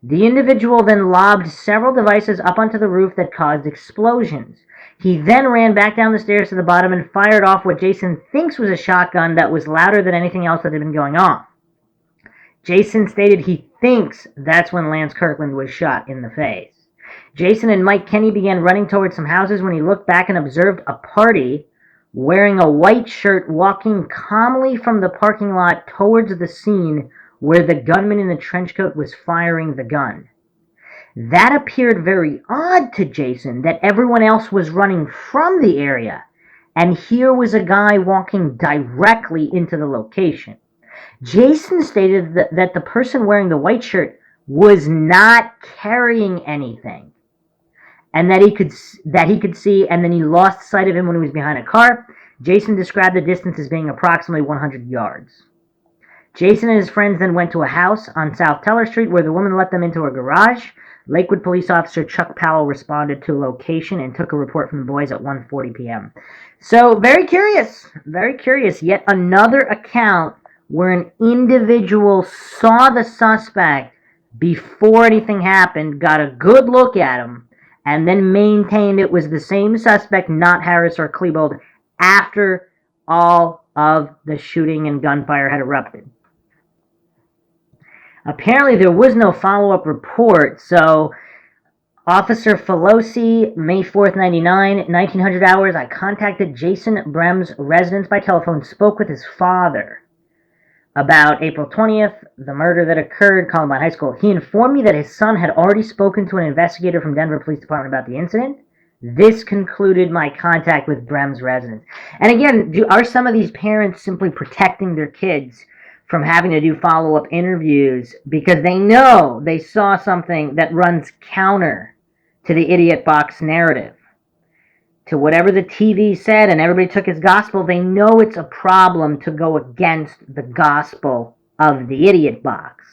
The individual then lobbed several devices up onto the roof that caused explosions. He then ran back down the stairs to the bottom and fired off what Jason thinks was a shotgun that was louder than anything else that had been going off. Jason stated he thinks that's when Lance Kirkland was shot in the face. Jason and Mike Kenny began running towards some houses when he looked back and observed a party wearing a white shirt walking calmly from the parking lot towards the scene where the gunman in the trench coat was firing the gun. That appeared very odd to Jason, that everyone else was running from the area, and here was a guy walking directly into the location. Jason stated that the person wearing the white shirt was not carrying anything, and that he could see, and then he lost sight of him when he was behind a car. Jason described the distance as being approximately 100 yards. Jason and his friends then went to a house on South Teller Street where the woman let them into her garage. Lakewood police officer Chuck Powell responded to the location and took a report from the boys at 1:40 p.m. So, very curious. Yet another account where an individual saw the suspect before anything happened, got a good look at him, and then maintained it was the same suspect, not Harris or Klebold, after all of the shooting and gunfire had erupted. Apparently, there was no follow-up report, so Officer Felosi, May 4th, 99, 1900 hours, I contacted Jason Brem's residence by telephone, spoke with his father about April 20th, the murder that occurred, Columbine High School. He informed me that his son had already spoken to an investigator from Denver Police Department about the incident. This concluded my contact with Brem's residence. And again, are some of these parents simply protecting their kids from having to do follow-up interviews because they know they saw something that runs counter to the idiot box narrative, to whatever the TV said and everybody took as gospel? They know it's a problem to go against the gospel of the idiot box.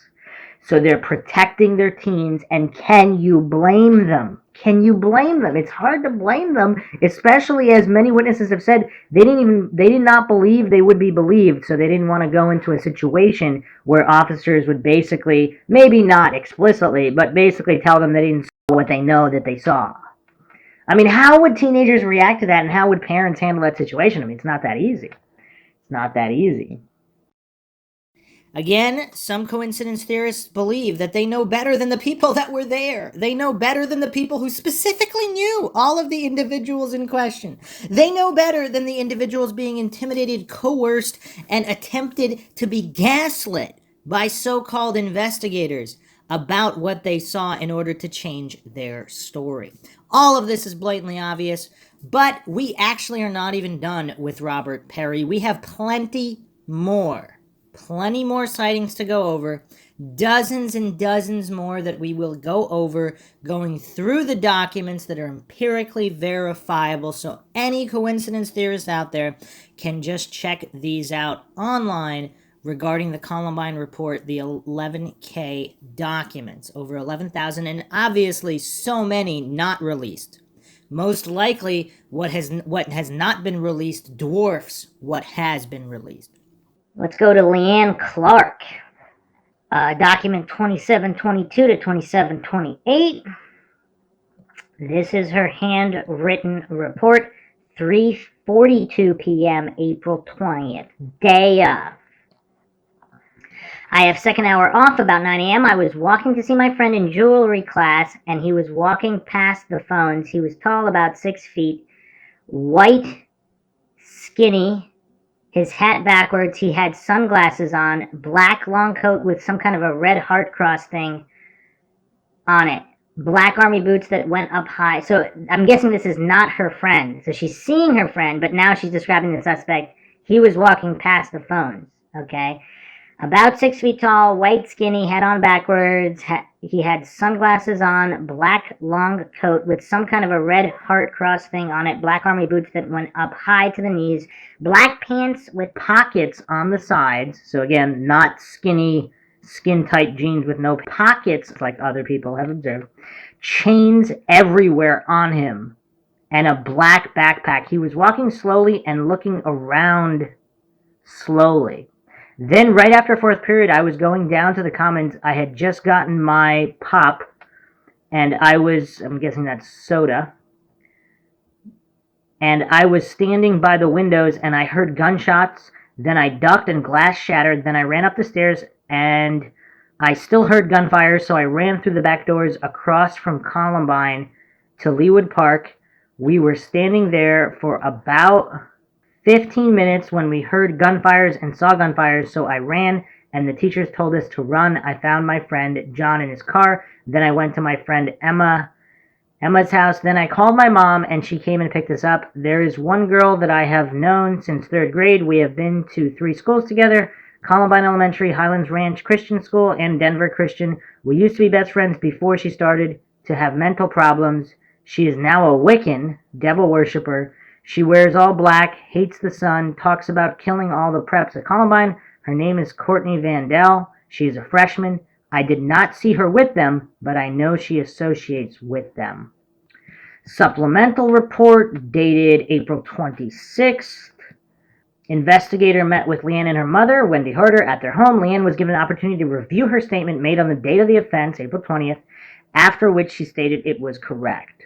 So they're protecting their teens, and can you blame them? It's hard to blame them, especially as many witnesses have said they did not believe they would be believed, so they didn't want to go into a situation where officers would basically, maybe not explicitly, but basically tell them they didn't saw what they know that they saw. I mean, how would teenagers react to that, and how would parents handle that situation? I mean, it's not that easy. Again, some coincidence theorists believe that they know better than the people that were there. They know better than the people who specifically knew all of the individuals in question. They know better than the individuals being intimidated, coerced, and attempted to be gaslit by so-called investigators about what they saw in order to change their story. All of this is blatantly obvious, but we actually are not even done with Robert Perry. We have plenty more sightings to go over, dozens and dozens more that we will go over, going through the documents that are empirically verifiable, so any coincidence theorists out there can just check these out online regarding the Columbine report, the 11K documents, over 11,000, and obviously so many not released. Most likely, what has not been released dwarfs what has been released. Let's go to Leanne Clark, document 2722 to 2728. This is her handwritten report, 3:42 p.m., April 20th, day of. I have second hour off about 9 a.m. I was walking to see my friend in jewelry class, and he was walking past the phones. He was tall, about 6 feet, white, skinny, his hat backwards. He had sunglasses on, black long coat with some kind of a red heart cross thing on it, black army boots that went up high. So I'm guessing this is not her friend. So she's seeing her friend, but now she's describing the suspect. He was walking past the phones, okay? About 6 feet tall, white, skinny, head on backwards. He had sunglasses on, black long coat with some kind of a red heart cross thing on it, black army boots that went up high to the knees, black pants with pockets on the sides. So again, not skinny, skin-tight jeans with no pockets like other people have observed. Chains everywhere on him, and a black backpack. He was walking slowly and looking around slowly. Then, right after fourth period, I was going down to the commons. I had just gotten my pop, and I'm guessing that's soda, and I was standing by the windows, and I heard gunshots. Then I ducked, and glass shattered. Then I ran up the stairs, and I still heard gunfire, so I ran through the back doors across from Columbine to Leawood Park. We were standing there for about 15 minutes when we heard gunfires and saw gunfires, so I ran, and the teachers told us to run. I found my friend John in his car. Then I went to my friend Emma's house. Then I called my mom, and she came and picked us up. There is one girl that I have known since third grade. We have been to 3 schools together: Columbine Elementary, Highlands Ranch Christian School, and Denver Christian. We used to be best friends before she started to have mental problems. She is now a Wiccan, devil worshiper. She wears all black, hates the sun, talks about killing all the preps at Columbine. Her name is Courtney Vandell. She is a freshman. I did not see her with them, but I know she associates with them. Supplemental report dated April 26th. Investigator met with Leanne and her mother, Wendy Harder, at their home. Leanne was given an opportunity to review her statement made on the date of the offense, April 20th, after which she stated it was correct.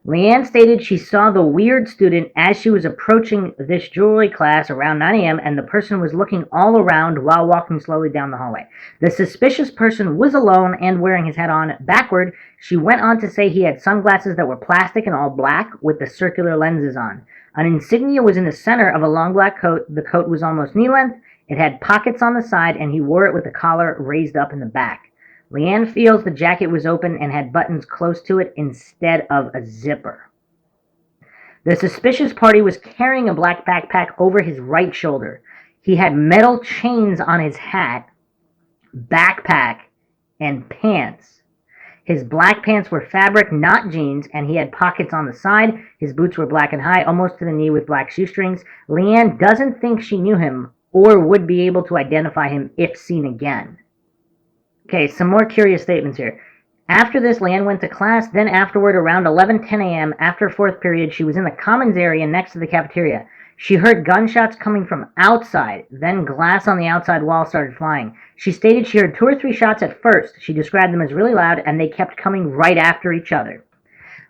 Leanne stated she saw the weird student as she was approaching this jewelry class around 9 a.m. and the person was looking all around while walking slowly down the hallway. The suspicious person was alone and wearing his hat on backward. She went on to say he had sunglasses that were plastic and all black with the circular lenses on. An insignia was in the center of a long black coat. The coat was almost knee length. It had pockets on the side and he wore it with the collar raised up in the back. Leanne feels the jacket was open and had buttons close to it instead of a zipper. The suspicious party was carrying a black backpack over his right shoulder. He had metal chains on his hat, backpack, and pants. His black pants were fabric, not jeans, and he had pockets on the side. His boots were black and high, almost to the knee with black shoestrings. Leanne doesn't think she knew him or would be able to identify him if seen again. Okay, some more curious statements here. After this, Leanne went to class. Then afterward, around 11:10 a.m., after fourth period, she was in the commons area next to the cafeteria. She heard gunshots coming from outside. Then glass on the outside wall started flying. She stated she heard 2 or 3 shots at first. She described them as really loud, and they kept coming right after each other.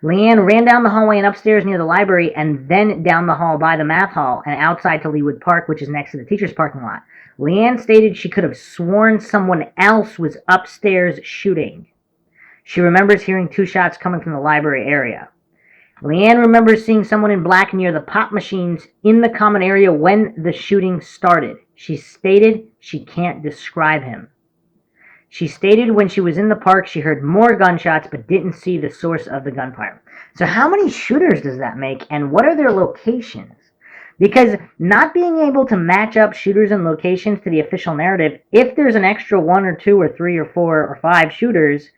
Leanne ran down the hallway and upstairs near the library, and then down the hall by the math hall and outside to Leawood Park, which is next to the teacher's parking lot. Leanne stated she could have sworn someone else was upstairs shooting. She remembers hearing 2 shots coming from the library area. Leanne remembers seeing someone in black near the pop machines in the common area when the shooting started. She stated she can't describe him. She stated when she was in the park she heard more gunshots but didn't see the source of the gunfire. So how many shooters does that make, and what are their locations? Because not being able to match up shooters and locations to the official narrative, if there's an extra 1 or 2 or 3 or 4 or 5 shooters,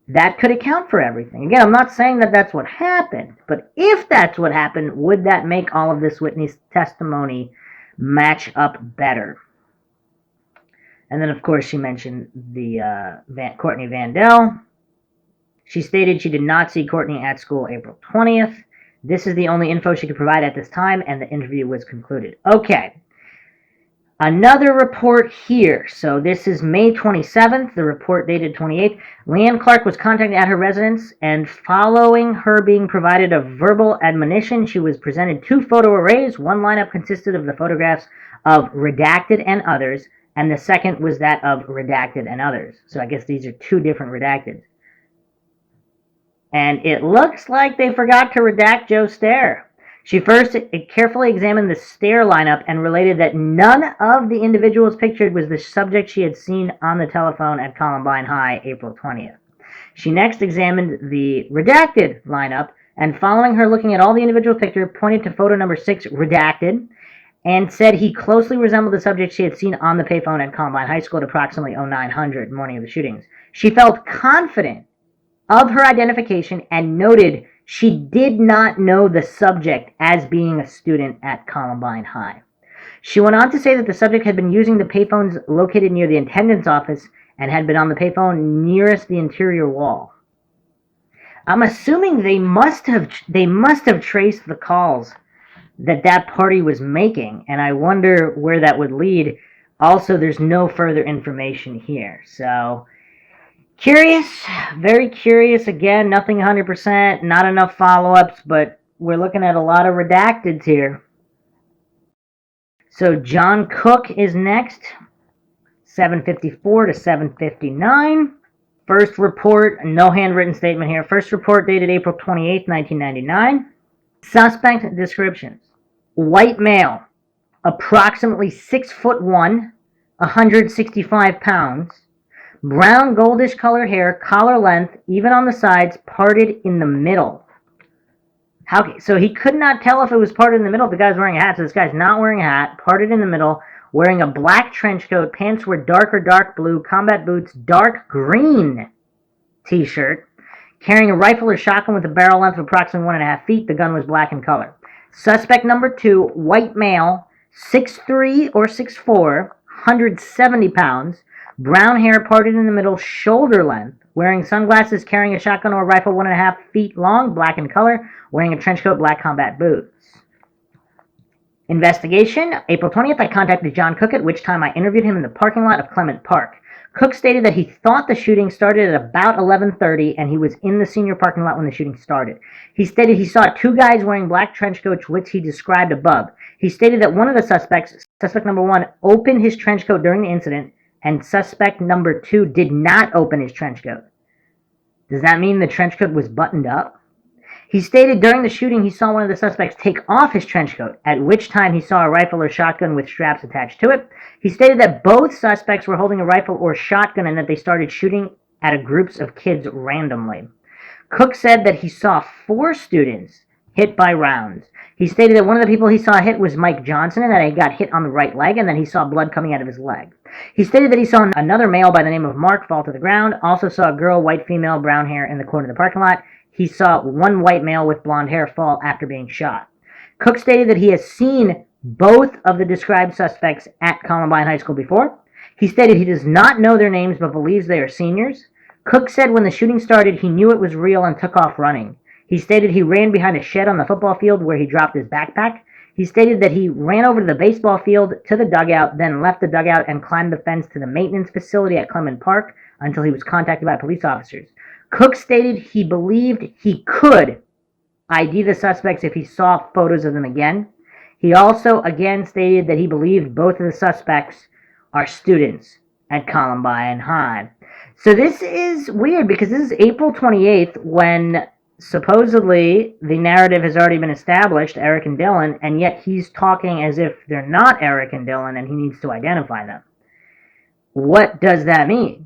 that could account for everything. Again, I'm not saying that that's what happened, but if that's what happened, would that make all of this witness testimony match up better? And then, of course, she mentioned the Courtney Vandell. She stated she did not see Courtney at school April 20th. This is the only info she could provide at this time, and the interview was concluded. Okay. Another report here. So this is May 27th, the report dated 28th. Leanne Clark was contacted at her residence, and following her being provided a verbal admonition, she was presented 2 photo arrays. One lineup consisted of the photographs of redacted and others, and the second was that of redacted and others. So I guess these are 2 different redacted. And it looks like they forgot to redact Joe Stair. She first carefully examined the Stair lineup and related that none of the individuals pictured was the subject she had seen on the telephone at Columbine High April 20th. She next examined the redacted lineup and, following her looking at all the individuals pictured, pointed to photo number 6, redacted, and said he closely resembled the subject she had seen on the payphone at Columbine High School at approximately 0900 morning of the shootings. She felt confident of her identification and noted she did not know the subject as being a student at Columbine High. She went on to say that the subject had been using the payphones located near the attendance office and had been on the payphone nearest the interior wall. I'm assuming they must have traced the calls that party was making, and I wonder where that would lead. Also, there's no further information here, so curious, very curious. Again, nothing 100%, not enough follow-ups, but we're looking at a lot of redacteds here. So John Cook is next, 7:54 to 7:59. First report, no handwritten statement here. First report dated April 28, 1999. Suspect descriptions: white male, approximately 6'1", 165 pounds. Brown goldish colored hair, collar length, even on the sides, parted in the middle. So he could not tell if it was parted in the middle if the guy's wearing a hat. So this guy's not wearing a hat, parted in the middle, wearing a black trench coat, pants were dark blue, combat boots, dark green t-shirt, carrying a rifle or shotgun with a barrel length of approximately 1.5 feet. The gun was black in color. Suspect number 2, white male, 6'3" or 6'4", 170 pounds, brown hair parted in the middle, shoulder length, wearing sunglasses, carrying a shotgun or rifle 1.5 feet long, black in color, wearing a trench coat, black combat boots. Investigation. April 20th, I contacted John Cook, at which time I interviewed him in the parking lot of Clement Park. Cook stated that he thought the shooting started at about 11:30 and he was in the senior parking lot when the shooting started. He stated he saw two guys wearing black trench coats, which he described above. He stated that one of the suspects, suspect number 1, opened his trench coat during the incident, and suspect number 2 did not open his trench coat. Does that mean the trench coat was buttoned up? He stated during the shooting he saw one of the suspects take off his trench coat, at which time he saw a rifle or shotgun with straps attached to it. He stated that both suspects were holding a rifle or shotgun and that they started shooting at groups of kids randomly. Cook said that he saw 4 students hit by rounds. He stated that one of the people he saw hit was Mike Johnson and that he got hit on the right leg and that he saw blood coming out of his leg. He stated that he saw another male by the name of Mark fall to the ground, also saw a girl, white female, brown hair in the corner of the parking lot. He saw one white male with blonde hair fall after being shot. Cook stated that he has seen both of the described suspects at Columbine High School before. He stated he does not know their names but believes they are seniors. Cook said when the shooting started, he knew it was real and took off running. He stated he ran behind a shed on the football field where he dropped his backpack. He stated that he ran over to the baseball field to the dugout, then left the dugout and climbed the fence to the maintenance facility at Clement Park until he was contacted by police officers. Cook stated he believed he could ID the suspects if he saw photos of them again. He also again stated that he believed both of the suspects are students at Columbine High. So this is weird because this is April 28th when supposedly the narrative has already been established, Eric and Dylan, and yet he's talking as if they're not Eric and Dylan and he needs to identify them. What does that mean?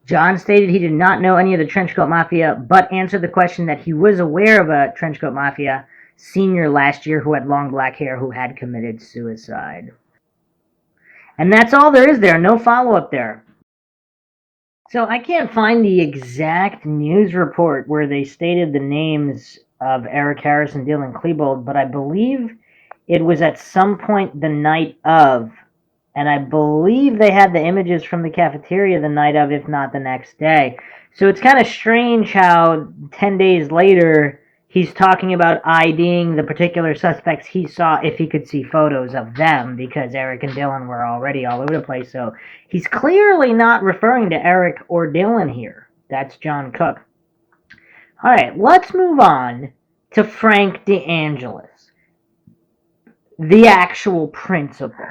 John stated he did not know any of the Trenchcoat Mafia, but answered the question that he was aware of a Trenchcoat Mafia senior last year who had long black hair who had committed suicide. And that's all there is there, no follow-up there. So I can't find the exact news report where they stated the names of Eric Harris and Dylan Klebold, but I believe it was at some point the night of. And I believe they had the images from the cafeteria the night of, if not the next day. So it's kind of strange how 10 days later he's talking about IDing the particular suspects he saw if he could see photos of them, because Eric and Dylan were already all over the place. So he's clearly not referring to Eric or Dylan here. That's John Cook. All right, let's move on to Frank DeAngelis, the actual principal.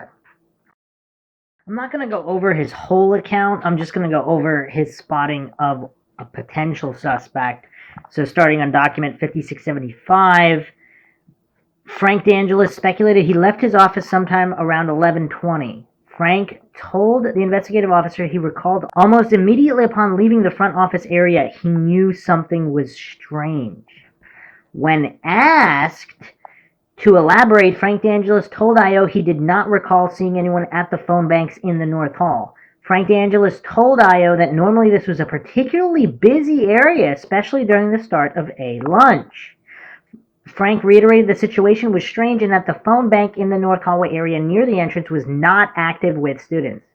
I'm not going to go over his whole account. I'm just going to go over his spotting of a potential suspect. So starting on document 5675, Frank DeAngelis speculated he left his office sometime around 11:20. Frank told the investigative officer he recalled almost immediately upon leaving the front office area he knew something was strange. When asked to elaborate, Frank DeAngelis told IO he did not recall seeing anyone at the phone banks in the North Hall. Frank DeAngelis told IO that normally this was a particularly busy area, especially during the start of a lunch. Frank reiterated the situation was strange and that the phone bank in the North Hallway area near the entrance was not active with students.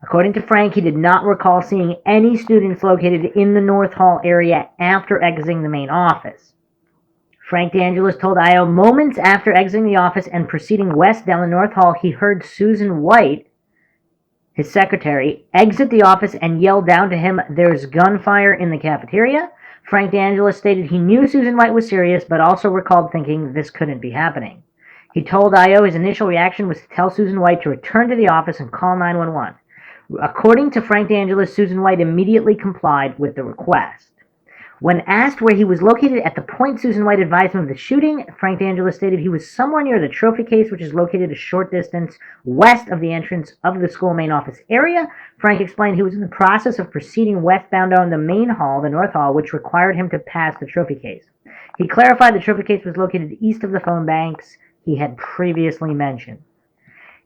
According to Frank, he did not recall seeing any students located in the North Hall area after exiting the main office. Frank DeAngelis told IO moments after exiting the office and proceeding west down the North Hall, he heard Susan White, his secretary, exit the office and yell down to him, "There's gunfire in the cafeteria." Frank DeAngelis stated he knew Susan White was serious, but also recalled thinking this couldn't be happening. He told IO his initial reaction was to tell Susan White to return to the office and call 911. According to Frank DeAngelis, Susan White immediately complied with the request. When asked where he was located at the point Susan White advised him of the shooting, Frank DeAngelis stated he was somewhere near the trophy case, which is located a short distance west of the entrance of the school main office area. Frank explained he was in the process of proceeding westbound down the main hall, the North Hall, which required him to pass the trophy case. He clarified the trophy case was located east of the phone banks he had previously mentioned.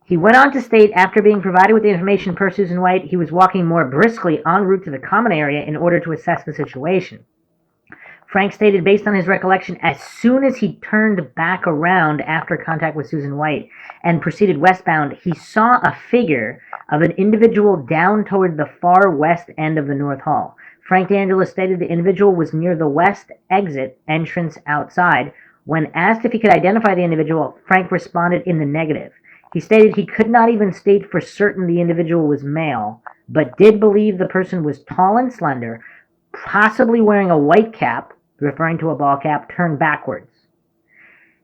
He went on to state after being provided with the information per Susan White, he was walking more briskly en route to the common area in order to assess the situation. Frank stated, based on his recollection, as soon as he turned back around after contact with Susan White and proceeded westbound, he saw a figure of an individual down toward the far west end of the North Hall. Frank DeAngelis stated the individual was near the west exit entrance outside. When asked if he could identify the individual, Frank responded in the negative. He stated he could not even state for certain the individual was male, but did believe the person was tall and slender, possibly wearing a white cap, referring to a ball cap, turned backwards.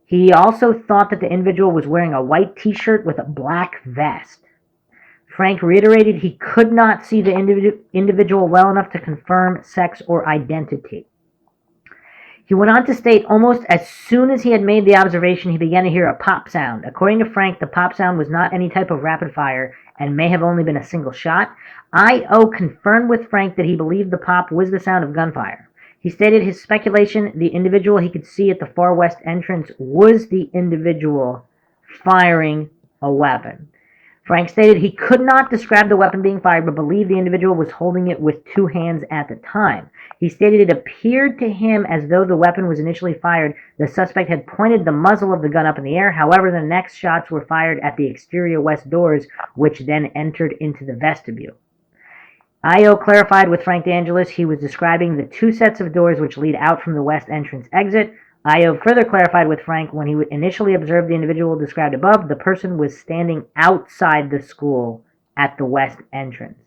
He also thought that the individual was wearing a white t-shirt with a black vest. Frank reiterated he could not see the individual well enough to confirm sex or identity. He went on to state almost as soon as he had made the observation, he began to hear a pop sound. According to Frank, the pop sound was not any type of rapid fire and may have only been a single shot. I.O. confirmed with Frank that he believed the pop was the sound of gunfire. He stated his speculation the individual he could see at the far west entrance was the individual firing a weapon. Frank stated he could not describe the weapon being fired, but believed the individual was holding it with two hands at the time. He stated it appeared to him as though the weapon was initially fired. The suspect had pointed the muzzle of the gun up in the air. However, the next shots were fired at the exterior west doors, which then entered into the vestibule. I.O. clarified with Frank DeAngelis he was describing the two sets of doors which lead out from the west entrance exit. I.O. further clarified with Frank when he initially observed the individual described above, the person was standing outside the school at the west entrance.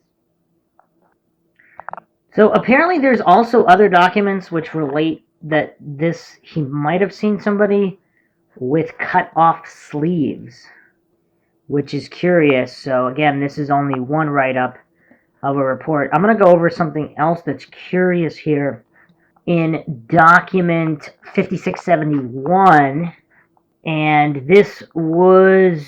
So apparently there's also other documents which relate that he might have seen somebody with cut off sleeves, which is curious. So again, this is only one write-up of a report. I'm going to go over something else that's curious here. In document 5671, and this was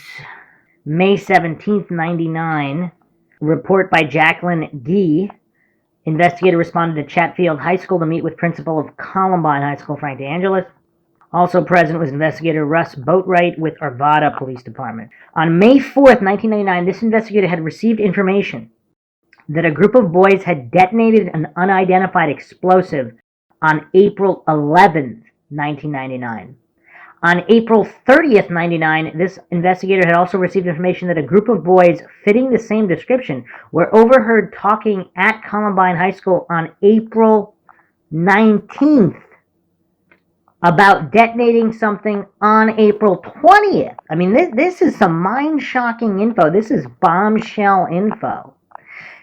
May 17th, 99, report by Jacqueline D. Investigator responded to Chatfield High School to meet with principal of Columbine High School, Frank DeAngelis. Also present was investigator Russ Boatwright with Arvada Police Department. On May 4th, 1999, this investigator had received information that a group of boys had detonated an unidentified explosive on April 11th, 1999. On April 30th, 1999, this investigator had also received information that a group of boys fitting the same description were overheard talking at Columbine High School on April 19th about detonating something on April 20th. I mean, this is some mind-shocking info. This is bombshell info.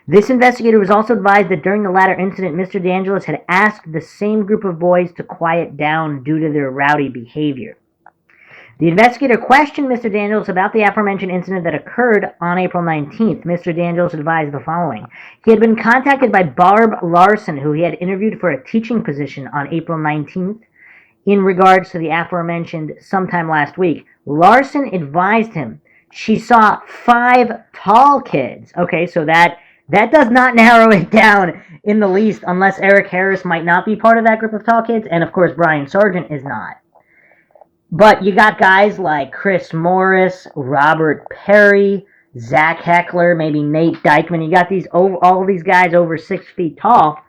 This investigator was also advised that during the latter incident, Mr. DeAngelis had asked the same group of boys to quiet down due to their rowdy behavior. The investigator questioned Mr. DeAngelis about the aforementioned incident that occurred on April 19th. Mr. DeAngelis advised the following. He had been contacted by Barb Larson, who he had interviewed for a teaching position on April 19th, in regards to the aforementioned sometime last week. Larson advised him she saw 5 tall kids. Okay, so that does not narrow it down in the least, unless Eric Harris might not be part of that group of tall kids, and of course Brian Sargent is not. But you got guys like Chris Morris, Robert Perry, Zach Heckler, maybe Nate Dykeman. You got all these guys over 6 feet tall,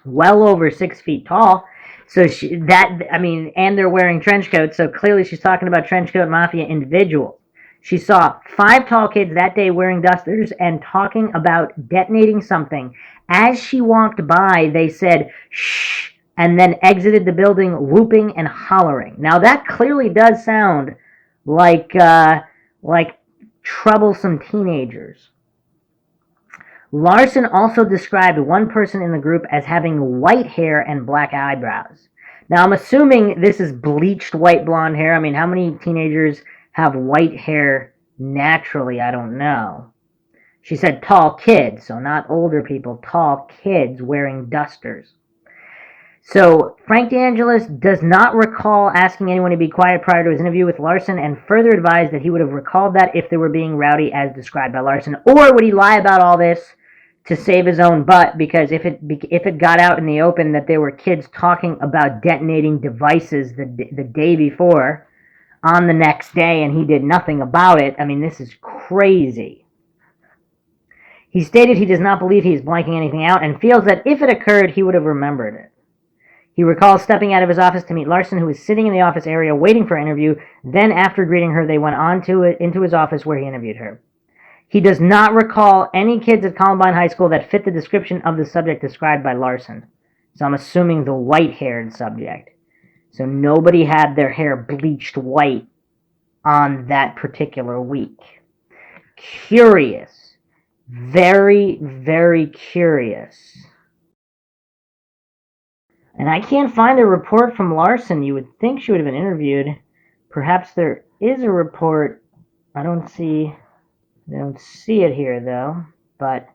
well over 6 feet tall. So and they're wearing trench coats. So clearly she's talking about trench coat mafia individuals. She saw 5 tall kids that day wearing dusters and talking about detonating something. As she walked by, they said, shh, and then exited the building whooping and hollering. Now that clearly does sound like troublesome teenagers. Larson also described one person in the group as having white hair and black eyebrows. Now I'm assuming this is bleached white blonde hair. I mean, how many teenagers have white hair naturally? I don't know. She said tall kids, so not older people, tall kids wearing dusters. So Frank DeAngelis does not recall asking anyone to be quiet prior to his interview with Larson, and further advised that he would have recalled that if they were being rowdy as described by Larson. Or would he lie about all this to save his own butt? Because if it got out in the open that there were kids talking about detonating devices the day before, on the next day, and he did nothing about it, I mean, this is crazy. He stated he does not believe he is blanking anything out and feels that if it occurred, he would have remembered it. He recalls stepping out of his office to meet Larson, who was sitting in the office area waiting for an interview. Then, after greeting her, they went on into his office where he interviewed her. He does not recall any kids at Columbine High School that fit the description of the subject described by Larson. So I'm assuming the white-haired subject. So nobody had their hair bleached white on that particular week. Curious. Very, very curious. And I can't find a report from Larson. You would think she would have been interviewed. Perhaps there is a report. I don't see it here, though. But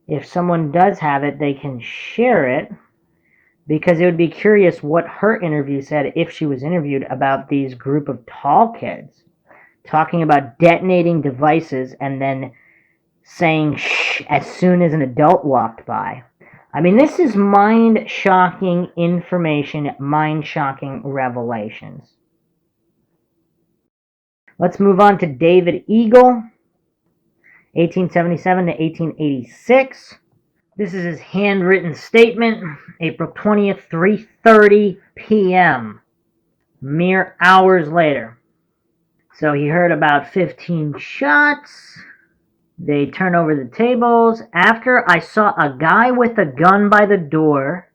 if someone does have it, they can share it. Because it would be curious what her interview said if she was interviewed about these group of tall kids. Talking about detonating devices and then saying shh as soon as an adult walked by. I mean, this is mind-shocking information, mind-shocking revelations. Let's move on to David Eagle, 1877 to 1886. This is his handwritten statement, April 20th, 3:30 p.m., mere hours later. So he heard about 15 shots. They turn over the tables. After I saw a guy with a gun by the door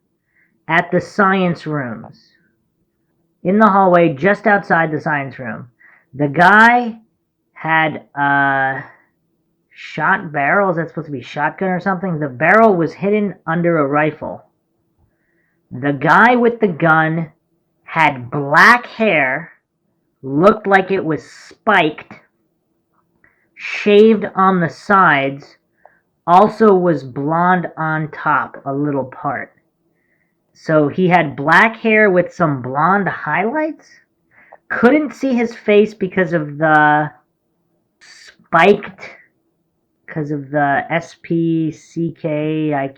at the science rooms, in the hallway just outside the science room. The guy had shot barrel. Is that supposed to be shotgun or something? The barrel was hidden under a rifle. The guy with the gun had black hair, looked like it was spiked, shaved on the sides, also was blonde on top, a little part. So he had black hair with some blonde highlights. Couldn't see his face because of the spiked, because of the SPCK. I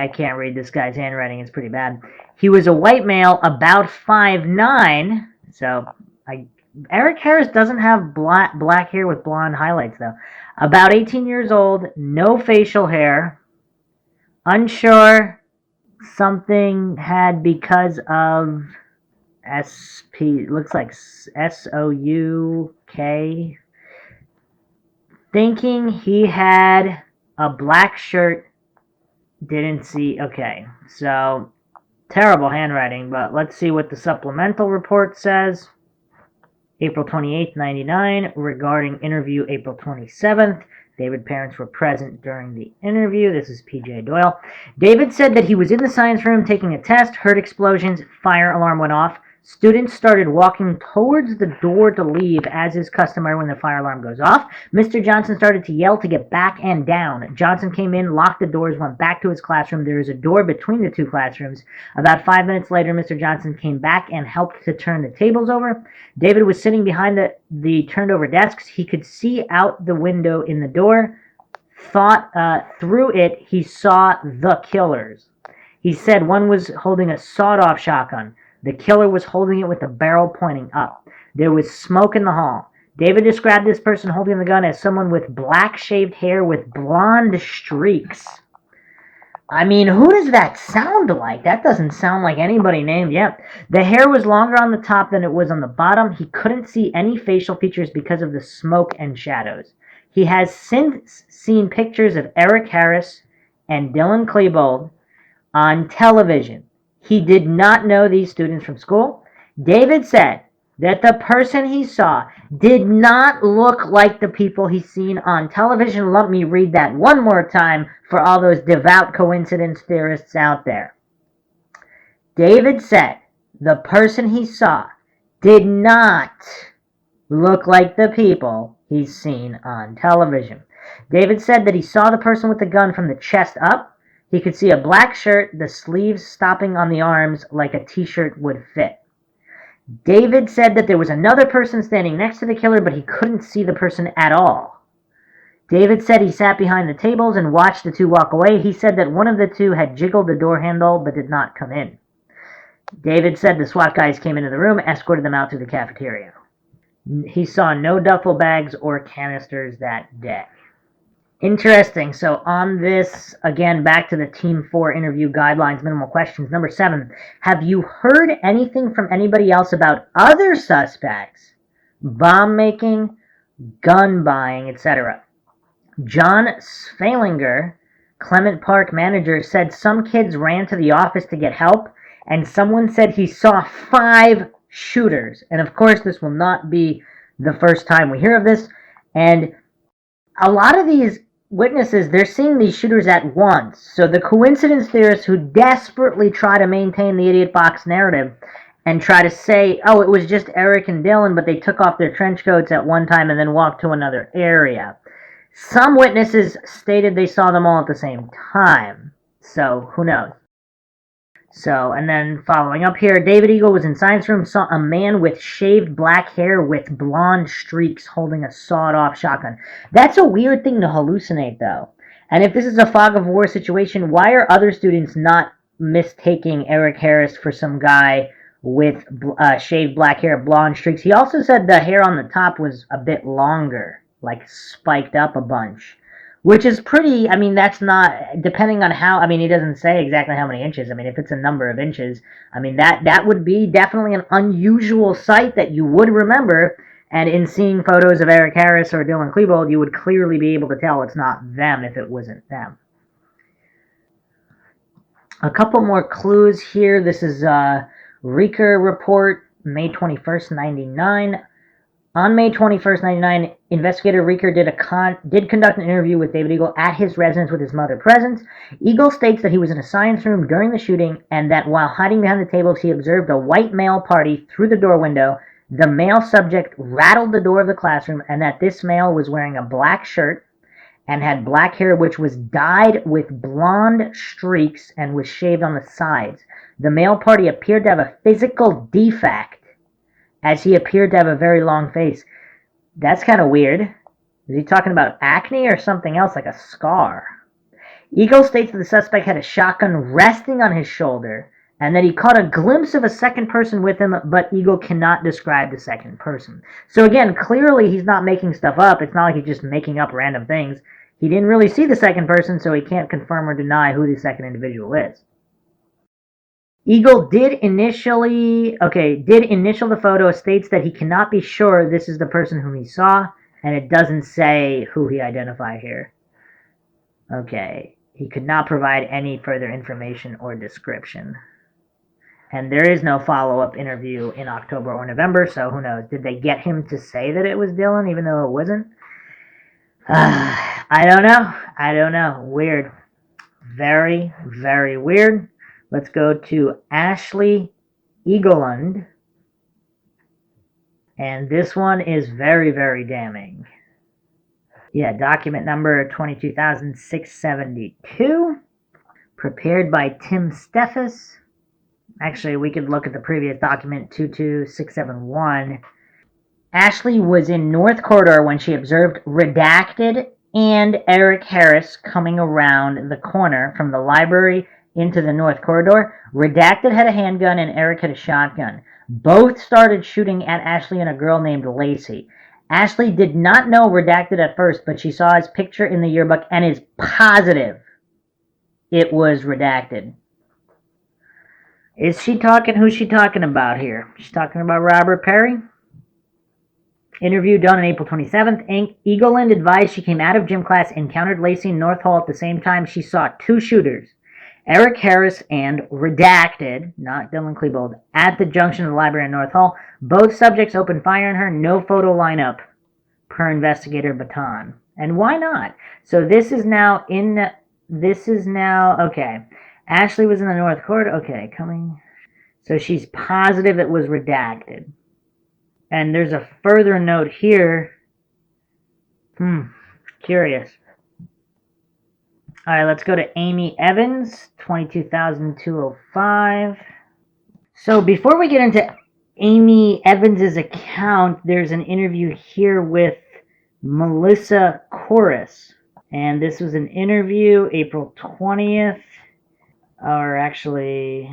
can't read this guy's handwriting. It's pretty bad. He was a white male, about 5'9". So Eric Harris doesn't have black hair with blonde highlights, though. About 18 years old, no facial hair. Unsure something had because of looks like SOUK. Thinking he had a black shirt. Didn't see. Okay, so terrible handwriting, but let's see what the supplemental report says. April 28th, 99, regarding interview April 27th. David's parents were present during the interview. This is P.J. Doyle. David said that he was in the science room taking a test, heard explosions, fire alarm went off. Students started walking towards the door to leave, as is customary when the fire alarm goes off. Mr. Johnson started to yell to get back and down. Johnson came in, locked the doors, went back to his classroom. There is a door between the two classrooms. About 5 minutes later, Mr. Johnson came back and helped to turn the tables over. David was sitting behind the turned-over desks. He could see out the window in the door. Through it, he saw the killers. He said one was holding a sawed-off shotgun. The killer was holding it with the barrel pointing up. There was smoke in the hall. David described this person holding the gun as someone with black shaved hair with blonde streaks. I mean, who does that sound like? That doesn't sound like anybody named yet. The hair was longer on the top than it was on the bottom. He couldn't see any facial features because of the smoke and shadows. He has since seen pictures of Eric Harris and Dylan Klebold on television. He did not know these students from school. David said that the person he saw did not look like the people he's seen on television. Let me read that one more time for all those devout coincidence theorists out there. David said the person he saw did not look like the people he's seen on television. David said that he saw the person with the gun from the chest up. He could see a black shirt, the sleeves stopping on the arms like a t-shirt would fit. David said that there was another person standing next to the killer, but he couldn't see the person at all. David said he sat behind the tables and watched the two walk away. He said that one of the two had jiggled the door handle but did not come in. David said the SWAT guys came into the room, escorted them out to the cafeteria. He saw no duffel bags or canisters that day. Interesting. So on this, again, back to the Team 4 interview guidelines, minimal questions. Number 7, have you heard anything from anybody else about other suspects? Bomb making, gun buying, etc. John Sfalinger, Clement Park manager, said some kids ran to the office to get help, and someone said he saw 5 shooters. And of course, this will not be the first time we hear of this. And a lot of these witnesses, they're seeing these shooters at once. So the coincidence theorists who desperately try to maintain the idiot box narrative and try to say, oh, it was just Eric and Dylan, but they took off their trench coats at one time and then walked to another area. Some witnesses stated they saw them all at the same time. So who knows? So, and then following up here, David Eagle was in science room, saw a man with shaved black hair with blonde streaks holding a sawed-off shotgun. That's a weird thing to hallucinate, though. And if this is a fog of war situation, why are other students not mistaking Eric Harris for some guy with shaved black hair, blonde streaks? He also said the hair on the top was a bit longer, like spiked up a bunch. Which is pretty, I mean, that's not, depending on how, I mean, he doesn't say exactly how many inches. I mean, if it's a number of inches, I mean, that would be definitely an unusual sight that you would remember. And in seeing photos of Eric Harris or Dylan Klebold, you would clearly be able to tell it's not them if it wasn't them. A couple more clues here. This is Riker report, May 21st, 99. On May 21st, 99, investigator Riker did conduct an interview with David Eagle at his residence with his mother present. Eagle states that he was in a science room during the shooting and that while hiding behind the tables, he observed a white male party through the door window. The male subject rattled the door of the classroom and that this male was wearing a black shirt and had black hair which was dyed with blonde streaks and was shaved on the sides. The male party appeared to have a physical defect as he appeared to have a very long face. That's kind of weird. Is he talking about acne or something else, like a scar? Eagle states that the suspect had a shotgun resting on his shoulder and that he caught a glimpse of a second person with him, but Eagle cannot describe the second person. So again, clearly he's not making stuff up. It's not like he's just making up random things. He didn't really see the second person, so he can't confirm or deny who the second individual is. Eagle did initial the photo, states that he cannot be sure this is the person whom he saw, and it doesn't say who he identified here. Okay, he could not provide any further information or description. And there is no follow-up interview in October or November, so who knows? Did they get him to say that it was Dylan, even though it wasn't? I don't know. Weird. Very, very weird. Let's go to Ashley Eaglund. And this one is very, very damning. Yeah, document number 22,672. Prepared by Tim Steffes. Actually, we could look at the previous document, 22671. Ashley was in North Corridor when she observed Redacted and Eric Harris coming around the corner from the library into the North Corridor. Redacted had a handgun and Eric had a shotgun. Both started shooting at Ashley and a girl named Lacy. Ashley did not know Redacted at first, but she saw his picture in the yearbook and is positive it was Redacted. Who's she talking about here? She's talking about Robert Perry. Interview done on April 27th. Eagleland advised she came out of gym class, encountered Lacy in North Hall at the same time. She saw 2 shooters, Eric Harris and Redacted, not Dylan Klebold, at the junction of the library in North Hall. Both subjects opened fire on her. No photo lineup, per investigator Baton. And why not? So this is now, okay. Ashley was in the North Corridor. Okay, coming. So she's positive it was Redacted. And there's a further note here. Curious. All right, let's go to Amy Evans, 22,205. So before we get into Amy Evans's account, there's an interview here with Melissa Corus. And this was an interview April 20th. Or actually,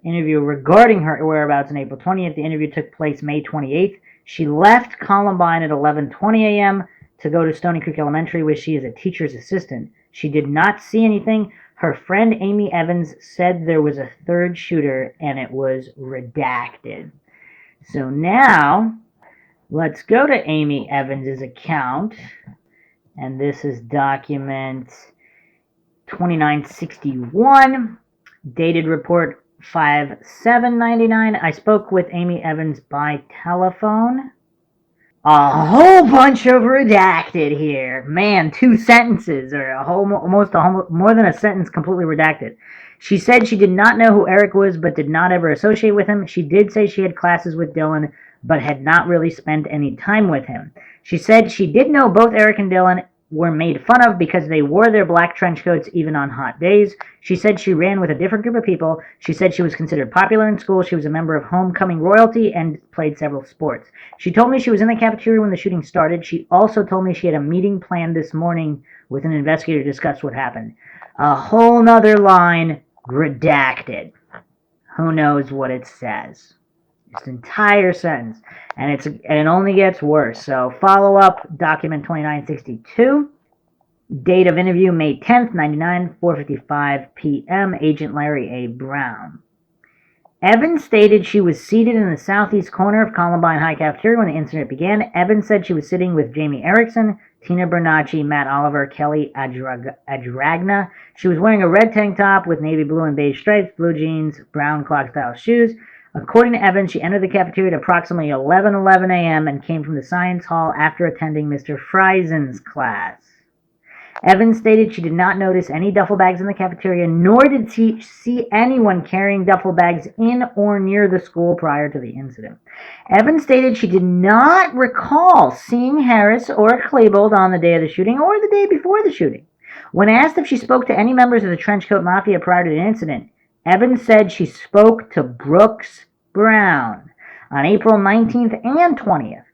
interview regarding her whereabouts on April 20th. The interview took place May 28th. She left Columbine at 11:20 a.m. to go to Stony Creek Elementary, where she is a teacher's assistant. She did not see anything. Her friend Amy Evans said there was a third shooter, and it was redacted. So now, let's go to Amy Evans' account, and this is document 2961, dated report 5/7/99. I spoke with Amy Evans by telephone. A whole bunch of redacted here. Man, 2 sentences, or more than a sentence completely redacted. She said she did not know who Eric was, but did not ever associate with him. She did say she had classes with Dylan, but had not really spent any time with him. She said she did know both Eric and Dylan were made fun of because they wore their black trench coats even on hot days. She said she ran with a different group of people. She said she was considered popular in school. She was a member of homecoming royalty and played several sports. She told me she was in the cafeteria when the shooting started. She also told me she had a meeting planned this morning with an investigator to discuss what happened. A whole nother line redacted. Who knows what it says? This entire sentence. And it only gets worse. So follow up, document 2962. Date of interview, May 10th, 99, 4:55 p.m. Agent Larry A. Brown. Evans stated she was seated in the southeast corner of Columbine High Cafeteria when the incident began. Evans said she was sitting with Jamie Erickson, Tina Bernacci, Matt Oliver, Kelly Adragna. She was wearing a red tank top with navy blue and beige stripes, blue jeans, brown clog-style shoes. According to Evans, she entered the cafeteria at approximately 11:11 a.m. and came from the science hall after attending Mr. Freisen's class. Evans stated she did not notice any duffel bags in the cafeteria, nor did she see anyone carrying duffel bags in or near the school prior to the incident. Evans stated she did not recall seeing Harris or Klebold on the day of the shooting or the day before the shooting. When asked if she spoke to any members of the Trenchcoat Mafia prior to the incident, Evans said she spoke to Brooks Brown on April 19th and 20th.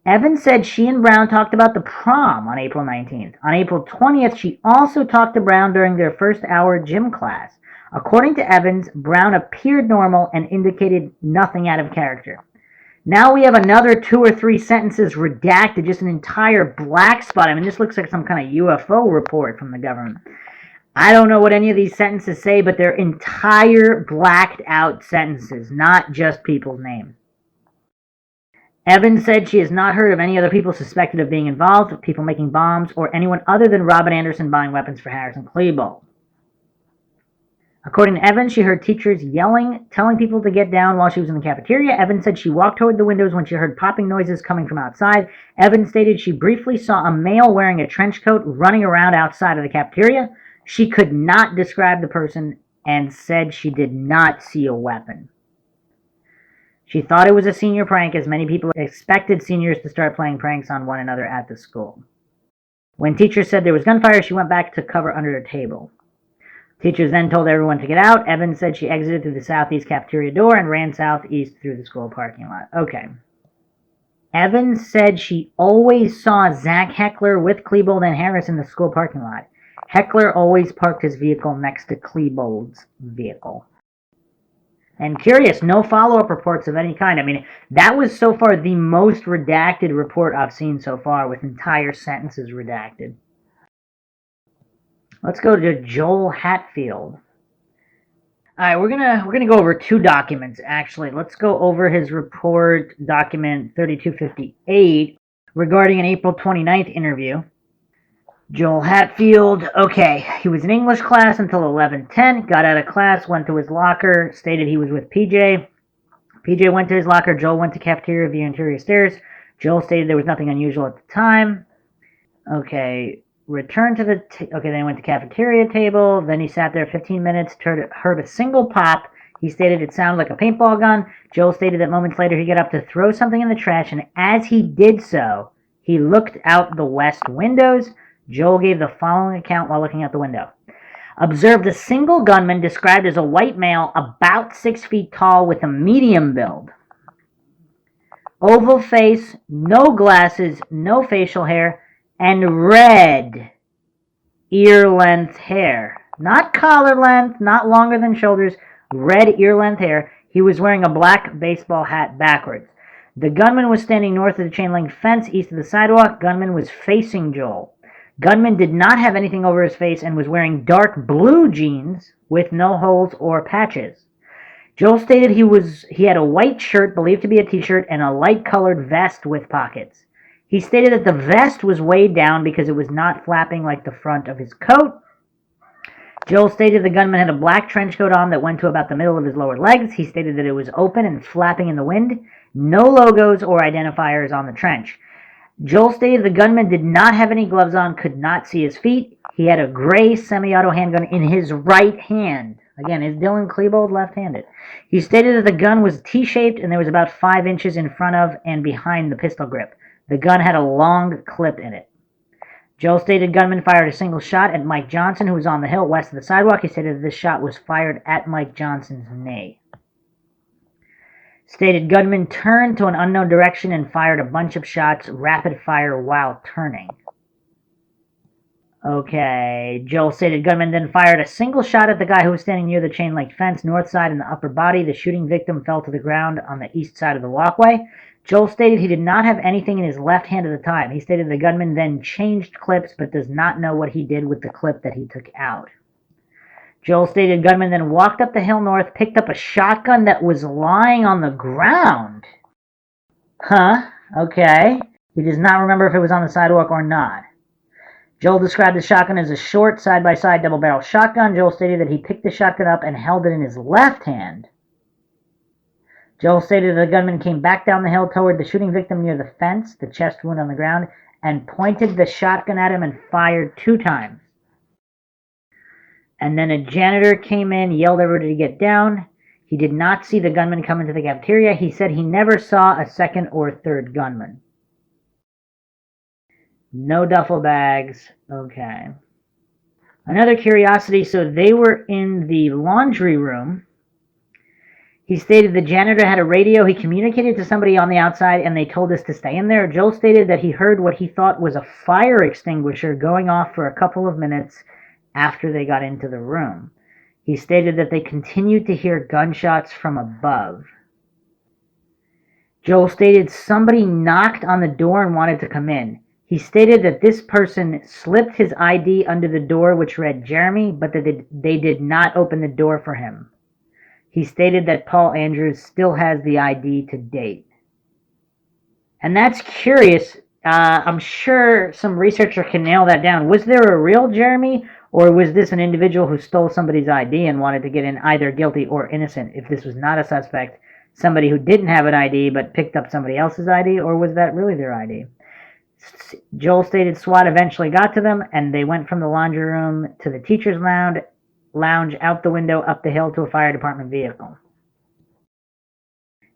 Evans said she and Brown talked about the prom on April 19th. On April 20th, she also talked to Brown during their first hour gym class. According to Evans, Brown appeared normal and indicated nothing out of character. Now we have another 2 or 3 sentences redacted, just an entire black spot. I mean, this looks like some kind of UFO report from the government. I don't know what any of these sentences say, but they're entire blacked out sentences, not just people's names. Evans said she has not heard of any other people suspected of being involved, people making bombs, or anyone other than Robin Anderson buying weapons for Harris and Klebold. According to Evans, she heard teachers yelling, telling people to get down while she was in the cafeteria. Evans said she walked toward the windows when she heard popping noises coming from outside. Evans stated she briefly saw a male wearing a trench coat running around outside of the cafeteria. She could not describe the person and said she did not see a weapon. She thought it was a senior prank, as many people expected seniors to start playing pranks on one another at the school. When teachers said there was gunfire, she went back to cover under a table. Teachers then told everyone to get out. Evans said she exited through the southeast cafeteria door and ran southeast through the school parking lot. Okay. Evans said she always saw Zach Heckler with Klebold and Harris in the school parking lot. Heckler always parked his vehicle next to Klebold's vehicle. And curious, no follow-up reports of any kind. I mean, that was so far the most redacted report I've seen so far, with entire sentences redacted. Let's go to Joel Hatfield. All right, we're gonna go over 2 documents, actually. Let's go over his report, document 3258, regarding an April 29th interview. Joel Hatfield, okay, he was in English class until 11:10, got out of class, went to his locker, stated he was with PJ. PJ went to his locker, Joel went to cafeteria via interior stairs. Joel stated there was nothing unusual at the time. Okay, returned to the, then he went to cafeteria table, then he sat there 15 minutes, heard a single pop. He stated it sounded like a paintball gun. Joel stated that moments later he got up to throw something in the trash, and as he did so, he looked out the west windows. Joel gave the following account while looking out the window. Observed a single gunman described as a white male about 6 feet tall with a medium build. Oval face, no glasses, no facial hair, and red ear-length hair. Not collar length, not longer than shoulders, red ear-length hair. He was wearing a black baseball hat backwards. The gunman was standing north of the chain-link fence, east of the sidewalk. Gunman was facing Joel. Gunman did not have anything over his face and was wearing dark blue jeans with no holes or patches. Joel stated he had a white shirt, believed to be a t-shirt, and a light-colored vest with pockets. He stated that the vest was weighed down because it was not flapping like the front of his coat. Joel stated the gunman had a black trench coat on that went to about the middle of his lower legs. He stated that it was open and flapping in the wind. No logos or identifiers on the trench. Joel stated the gunman did not have any gloves on, could not see his feet. He had a gray semi-auto handgun in his right hand. Again, is Dylan Klebold left-handed? He stated that the gun was T-shaped and there was about 5 inches in front of and behind the pistol grip. The gun had a long clip in it. Joel stated gunman fired a single shot at Mike Johnson, who was on the hill west of the sidewalk. He stated that this shot was fired at Mike Johnson's knee. Stated gunman turned to an unknown direction and fired a bunch of shots, rapid fire, while turning. Okay, Joel stated gunman then fired a single shot at the guy who was standing near the chain-link fence, north side in the upper body. The shooting victim fell to the ground on the east side of the walkway. Joel stated he did not have anything in his left hand at the time. He stated the gunman then changed clips but does not know what he did with the clip that he took out. Joel stated gunman then walked up the hill north, picked up a shotgun that was lying on the ground. Okay. He does not remember if it was on the sidewalk or not. Joel described the shotgun as a short, side-by-side double-barrel shotgun. Joel stated that he picked the shotgun up and held it in his left hand. Joel stated the gunman came back down the hill toward the shooting victim near the fence, the chest wound on the ground, and pointed the shotgun at him and fired 2 times. And then a janitor came in, yelled everybody to get down. He did not see the gunman come into the cafeteria. He said he never saw a second or third gunman. No duffel bags. Okay. Another curiosity, so they were in the laundry room. He stated the janitor had a radio. He communicated to somebody on the outside, and they told us to stay in there. Joel stated that he heard what he thought was a fire extinguisher going off for a couple of minutes after they got into the room. He stated that they continued to hear gunshots from above. Joel stated somebody knocked on the door and wanted to come in. He stated that this person slipped his ID under the door, which read Jeremy, but that they did not open the door for him. He stated that Paul Andrews still has the ID to date. And that's curious. I'm sure some researcher can nail that down. Was there a real Jeremy, or was this an individual who stole somebody's ID and wanted to get in either guilty or innocent? If this was not a suspect, somebody who didn't have an ID but picked up somebody else's ID, or was that really their ID? Joel stated SWAT eventually got to them, and they went from the laundry room to the teacher's lounge, out the window, up the hill to a fire department vehicle.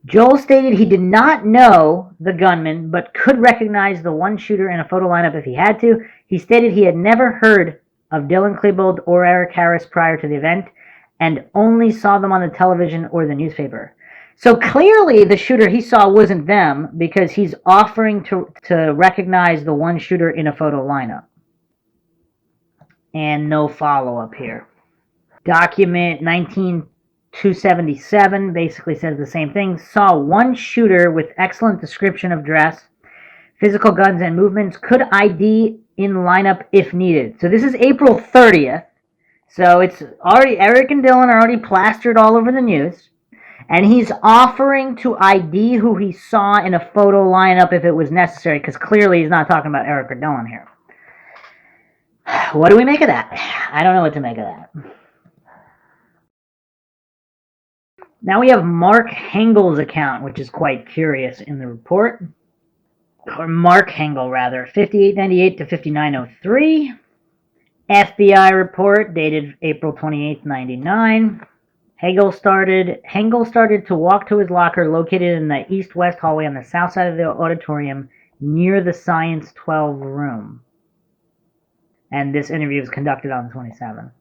Joel stated he did not know the gunman, but could recognize the one shooter in a photo lineup if he had to. He stated he had never heard of Dylan Klebold or Eric Harris prior to the event, and only saw them on the television or the newspaper. So clearly the shooter he saw wasn't them, because he's offering to recognize the one shooter in a photo lineup. And no follow-up here. Document 19277 basically says the same thing. Saw one shooter with excellent description of dress, physical guns and movements, could ID in lineup if needed. So this is April 30th. So it's already, Eric and Dylan are already plastered all over the news. And he's offering to ID who he saw in a photo lineup if it was necessary, because clearly he's not talking about Eric or Dylan here. What do we make of that? I don't know what to make of that. Now we have Mark Hengel's account, which is quite curious in the report. Or Mark Hengel, rather. 5898 to 5903. FBI report dated April 28th, 99. Hengel started to walk to his locker located in the east-west hallway on the south side of the auditorium near the Science 12 room. And this interview was conducted on the 27th.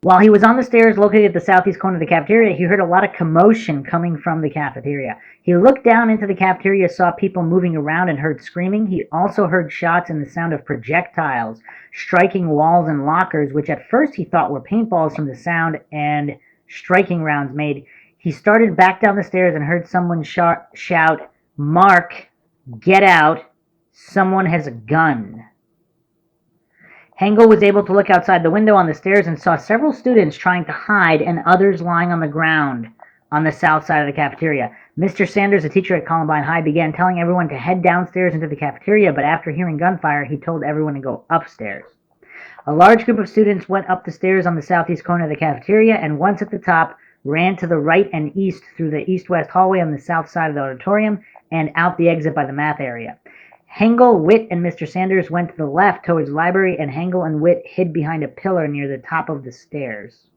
While he was on the stairs located at the southeast corner of the cafeteria, he heard a lot of commotion coming from the cafeteria. He looked down into the cafeteria, saw people moving around, and heard screaming. He also heard shots and the sound of projectiles striking walls and lockers, which at first he thought were paintballs from the sound and striking rounds made. He started back down the stairs and heard someone shout, Mark, get out. Someone has a gun. Hengel was able to look outside the window on the stairs and saw several students trying to hide and others lying on the ground on the south side of the cafeteria. Mr. Sanders, a teacher at Columbine High, began telling everyone to head downstairs into the cafeteria, but after hearing gunfire, he told everyone to go upstairs. A large group of students went up the stairs on the southeast corner of the cafeteria, and once at the top, ran to the right and east through the east-west hallway on the south side of the auditorium and out the exit by the math area. Hengel, Witt, and Mr. Sanders went to the left towards the library, and Hengel and Witt hid behind a pillar near the top of the stairs.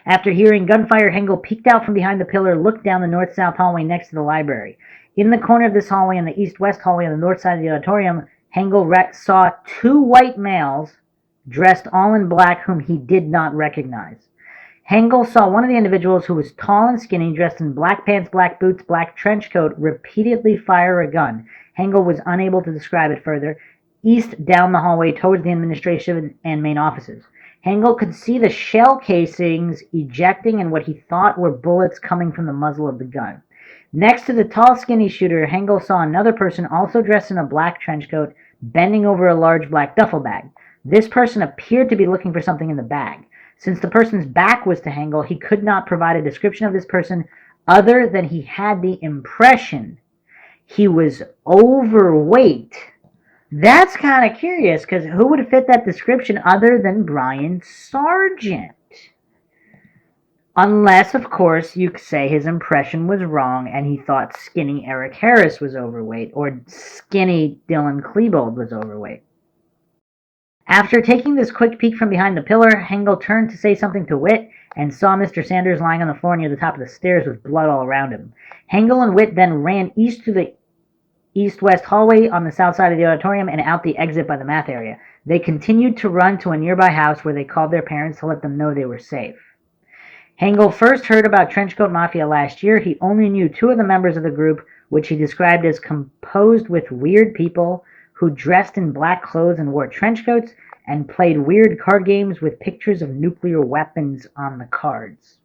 After hearing gunfire, Hengel peeked out from behind the pillar, looked down the north-south hallway next to the library. In the corner of this hallway and the east-west hallway on the north side of the auditorium, Hengel saw two white males dressed all in black whom he did not recognize. Hengel saw one of the individuals, who was tall and skinny, dressed in black pants, black boots, black trench coat, repeatedly fire a gun. Hengel was unable to describe it further, east down the hallway towards the administration and main offices. Hengel could see the shell casings ejecting and what he thought were bullets coming from the muzzle of the gun. Next to the tall, skinny shooter, Hengel saw another person also dressed in a black trench coat, bending over a large black duffel bag. This person appeared to be looking for something in the bag. Since the person's back was to Hengel, he could not provide a description of this person other than he had the impression he was overweight. That's kind of curious, because who would fit that description other than Brian Sargent? Unless, of course, you could say his impression was wrong and he thought skinny Eric Harris was overweight, or skinny Dylan Klebold was overweight. After taking this quick peek from behind the pillar, Hengel turned to say something to Witt and saw Mr. Sanders lying on the floor near the top of the stairs with blood all around him. Hengel and Witt then ran east through the east-west hallway on the south side of the auditorium and out the exit by the math area. They continued to run to a nearby house where they called their parents to let them know they were safe. Hengel first heard about Trenchcoat Mafia last year. He only knew two of the members of the group, which he described as composed with weird people who dressed in black clothes and wore trench coats and played weird card games with pictures of nuclear weapons on the cards.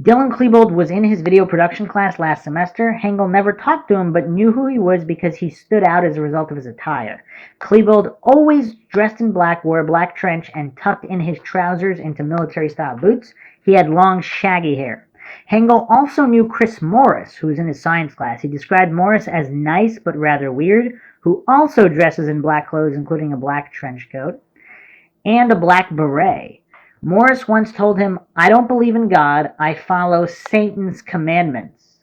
Dylan Klebold was in his video production class last semester. Hengel never talked to him, but knew who he was because he stood out as a result of his attire. Klebold, always dressed in black, wore a black trench and tucked in his trousers into military-style boots. He had long, shaggy hair. Hengel also knew Chris Morris, who was in his science class. He described Morris as nice but rather weird, who also dresses in black clothes, including a black trench coat and a black beret. Morris once told him, "I don't believe in God, I follow Satan's commandments.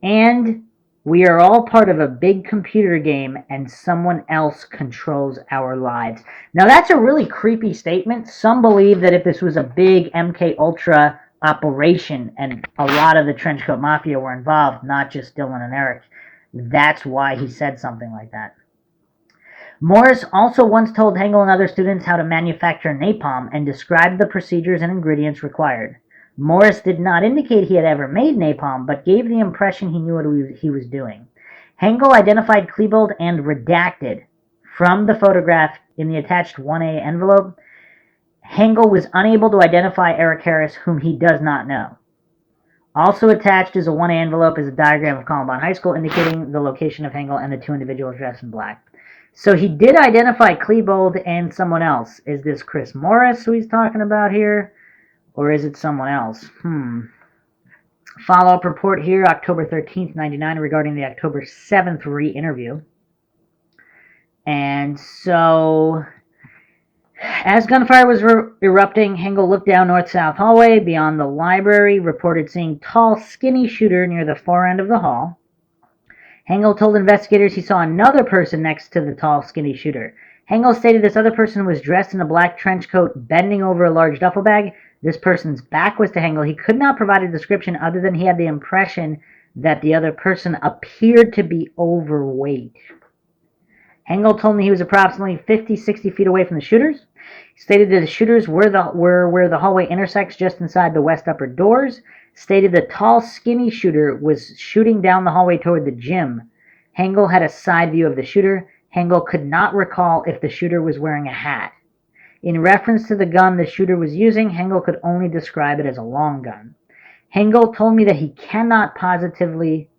And we are all part of a big computer game and someone else controls our lives." Now that's a really creepy statement. Some believe that if this was a big MK Ultra operation and a lot of the Trenchcoat Mafia were involved, not just Dylan and Eric, that's why he said something like that. Morris also once told Hengel and other students how to manufacture napalm and described the procedures and ingredients required. Morris did not indicate he had ever made napalm, but gave the impression he knew what he was doing. Hengel identified Klebold and redacted from the photograph in the attached 1A envelope. Hengel was unable to identify Eric Harris, whom he does not know. Also attached is a 1A envelope is a diagram of Columbine High School indicating the location of Hengel and the two individuals dressed in black. So he did identify Klebold and someone else. Is this Chris Morris who he's talking about here? Or is it someone else? Follow-up report here, October 13th, 1999, regarding the October 7th re-interview. And so, as gunfire was erupting, Hengel looked down north-south hallway beyond the library, reported seeing tall, skinny shooter near the far end of the hall. Hengel told investigators he saw another person next to the tall, skinny shooter. Hengel stated this other person was dressed in a black trench coat, bending over a large duffel bag. This person's back was to Hengel. He could not provide a description other than he had the impression that the other person appeared to be overweight. Hengel told me he was approximately 50-60 feet away from the shooters. He stated that the shooters were where the hallway intersects just inside the west upper doors. Stated the tall, skinny shooter was shooting down the hallway toward the gym. Hengel had a side view of the shooter. Hengel could not recall if the shooter was wearing a hat. In reference to the gun the shooter was using, Hengel could only describe it as a long gun. Hengel told me that he cannot positively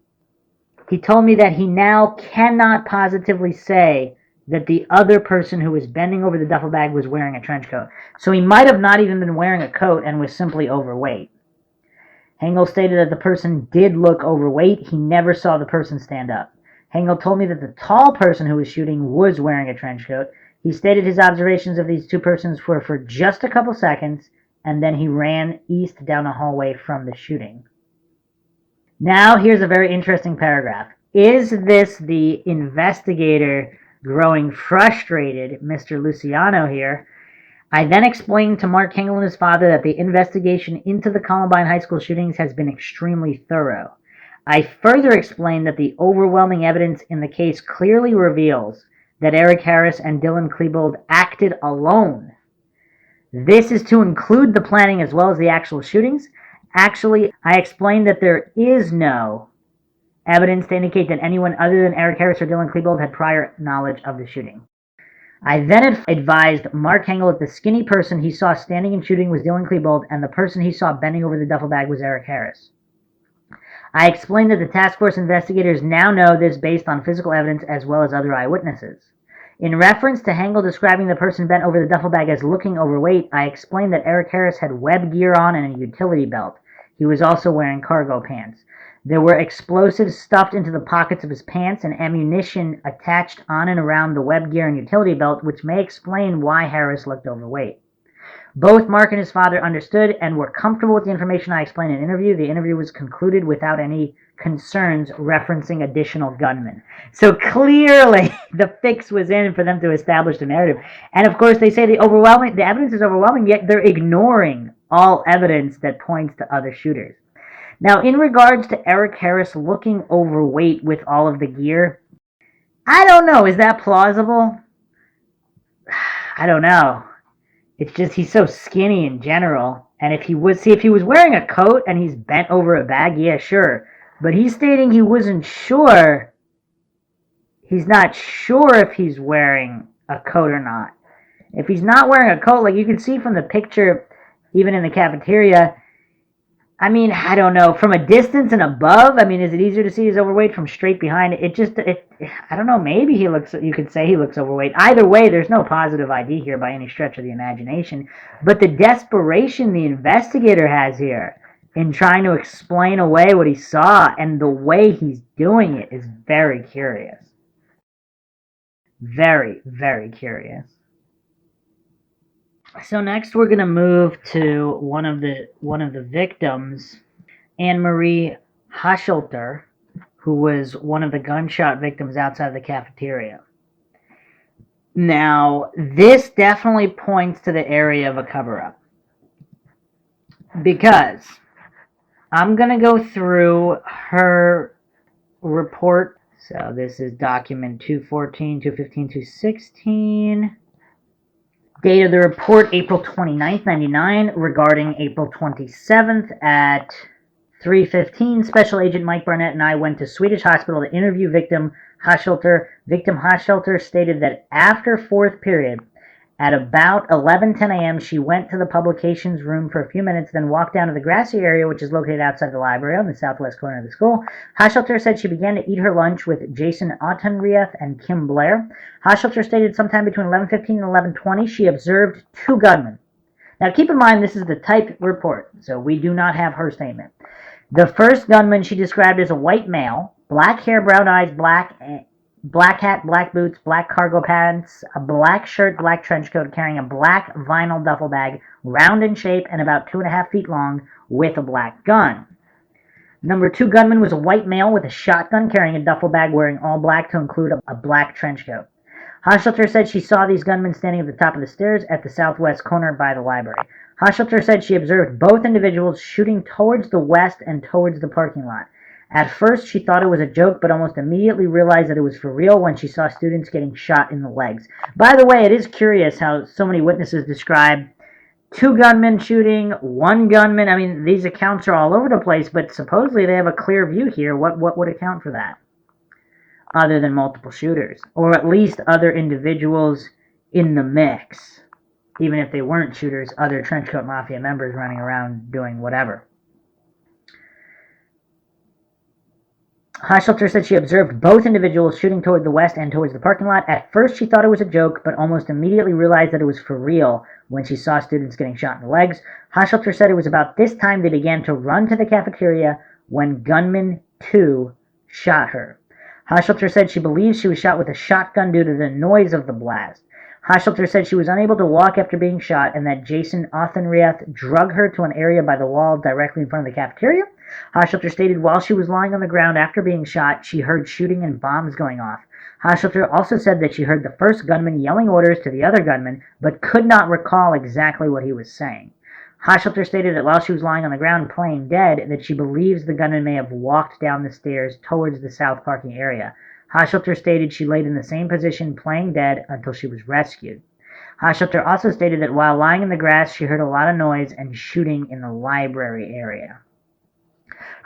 He told me that he now cannot positively say that the other person who was bending over the duffel bag was wearing a trench coat. So he might have not even been wearing a coat and was simply overweight. Hengel stated that the person did look overweight. He never saw the person stand up. Hengel told me that the tall person who was shooting was wearing a trench coat. He stated his observations of these two persons were for just a couple seconds, and then he ran east down a hallway from the shooting. Now, here's a very interesting paragraph. Is this the investigator growing frustrated, Mr. Luciano here? I then explained to Mark Hengel and his father that the investigation into the Columbine High School shootings has been extremely thorough. I further explained that the overwhelming evidence in the case clearly reveals that Eric Harris and Dylan Klebold acted alone. This is to include the planning as well as the actual shootings. Actually, I explained that there is no evidence to indicate that anyone other than Eric Harris or Dylan Klebold had prior knowledge of the shooting. I then advised Mark Hengel that the skinny person he saw standing and shooting was Dylan Klebold, and the person he saw bending over the duffel bag was Eric Harris. I explained that the task force investigators now know this based on physical evidence as well as other eyewitnesses. In reference to Hengel describing the person bent over the duffel bag as looking overweight, I explained that Eric Harris had web gear on and a utility belt. He was also wearing cargo pants. There were explosives stuffed into the pockets of his pants and ammunition attached on and around the web gear and utility belt, which may explain why Harris looked overweight. Both Mark and his father understood and were comfortable with the information I explained in the interview. The interview was concluded without any concerns referencing additional gunmen. So clearly the fix was in for them to establish the narrative. And of course they say the evidence is overwhelming, yet they're ignoring all evidence that points to other shooters. Now, in regards to Eric Harris looking overweight with all of the gear, I don't know. Is that plausible? I don't know. It's just he's so skinny in general. And if he was wearing a coat and he's bent over a bag, yeah, sure. But he's stating he wasn't sure. He's not sure if he's wearing a coat or not. If he's not wearing a coat, like you can see from the picture, even in the cafeteria, I mean, I don't know. From a distance and above, I mean, is it easier to see he's overweight from straight behind? I don't know. Maybe you could say he looks overweight. Either way, there's no positive ID here by any stretch of the imagination. But the desperation the investigator has here in trying to explain away what he saw and the way he's doing it is very curious. Very, very curious. So next we're going to move to one of the victims, Anne-Marie Hachelter, who was one of the gunshot victims outside the cafeteria. Now, this definitely points to the area of a cover-up, because I'm going to go through her report. So this is document 214, 215, 216. Date of the report, April 29th, 99, regarding April 27th at 3:15. Special Agent Mike Barnett and I went to Swedish Hospital to interview victim Hachelter. Victim Hachelter stated that after fourth period, at about 11:10 a.m., she went to the publications room for a few minutes, then walked down to the grassy area, which is located outside the library on the southwest corner of the school. Hachelter said she began to eat her lunch with Jason Autenrieth and Kim Blair. Hachelter stated sometime between 11:15 and 11:20 she observed two gunmen. Now keep in mind this is the typed report, so we do not have her statement. The first gunman she described as a white male, black hair, brown eyes, black hat, black boots, black cargo pants, a black shirt, black trench coat, carrying a black vinyl duffel bag, round in shape and about 2.5 feet long, with a black gun. Number two gunman was a white male with a shotgun, carrying a duffel bag, wearing all black to include a black trench coat. Hachelter said she saw these gunmen standing at the top of the stairs at the southwest corner by the library. Hachelter said she observed both individuals shooting towards the west and towards the parking lot. At first, she thought it was a joke, but almost immediately realized that it was for real when she saw students getting shot in the legs. By the way, it is curious how so many witnesses describe two gunmen shooting, one gunman. I mean, these accounts are all over the place, but supposedly they have a clear view here. What would account for that? Other than multiple shooters, or at least other individuals in the mix. Even if they weren't shooters, other trenchcoat mafia members running around doing whatever. Hoshelter said she observed both individuals shooting toward the west and towards the parking lot. At first, she thought it was a joke, but almost immediately realized that it was for real when she saw students getting shot in the legs. Hoshelter said it was about this time they began to run to the cafeteria when gunman 2 shot her. Hoshelter said she believes she was shot with a shotgun due to the noise of the blast. Hoshelter said she was unable to walk after being shot and that Jason Othenrieth drug her to an area by the wall directly in front of the cafeteria. Hoshelter stated while she was lying on the ground after being shot, she heard shooting and bombs going off. Hoshelter also said that she heard the first gunman yelling orders to the other gunman, but could not recall exactly what he was saying. Hoshelter stated that while she was lying on the ground playing dead, that she believes the gunman may have walked down the stairs towards the south parking area. Hoshelter stated she laid in the same position playing dead until she was rescued. Hoshelter also stated that while lying in the grass, she heard a lot of noise and shooting in the library area.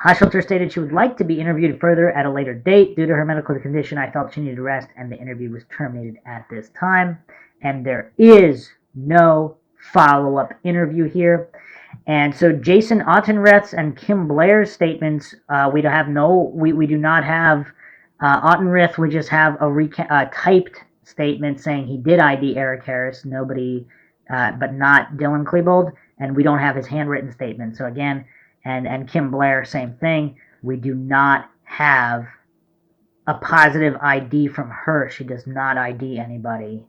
Hoshelter stated she would like to be interviewed further at a later date. Due to her medical condition, I felt she needed rest, and the interview was terminated at this time. And there is no follow-up interview here. And so Jason Ottenreth's and Kim Blair's statements, we do not have Ottenreth. We just have a typed statement saying he did ID Eric Harris, but not Dylan Klebold, and we don't have his handwritten statement. So again, and Kim Blair, same thing. We do not have a positive ID from her. She does not ID anybody.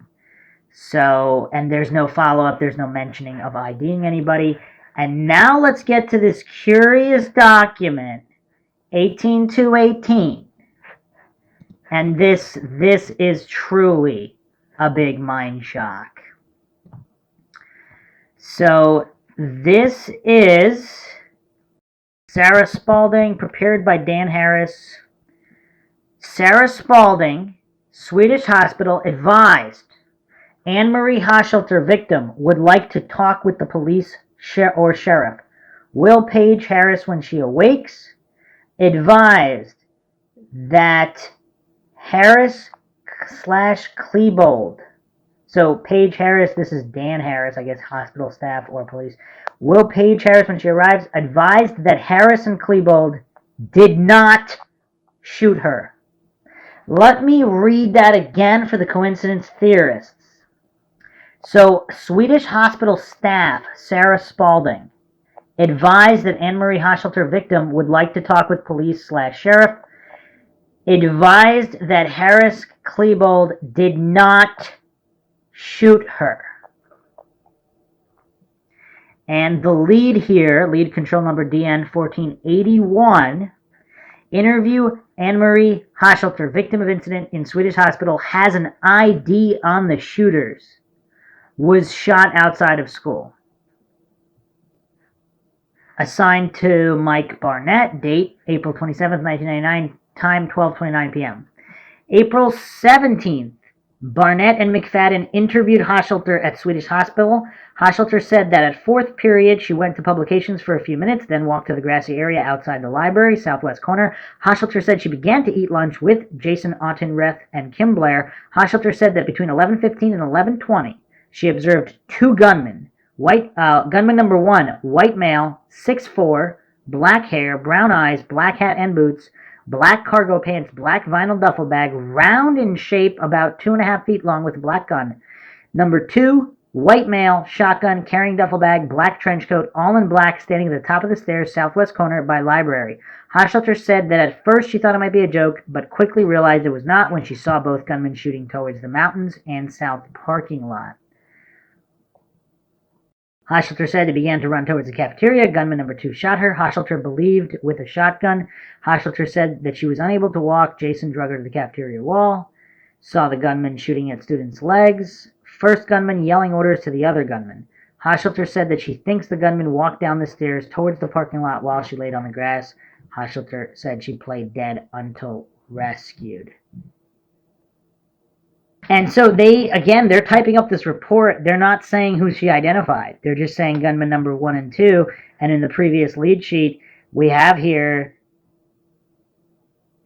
So, and there's no follow-up. There's no mentioning of IDing anybody. And now let's get to this curious document, 18218. And this is truly a big mind shock. So this is Sarah Spalding, prepared by Dan Harris. Sarah Spalding, Swedish hospital, advised Anne-Marie Hoshelter, victim, would like to talk with the police or sheriff. Will page Harris when she awakes. Advised that Harris/Klebold. So Paige Harris, this is Dan Harris, I guess hospital staff or police. Will Paige Harris, when she arrives, advised that Harris and Klebold did not shoot her. Let me read that again for the coincidence theorists. So Swedish hospital staff, Sarah Spalding, advised that Anne-Marie Hoshelter, victim, would like to talk with police/sheriff. Advised that Harris Klebold did not shoot her. And the lead here, lead control number DN 1481, interview Anne-Marie Hoshelter, victim of incident in Swedish hospital, has an ID on the shooters, was shot outside of school. Assigned to Mike Barnett, date April 27th, 1999, time 12:29 p.m. April 17th, Barnett and McFadden interviewed Hoshelter at Swedish Hospital. Hoshelter said that at fourth period, she went to publications for a few minutes, then walked to the grassy area outside the library, southwest corner. Hoshelter said she began to eat lunch with Jason Ottenreth and Kim Blair. Hoshelter said that between 11:15 and 11:20, she observed two gunmen. Gunman number 1, white male, 6'4", black hair, brown eyes, black hat and boots, black cargo pants, black vinyl duffel bag, round in shape, about 2.5 feet long, with a black gun. Number 2, white male, shotgun, carrying duffel bag, black trench coat, all in black, standing at the top of the stairs, southwest corner by library. Hoshelter said that at first she thought it might be a joke, but quickly realized it was not when she saw both gunmen shooting towards the mountains and south parking lot. Hoshelter said they began to run towards the cafeteria. Gunman number 2 shot her. Hoshelter believed with a shotgun. Hoshelter said that she was unable to walk. Jason drug her to the cafeteria wall. Saw the gunman shooting at students' legs. First gunman yelling orders to the other gunman. Hoshelter said that she thinks the gunman walked down the stairs towards the parking lot while she laid on the grass. Hoshelter said she played dead until rescued. And so they're typing up this report. They're not saying who she identified. They're just saying gunman number 1 and 2. And in the previous lead sheet, we have here,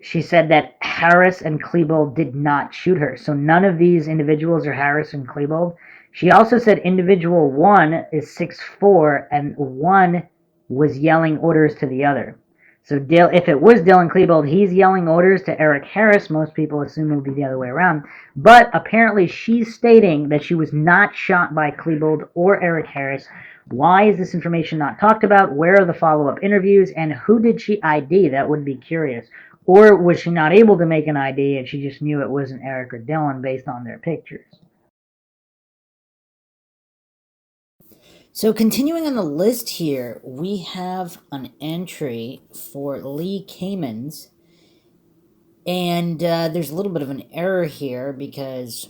she said that Harris and Klebold did not shoot her. So none of these individuals are Harris and Klebold. She also said individual 1 is 6'4", and 1 was yelling orders to the other. So if it was Dylan Klebold, he's yelling orders to Eric Harris. Most people assume it would be the other way around. But apparently she's stating that she was not shot by Klebold or Eric Harris. Why is this information not talked about? Where are the follow-up interviews? And who did she ID? That would be curious. Or was she not able to make an ID and she just knew it wasn't Eric or Dylan based on their pictures? So continuing on the list here, we have an entry for Lee Kamens. And there's a little bit of an error here because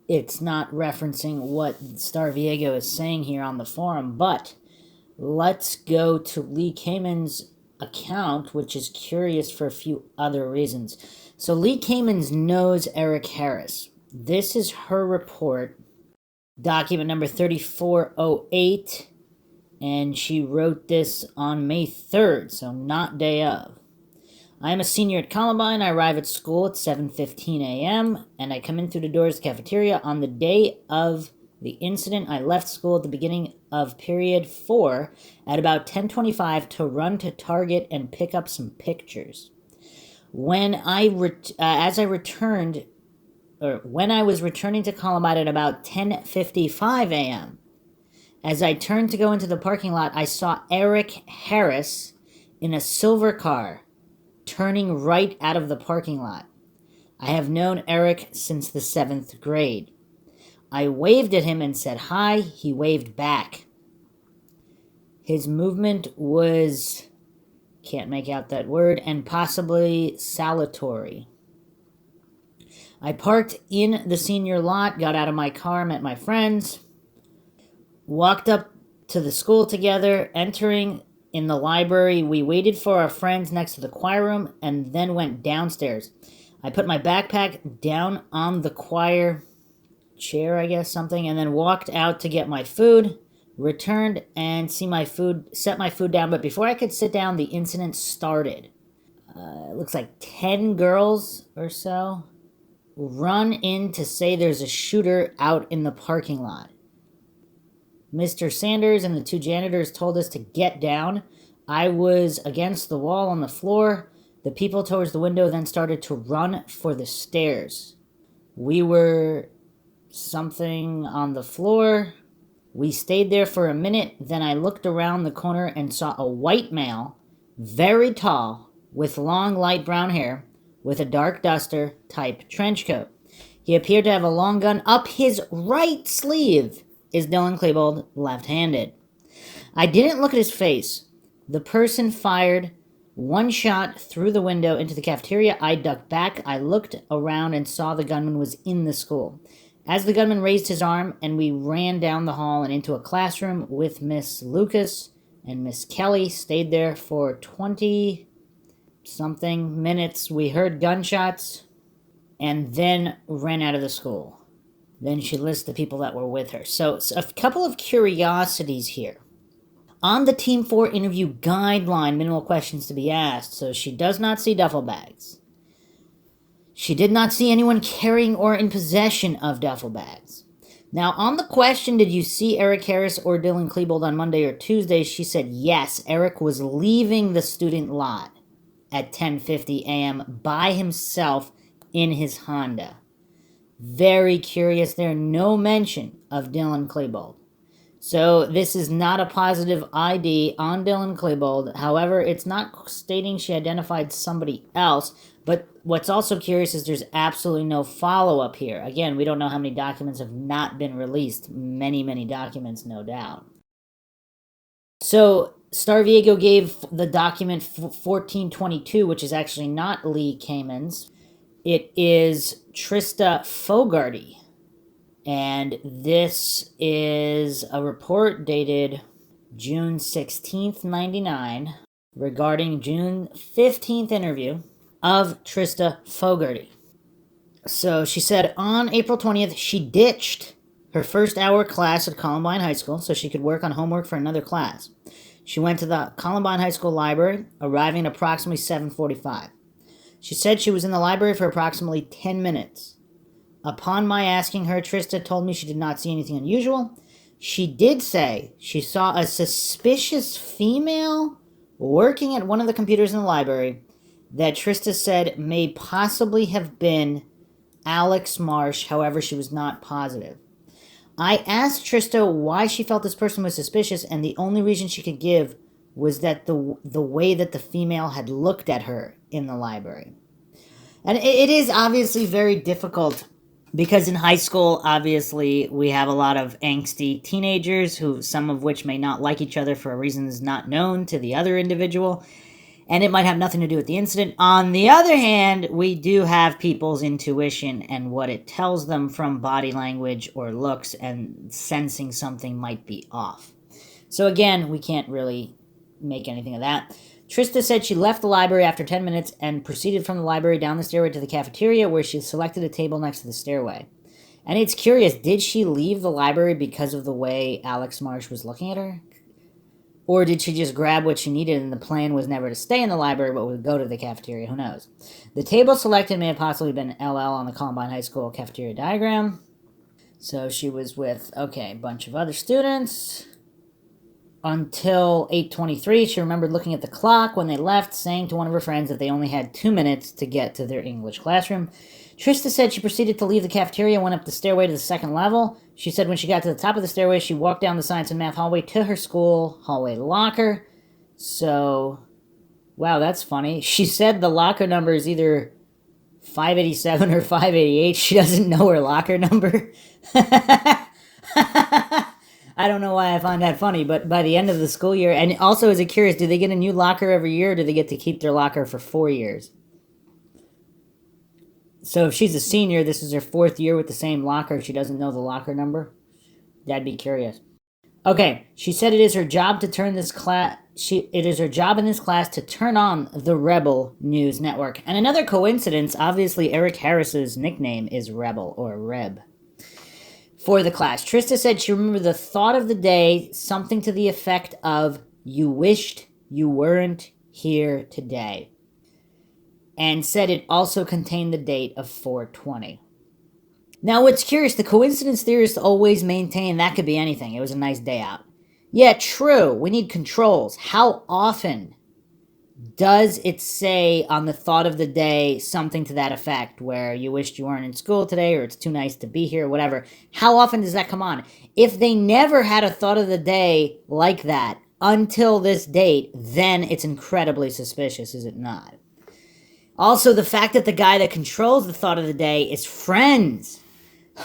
it's not referencing what Star Viego is saying here on the forum. But let's go to Lee Kamens' account, which is curious for a few other reasons. So Lee Kamens knows Eric Harris. This is her report, document number 3408, and she wrote this on May 3rd, so not day of. I am a senior at Columbine. I arrive at school at 7:15 a.m., and I come in through the doors of the cafeteria. On the day of the incident, I left school at the beginning of period 4 at about 10:25 to run to Target and pick up some pictures. When I was returning to Columbine at about 10:55 a.m., as I turned to go into the parking lot, I saw Eric Harris in a silver car turning right out of the parking lot. I have known Eric since the 7th grade. I waved at him and said hi. He waved back. His movement was, can't make out that word, and possibly salutatory. I parked in the senior lot, got out of my car, met my friends, walked up to the school together. Entering in the library, we waited for our friends next to the choir room and then went downstairs. I put my backpack down on the choir chair, I guess, something, and then walked out to get my food, returned and set my food down. But before I could sit down, the incident started. It looks like 10 girls or so run in to say there's a shooter out in the parking lot. Mr. Sanders and the 2 janitors told us to get down. I was against the wall on the floor. The people towards the window then started to run for the stairs. We were something on the floor. We stayed there for a minute. Then I looked around the corner and saw a white male, very tall, with long light brown hair, with a dark duster type trench coat. He appeared to have a long gun up his right sleeve. Is Dylan Klebold left-handed? I didn't look at his face. The person fired one shot through the window into the cafeteria. I ducked back. I looked around and saw the gunman was in the school. As the gunman raised his arm and we ran down the hall and into a classroom with Miss Lucas and Miss Kelly, stayed there for 20-something minutes. We heard gunshots and then ran out of the school. Then she lists the people that were with her. So a couple of curiosities here. On the Team 4 interview guideline, minimal questions to be asked. So she does not see duffel bags. She did not see anyone carrying or in possession of duffel bags. Now, on the question, did you see Eric Harris or Dylan Klebold on Monday or Tuesday? She said yes, Eric was leaving the student lot at 10:50 a.m. by himself in his Honda. Very curious there. No mention of Dylan Klebold. So this is not a positive ID on Dylan Klebold. However, it's not stating she identified somebody else. But what's also curious is there's absolutely no follow-up here. Again, we don't know how many documents have not been released. Many, many documents, no doubt. So Star Viego gave the document 1422, which is actually not Lee Kamens. It is Trista Fogarty. And this is a report dated June 16th, 99, regarding June 15th interview of Trista Fogarty. So she said on April 20th, she ditched her first hour class at Columbine High School so she could work on homework for another class. She went to the Columbine High School library, arriving at approximately 7:45. She said she was in the library for approximately 10 minutes. Upon my asking her, Trista told me she did not see anything unusual. She did say she saw a suspicious female working at one of the computers in the library that Trista said may possibly have been Alex Marsh, however, she was not positive. I asked Trista why she felt this person was suspicious, and the only reason she could give was that the way that the female had looked at her in the library. And it is obviously very difficult because in high school, obviously, we have a lot of angsty teenagers who, some of which may not like each other for reasons not known to the other individual, and it might have nothing to do with the incident. On the other hand, we do have people's intuition and what it tells them from body language or looks, and sensing something might be off. So again, we can't really make anything of that. Trista said she left the library after 10 minutes and proceeded from the library down the stairway to the cafeteria, where she selected a table next to the stairway. And it's curious, did she leave the library because of the way Alex Marsh was looking at her? Or did she just grab what she needed and the plan was never to stay in the library but would go to the cafeteria? Who knows? The table selected may have possibly been LL on the Columbine High School cafeteria diagram. So she was with, a bunch of other students. Until 8:23, she remembered looking at the clock when they left, saying to one of her friends that they only had 2 minutes to get to their English classroom. Trista said she proceeded to leave the cafeteria and went up the stairway to the second level. She said when she got to the top of the stairway, she walked down the science and math hallway to her school hallway locker. So, wow, that's funny. She said the locker number is either 587 or 588. She doesn't know her locker number. I don't know why I find that funny, but by the end of the school year, and also is it curious, do they get a new locker every year, or do they get to keep their locker for 4 years? So if she's a senior, this is her 4th year with the same locker, she doesn't know the locker number? That'd be curious. Okay, she said it is her job to turn this class. It is her job in this class to turn on the Rebel News Network. And another coincidence, obviously Eric Harris's nickname is Rebel or Reb. For the class, Trista said she remembered the thought of the day, something to the effect of, "You wished you weren't here today," and said it also contained the date of 4/20. Now, what's curious, the coincidence theorists always maintain that could be anything. It was a nice day out. Yeah, true, we need controls. How often does it say on the thought of the day something to that effect, where you wished you weren't in school today, or it's too nice to be here, or whatever? How often does that come on? If they never had a thought of the day like that until this date, then it's incredibly suspicious, is it not? Also, the fact that the guy that controls the thought of the day is friends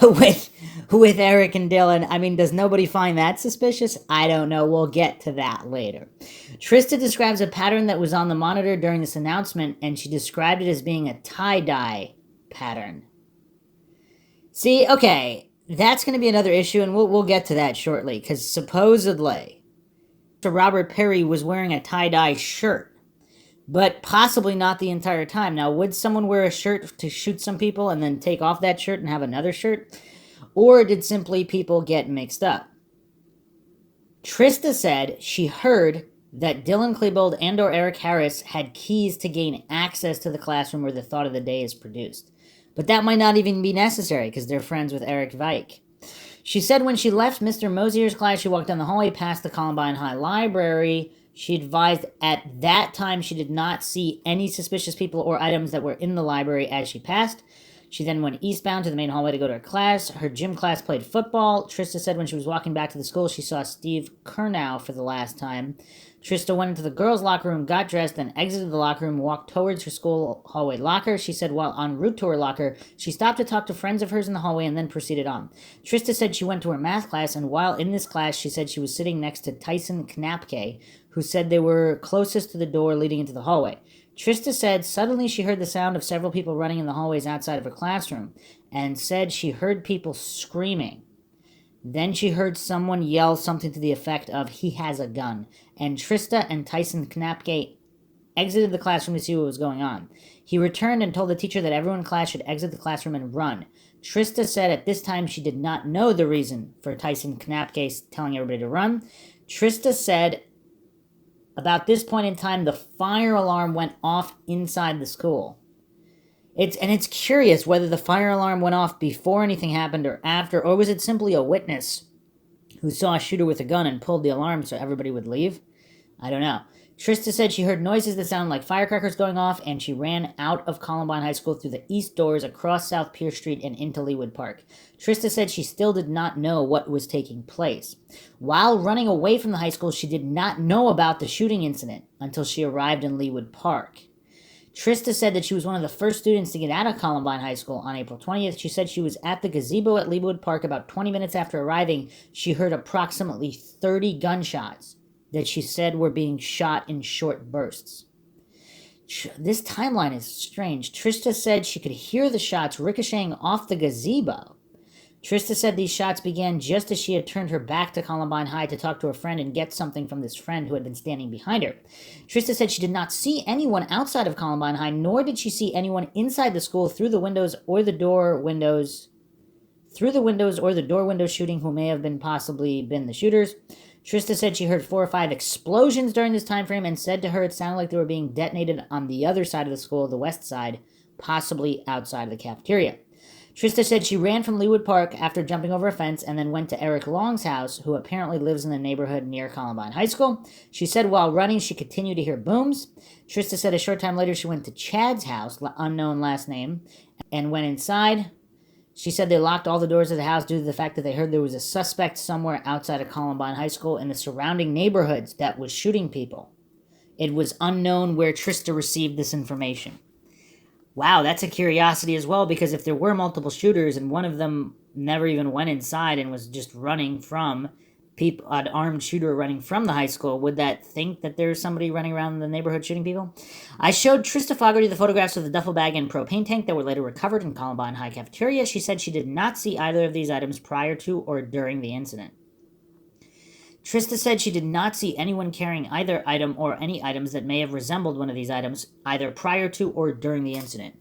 with Eric and Dylan. I mean, does nobody find that suspicious? I don't know. We'll get to that later. Trista describes a pattern that was on the monitor during this announcement, and she described it as being a tie-dye pattern. See, okay, that's going to be another issue, and we'll get to that shortly, because supposedly Mr. Robert Perry was wearing a tie-dye shirt, but possibly not the entire time. Now, would someone wear a shirt to shoot some people and then take off that shirt and have another shirt? Or did simply people get mixed up? Trista said she heard that Dylan Klebold and or Eric Harris had keys to gain access to the classroom where the thought of the day is produced. But that might not even be necessary because they're friends with Eric Veik. She said when she left Mr. Mosier's class, she walked down the hallway past the Columbine High Library. She advised at that time she did not see any suspicious people or items that were in the library as she passed. She then went eastbound to the main hallway to go to her class. Her gym class played football. Trista said when she was walking back to the school, she saw Steve Kernow for the last time. Trista went into the girls' locker room, got dressed, then exited the locker room, walked towards her school hallway locker. She said while en route to her locker, she stopped to talk to friends of hers in the hallway and then proceeded on. Trista said she went to her math class, and while in this class, she said she was sitting next to Tyson Knapke, who said they were closest to the door leading into the hallway. Trista said suddenly she heard the sound of several people running in the hallways outside of her classroom, and said she heard people screaming. Then she heard someone yell something to the effect of, "He has a gun," and Trista and Tyson Knapke exited the classroom to see what was going on. He returned and told the teacher that everyone in class should exit the classroom and run. Trista said at this time she did not know the reason for Tyson Knapke telling everybody to run. Trista said about this point in time, the fire alarm went off inside the school. It's curious whether the fire alarm went off before anything happened or after, or was it simply a witness who saw a shooter with a gun and pulled the alarm so everybody would leave? I don't know. Trista said she heard noises that sounded like firecrackers going off, and she ran out of Columbine High School through the east doors across South Pierce Street and into Leawood Park. Trista said she still did not know what was taking place. While running away from the high school, she did not know about the shooting incident until she arrived in Leawood Park. Trista said that she was one of the first students to get out of Columbine High School on April 20th. She said she was at the gazebo at Leawood Park about 20 minutes after arriving. She heard approximately 30 gunshots that she said were being shot in short bursts. This timeline is strange. Trista said she could hear the shots ricocheting off the gazebo. Trista said these shots began just as she had turned her back to Columbine High to talk to a friend and get something from this friend who had been standing behind her. Trista said she did not see anyone outside of Columbine High, nor did she see anyone inside the school through the windows or the door windows shooting who may have been possibly been the shooters. Trista said she heard 4 or 5 explosions during this time frame and said to her it sounded like they were being detonated on the other side of the school, the west side, possibly outside of the cafeteria. Trista said she ran from Leawood Park after jumping over a fence and then went to Eric Long's house, who apparently lives in the neighborhood near Columbine High School. She said while running, she continued to hear booms. Trista said a short time later she went to Chad's house, unknown last name, and went inside. She said they locked all the doors of the house due to the fact that they heard there was a suspect somewhere outside of Columbine High School in the surrounding neighborhoods that was shooting people. It was unknown where Trista received this information. Wow, that's a curiosity as well, because if there were multiple shooters and one of them never even went inside and was just running from people, an armed shooter running from the high school, would that think that there's somebody running around the neighborhood shooting people? I showed Trista Fogarty the photographs of the duffel bag and propane tank that were later recovered in Columbine High cafeteria. She said she did not see either of these items prior to or during the incident. Trista said she did not see anyone carrying either item or any items that may have resembled one of these items, either prior to or during the incident.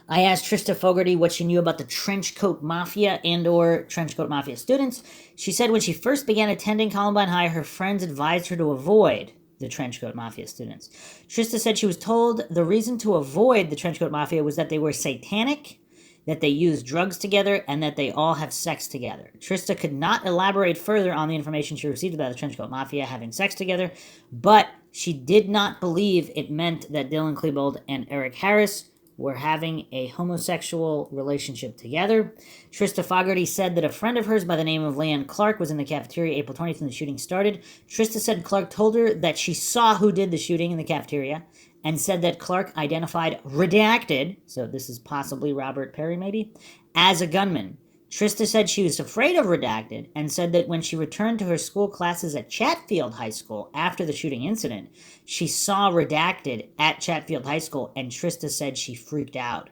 I asked Trista Fogarty what she knew about the Trenchcoat Mafia and or Trenchcoat Mafia students. She said when she first began attending Columbine High, her friends advised her to avoid the Trenchcoat Mafia students. Trista said she was told the reason to avoid the Trenchcoat Mafia was that they were satanic, that they used drugs together, and that they all have sex together. Trista could not elaborate further on the information she received about the Trenchcoat Mafia having sex together, but she did not believe it meant that Dylan Klebold and Eric Harris were having a homosexual relationship together. Trista Fogarty said that a friend of hers by the name of Leanne Clark was in the cafeteria April 20th when the shooting started. Trista said Clark told her that she saw who did the shooting in the cafeteria and said that Clark identified Redacted, so this is possibly Robert Perry maybe, as a gunman. Trista said she was afraid of Redacted and said that when she returned to her school classes at Chatfield High School after the shooting incident, she saw Redacted at Chatfield High School, and Trista said she freaked out.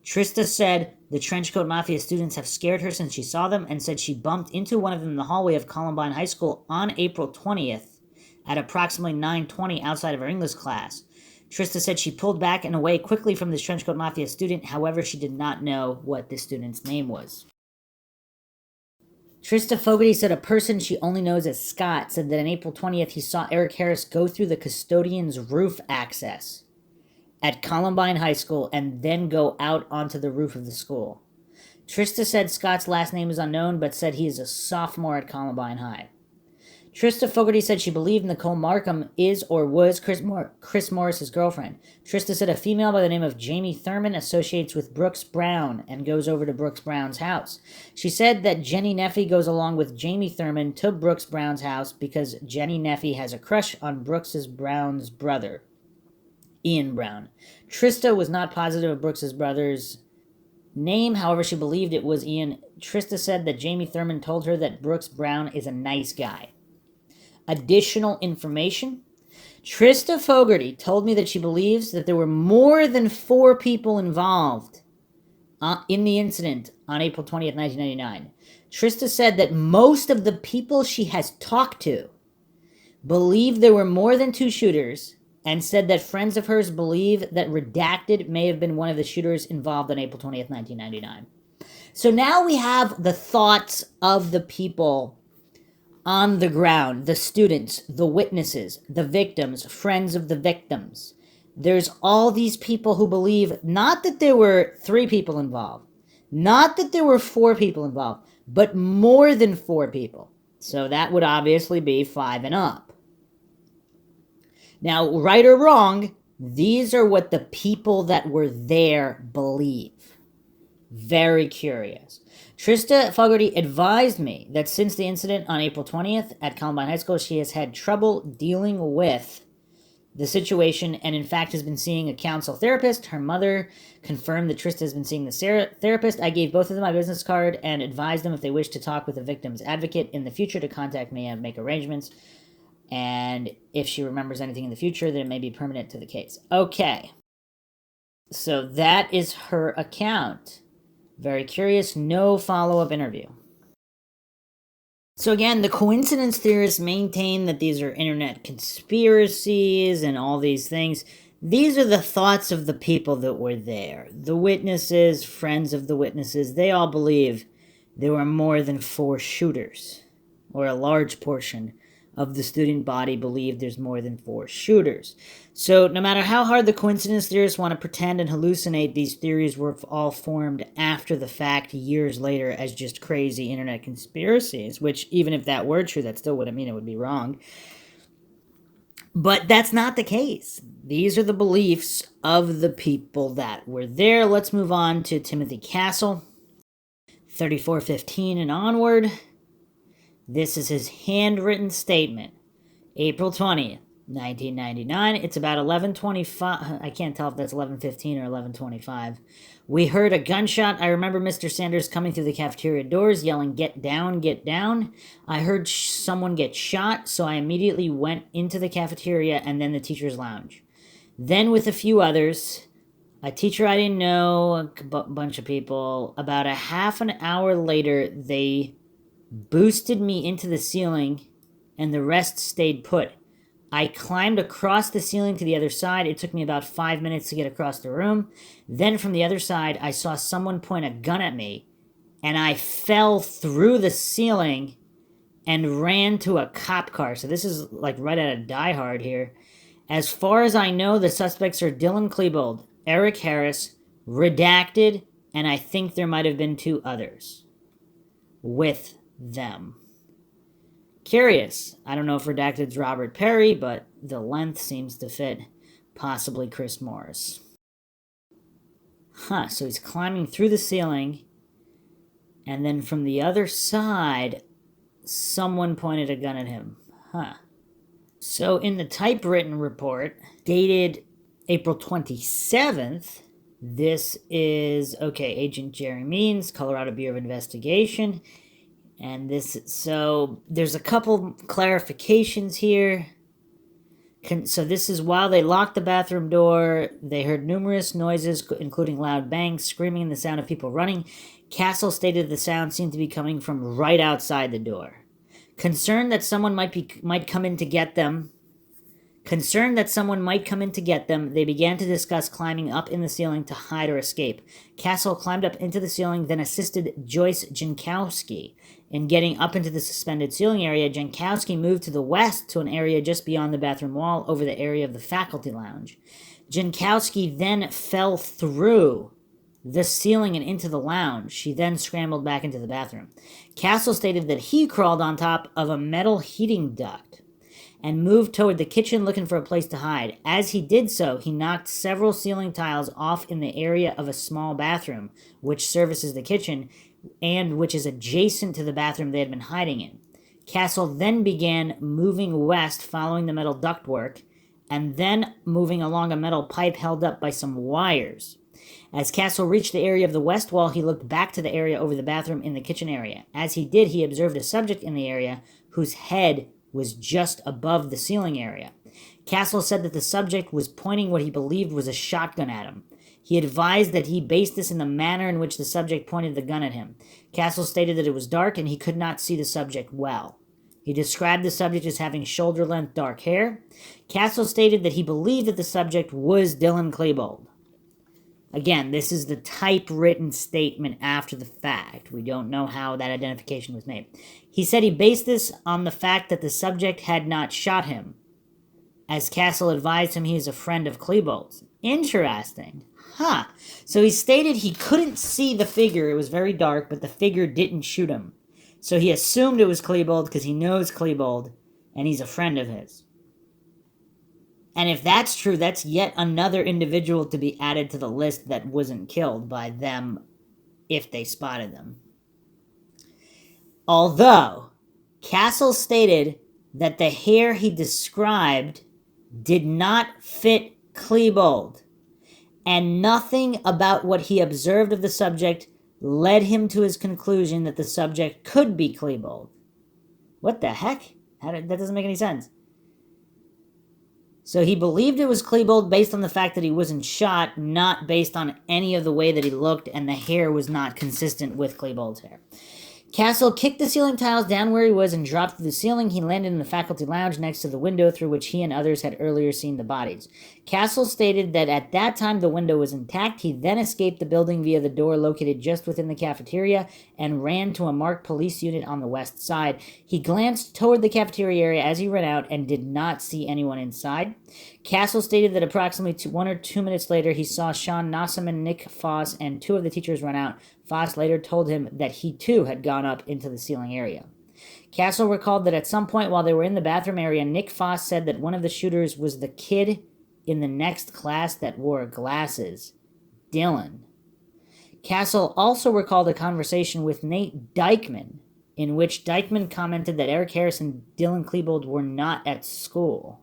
Trista said the Trenchcoat Mafia students have scared her since she saw them and said she bumped into one of them in the hallway of Columbine High School on April 20th at approximately 9:20 outside of her English class. Trista said she pulled back and away quickly from this Trenchcoat Mafia student. However, she did not know what the student's name was. Trista Fogarty said a person she only knows as Scott said that on April 20th he saw Eric Harris go through the custodian's roof access at Columbine High School and then go out onto the roof of the school. Trista said Scott's last name is unknown, but said he is a sophomore at Columbine High. Trista Fogarty said she believed Nicole Markham is or was Chris Morris's girlfriend. Trista said a female by the name of Jamie Thurman associates with Brooks Brown and goes over to Brooks Brown's house. She said that Jenny Neffy goes along with Jamie Thurman to Brooks Brown's house because Jenny Neffy has a crush on Brooks Brown's brother, Ian Brown. Trista was not positive of Brooks' brother's name, however, she believed it was Ian. Trista said that Jamie Thurman told her that Brooks Brown is a nice guy. Additional information. Trista Fogarty told me that she believes that there were more than 4 people involved in the incident on April 20th, 1999. Trista said that most of the people she has talked to believe there were more than 2 shooters and said that friends of hers believe that Redacted may have been one of the shooters involved on April 20th, 1999. So now we have the thoughts of the people on the ground, the students, the witnesses, the victims, friends of the victims. There's all these people who believe not that there were 3 people involved, not that there were 4 people involved, but more than 4 people. So that would obviously be 5 and up. Now, right or wrong, these are what the people that were there believe. Very curious. Trista Fogarty advised me that since the incident on April 20th at Columbine High School, she has had trouble dealing with the situation and in fact has been seeing a counsel therapist. Her mother confirmed that Trista has been seeing the therapist. I gave both of them my business card and advised them if they wish to talk with a victim's advocate in the future to contact me and make arrangements. And if she remembers anything in the future, then it may be permanent to the case. Okay. So that is her account. Very curious. No follow-up interview. So again, the coincidence theorists maintain that these are internet conspiracies and all these things. These are the thoughts of the people that were there. The witnesses, friends of the witnesses, they all believe there were more than 4 shooters, or a large portion of the student body believed there's more than 4 shooters. So no matter how hard the coincidence theorists want to pretend and hallucinate, these theories were all formed after the fact years later as just crazy internet conspiracies, which even if that were true, that still wouldn't mean it would be wrong. But that's not the case. These are the beliefs of the people that were there. Let's move on to Timothy Castle, 3415 and onward. This is his handwritten statement, April 20th, 1999. It's about 11:25. I can't tell if that's 11:15 or 11:25. We heard a gunshot. I remember Mr. Sanders coming through the cafeteria doors, yelling, "Get down, get down." I heard someone get shot, so I immediately went into the cafeteria and then the teacher's lounge. Then with a few others, a teacher I didn't know, a bunch of people, about a half an hour later, they boosted me into the ceiling, and the rest stayed put. I climbed across the ceiling to the other side. It took me about 5 minutes to get across the room. Then from the other side, I saw someone point a gun at me, and I fell through the ceiling and ran to a cop car. So this is like right out of Die Hard here. As far as I know, the suspects are Dylan Klebold, Eric Harris, Redacted, and I think there might have been 2 others with them. Curious. I don't know if Redacted's Robert Perry, but the length seems to fit. Possibly Chris Morris. So he's climbing through the ceiling, and then from the other side, someone pointed a gun at him. So in the typewritten report, dated April 27th, this is, Agent Jerry Means, Colorado Bureau of Investigation. And so there's a couple clarifications here. So this is while they locked the bathroom door, they heard numerous noises, including loud bangs, screaming, and the sound of people running. Castle stated the sound seemed to be coming from right outside the door. Concerned that someone might come in to get them, they began to discuss climbing up in the ceiling to hide or escape. Castle climbed up into the ceiling, then assisted Joyce Jankowski in getting up into the suspended ceiling area. Jankowski moved to the west to an area just beyond the bathroom wall over the area of the faculty lounge. Jankowski then fell through the ceiling and into the lounge. She then scrambled back into the bathroom. Castle stated that he crawled on top of a metal heating duct and moved toward the kitchen looking for a place to hide. As he did so, he knocked several ceiling tiles off in the area of a small bathroom, which services the kitchen, and which is adjacent to the bathroom they had been hiding in. Castle then began moving west, following the metal ductwork, and then moving along a metal pipe held up by some wires. As Castle reached the area of the west wall, he looked back to the area over the bathroom in the kitchen area. As he did, he observed a subject in the area whose head was just above the ceiling area. Castle said that the subject was pointing what he believed was a shotgun at him. He advised that he based this in the manner in which the subject pointed the gun at him. Castle stated that it was dark and he could not see the subject well. He described the subject as having shoulder-length dark hair. Castle stated that he believed that the subject was Dylan Klebold. Again, this is the typewritten statement after the fact. We don't know how that identification was made. He said he based this on the fact that the subject had not shot him, as Castle advised him he is a friend of Klebold's. Interesting. So he stated he couldn't see the figure. It was very dark, but the figure didn't shoot him. So he assumed it was Klebold because he knows Klebold, and he's a friend of his. And if that's true, that's yet another individual to be added to the list that wasn't killed by them if they spotted them. Although, Castle stated that the hair he described did not fit Klebold, and nothing about what he observed of the subject led him to his conclusion that the subject could be Klebold. What the heck? That doesn't make any sense. So he believed it was Klebold based on the fact that he wasn't shot, not based on any of the way that he looked, and the hair was not consistent with Klebold's hair. Castle kicked the ceiling tiles down where he was and dropped through the ceiling. He landed in the faculty lounge next to the window through which he and others had earlier seen the bodies. Castle stated that at that time the window was intact. He then escaped the building via the door located just within the cafeteria and ran to a marked police unit on the west side. He glanced toward the cafeteria area as he ran out and did not see anyone inside. Castle stated that approximately 1 or 2 minutes later, he saw Sean Nossaman, Nick Foss, and 2 of the teachers run out. Foss later told him that he too had gone up into the ceiling area. Castle recalled that at some point while they were in the bathroom area, Nick Foss said that one of the shooters was the kid in the next class that wore glasses, Dylan. Castle also recalled a conversation with Nate Dykeman, in which Dykeman commented that Eric Harris and Dylan Klebold were not at school.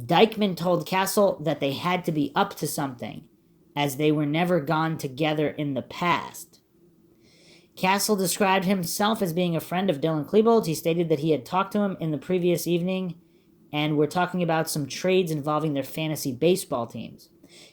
Dykeman told Castle that they had to be up to something, as they were never gone together in the past. Castle described himself as being a friend of Dylan Klebold. He stated that he had talked to him in the previous evening and were talking about some trades involving their fantasy baseball teams.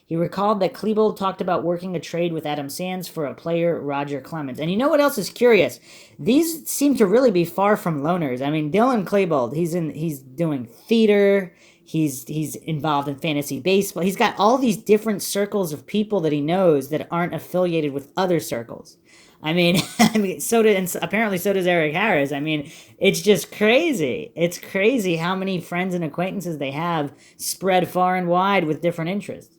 He recalled that Klebold talked about working a trade with Adam Sands for a player, Roger Clemens. And you know what else is curious? These seem to really be far from loners. I mean, Dylan Klebold, he's doing theater. He's involved in fantasy baseball. He's got all these different circles of people that he knows that aren't affiliated with other circles. Apparently so does Eric Harris. I mean, it's just crazy. It's crazy how many friends and acquaintances they have spread far and wide with different interests.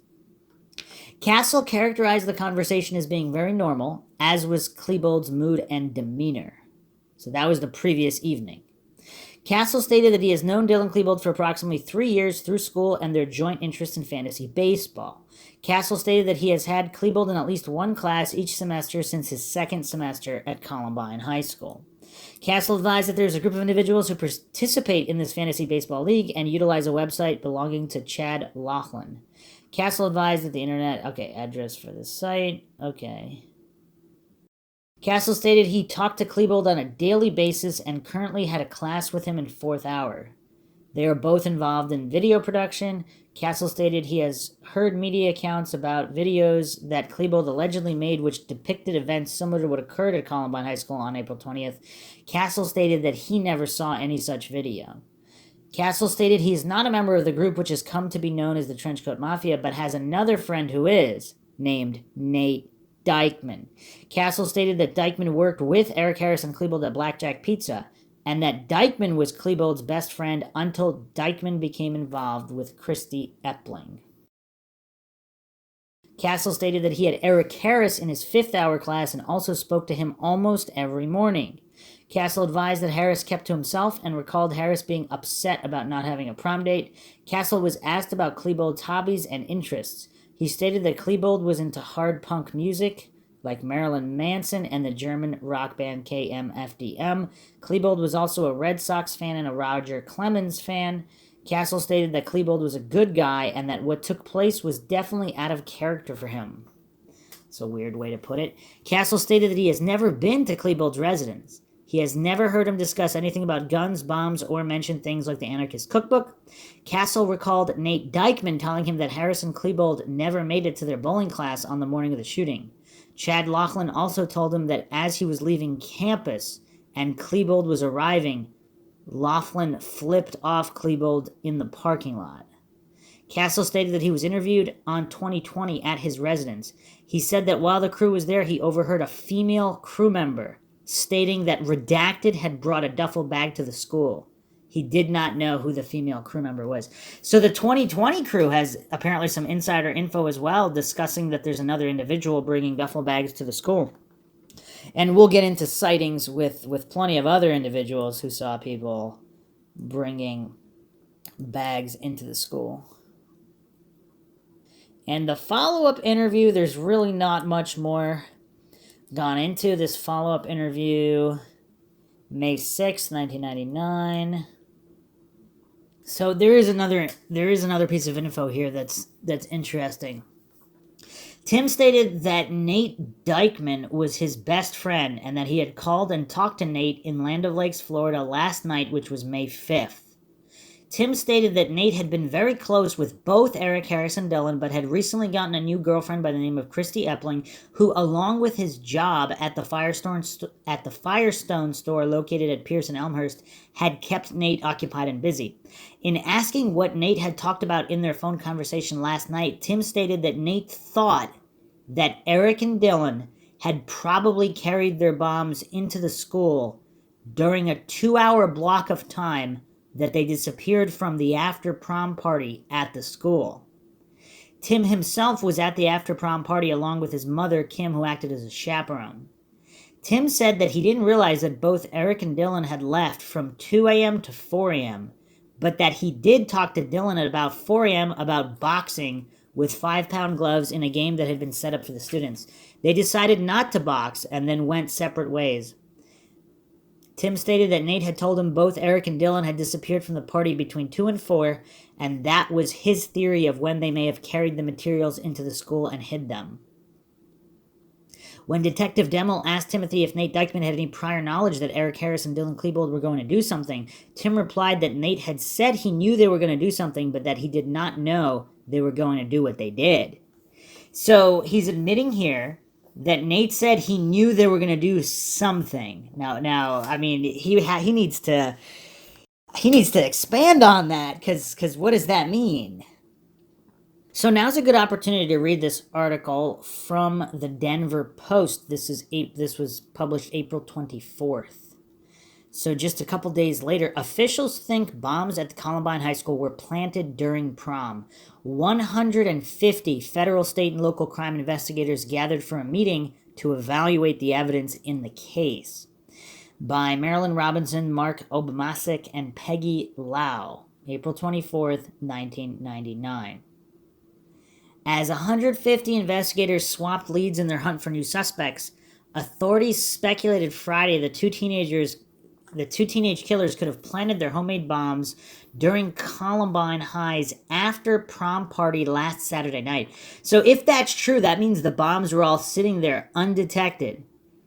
Castle characterized the conversation as being very normal, as was Klebold's mood and demeanor. So that was the previous evening. Castle stated that he has known Dylan Klebold for approximately 3 years through school and their joint interest in fantasy baseball. Castle stated that he has had Klebold in at least one class each semester since his second semester at Columbine High School. Castle advised that there's a group of individuals who participate in this fantasy baseball league and utilize a website belonging to Chad Laughlin. Castle advised that the internet... address for the site. Castle stated he talked to Klebold on a daily basis and currently had a class with him in 4th hour. They are both involved in video production. Castle stated he has heard media accounts about videos that Klebold allegedly made which depicted events similar to what occurred at Columbine High School on April 20th. Castle stated that he never saw any such video. Castle stated he is not a member of the group which has come to be known as the Trenchcoat Mafia, but has another friend who is, named Nate Dykeman. Castle stated that Dykeman worked with Eric Harris and Klebold at Blackjack Pizza, and that Dykeman was Klebold's best friend until Dykeman became involved with Christy Epling. Castle stated that he had Eric Harris in his 5th hour class and also spoke to him almost every morning. Castle advised that Harris kept to himself and recalled Harris being upset about not having a prom date. Castle was asked about Klebold's hobbies and interests. He stated that Klebold was into hard punk music, like Marilyn Manson and the German rock band KMFDM. Klebold was also a Red Sox fan and a Roger Clemens fan. Castle stated that Klebold was a good guy and that what took place was definitely out of character for him. It's a weird way to put it. Castle stated that he has never been to Klebold's residence. He has never heard him discuss anything about guns, bombs, or mention things like the Anarchist Cookbook. Castle recalled Nate Dykeman telling him that Harris and Klebold never made it to their bowling class on the morning of the shooting. Chad Laughlin also told him that as he was leaving campus and Klebold was arriving, Laughlin flipped off Klebold in the parking lot. Castle stated that he was interviewed on 2020 at his residence. He said that while the crew was there, he overheard a female crew member stating that Redacted had brought a duffel bag to the school. He did not know who the female crew member was. So the 2020 crew has apparently some insider info as well, discussing that there's another individual bringing duffel bags to the school. And we'll get into sightings with plenty of other individuals who saw people bringing bags into the school. And the follow-up interview, there's really not much more gone into this follow-up interview. May 6th, 1999. So there is another piece of info here that's interesting. Tim stated that Nate Dykeman was his best friend and that he had called and talked to Nate in Land O'Lakes, Florida last night, which was May 5th. Tim stated that Nate had been very close with both Eric Harris and Dylan, but had recently gotten a new girlfriend by the name of Christy Epling, who, along with his job at the Firestone store located at Pierce and Elmhurst, had kept Nate occupied and busy. In asking what Nate had talked about in their phone conversation last night, Tim stated that Nate thought that Eric and Dylan had probably carried their bombs into the school during a 2-hour block of time that they disappeared from the after-prom party at the school. Tim himself was at the after-prom party along with his mother, Kim, who acted as a chaperone. Tim said that he didn't realize that both Eric and Dylan had left from 2 a.m. to 4 a.m., but that he did talk to Dylan at about 4 a.m. about boxing with 5-pound gloves in a game that had been set up for the students. They decided not to box and then went separate ways. Tim stated that Nate had told him both Eric and Dylan had disappeared from the party between 2 and 4, and that was his theory of when they may have carried the materials into the school and hid them. When Detective Demmel asked Timothy if Nate Dykeman had any prior knowledge that Eric Harris and Dylan Klebold were going to do something, Tim replied that Nate had said he knew they were going to do something, but that he did not know they were going to do what they did. So he's admitting here that Nate said he knew they were going to do something. Now, I mean, he needs to expand on that, because what does that mean? So now's a good opportunity to read this article from the Denver Post. This was published April 24th. So just a couple days later, officials think bombs at the Columbine High School were planted during prom. 150 federal, state, and local crime investigators gathered for a meeting to evaluate the evidence in the case. By Marilyn Robinson, Mark Obamasic, and Peggy Lau, April 24th, 1999. As 150 investigators swapped leads in their hunt for new suspects, authorities speculated Friday the two teenage killers could have planted their homemade bombs during Columbine High's after prom party last Saturday night. So if that's true, that means the bombs were all sitting there undetected.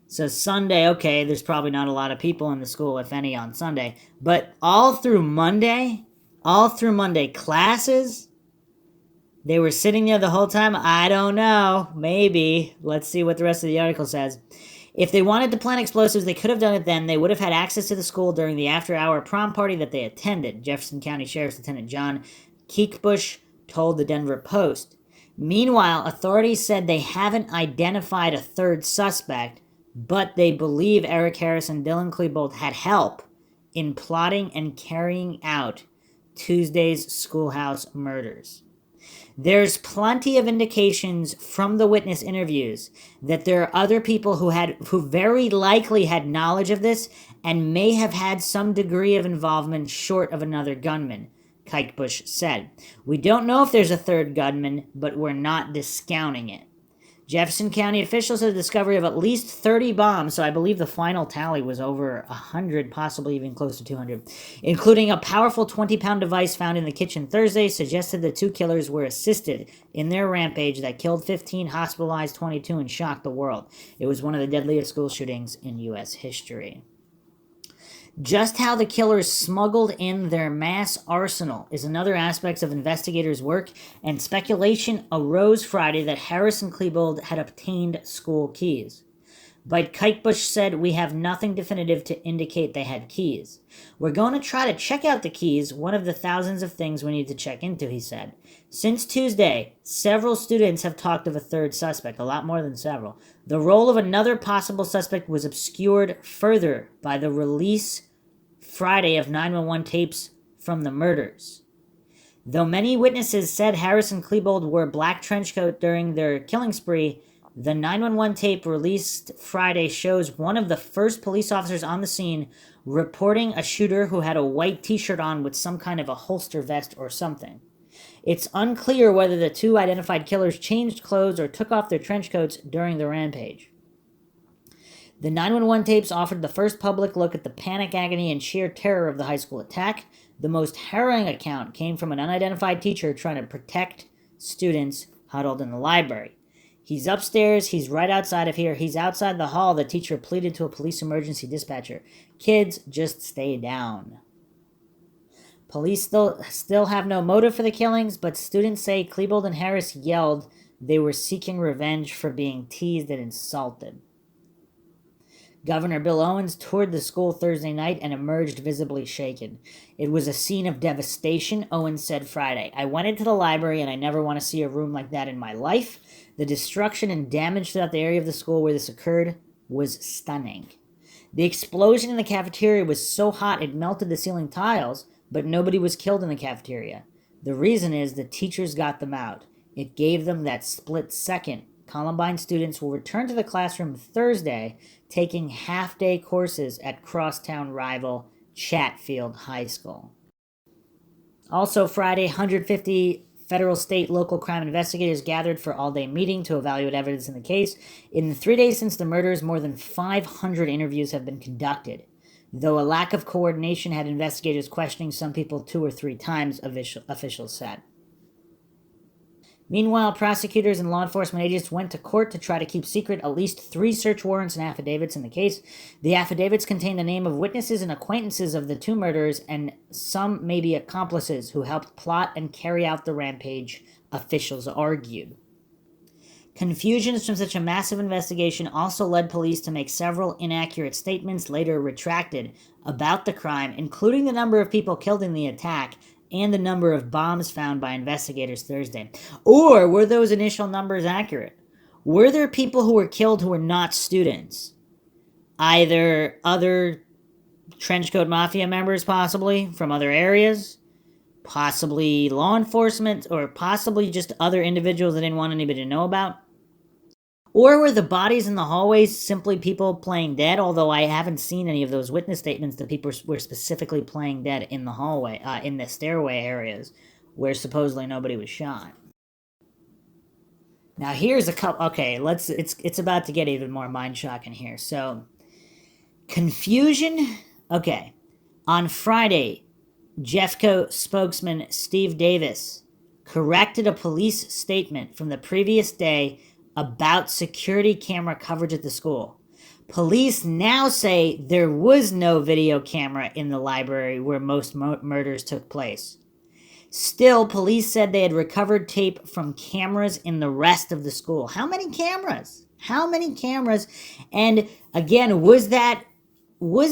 So Sunday, okay, there's probably not a lot of people in the school, if any, on Sunday. But all through Monday, classes, they were sitting there the whole time? I don't know. Maybe. Let's see what the rest of the article says. If they wanted to plant explosives, they could have done it then. They would have had access to the school during the after-hour prom party that they attended, Jefferson County Sheriff's Lieutenant John Keekbush told the Denver Post. Meanwhile, authorities said they haven't identified a third suspect, but they believe Eric Harris and Dylan Klebold had help in plotting and carrying out Tuesday's schoolhouse murders. There's plenty of indications from the witness interviews that there are other people who very likely had knowledge of this and may have had some degree of involvement short of another gunman, Keekbush said. We don't know if there's a third gunman, but we're not discounting it. Jefferson County officials had the discovery of at least 30 bombs, so I believe the final tally was over 100, possibly even close to 200, including a powerful 20-pound device found in the kitchen Thursday, suggested the two killers were assisted in their rampage that killed 15, hospitalized 22, and shocked the world. It was one of the deadliest school shootings in U.S. history. Just how the killers smuggled in their mass arsenal is another aspect of investigators' work, and speculation arose Friday that Harris and Klebold had obtained school keys. But Keekbush said, we have nothing definitive to indicate they had keys. We're going to try to check out the keys, one of the thousands of things we need to check into, he said. Since Tuesday, several students have talked of a third suspect, a lot more than several. The role of another possible suspect was obscured further by the release Friday of 911 tapes from the murders. Though many witnesses said Harris and Klebold wore black trench coat during their killing spree, The 911 tape released Friday shows one of the first police officers on the scene reporting a shooter who had a white t-shirt on with some kind of a holster vest or something. It's unclear whether the two identified killers changed clothes or took off their trench coats during the rampage. The 911 tapes offered the first public look at the panic, agony, and sheer terror of the high school attack. The most harrowing account came from an unidentified teacher trying to protect students huddled in the library. He's upstairs. He's right outside of here. He's outside the hall. The teacher pleaded to a police emergency dispatcher. Kids, just stay down. Police still have no motive for the killings, but students say Klebold and Harris yelled they were seeking revenge for being teased and insulted. Governor Bill Owens toured the school Thursday night and emerged visibly shaken. It was a scene of devastation, Owens said Friday. I went into the library and I never want to see a room like that in my life. The destruction and damage throughout the area of the school where this occurred was stunning. The explosion in the cafeteria was so hot it melted the ceiling tiles, but nobody was killed in the cafeteria. The reason is the teachers got them out. It gave them that split second. Columbine students will return to the classroom Thursday, taking half-day courses at crosstown rival Chatfield High School. Also Friday, 150 federal, state, local crime investigators gathered for all-day meeting to evaluate evidence in the case. In the 3 days since the murders, more than 500 interviews have been conducted, though a lack of coordination had investigators questioning some people 2 or 3 times, officials said. Meanwhile, prosecutors and law enforcement agents went to court to try to keep secret at least 3 search warrants and affidavits in the case. The affidavits contain the name of witnesses and acquaintances of the 2 murderers, and some may be accomplices who helped plot and carry out the rampage, officials argued. Confusions from such a massive investigation also led police to make several inaccurate statements, later retracted, about the crime, including the number of people killed in the attack and the number of bombs found by investigators Thursday. Or were those initial numbers accurate? Were there people who were killed who were not students? Either other trenchcoat mafia members, possibly, from other areas, possibly law enforcement, or possibly just other individuals that didn't want anybody to know about? Or were the bodies in the hallways simply people playing dead? Although I haven't seen any of those witness statements that people were specifically playing dead in the hallway, in the stairway areas where supposedly nobody was shot. Now here's a couple. Okay, it's about to get even more mind-shocking here. So, confusion. Okay, on Friday, Jeffco spokesman Steve Davis corrected a police statement from the previous day about security camera coverage at the school. Police now say there was no video camera in the library where most murders took place. Still, police said they had recovered tape from cameras in the rest of the school. How many cameras? How many cameras? And again, was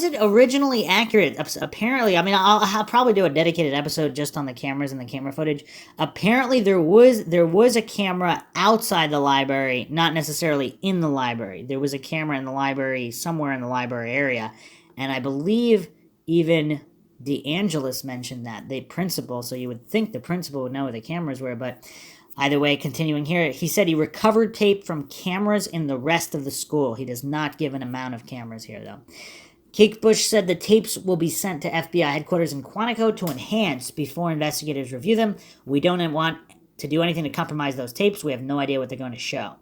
it originally accurate? Apparently, I mean, I'll probably do a dedicated episode just on the cameras and the camera footage. Apparently, there was a camera outside the library, not necessarily in the library. There was a camera in the library, somewhere in the library area, and I believe even DeAngelis mentioned that, the principal, so you would think the principal would know where the cameras were, but either way, continuing here, he said he recovered tape from cameras in the rest of the school. He does not give an amount of cameras here, though. Kate Bush said the tapes will be sent to FBI headquarters in Quantico to enhance before investigators review them. We don't want to do anything to compromise those tapes. We have no idea what they're going to show.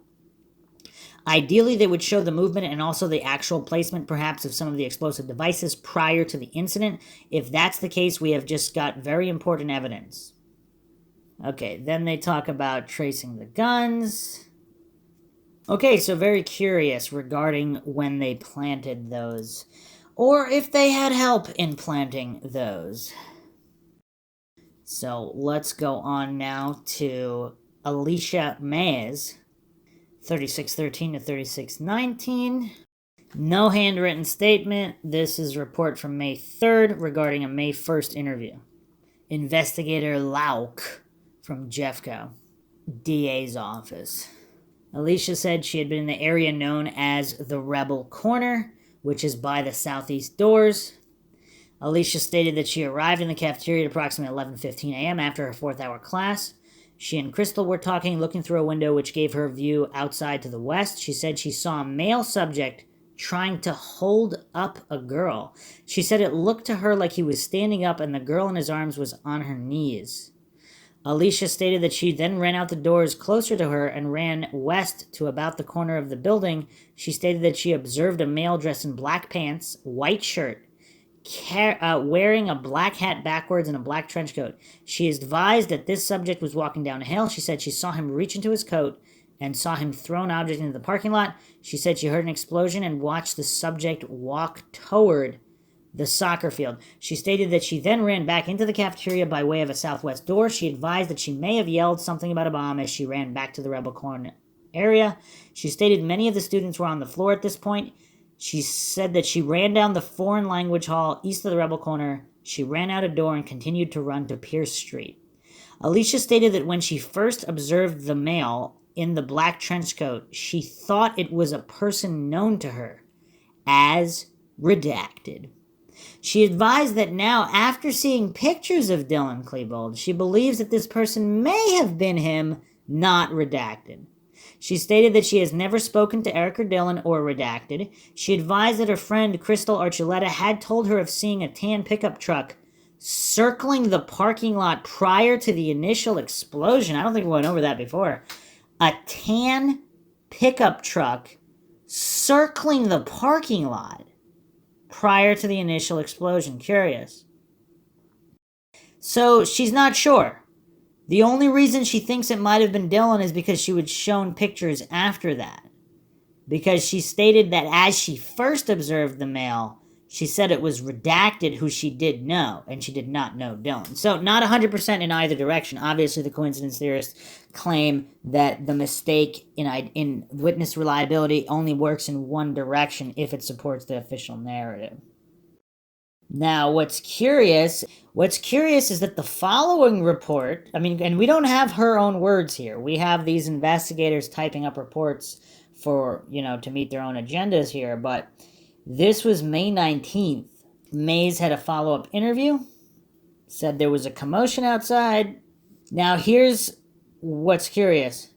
Ideally, they would show the movement and also the actual placement, perhaps, of some of the explosive devices prior to the incident. If that's the case, we have just got very important evidence. Okay, then they talk about tracing the guns. Okay, so very curious regarding when they planted those, or if they had help in planting those. So let's go on now to Alicia Mays, 3613 to 3619. No handwritten statement. This is a report from May 3rd regarding a May 1st interview. Investigator Lauk from Jeffco, DA's office. Alicia said she had been in the area known as the Rebel Corner, which is by the southeast doors. Alicia stated that she arrived in the cafeteria at approximately 11:15 a.m. after her 4th hour class. She and Crystal were talking, looking through a window which gave her view outside to the west. She said she saw a male subject trying to hold up a girl. She said it looked to her like he was standing up and the girl in his arms was on her knees. Alicia stated that she then ran out the doors closer to her and ran west to about the corner of the building. She stated that she observed a male dressed in black pants, white shirt, wearing a black hat backwards and a black trench coat. She is advised that this subject was walking down a hill. She said she saw him reach into his coat and saw him throw an object into the parking lot. She said she heard an explosion and watched the subject walk toward the soccer field. She stated that she then ran back into the cafeteria by way of a southwest door. She advised that she may have yelled something about a bomb as she ran back to the Rebel Corner area. She stated many of the students were on the floor at this point. She said that she ran down the foreign language hall east of the Rebel Corner. She ran out a door and continued to run to Pierce Street. Alicia stated that when she first observed the male in the black trench coat, she thought it was a person known to her as redacted. She advised that now, after seeing pictures of Dylan Klebold, she believes that this person may have been him, not redacted. She stated that she has never spoken to Eric or Dylan or redacted. She advised that her friend Crystal Archuleta had told her of seeing a tan pickup truck circling the parking lot prior to the initial explosion. I don't think we went over that before. A tan pickup truck circling the parking lot prior to the initial explosion. Curious. So she's not sure. The only reason she thinks it might have been Dylan is because she was shown pictures after that. Because she stated that as she first observed the male, she said it was redacted who she did know, and she did not know Dylan. So not 100% in either direction. Obviously, the coincidence theorists claim that the mistake in witness reliability only works in one direction if it supports the official narrative. Now, what's curious is that the following report, and we don't have her own words here. We have these investigators typing up reports for, to meet their own agendas here, but this was May 19th. Mays had a follow-up interview, said there was a commotion outside. Now, here's what's curious.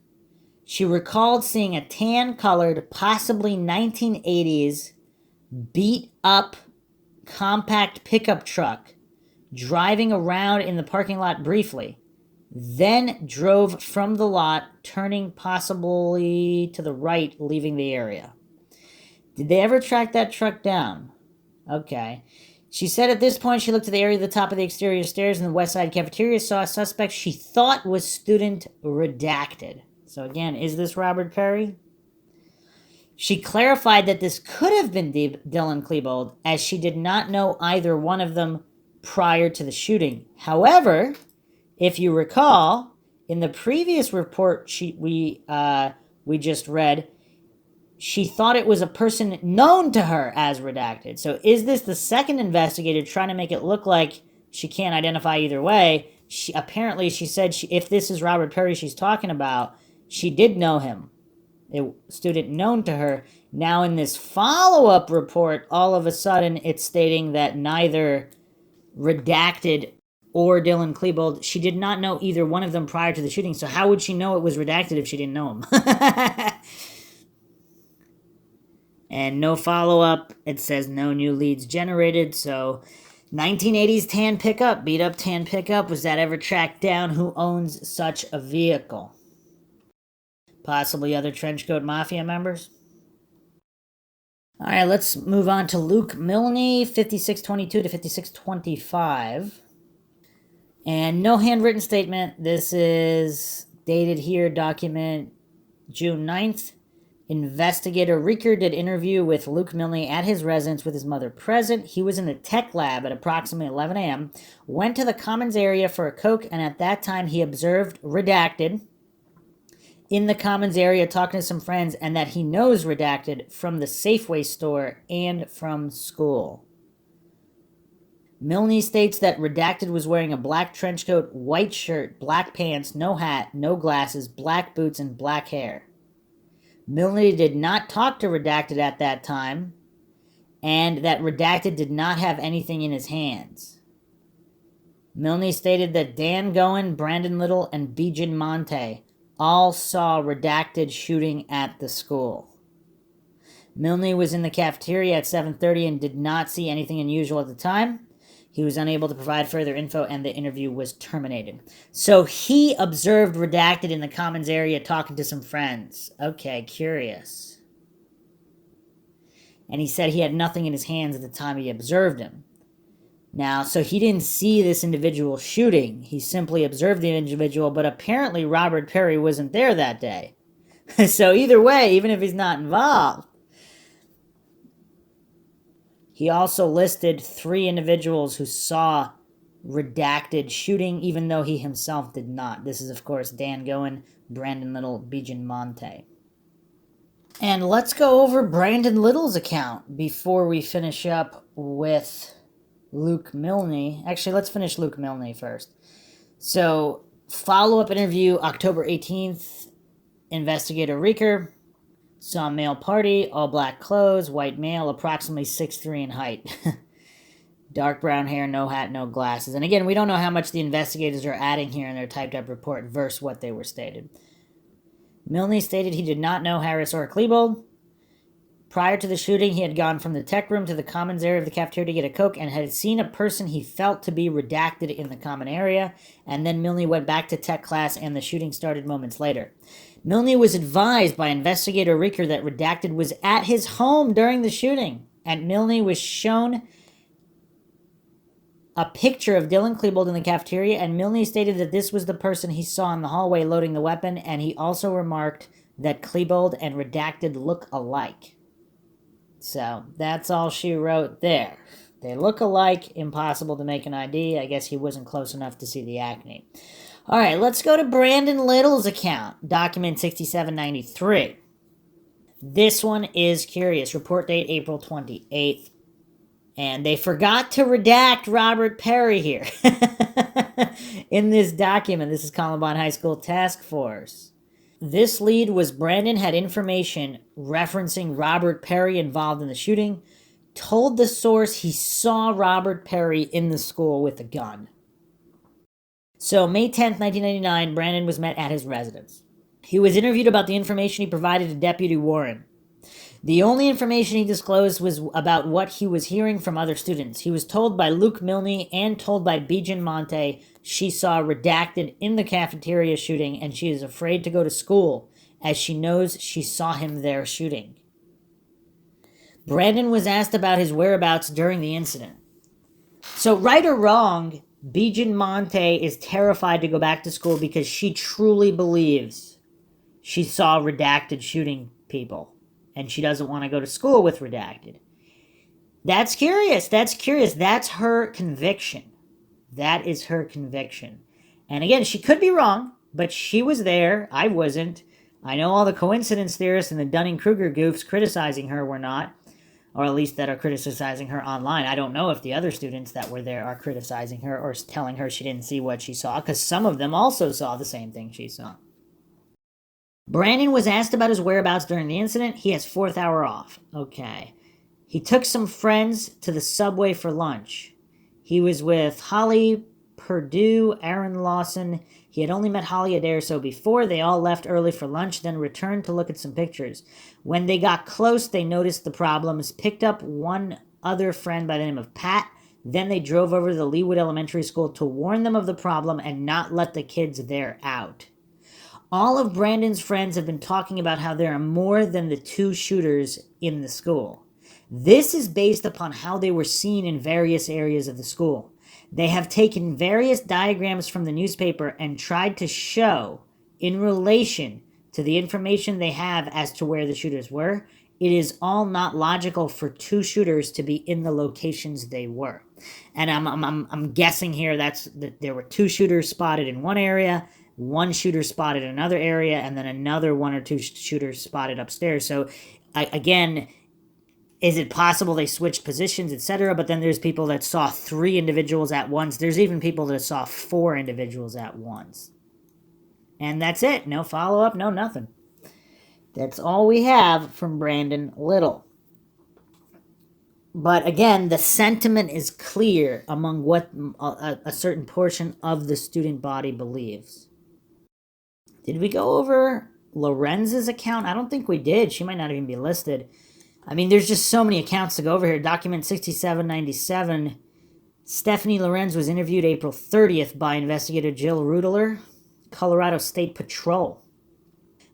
She recalled seeing a tan-colored, possibly 1980s, beat-up compact pickup truck driving around in the parking lot briefly, then drove from the lot, turning possibly to the right, leaving the area. Did they ever track that truck down? Okay. She said at this point she looked at the area at the top of the exterior stairs in the west side cafeteria, saw a suspect she thought was student redacted. So again, is this Robert Perry? She clarified that this could have been Dylan Klebold, as she did not know either one of them prior to the shooting. However, if you recall, in the previous report we just read, she thought it was a person known to her as redacted. So is this the second investigator trying to make it look like she can't identify either way? Apparently she said if this is Robert Perry she's talking about, she did know him. A student known to her. Now in this follow-up report, all of a sudden it's stating that neither redacted or Dylan Klebold, she did not know either one of them prior to the shooting. So how would she know it was redacted if she didn't know him? And no follow-up. It says no new leads generated. So 1980s tan pickup, beat up tan pickup. Was that ever tracked down? Who owns such a vehicle? Possibly other Trenchcoat Mafia members. All right, let's move on to Luke Milne, 5622 to 5625. And no handwritten statement. This is dated here, document June 9th. Investigator Reeker did interview with Luke Milne at his residence with his mother present. He was in the tech lab at approximately 11 a.m., went to the commons area for a Coke, and at that time he observed redacted in the commons area talking to some friends, and that he knows redacted from the Safeway store and from school. Milne states that redacted was wearing a black trench coat, white shirt, black pants, no hat, no glasses, black boots, and black hair. Milne did not talk to redacted at that time, and that redacted did not have anything in his hands. Milne stated that Dan Goen, Brandon Little, and Beijian Monte all saw redacted shooting at the school. Milne was in the cafeteria at 7:30 and did not see anything unusual at the time. He was unable to provide further info and the interview was terminated. So he observed redacted in the commons area talking to some friends. Okay, curious. And he said he had nothing in his hands at the time he observed him. Now, so he didn't see this individual shooting. He simply observed the individual, but apparently Robert Perry wasn't there that day. So either way, even if he's not involved, he also listed 3 individuals who saw redacted shooting, even though he himself did not. This is, of course, Dan Goen, Brandon Little, Beijian Monte. And let's go over Brandon Little's account before we finish up with Luke Milne. Actually, let's finish Luke Milne first. So, follow-up interview, October 18th, Investigative Reeker. Saw male party, all black clothes, white male, approximately 6'3" in height. Dark brown hair, no hat, no glasses. And again, we don't know how much the investigators are adding here in their typed up report versus what they were stated. Milne stated he did not know Harris or Klebold. Prior to the shooting, he had gone from the tech room to the commons area of the cafeteria to get a Coke and had seen a person he felt to be redacted in the common area. And then Milne went back to tech class and the shooting started moments later. Milne was advised by Investigator Reeker that redacted was at his home during the shooting. And Milne was shown a picture of Dylan Klebold in the cafeteria, and Milne stated that this was the person he saw in the hallway loading the weapon, and he also remarked that Klebold and redacted look alike. So, that's all she wrote there. They look alike, impossible to make an ID. I guess he wasn't close enough to see the acne. Alright, let's go to Brandon Little's account, document 6793. This one is curious. Report date April 28th. And they forgot to redact Robert Perry here in this document. This is Columbine High School Task Force. This lead was Brandon had information referencing Robert Perry involved in the shooting, told the source he saw Robert Perry in the school with a gun. So May 10th, 1999, Brandon was met at his residence. He was interviewed about the information he provided to Deputy Warren. The only information he disclosed was about what he was hearing from other students. He was told by Luke Milne and told by Beijian Monte she saw redacted in the cafeteria shooting and she is afraid to go to school as she knows she saw him there shooting. Brandon was asked about his whereabouts during the incident. So right or wrong, Beijian Monte is terrified to go back to school because she truly believes she saw redacted shooting people. And she doesn't want to go to school with redacted. That's curious. That's curious. That's her conviction. That is her conviction. And again, she could be wrong, but she was there. I wasn't. I know all the coincidence theorists and the Dunning-Kruger goofs criticizing her were not, or at least that are criticizing her online. I don't know if the other students that were there are criticizing her or telling her she didn't see what she saw, because some of them also saw the same thing she saw. Brandon was asked about his whereabouts during the incident. He has 4th hour off. Okay. He took some friends to the subway for lunch. He was with Holly Purdue, Aaron Lawson. He had only met Holly a day or so before. They all left early for lunch, then returned to look at some pictures. When they got close, they noticed the problems, picked up one other friend by the name of Pat. Then they drove over to the Leewood Elementary School to warn them of the problem and not let the kids there out. All of Brandon's friends have been talking about how there are more than the 2 shooters in the school. This is based upon how they were seen in various areas of the school. They have taken various diagrams from the newspaper and tried to show, in relation to the information they have as to where the shooters were, it is all not logical for 2 shooters to be in the locations they were. And I'm guessing here that there were 2 shooters spotted in one area, 1 shooter spotted in another area, and then another 1 or 2 shooters spotted upstairs. So, again, is it possible they switched positions, etc.? But then there's people that saw 3 individuals at once. There's even people that saw 4 individuals at once. And that's it. No follow-up, no nothing. That's all we have from Brandon Little. But again, the sentiment is clear among what a certain portion of the student body believes. Did we go over Lorenz's account? I don't think we did. She might not even be listed. I mean, there's just so many accounts to go over here. Document 6797. Stephanie Lorenz was interviewed April 30th by investigator Jill Rudler, Colorado State Patrol.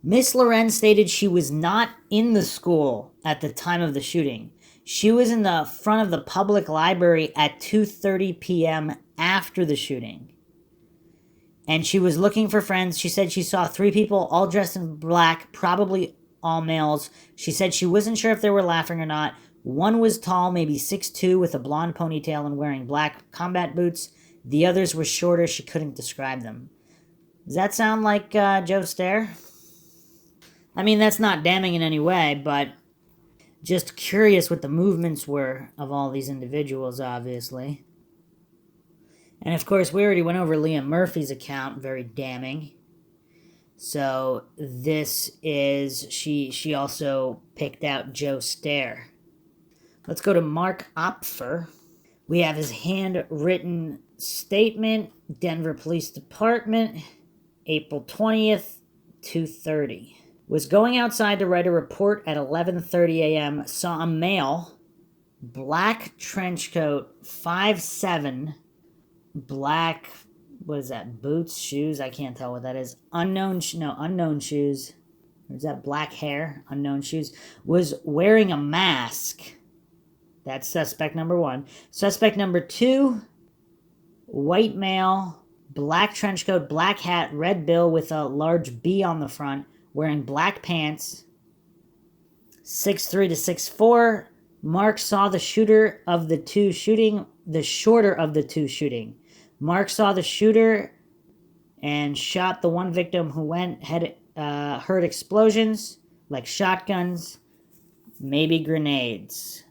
Miss Lorenz stated she was not in the school at the time of the shooting. She was in the front of the public library at 2:30 p.m. after the shooting. And she was looking for friends. She said she saw 3 people all dressed in black, probably all males. She said she wasn't sure if they were laughing or not. One was tall, maybe 6'2", with a blonde ponytail and wearing black combat boots. The others were shorter. She couldn't describe them. Does that sound like Joe Stair? I mean, that's not damning in any way, but just curious what the movements were of all these individuals, obviously. And of course, we already went over Liam Murphy's account, very damning. So this is, she also picked out Joe Stair. Let's go to Mark Opfer. We have his handwritten statement, Denver Police Department, April 20th, 2:30. Was going outside to write a report at 11:30 a.m., saw a male, black trench coat, 5'7", black, what is that, boots, shoes? I can't tell what that is. Unknown shoes. Or is that black hair? Unknown shoes. Was wearing a mask. That's suspect number 1. Suspect number 2, white male, black trench coat, black hat, red bill with a large B on the front, wearing black pants, 6'3" to 6'4". Mark saw the shooter of the two shooting, the shorter of the two shooting. Mark saw the shooter and shot the one victim who heard explosions, like shotguns, maybe grenades.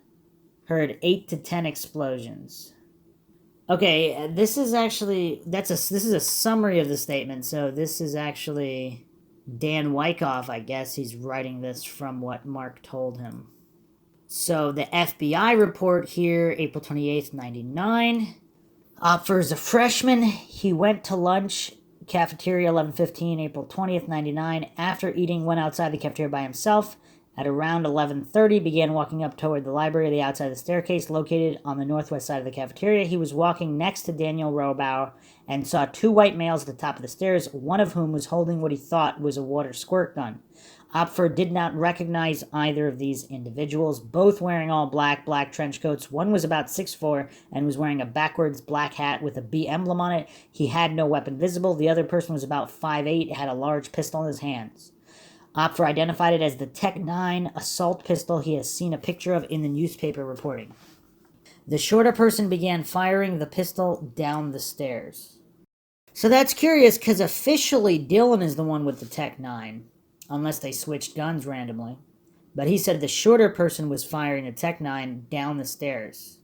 Heard 8 to 10 explosions. Okay, this is actually, this is a summary of the statement, so this is actually Dan Wyckoff, I guess. He's writing this from what Mark told him. So the FBI report here, April 28th, 99. Opfer is a freshman. He went to lunch, cafeteria 11:15, April 20th, 99. After eating, went outside the cafeteria by himself. At around 11:30, began walking up toward the library, the outside of the staircase located on the northwest side of the cafeteria. He was walking next to Daniel Robauer and saw 2 white males at the top of the stairs, one of whom was holding what he thought was a water squirt gun. Opfer did not recognize either of these individuals, both wearing all black trench coats. One was about 6'4" and was wearing a backwards black hat with a B emblem on it. He had no weapon visible. The other person was about 5'8", had a large pistol in his hands. Opfer identified it as the Tech 9 assault pistol he has seen a picture of in the newspaper reporting. The shorter person began firing the pistol down the stairs. So that's curious, because officially Dylan is the one with the Tech 9, unless they switched guns randomly. But he said the shorter person was firing a Tech 9 down the stairs.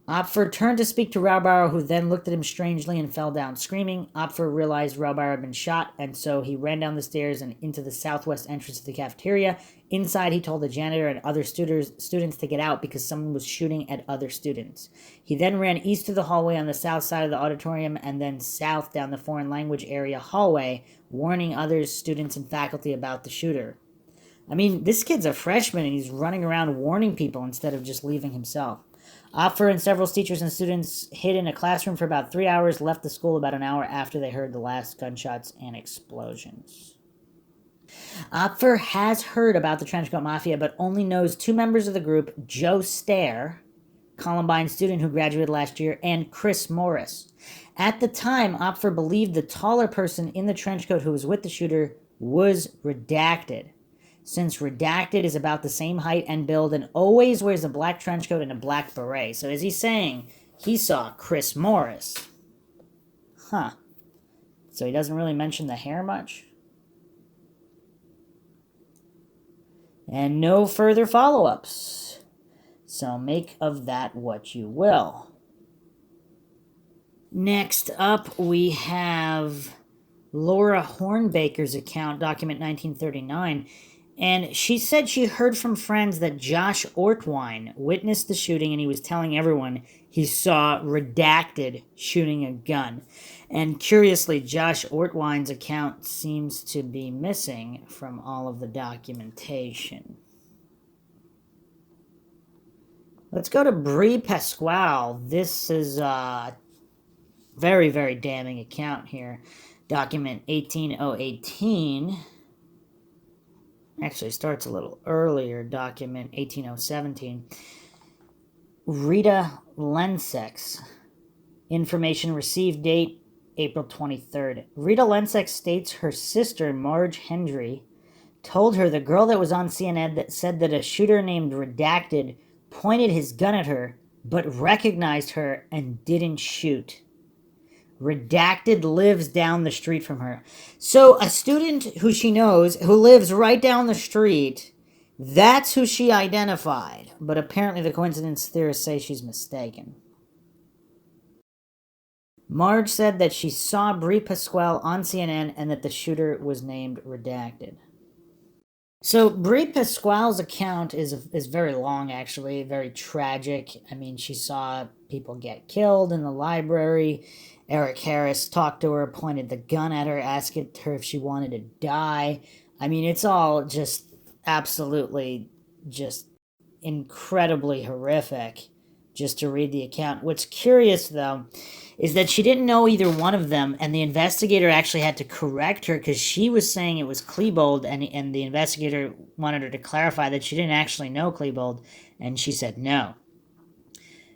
Opfer turned to speak to Raubauer, who then looked at him strangely and fell down screaming. Opfer realized Raubauer had been shot, and so he ran down the stairs and into the southwest entrance of the cafeteria. Inside, he told the janitor and other students to get out because someone was shooting at other students. He then ran east through the hallway on the south side of the auditorium and then south down the foreign language area hallway, warning other students and faculty about the shooter. I mean, this kid's a freshman and he's running around warning people instead of just leaving himself. Opfer and several teachers and students hid in a classroom for about 3 hours, left the school about an hour after they heard the last gunshots and explosions. Opfer has heard about the Trenchcoat Mafia, but only knows 2 members of the group, Joe Stair, Columbine student who graduated last year, and Chris Morris. At the time, Opfer believed the taller person in the trenchcoat who was with the shooter was redacted, since redacted is about the same height and build and always wears a black trench coat and a black beret. So is he saying he saw Chris Morris? Huh. So he doesn't really mention the hair much? And no further follow-ups. So make of that what you will. Next up, we have Laura Hornbaker's account, document 1939. And she said she heard from friends that Josh Ortwine witnessed the shooting and he was telling everyone he saw Redacted shooting a gun. And curiously, Josh Ortwine's account seems to be missing from all of the documentation. Let's go to Brie Pasquale. This is a very, very damning account here. Document 18018. Actually starts a little earlier. Document 18017. Rita Lensex. Information received date April 23rd. Rita Lensex states her sister, Marge Hendry, told her the girl that was on CNN that said that a shooter named Redacted pointed his gun at her, but recognized her and didn't shoot. Redacted lives down the street from her. So a student who she knows, who lives right down the street, that's who she identified. But apparently the coincidence theorists say she's mistaken. Marge said that she saw Brie Pasquale on CNN and that the shooter was named Redacted. So Brie Pasquale's account is very long, actually, very tragic. I mean, she saw people get killed in the library. Eric Harris talked to her, pointed the gun at her, asked her if she wanted to die. I mean, it's all just absolutely just incredibly horrific just to read the account. What's curious, though, is that she didn't know either one of them, and the investigator actually had to correct her because she was saying it was Klebold, and the investigator wanted her to clarify that she didn't actually know Klebold, and she said no.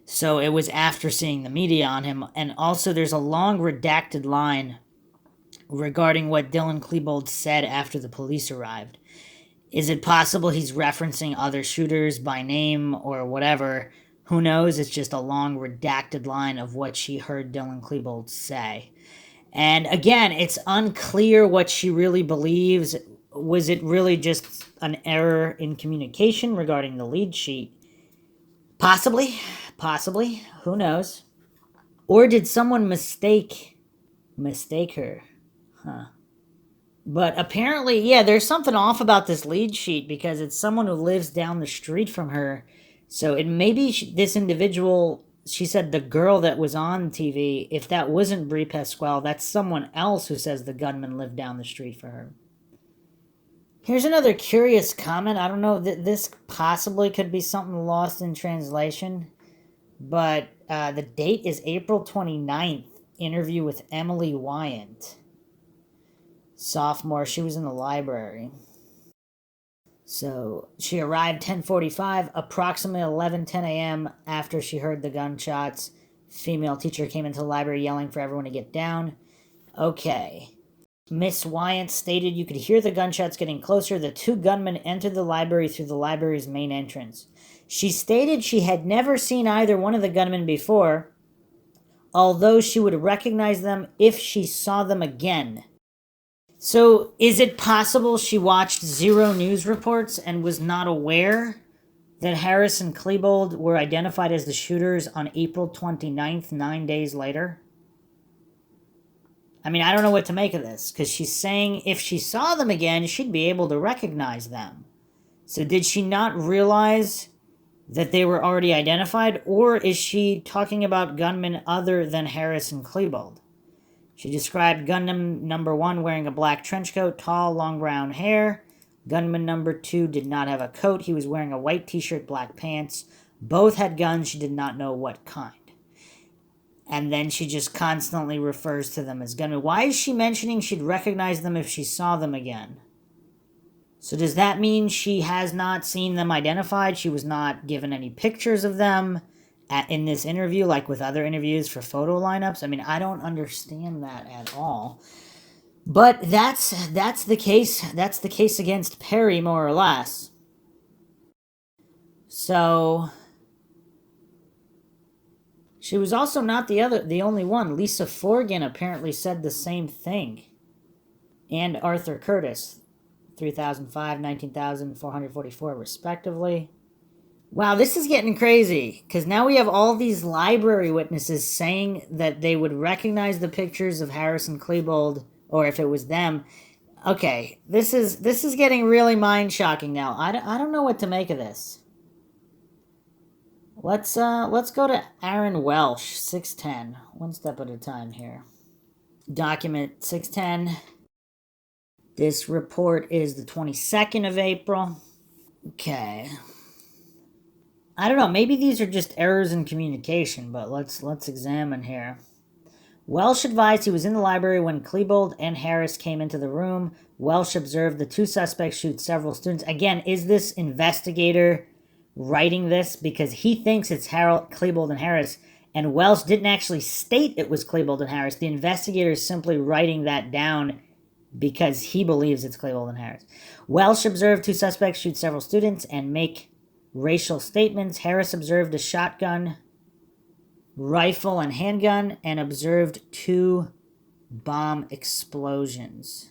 So it was after seeing the media on him, and also there's a long redacted line regarding what Dylan Klebold said after the police arrived. Is it possible he's referencing other shooters by name or whatever? Who knows? It's just a long redacted line of what she heard Dylan Klebold say. And again, it's unclear what she really believes. Was it really just an error in communication regarding the lead sheet? Possibly. Who knows? Or did someone mistake her? But apparently, yeah, there's something off about this lead sheet because it's someone who lives down the street from her. So it may be this individual, she said the girl that was on TV, if that wasn't Brie Pasquale, that's someone else who says the gunman lived down the street for her. Here's another curious comment. I don't know, this possibly could be something lost in translation, but the date is April 29th, interview with Emily Wyant. Sophomore, she was in the library. So she arrived 10:45, approximately 11:10 a.m. after she heard the gunshots. Female teacher came into the library yelling for everyone to get down. Okay. Miss Wyant stated you could hear the gunshots getting closer. The two gunmen entered the library through the library's main entrance. She stated she had never seen either one of the gunmen before, although she would recognize them if she saw them again. So, is it possible she watched zero news reports and was not aware that Harris and Klebold were identified as the shooters on April 29th, 9 days later? I mean, I don't know what to make of this, because she's saying if she saw them again, she'd be able to recognize them. So did she not realize that they were already identified, or is she talking about gunmen other than Harris and Klebold? She described gunman number 1 wearing a black trench coat, tall, long brown hair. Gunman number 2 did not have a coat. He was wearing a white t-shirt, black pants. Both had guns. She did not know what kind. And then she just constantly refers to them as gunmen. Why is she mentioning she'd recognize them if she saw them again? So does that mean she has not seen them identified? She was not given any pictures of them in this interview, like with other interviews for photo lineups? I mean, I don't understand that at all. But that's the case. That's the case against Perry, more or less. So she was also not the only one. Lisa Forgan apparently said the same thing. And Arthur Curtis, 3,005, 19,444, respectively. Wow, this is getting crazy, because now we have all these library witnesses saying that they would recognize the pictures of Harris and Klebold, or if it was them, Okay, this is getting really mind shocking now. I don't know what to make of this. Let's go to Aaron Welsh, 610. One step at a time here. Document 610. This report is the 22nd of April. Okay. I don't know, maybe these are just errors in communication, but let's examine here. Welsh advised he was in the library when Klebold and Harris came into the room. Welsh observed the two suspects shoot several students. Again, is this investigator writing this because he thinks it's Klebold and Harris, and Welsh didn't actually state it was Klebold and Harris? The investigator is simply writing that down because he believes it's Klebold and Harris. Welsh observed two suspects shoot several students and make racial statements. Harris observed a shotgun, rifle, and handgun, and observed two bomb explosions.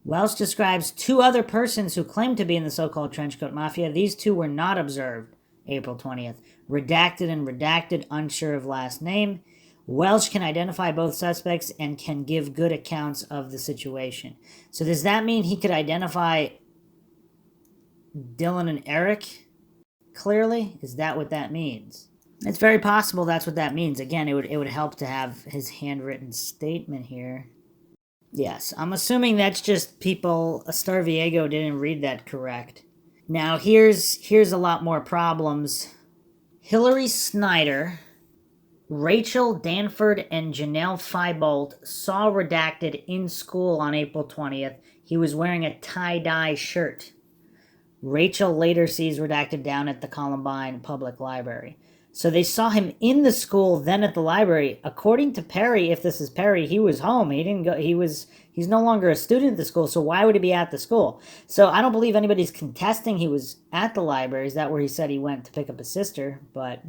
Welsh describes two other persons who claim to be in the so-called trenchcoat mafia. These two were not observed April 20th. Redacted and redacted, unsure of last name. Welsh can identify both suspects and can give good accounts of the situation. So does that mean he could identify Dylan and Eric clearly? Is that what that means? It's very possible that's what that means. Again, it would help to have his handwritten statement here. Yes, I'm assuming that's just people. Starviego didn't read that correct. Now here's a lot more problems. Hillary Snyder, Rachel Danford, and Janelle Feibolt saw Redacted in school on April 20th. He was wearing a tie-dye shirt. Rachel later sees Redacted down at the Columbine Public Library. So they saw him in the school, then at the library. According to Perry, if this is Perry, he was home. He didn't go. He's no longer a student at the school. So why would he be at the school? So I don't believe anybody's contesting he was at the library. Is that where he said he went to pick up his sister? But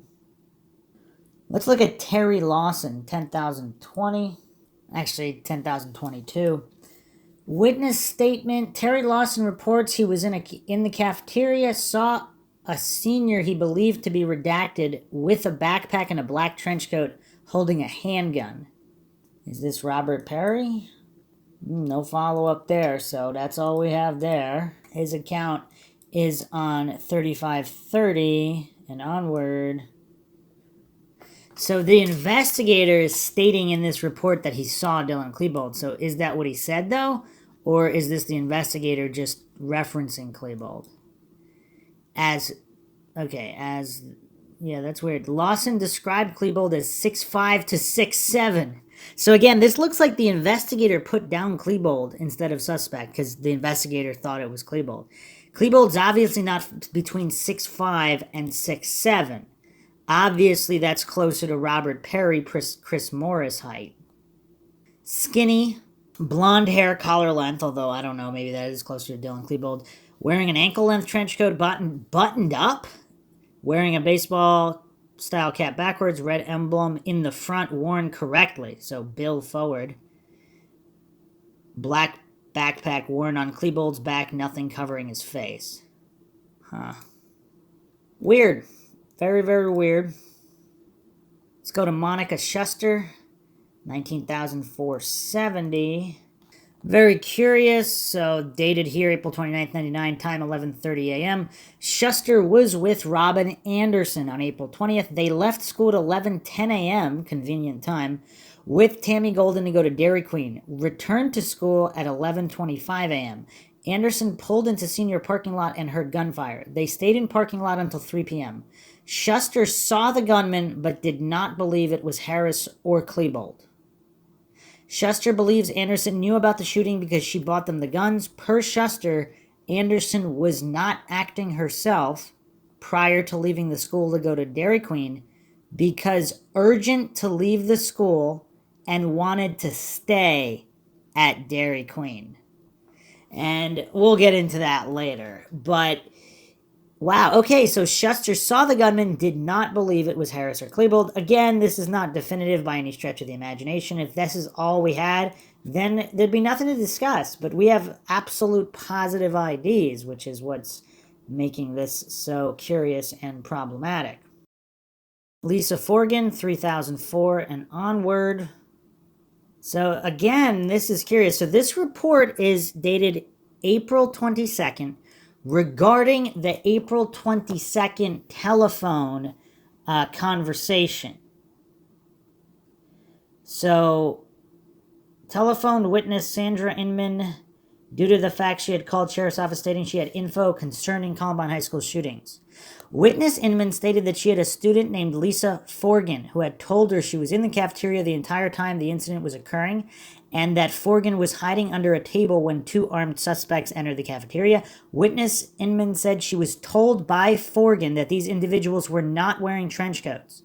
let's look at Terry Lawson, 10,020. Actually, 10,022. Witness statement. Terry Lawson reports he was in the cafeteria, saw a senior he believed to be redacted with a backpack and a black trench coat holding a handgun. Is this Robert Perry? No follow-up there, so that's all we have there. His account is on 3530 and onward. So the investigator is stating in this report that he saw Dylan Klebold. So is that what he said, though? Or is this the investigator just referencing Klebold? Yeah, that's weird. Lawson described Klebold as 6'5" to 6'7". So again, this looks like the investigator put down Klebold instead of suspect because the investigator thought it was Klebold. Klebold's obviously not between 6'5" and 6'7". Obviously, that's closer to Robert Perry, Chris Morris height. Skinny, blonde hair, collar length, although I don't know, maybe that is closer to Dylan Klebold. Wearing an ankle-length trench coat buttoned up. Wearing a baseball-style cap backwards, red emblem in the front worn correctly, so bill forward. Black backpack worn on Klebold's back, nothing covering his face. Huh. Weird. Very, very weird. Let's go to Monica Schuster, 19,470. Very curious. So dated here, April 29th, 99, time 11:30 a.m. Schuster was with Robin Anderson on April 20th. They left school at 11:10 a.m., convenient time, with Tammy Golden to go to Dairy Queen. Returned to school at 11:25 a.m. Anderson pulled into senior parking lot and heard gunfire. They stayed in parking lot until 3 p.m. Schuster saw the gunman but did not believe it was Harris or Klebold. Schuster believes Anderson knew about the shooting because she bought them the guns. Per Schuster, Anderson was not acting herself prior to leaving the school to go to Dairy Queen because urgent to leave the school and wanted to stay at Dairy Queen. And we'll get into that later. But wow, okay, so Schuster saw the gunman, did not believe it was Harris or Klebold. Again, this is not definitive by any stretch of the imagination. If this is all we had, then there'd be nothing to discuss. But we have absolute positive IDs, which is what's making this so curious and problematic. Lisa Forgan, 3004 and onward. So again, this is curious. So this report is dated April 22nd regarding the April 22nd telephone conversation. So, telephone witness Sandra Inman, due to the fact she had called Sheriff's Office stating she had info concerning Columbine High School shootings. Witness Inman stated that she had a student named Lisa Forgan who had told her she was in the cafeteria the entire time the incident was occurring, and that Forgan was hiding under a table when two armed suspects entered the cafeteria. Witness Inman said she was told by Forgan that these individuals were not wearing trench coats.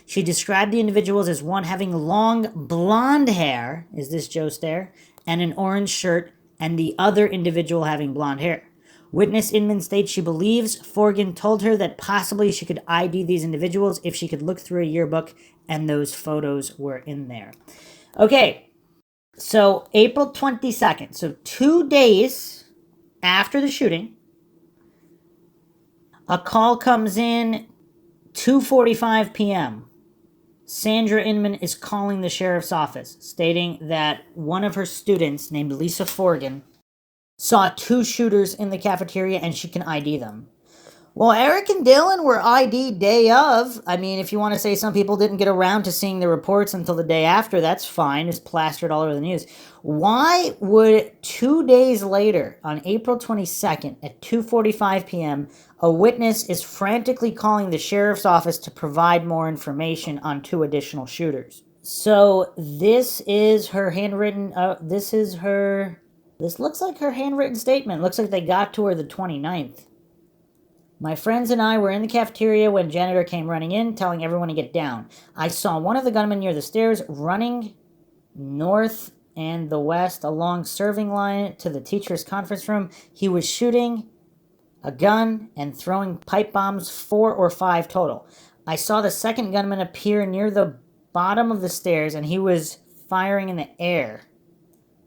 She described the individuals as one having long blonde hair, is this Joe Stair, and an orange shirt, and the other individual having blonde hair. Witness Inman states she believes Forgan told her that possibly she could ID these individuals if she could look through a yearbook and those photos were in there. Okay, so April 22nd, so 2 days after the shooting, a call comes in 2:45 p.m. Sandra Inman is calling the sheriff's office, stating that one of her students, named Lisa Forgan, saw two shooters in the cafeteria and she can ID them. Well, Eric and Dylan were ID'd day of. I mean, if you want to say some people didn't get around to seeing the reports until the day after, that's fine. It's plastered all over the news. Why would 2 days later, on April 22nd at 2:45 p.m., a witness is frantically calling the sheriff's office to provide more information on two additional shooters? So this is her handwritten, this looks like her handwritten statement. Looks like they got to her the 29th. My friends and I were in the cafeteria when janitor came running in, telling everyone to get down. I saw one of the gunmen near the stairs running north and the west along serving line to the teacher's conference room. He was shooting a gun and throwing pipe bombs, 4 or 5 total. I saw the second gunman appear near the bottom of the stairs, and he was firing in the air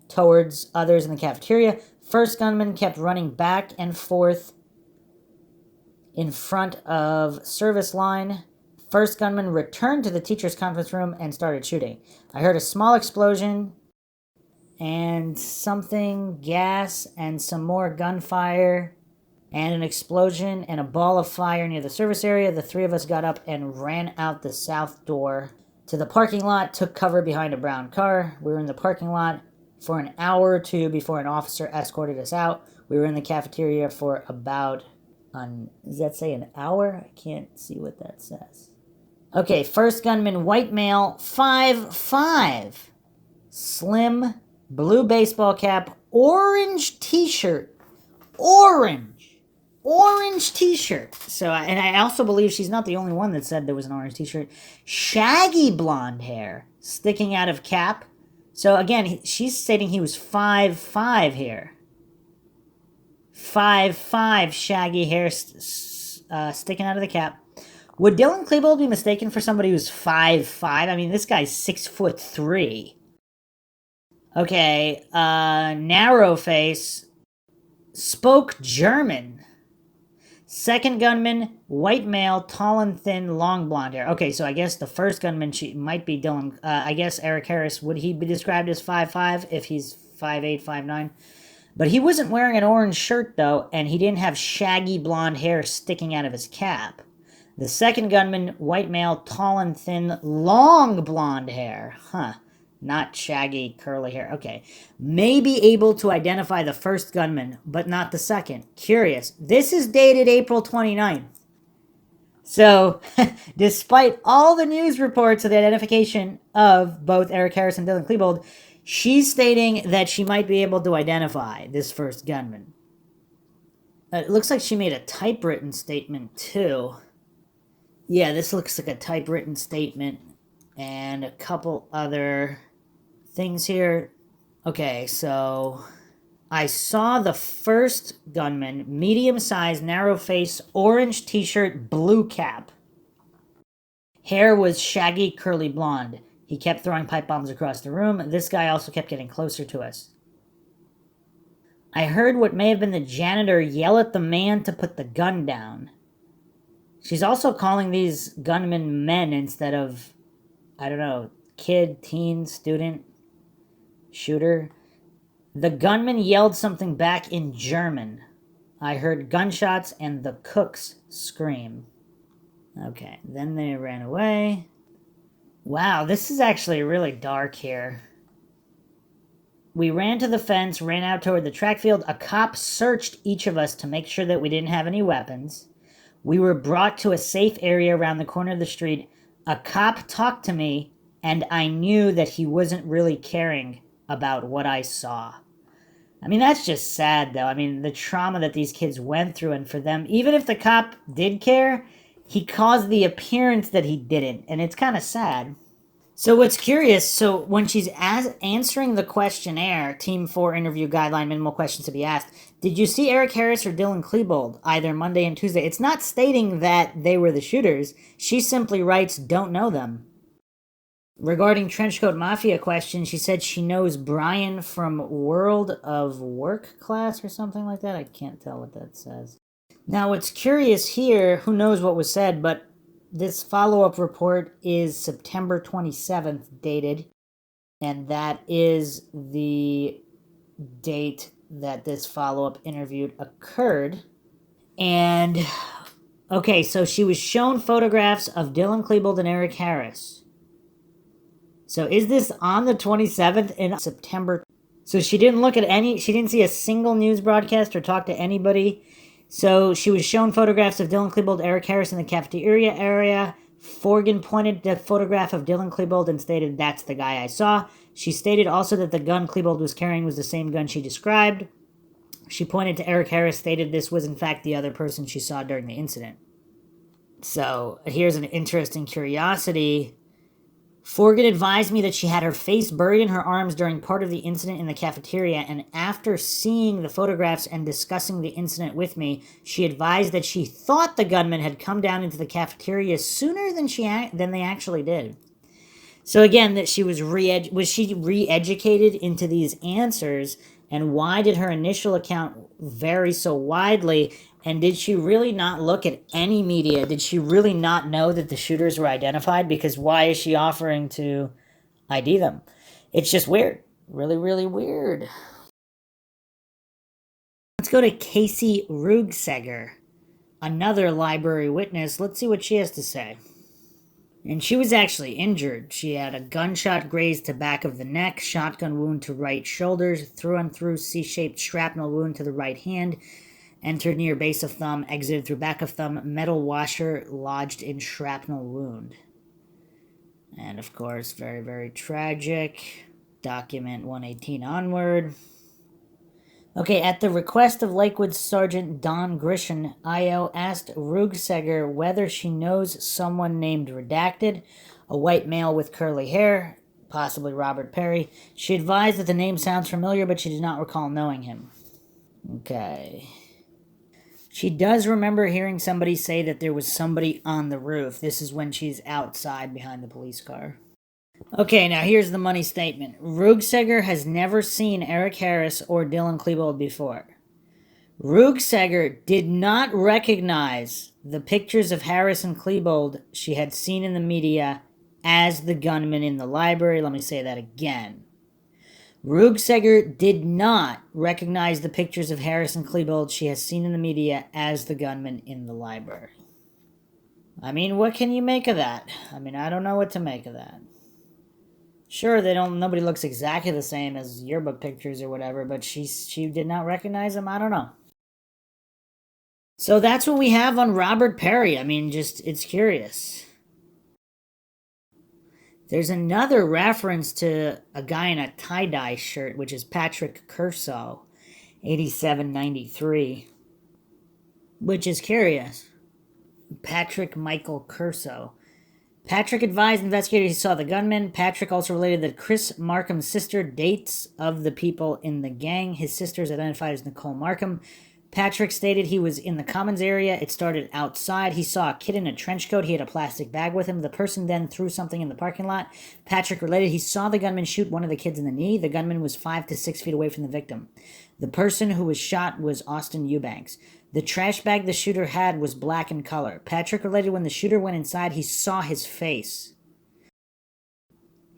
towards others in the cafeteria. First gunman kept running back and forth in front of service line. First gunman returned to the teacher's conference room and started shooting. I heard a small explosion and something, gas, and some more gunfire, and an explosion and a ball of fire near the service area. The three of us got up and ran out the south door to the parking lot, took cover behind a brown car. We were in the parking lot for an hour or two before an officer escorted us out. We were in the cafeteria for about does that say an hour? I can't see what that says. Okay, first gunman, white male, 5'5", slim, blue baseball cap, orange t-shirt, orange t-shirt. So, and I also believe she's not the only one that said there was an orange t-shirt. Shaggy blonde hair sticking out of cap. So again, she's stating he was 5'5" here. 5'5", shaggy hair sticking out of the cap. Would Dylan Klebold be mistaken for somebody who's 5'5"? I mean, this guy's 6'3". Okay, narrow face, spoke German. Second gunman, white male, tall and thin, long blonde hair. Okay, so I guess the first gunman she might be Dylan. I guess Eric Harris, would he be described as 5'5" if he's 5'8", 5'9"? But he wasn't wearing an orange shirt, though, and he didn't have shaggy blonde hair sticking out of his cap. The second gunman, white male, tall and thin, long blonde hair. Not shaggy, curly hair. Okay. May be able to identify the first gunman, but not the second. Curious. This is dated April 29th. So, despite all the news reports of the identification of both Eric Harris and Dylan Klebold, she's stating that she might be able to identify this first gunman. It looks like she made a typewritten statement, too. Yeah, this looks like a typewritten statement. And a couple other things here. Okay, so I saw the first gunman, medium-sized, narrow face, orange t-shirt, blue cap. Hair was shaggy, curly blonde. He kept throwing pipe bombs across the room. This guy also kept getting closer to us. I heard what may have been the janitor yell at the man to put the gun down. She's also calling these gunmen men instead of, I don't know, kid, teen, student. Shooter. The gunman yelled something back in German. I heard gunshots and the cooks scream. Okay, then they ran away. Wow, this is actually really dark here. We ran to the fence, ran out toward the track field. A cop searched each of us to make sure that we didn't have any weapons. We were brought to a safe area around the corner of the street. A cop talked to me, and I knew that he wasn't really caring about what I saw. I mean, that's just sad, though. I mean, the trauma that these kids went through, and for them, even if the cop did care, he caused the appearance that he didn't, and it's kind of sad. So what's curious, so when she's answering the questionnaire, Team 4 interview guideline, minimal questions to be asked, did you see Eric Harris or Dylan Klebold either Monday and Tuesday? It's not stating that they were the shooters. She simply writes, don't know them. Regarding Trenchcoat Mafia question, she said she knows Brian from World of Work class or something like that. I can't tell what that says. Now, what's curious here, who knows what was said, but this follow-up report is September 27th dated, and that is the date that this follow-up interview occurred. And, okay, so she was shown photographs of Dylan Klebold and Eric Harris. So is this on the 27th in September? So she didn't look at she didn't see a single news broadcast or talk to anybody. So she was shown photographs of Dylan Klebold, Eric Harris in the cafeteria area. Forgan pointed to the photograph of Dylan Klebold and stated, that's the guy I saw. She stated also that the gun Klebold was carrying was the same gun she described. She pointed to Eric Harris, stated this was in fact the other person she saw during the incident. So here's an interesting curiosity. Forgan advised me that she had her face buried in her arms during part of the incident in the cafeteria, and after seeing the photographs and discussing the incident with me, she advised that she thought the gunman had come down into the cafeteria sooner than they actually did. So again, that she was she re-educated into these answers, and why did her initial account vary so widely? And did she really not look at any media? Did she really not know that the shooters were identified? Because why is she offering to ID them? It's just weird. Really, really weird. Let's go to Casey Rugseger, another library witness. Let's see what she has to say. And she was actually injured. She had a gunshot grazed to back of the neck, shotgun wound to right shoulders, through-and-through C-shaped shrapnel wound to the right hand, entered near base of thumb, exited through back of thumb, metal washer lodged in shrapnel wound. And of course, very, very tragic. Document 118 onward. Okay, at the request of Lakewood Sergeant Don Grisham, IO asked Rugseger whether she knows someone named Redacted, a white male with curly hair, possibly Robert Perry. She advised that the name sounds familiar, but she did not recall knowing him. Okay. She does remember hearing somebody say that there was somebody on the roof. This is when she's outside behind the police car. Okay, now here's the money statement. Rugseger has never seen Eric Harris or Dylan Klebold before. Rugseger did not recognize the pictures of Harris and Klebold she had seen in the media as the gunman in the library. Let me say that again. Rugseger did not recognize the pictures of Harris and Klebold she has seen in the media as the gunman in the library. I mean, what can you make of that? I mean, I don't know what to make of that. Sure, nobody looks exactly the same as yearbook pictures or whatever, but she did not recognize them? I don't know. So that's what we have on Robert Perry. I mean, it's curious. There's another reference to a guy in a tie-dye shirt, which is Patrick Curso, 8793, which is curious. Patrick Michael Curso. Patrick advised investigators he saw the gunman. Patrick also related that Chris Markham's sister dates of the people in the gang. His sister is identified as Nicole Markham. Patrick stated he was in the commons area. It started outside. He saw a kid in a trench coat. He had a plastic bag with him. The person then threw something in the parking lot. Patrick related he saw the gunman shoot one of the kids in the knee. The gunman was 5 to 6 feet away from the victim. The person who was shot was Austin Eubanks. The trash bag the shooter had was black in color. Patrick related when the shooter went inside, he saw his face.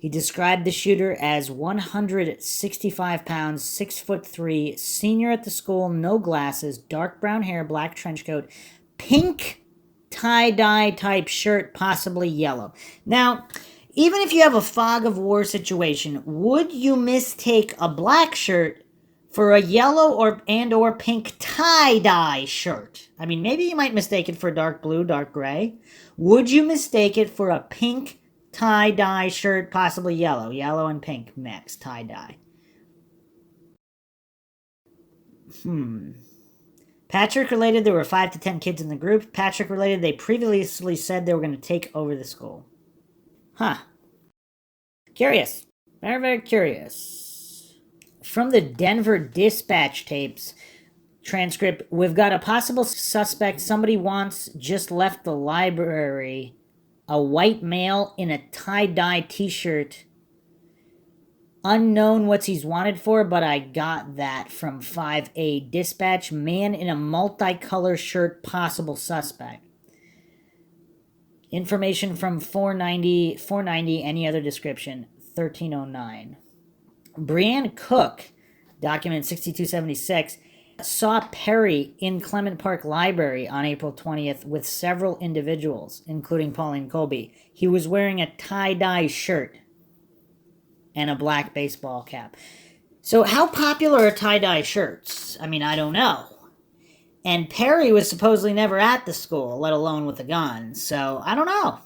He described the shooter as 165 pounds, 6'3", senior at the school, no glasses, dark brown hair, black trench coat, pink tie-dye type shirt, possibly yellow. Now, even if you have a fog of war situation, would you mistake a black shirt for a yellow or pink tie-dye shirt? I mean, maybe you might mistake it for dark blue, dark gray. Would you mistake it for a pink tie-dye shirt, possibly yellow and pink mix, tie-dye? Patrick related there were 5 to 10 kids in the group. Patrick related they previously said they were going to take over the school. Huh. Curious. Very, very curious. From the Denver Dispatch tapes transcript, we've got a possible suspect. Somebody once just left the library. A white male in a tie-dye t-shirt. Unknown what he's wanted for, but I got that from 5A Dispatch. Man in a multicolor shirt, possible suspect. Information from 490, any other description, 1309. Brianne Cook, document 6276, saw Perry in Clement Park Library on April 20th with several individuals, including Pauline Colby. He was wearing a tie-dye shirt and a black baseball cap. So how popular are tie-dye shirts? I mean, I don't know. And Perry was supposedly never at the school, let alone with a gun. So I don't know.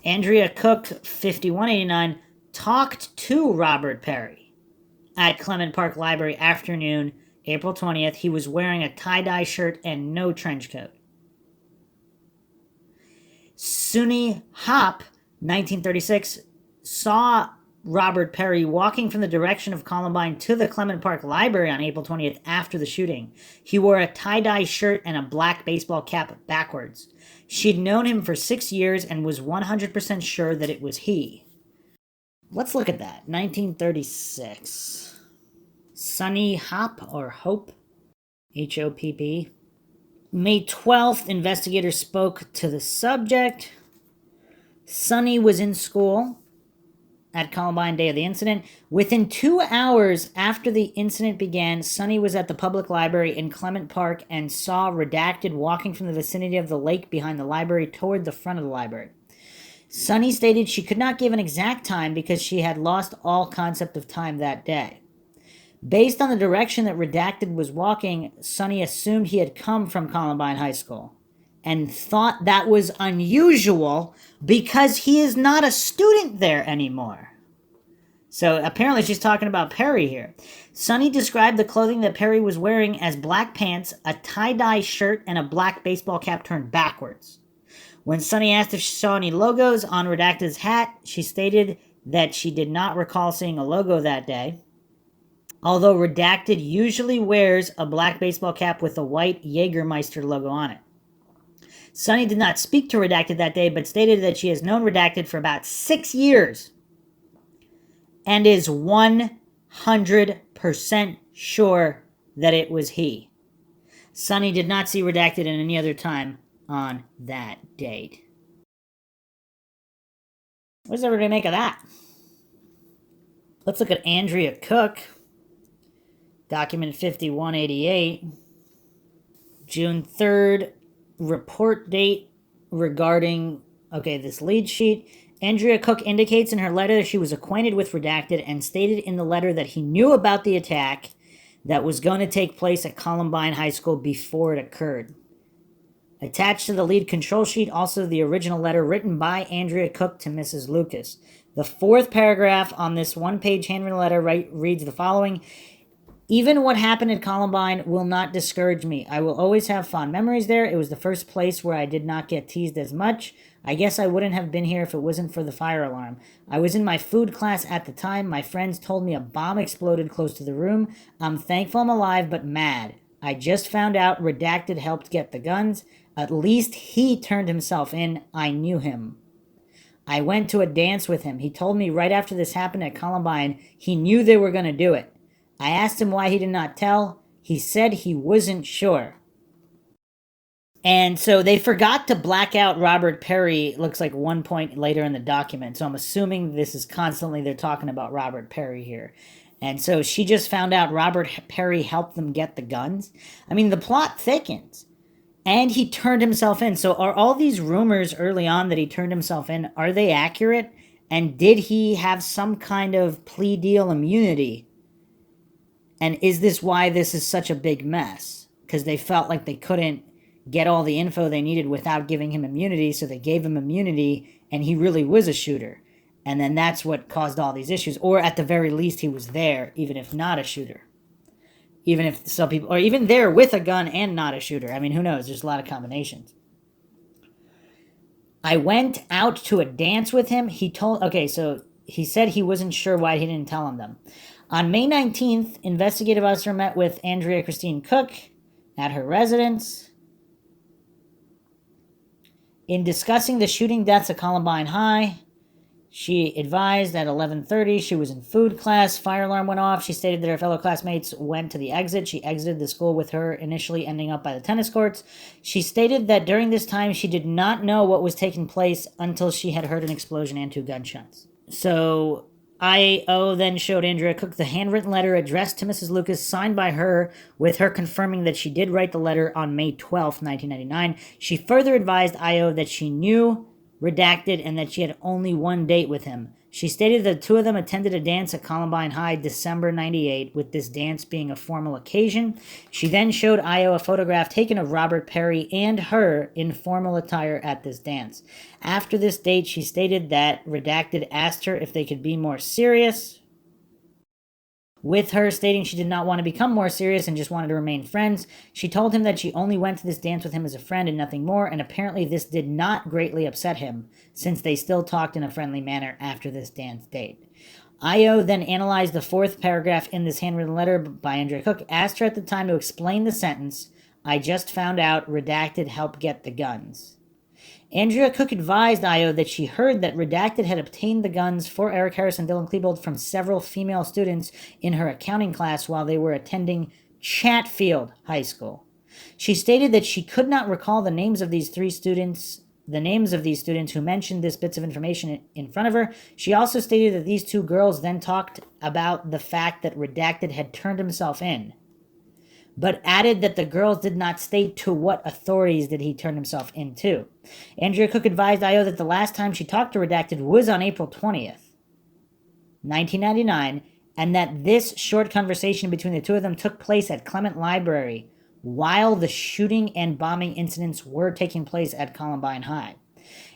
Andrea Cook, 5189, talked to Robert Perry at Clement Park Library afternoon, April 20th. He was wearing a tie-dye shirt and no trench coat. Sunny Hop, 1936, saw Robert Perry walking from the direction of Columbine to the Clement Park Library on April 20th after the shooting. He wore a tie-dye shirt and a black baseball cap backwards. She'd known him for 6 years and was 100% sure that it was he. Let's look at that. 1936. Sunny Hop or Hope, H-O-P-P. May 12th, investigators spoke to the subject. Sunny was in school at Columbine day of the incident. Within 2 hours after the incident began, Sunny was at the public library in Clement Park and saw Redacted walking from the vicinity of the lake behind the library toward the front of the library. Sunny stated she could not give an exact time because she had lost all concept of time that day. Based on the direction that Redacted was walking, Sunny assumed he had come from Columbine High School and thought that was unusual because he is not a student there anymore. So apparently she's talking about Perry here. Sunny described the clothing that Perry was wearing as black pants, a tie-dye shirt, and a black baseball cap turned backwards. When Sunny asked if she saw any logos on Redacted's hat, she stated that she did not recall seeing a logo that day. Although Redacted usually wears a black baseball cap with a white Jägermeister logo on it. Sunny did not speak to Redacted that day, but stated that she has known Redacted for about 6 years and is 100% sure that it was he. Sunny did not see Redacted at any other time on that date. What does everybody make of that? Let's look at Andrea Cook. Document 5188. June 3rd. Report date regarding, this lead sheet. Andrea Cook indicates in her letter that she was acquainted with Redacted and stated in the letter that he knew about the attack that was going to take place at Columbine High School before it occurred. Attached to the lead control sheet, also the original letter written by Andrea Cook to Mrs. Lucas. The fourth paragraph on this one-page handwritten letter reads the following: "Even what happened at Columbine will not discourage me. I will always have fond memories there. It was the first place where I did not get teased as much. I guess I wouldn't have been here if it wasn't for the fire alarm. I was in my food class at the time. My friends told me a bomb exploded close to the room. I'm thankful I'm alive, but mad. I just found out Redacted helped get the guns. At least he turned himself in. I knew him. I went to a dance with him. He told me right after this happened at Columbine, he knew they were going to do it. I asked him why he did not tell. He said he wasn't sure." And so they forgot to black out Robert Perry, looks like one point later in the document. So I'm assuming this is constantly they're talking about Robert Perry here. And so she just found out Robert Perry helped them get the guns. I mean, the plot thickens. And he turned himself in. So are all these rumors early on that he turned himself in, are they accurate? And did he have some kind of plea deal immunity? And is this why this is such a big mess? Because they felt like they couldn't get all the info they needed without giving him immunity, so they gave him immunity, and he really was a shooter. And then that's what caused all these issues. Or at the very least, he was there, even if not a shooter. Even if some people, or even there with a gun and not a shooter. I mean, who knows? There's a lot of combinations. I went out to a dance with him. Okay, so he said he wasn't sure why he didn't tell him them. On May 19th, investigative officer met with Andrea Christine Cook at her residence. In discussing the shooting deaths at Columbine High, she advised at 11:30 she was in food class. Fire alarm went off. She stated that her fellow classmates went to the exit. She exited the school with her, initially ending up by the tennis courts. She stated that during this time she did not know what was taking place until she had heard an explosion and 2 gunshots. So IO then showed Andrea Cook the handwritten letter addressed to Mrs. Lucas, signed by her, with her confirming that she did write the letter on May 12th, 1999. She further advised IO that she knew Redacted and that she had only one date with him. She stated that the 2 of them attended a dance at Columbine High December 98, with this dance being a formal occasion. She then showed IO a photograph taken of Robert Perry and her in formal attire at this dance. After this date, she stated that Redacted asked her if they could be more serious, with her stating she did not want to become more serious and just wanted to remain friends. She told him that she only went to this dance with him as a friend and nothing more, and apparently this did not greatly upset him, since they still talked in a friendly manner after this dance date. IO then analyzed the 4th paragraph in this handwritten letter by Andrea Cook, asked her at the time to explain the sentence, "I just found out Redacted helped get the guns." Andrea Cook advised IO that she heard that Redacted had obtained the guns for Eric Harris and Dylan Klebold from several female students in her accounting class while they were attending Chatfield High School. She stated that she could not recall the names of these students who mentioned this bits of information in front of her. She also stated that these 2 girls then talked about the fact that Redacted had turned himself in, but added that the girls did not state to what authorities did he turn himself into. Andrea Cook advised IO that the last time she talked to Redacted was on April 20th, 1999, and that this short conversation between the 2 of them took place at Clement Library while the shooting and bombing incidents were taking place at Columbine High.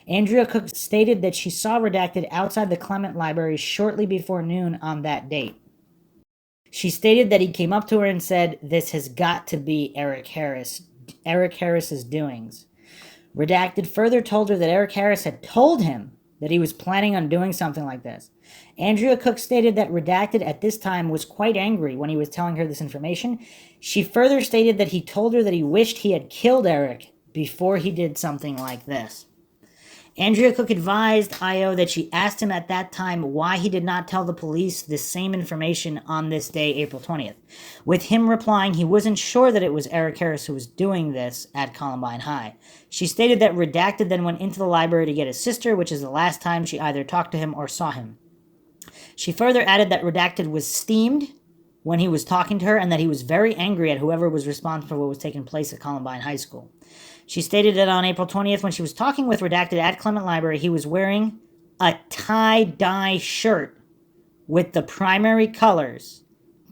Andrea Cook stated that she saw Redacted outside the Clement Library shortly before noon on that date. She stated that he came up to her and said, "This has got to be Eric Harris's doings." Redacted further told her that Eric Harris had told him that he was planning on doing something like this. Andrea Cook stated that Redacted at this time was quite angry when he was telling her this information. She further stated that he told her that he wished he had killed Eric before he did something like this. Andrea Cook advised IO that she asked him at that time why he did not tell the police the same information on this day, April 20th, with him replying he wasn't sure that it was Eric Harris who was doing this at Columbine High. She stated that Redacted then went into the library to get his sister, which is the last time she either talked to him or saw him. She further added that Redacted was steamed when he was talking to her and that he was very angry at whoever was responsible for what was taking place at Columbine High School. She stated that on April 20th, when she was talking with Redacted at Clement Library, he was wearing a tie-dye shirt with the primary colors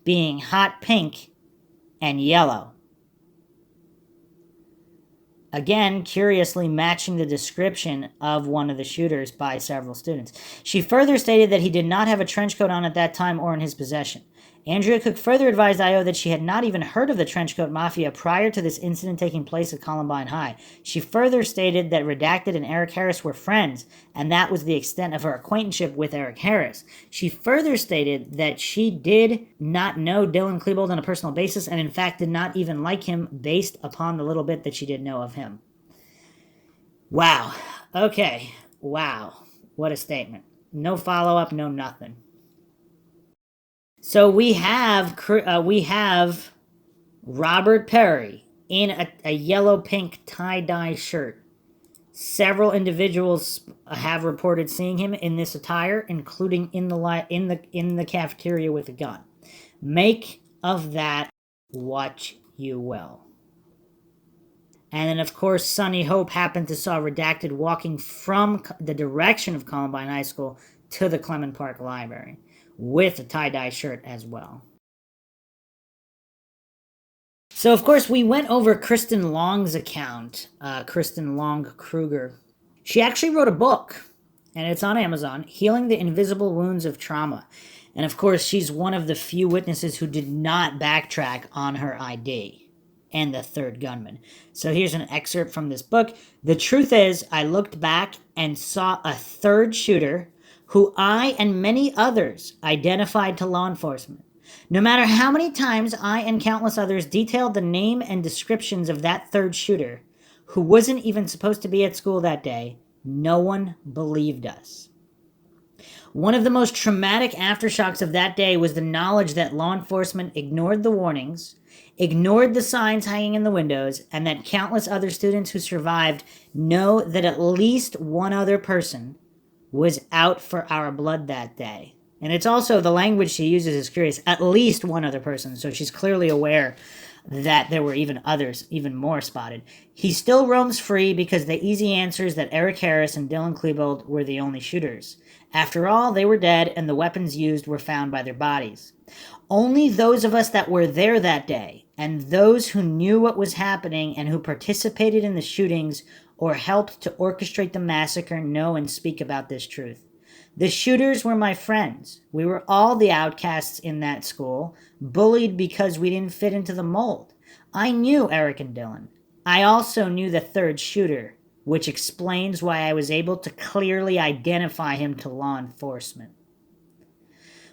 being hot pink and yellow. Again, curiously matching the description of one of the shooters by several students. She further stated that he did not have a trench coat on at that time or in his possession. Andrea Cook further advised IO that she had not even heard of the Trenchcoat Mafia prior to this incident taking place at Columbine High. She further stated that Redacted and Eric Harris were friends, and that was the extent of her acquaintanceship with Eric Harris. She further stated that she did not know Dylan Klebold on a personal basis, and in fact did not even like him based upon the little bit that she did know of him. Wow. Okay. Wow. What a statement. No follow-up, no nothing. So we have Robert Perry in a yellow-pink tie-dye shirt. Several individuals have reported seeing him in this attire, including in the cafeteria with a gun. Make of that what you will. And then, of course, Sunny Hope happened to saw Redacted walking from the direction of Columbine High School to the Clement Park Library with a tie-dye shirt as well. So, of course, we went over Kristen Long's account, Kristen Long Kruger. She actually wrote a book, and it's on Amazon, Healing the Invisible Wounds of Trauma. And, of course, she's one of the few witnesses who did not backtrack on her ID and the third gunman. So here's an excerpt from this book. The truth is, I looked back and saw a third shooter who I and many others identified to law enforcement. No matter how many times I and countless others detailed the name and descriptions of that third shooter, who wasn't even supposed to be at school that day, no one believed us. One of the most traumatic aftershocks of that day was the knowledge that law enforcement ignored the warnings, ignored the signs hanging in the windows, and that countless other students who survived know that at least one other person was out for our blood that day. And it's also, the language she uses is curious, at least one other person. So she's clearly aware that there were even others, even more spotted. He still roams free because the easy answer is that Eric Harris and Dylan Klebold were the only shooters. After all, they were dead and the weapons used were found by their bodies. Only those of us that were there that day, and those who knew what was happening and who participated in the shootings or helped to orchestrate the massacre, know and speak about this truth. The shooters were my friends. We were all the outcasts in that school, bullied because we didn't fit into the mold. I knew Eric and Dylan. I also knew the third shooter, which explains why I was able to clearly identify him to law enforcement.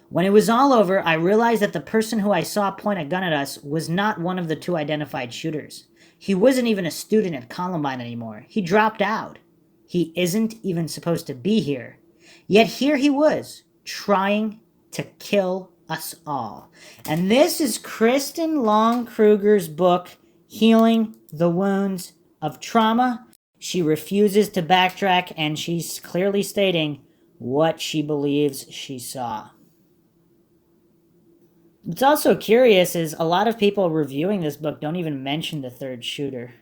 When it was all over, I realized that the person who I saw point a gun at us was not one of the two identified shooters. He wasn't even a student at Columbine anymore. He dropped out. He isn't even supposed to be here. Yet here he was, trying to kill us all. And this is Kristen Long Kruger's book, Healing the Wounds of Trauma. She refuses to backtrack, and she's clearly stating what she believes she saw. What's also curious is a lot of people reviewing this book don't even mention the third shooter.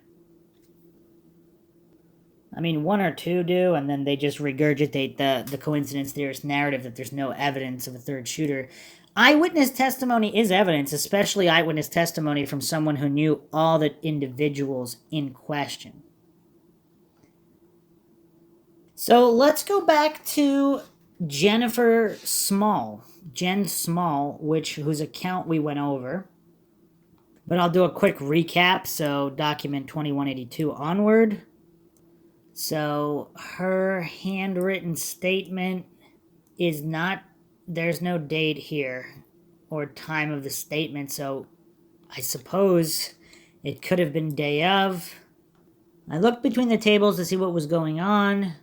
I mean, one or two do, and then they just regurgitate the coincidence theorist narrative that there's no evidence of a third shooter. Eyewitness testimony is evidence, especially eyewitness testimony from someone who knew all the individuals in question. So let's go back to Jennifer Small, Jen Small, whose account we went over. But I'll do a quick recap, so document 2182 onward. So her handwritten statement is not, there's no date here or time of the statement, so I suppose it could have been day of. I looked between the tables to see what was going on.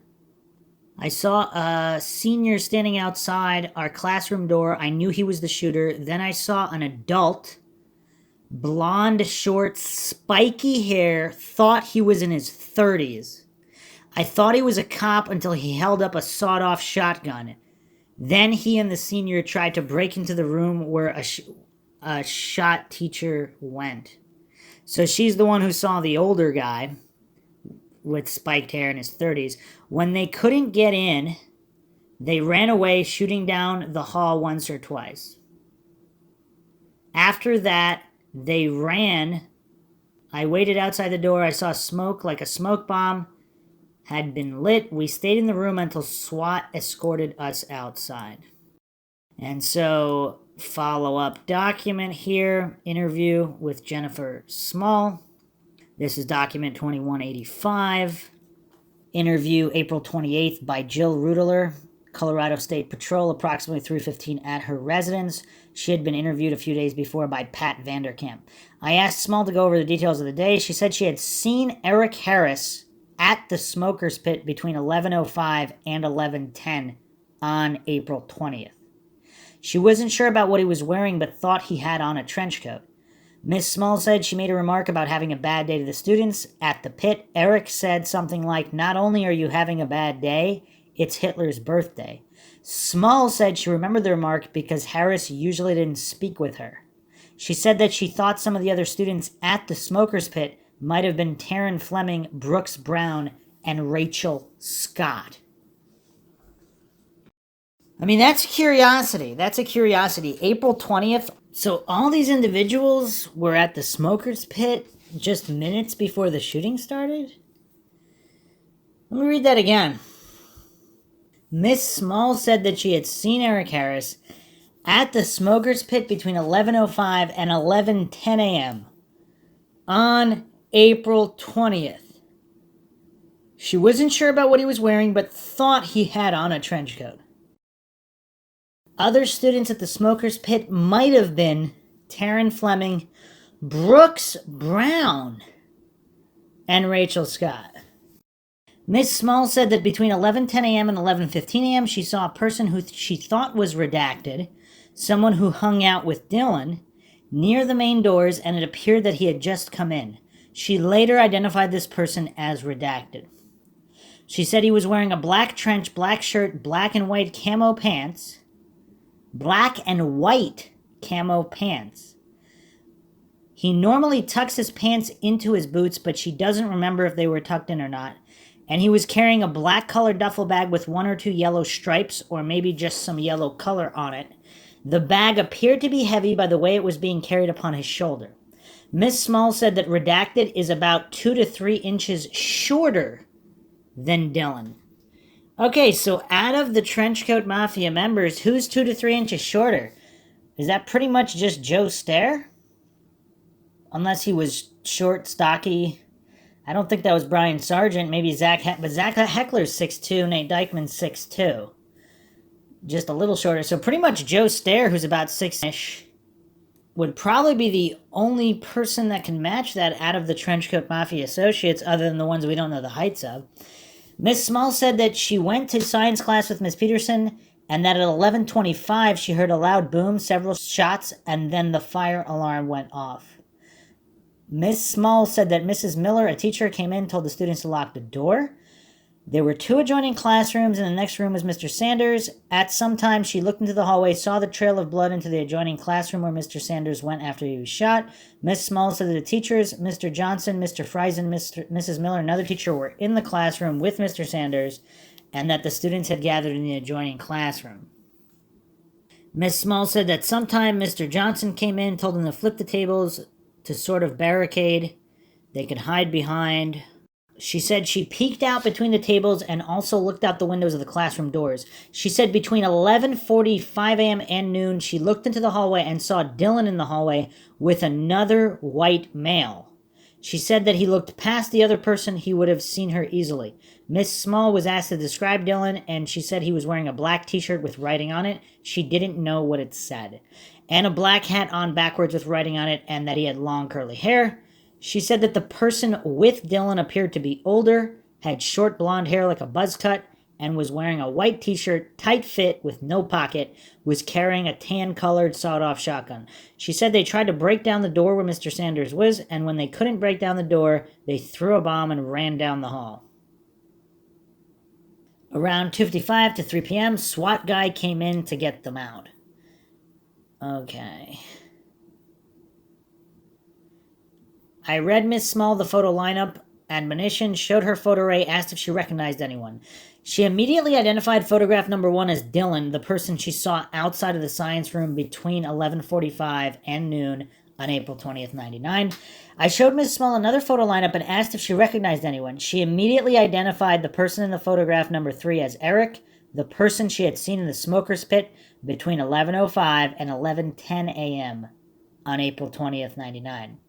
I saw a senior standing outside our classroom door. I knew he was the shooter. Then I saw an adult, blonde, short, spiky hair, thought he was in his 30s. I thought he was a cop until he held up a sawed-off shotgun. Then he and the senior tried to break into the room where a shot teacher went. So she's the one who saw the older guy with spiked hair in his 30s. When they couldn't get in, they ran away, shooting down the hall once or twice. After that, they ran. I waited outside the door. I saw smoke like a smoke bomb had been lit. We stayed in the room until SWAT escorted us outside. And so, follow-up document here, interview with Jennifer Small. This is document 2185. Interview April 28th by Jill Rudler, Colorado State Patrol, approximately 3:15 at her residence. She had been interviewed a few days before by Pat Vanderkamp. I asked Small to go over the details of the day. She said she had seen Eric Harris at the smoker's pit between 11:05 and 11:10 on April 20th. She wasn't sure about what he was wearing, but thought he had on a trench coat. Miss Small said she made a remark about having a bad day to the students. At the pit, Eric said something like, "Not only are you having a bad day, it's Hitler's birthday." Small said she remembered the remark because Harris usually didn't speak with her. She said that she thought some of the other students at the smoker's pit might have been Taryn Fleming, Brooks Brown, and Rachel Scott. I mean, that's curiosity. That's a curiosity. April 20th. So all these individuals were at the smoker's pit just minutes before the shooting started? Let me read that again. Miss Small said that she had seen Eric Harris at the smoker's pit between 11:05 and 11:10 a.m. on April 20th. She wasn't sure about what he was wearing, but thought he had on a trench coat. Other students at the smoker's pit might have been Taryn Fleming, Brooks Brown, and Rachel Scott. Miss Small said that between 11:10 a.m. and 11:15 a.m. she saw a person who she thought was redacted, someone who hung out with Dylan, near the main doors, and it appeared that he had just come in. She later identified this person as redacted. She said he was wearing a black trench, black shirt, black and white camo pants. Black and white camo pants. He normally tucks his pants into his boots, but she doesn't remember if they were tucked in or not. And he was carrying a black colored duffel bag with 1 or 2 yellow stripes, or maybe just some yellow color on it. The bag appeared to be heavy by the way it was being carried upon his shoulder. Miss Small said that redacted is about 2 to 3 inches shorter than Dylan. Okay, so out of the Trenchcoat Mafia members, who's 2 to 3 inches shorter? Is that pretty much just Joe Stair? Unless he was short, stocky. I don't think that was Brian Sargent. Maybe Zach but Zach Heckler's 6'2", Nate Dykman's 6'2". Just a little shorter. So pretty much Joe Stair, who's about 6-ish, would probably be the only person that can match that out of the Trenchcoat Mafia associates, other than the ones we don't know the heights of. Miss Small said that she went to science class with Miss Peterson, and that at 11:25 she heard a loud boom, several shots, and then the fire alarm went off. Miss Small said that Mrs. Miller, a teacher, came in and told the students to lock the door. There were 2 adjoining classrooms, and the next room was Mr. Sanders. At some time, she looked into the hallway, saw the trail of blood into the adjoining classroom where Mr. Sanders went after he was shot. Miss Small said that the teachers, Mr. Johnson, Mr. Friesen, Mrs. Miller, and another teacher were in the classroom with Mr. Sanders, and that the students had gathered in the adjoining classroom. Miss Small said that sometime Mr. Johnson came in, told them to flip the tables to sort of barricade they could hide behind. She said she peeked out between the tables and also looked out the windows of the classroom doors. She said between 11:45 a.m. and noon, she looked into the hallway and saw Dylan in the hallway with another white male. She said that he looked past the other person, he would have seen her easily. Miss Small was asked to describe Dylan, and she said he was wearing a black t-shirt with writing on it. She didn't know what it said. And a black hat on backwards with writing on it, and that he had long curly hair. She said that the person with Dylan appeared to be older, had short blonde hair like a buzz cut, and was wearing a white t-shirt, tight fit with no pocket, was carrying a tan-colored sawed-off shotgun. She said they tried to break down the door where Mr. Sanders was, and when they couldn't break down the door, they threw a bomb and ran down the hall. Around 2:55 to 3 p.m., SWAT guy came in to get them out. Okay. I read Miss Small the photo lineup, admonition, showed her photo array, asked if she recognized anyone. She immediately identified photograph number 1 as Dylan, the person she saw outside of the science room between 11:45 and noon on April 20th, 99. I showed Miss Small another photo lineup and asked if she recognized anyone. She immediately identified the person in the photograph number 3 as Eric, the person she had seen in the smoker's pit between 11:05 and 11:10 a.m. on April 20th, 99.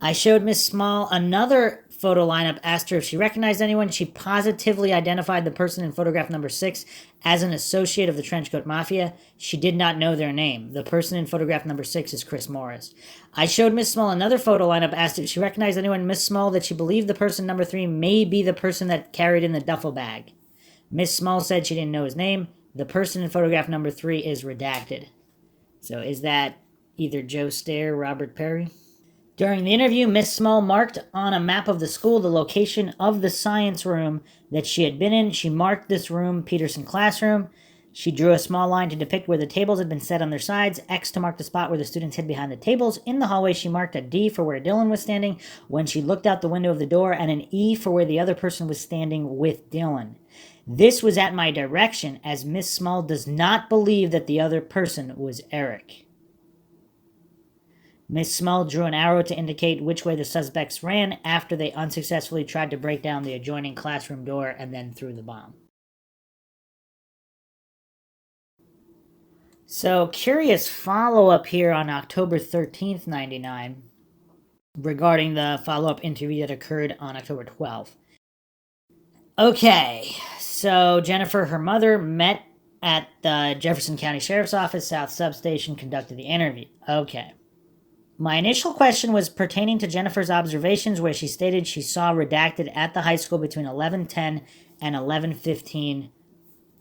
I showed Miss Small another photo lineup, asked her if she recognized anyone. She positively identified the person in photograph number 6 as an associate of the Trenchcoat Mafia. She did not know their name. The person in photograph number 6 is Chris Morris. I showed Miss Small another photo lineup, asked if she recognized anyone. Miss Small that she believed the person number 3 may be the person that carried in the duffel bag. Miss Small said she didn't know his name. The person in photograph number 3 is redacted. So is that either Joe Stair or Robert Perry. During the interview, Miss Small marked on a map of the school the location of the science room that she had been in. She marked this room Peterson classroom. She drew a small line to depict where the tables had been set on their sides, X to mark the spot where the students hid behind the tables. In the hallway, she marked a D for where Dylan was standing when she looked out the window of the door, and an E for where the other person was standing with Dylan. This was at my direction, as Miss Small does not believe that the other person was Eric. Miss Small drew an arrow to indicate which way the suspects ran after they unsuccessfully tried to break down the adjoining classroom door and then threw the bomb. So, curious follow-up here on October 13th, 99, regarding the follow-up interview that occurred on October 12th. Okay, so Jennifer, her mother, met at the Jefferson County Sheriff's Office, South Substation, conducted the interview. Okay. My initial question was pertaining to Jennifer's observations, where she stated she saw redacted at the high school between 11:10 and 11:15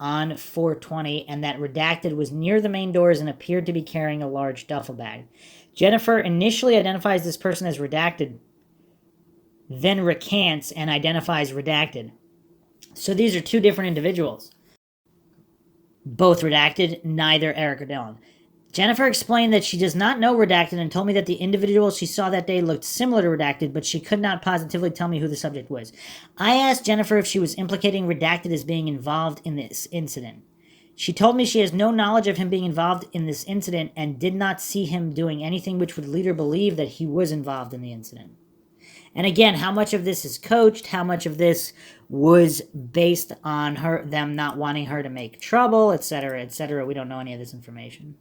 on 4/20, and that redacted was near the main doors and appeared to be carrying a large duffel bag. Jennifer initially identifies this person as redacted, then recants and identifies redacted. So these are two different individuals. Both redacted, neither Eric or Dylan. Jennifer explained that she does not know redacted and told me that the individual she saw that day looked similar to redacted, but she could not positively tell me who the subject was. I asked Jennifer if she was implicating redacted as being involved in this incident. She told me she has no knowledge of him being involved in this incident and did not see him doing anything which would lead her believe that he was involved in the incident. And again, how much of this is coached, how much of this was based on them not wanting her to make trouble, etc., etc. We don't know any of this information.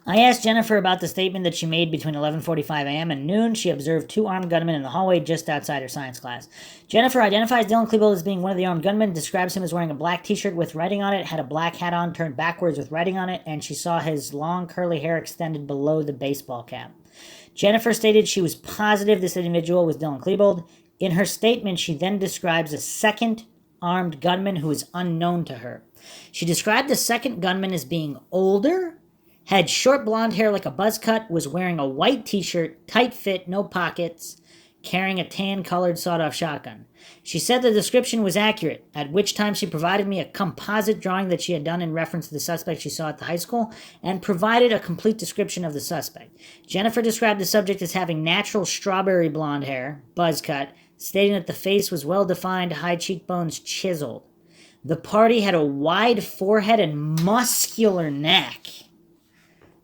I asked Jennifer about the statement that she made between 11:45 a.m. and noon. She observed two armed gunmen in the hallway just outside her science class. Jennifer identifies Dylan Klebold as being one of the armed gunmen, describes him as wearing a black t-shirt with writing on it, had a black hat on turned backwards with writing on it, and she saw his long curly hair extended below the baseball cap. Jennifer stated she was positive this individual was Dylan Klebold. In her statement, she then describes a second armed gunman who is unknown to her. She described the second gunman as being older, had short blonde hair like a buzz cut, was wearing a white t-shirt, tight fit, no pockets, carrying a tan-colored sawed-off shotgun. She said the description was accurate, at which time she provided me a composite drawing that she had done in reference to the suspect she saw at the high school, and provided a complete description of the suspect. Jennifer described the subject as having natural strawberry blonde hair, buzz cut, stating that the face was well-defined, high cheekbones chiseled. The party had a wide forehead and muscular neck.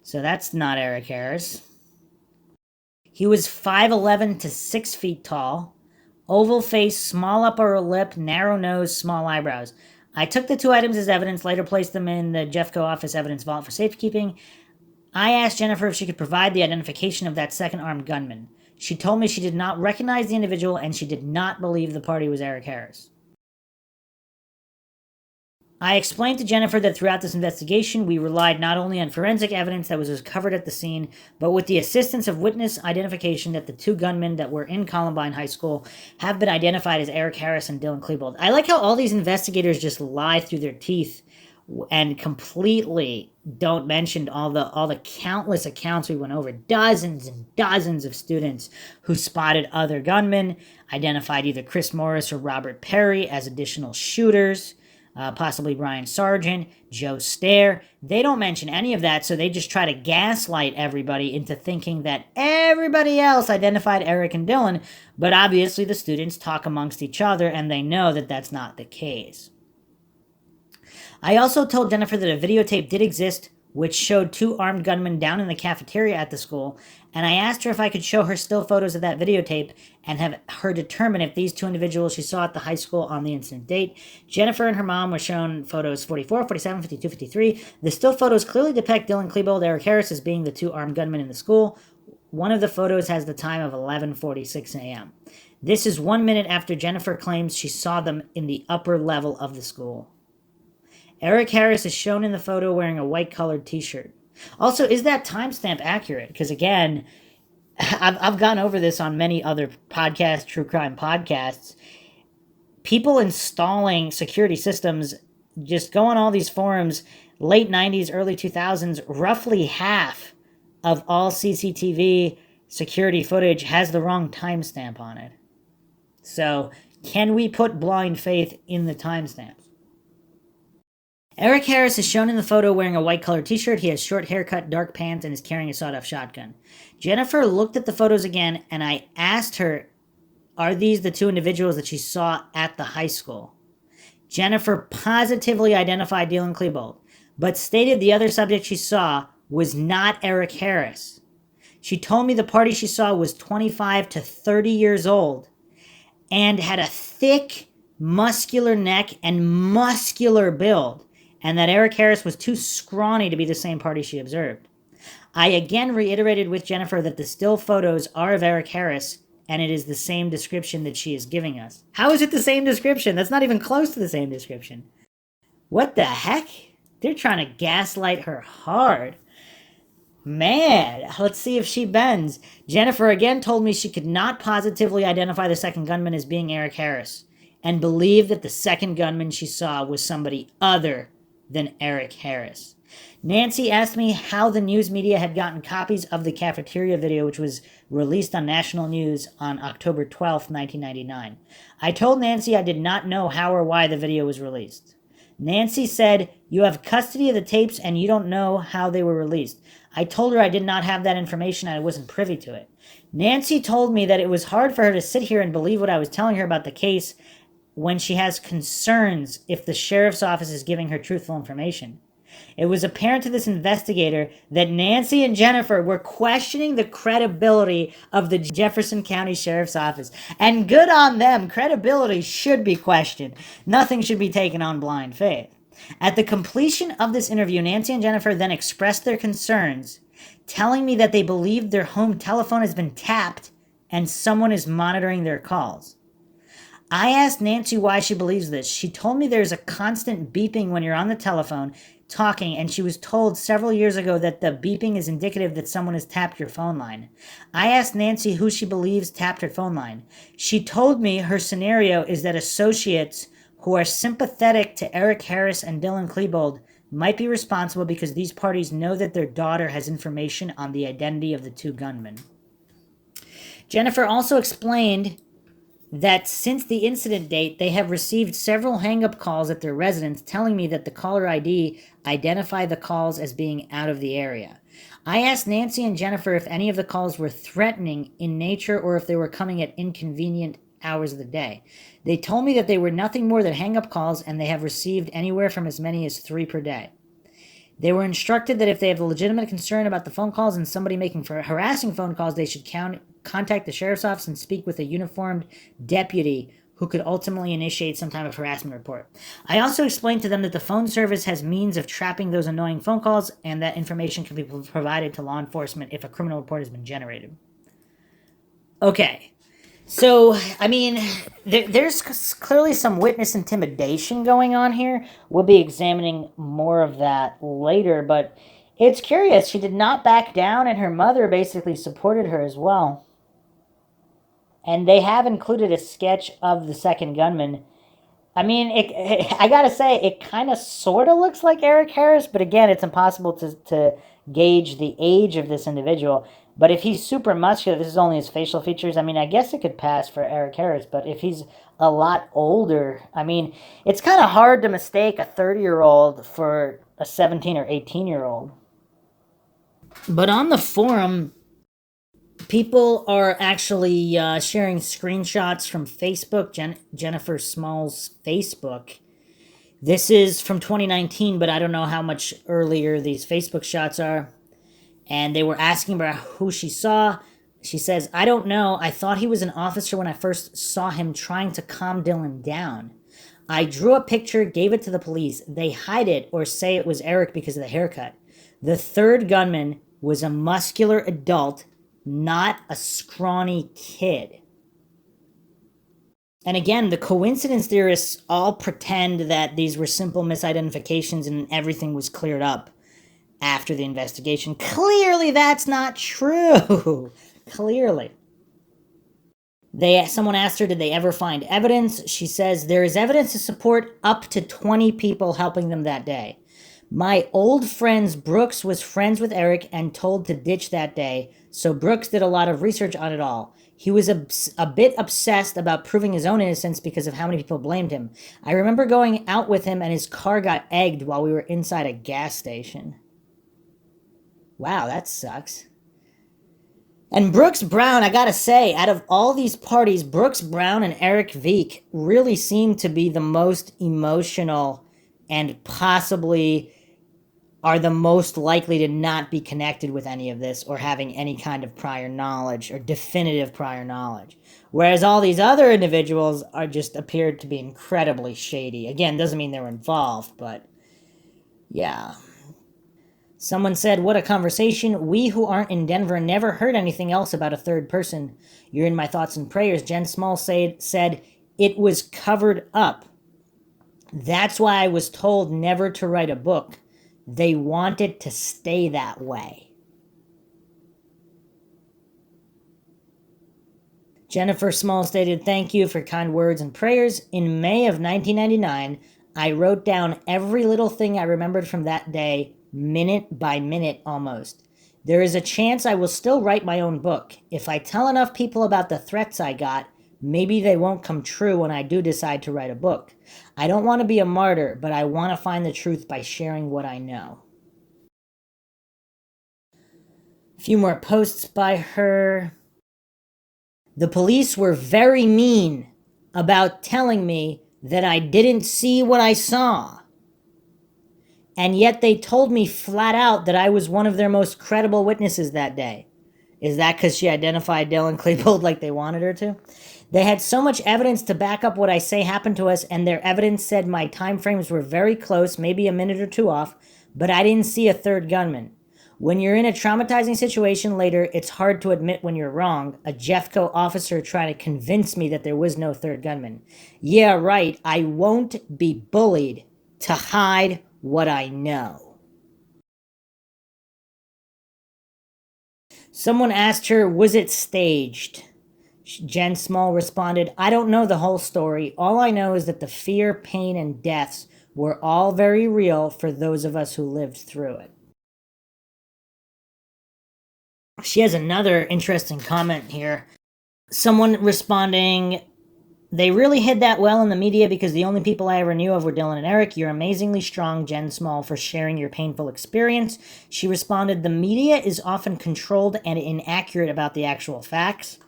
So that's not Eric Harris. He was 5'11 to 6 feet tall, oval face, small upper lip, narrow nose, small eyebrows. I took the two items as evidence, later placed them in the Jeffco office evidence vault for safekeeping. I asked Jennifer if she could provide the identification of that second armed gunman. She told me she did not recognize the individual and she did not believe the party was Eric Harris. I explained to Jennifer that throughout this investigation, we relied not only on forensic evidence that was recovered at the scene, but with the assistance of witness identification that the two gunmen that were in Columbine High School have been identified as Eric Harris and Dylan Klebold. I like how all these investigators just lie through their teeth and completely don't mention all the countless accounts we went over. Dozens and dozens of students who spotted other gunmen, identified either Chris Morris or Robert Perry as additional shooters. Possibly Brian Sargent, Joe Stair. They don't mention any of that, so they just try to gaslight everybody into thinking that everybody else identified Eric and Dylan, but obviously the students talk amongst each other and they know that that's not the case. I also told Jennifer that a videotape did exist which showed two armed gunmen down in the cafeteria at the school, and I asked her if I could show her still photos of that videotape and have her determine if these two individuals she saw at the high school on the incident date. Jennifer and her mom were shown photos 44, 47, 52, 53. The still photos clearly depict Dylan Klebold, Eric Harris as being the two armed gunmen in the school. One of the photos has the time of 11:46 a.m. This is 1 minute after Jennifer claims she saw them in the upper level of the school. Eric Harris is shown in the photo wearing a white-colored t-shirt. Also, is that timestamp accurate? Because again, I've gone over this on many other podcasts, true crime podcasts. People installing security systems just go on all these forums late 90s, early 2000s, roughly half of all CCTV security footage has the wrong timestamp on it. So, can we put blind faith in the timestamps? Eric Harris is shown in the photo wearing a white colored t-shirt. He has short haircut, dark pants, and is carrying a sawed-off shotgun. Jennifer looked at the photos again, and I asked her, are these the two individuals that she saw at the high school? Jennifer positively identified Dylan Klebold, but stated the other subject she saw was not Eric Harris. She told me the party she saw was 25 to 30 years old and had a thick, muscular neck and muscular build, and that Eric Harris was too scrawny to be the same party she observed. I again reiterated with Jennifer that the still photos are of Eric Harris, and it is the same description that she is giving us. How is it the same description? That's not even close to the same description. What the heck? They're trying to gaslight her hard. Man, let's see if she bends. Jennifer again told me she could not positively identify the second gunman as being Eric Harris, and believed that the second gunman she saw was somebody other than Eric Harris. Nancy asked me how the news media had gotten copies of the cafeteria video, which was released on national news on October 12th, 1999. I told Nancy I did not know how or why the video was released. Nancy said, "You have custody of the tapes and you don't know how they were released." I told her I did not have that information and I wasn't privy to it. Nancy told me that it was hard for her to sit here and believe what I was telling her about the case when she has concerns if the sheriff's office is giving her truthful information. It was apparent to this investigator that Nancy and Jennifer were questioning the credibility of the Jefferson County Sheriff's Office. And good on them. Credibility should be questioned. Nothing should be taken on blind faith. At the completion of this interview, Nancy and Jennifer then expressed their concerns, telling me that they believe their home telephone has been tapped and someone is monitoring their calls. I asked Nancy why she believes this. She told me there's a constant beeping when you're on the telephone talking, and she was told several years ago that the beeping is indicative that someone has tapped your phone line. I asked Nancy who she believes tapped her phone line. She told me her scenario is that associates who are sympathetic to Eric Harris and Dylan Klebold might be responsible because these parties know that their daughter has information on the identity of the two gunmen. Jennifer also explained that since the incident date, they have received several hang-up calls at their residence telling me that the caller ID identify the calls as being out of the area. I asked Nancy and Jennifer if any of the calls were threatening in nature or if they were coming at inconvenient hours of the day. They told me that they were nothing more than hang-up calls and they have received anywhere from as many as 3 per day. They were instructed that if they have a legitimate concern about the phone calls and somebody making harassing phone calls, they should contact the sheriff's office and speak with a uniformed deputy who could ultimately initiate some type of harassment report. I also explained to them that the phone service has means of trapping those annoying phone calls and that information can be provided to law enforcement if a criminal report has been generated. Okay. So, I mean, there's clearly some witness intimidation going on here. We'll be examining more of that later, but it's curious. She did not back down, and her mother basically supported her as well. And they have included a sketch of the second gunman. I mean, I gotta say, it kind of sort of looks like Eric Harris, but again, it's impossible to gauge the age of this individual. But if he's super muscular, this is only his facial features. I mean, I guess it could pass for Eric Harris, but if he's a lot older, I mean, it's kind of hard to mistake a 30-year-old for a 17 or 18-year-old. But on the forum, people are actually sharing screenshots from Facebook, Jennifer Small's Facebook. This is from 2019, but I don't know how much earlier these Facebook shots are. And they were asking about who she saw. She says, "I don't know. I thought he was an officer when I first saw him trying to calm Dylan down. I drew a picture, gave it to the police. They hide it or say it was Eric because of the haircut. The third gunman was a muscular adult, not a scrawny kid." And again, the coincidence theorists all pretend that these were simple misidentifications and everything was cleared up after the investigation. Clearly, that's not true. Clearly. Someone asked her, did they ever find evidence? She says, there is evidence to support up to 20 people helping them that day. My old friends Brooks was friends with Eric and told to ditch that day, so Brooks did a lot of research on it all. He was a bit obsessed about proving his own innocence because of how many people blamed him. I remember going out with him and his car got egged while we were inside a gas station. Wow, that sucks. And Brooks Brown, I gotta say, out of all these parties, Brooks Brown and Eric Veek really seem to be the most emotional and possibly are the most likely to not be connected with any of this or having any kind of prior knowledge or definitive prior knowledge. Whereas all these other individuals are just appeared to be incredibly shady. Again, doesn't mean they were involved, but yeah. Someone said, what a conversation. We who aren't in Denver never heard anything else about a third person. You're in my thoughts and prayers. Jen Small said, it was covered up. That's why I was told never to write a book. They want it to stay that way. Jennifer Small stated, thank you for kind words and prayers. In May of 1999, I wrote down every little thing I remembered from that day, minute by minute almost. There is a chance I will still write my own book. If I tell enough people about the threats I got, maybe they won't come true when I do decide to write a book. I don't want to be a martyr, but I want to find the truth by sharing what I know. A few more posts by her. The police were very mean about telling me that I didn't see what I saw. And yet they told me flat out that I was one of their most credible witnesses that day. Is that because she identified Dylan Klebold like they wanted her to? They had so much evidence to back up what I say happened to us, and their evidence said my time frames were very close, maybe a minute or two off, but I didn't see a third gunman. When you're in a traumatizing situation later, it's hard to admit when you're wrong. A Jeffco officer tried to convince me that there was no third gunman. Yeah, right. I won't be bullied to hide what I know. Someone asked her, was it staged? Jen Small responded, I don't know the whole story. All I know is that the fear, pain, and deaths were all very real for those of us who lived through it. She has another interesting comment here. Someone responding, they really hid that well in the media because the only people I ever knew of were Dylan and Eric. You're amazingly strong, Jen Small, for sharing your painful experience. She responded, the media is often controlled and inaccurate about the actual facts.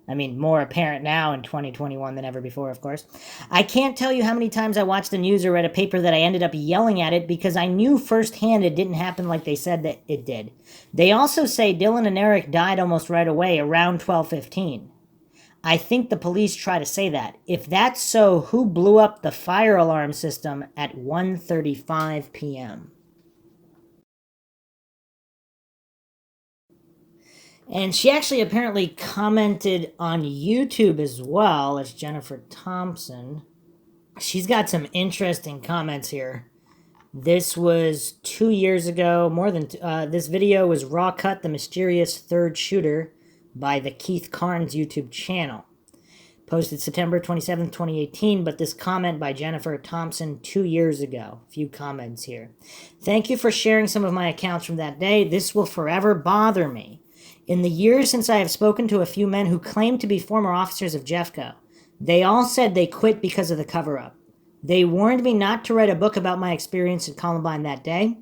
I mean, more apparent now in 2021 than ever before, of course. I can't tell you how many times I watched the news or read a paper that I ended up yelling at it because I knew firsthand it didn't happen like they said that it did. They also say Dylan and Eric died almost right away, around 12:15. I think the police try to say that. If that's so, who blew up the fire alarm system at 1:35 p.m.? And she actually apparently commented on YouTube as well as Jennifer Thompson. She's got some interesting comments here. This was 2 years ago. This video was Raw Cut, the Mysterious Third Shooter by the Keith Carnes YouTube channel. Posted September 27, 2018, but this comment by Jennifer Thompson 2 years ago. A few comments here. Thank you for sharing some of my accounts from that day. This will forever bother me. In the years since I have spoken to a few men who claim to be former officers of Jeffco, they all said they quit because of the cover-up. They warned me not to write a book about my experience at Columbine that day.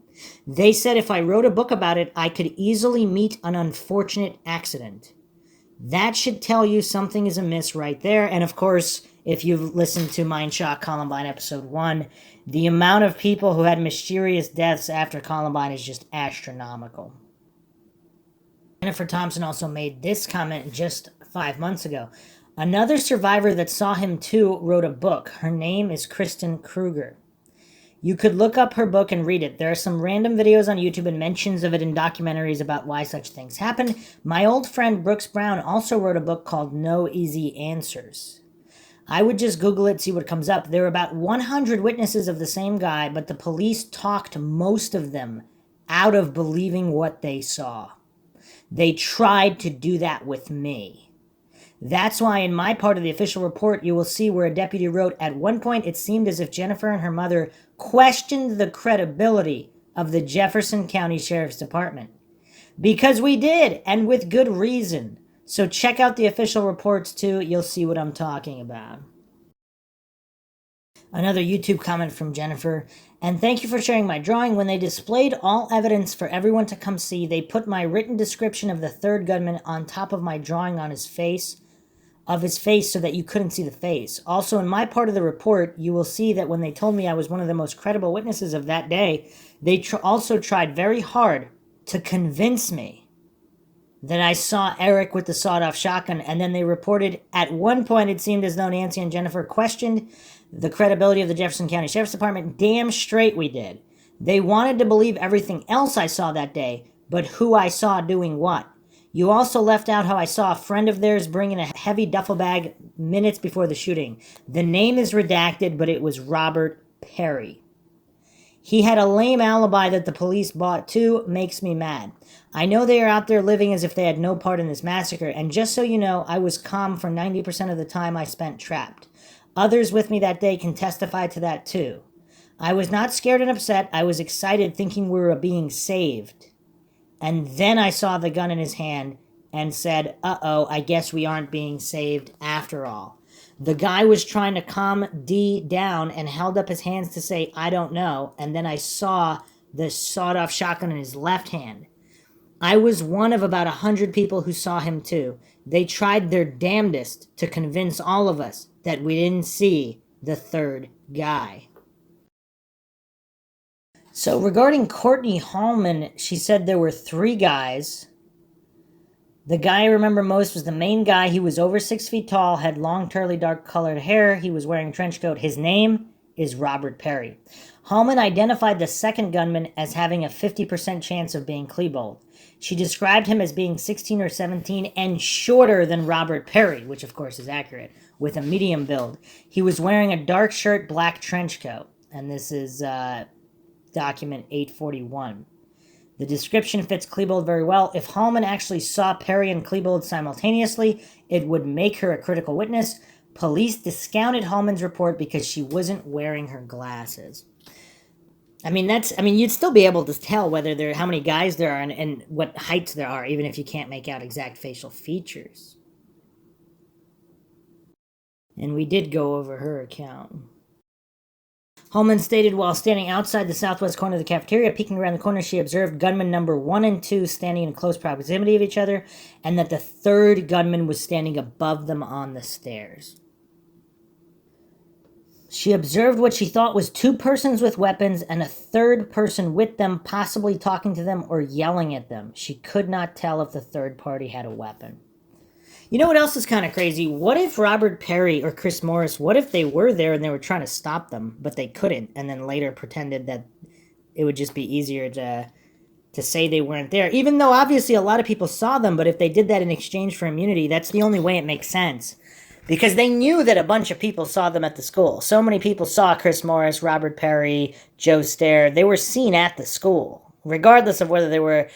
They said if I wrote a book about it, I could easily meet an unfortunate accident. That should tell you something is amiss right there. And of course, if you've listened to MINDSHOCK Columbine episode 1, the amount of people who had mysterious deaths after Columbine is just astronomical. Jennifer Thompson also made this comment just 5 months ago. Another survivor that saw him too wrote a book. Her name is Kristen Kruger. You could look up her book and read it. There are some random videos on YouTube and mentions of it in documentaries about why such things happen. My old friend Brooks Brown also wrote a book called No Easy Answers. I would just Google it, see what comes up. There were about 100 witnesses of the same guy, but the police talked most of them out of believing what they saw. They tried to do that with me. That's why in my part of the official report, you will see where a deputy wrote, at one point it seemed as if Jennifer and her mother questioned the credibility of the Jefferson County Sheriff's Department. Because we did, and with good reason. So check out the official reports too, you'll see what I'm talking about. Another YouTube comment from Jennifer. And thank you for sharing my drawing. When they displayed all evidence for everyone to come see, they put my written description of the third gunman on top of my drawing on his face, so that you couldn't see the face. Also, in my part of the report, you will see that when they told me I was one of the most credible witnesses of that day, they also tried very hard to convince me that I saw Eric with the sawed-off shotgun, and then they reported at one point it seemed as though Nancy and Jennifer questioned the credibility of the Jefferson County Sheriff's Department. Damn straight we did. They wanted to believe everything else I saw that day, but who I saw doing what. You also left out how I saw a friend of theirs bring in a heavy duffel bag minutes before the shooting. The name is redacted, but it was Robert Perry. He had a lame alibi that the police bought too. Makes me mad. I know they are out there living as if they had no part in this massacre, and just so you know, I was calm for 90% of the time I spent trapped. Others with me that day can testify to that too. I was not scared and upset. I was excited, thinking we were being saved. And then I saw the gun in his hand and said, uh-oh, I guess we aren't being saved after all. The guy was trying to calm D down and held up his hands to say, I don't know. And then I saw the sawed-off shotgun in his left hand. I was one of about 100 people who saw him too. They tried their damnedest to convince all of us that we didn't see the third guy. So regarding Courtney Halman, she said there were 3 guys. The guy I remember most was the main guy. He was over 6 feet tall, had long, curly, dark-colored hair. He was wearing a trench coat. His name is Robert Perry. Halman identified the second gunman as having a 50% chance of being Klebold. She described him as being 16 or 17 and shorter than Robert Perry, which of course is accurate, with a medium build. He was wearing a dark shirt, black trench coat. And this is document 841. The description fits Klebold very well. If Halman actually saw Perry and Klebold simultaneously, it would make her a critical witness. Police discounted Halman's report because she wasn't wearing her glasses. You'd still be able to tell whether how many guys there are and what heights there are, even if you can't make out exact facial features. And we did go over her account. Halman stated while standing outside the southwest corner of the cafeteria, peeking around the corner, she observed gunman number 1 and 2 standing in close proximity of each other, and that the third gunman was standing above them on the stairs. She observed what she thought was 2 persons with weapons and a third person with them, possibly talking to them or yelling at them. She could not tell if the third party had a weapon. You know what else is kind of crazy? What if Robert Perry or Chris Morris, what if they were there and they were trying to stop them, but they couldn't, and then later pretended that it would just be easier to say they weren't there? Even though obviously a lot of people saw them, but if they did that in exchange for immunity, that's the only way it makes sense. Because they knew that a bunch of people saw them at the school. So many people saw Chris Morris, Robert Perry, Joe Stair. They were seen at the school, regardless of whether they were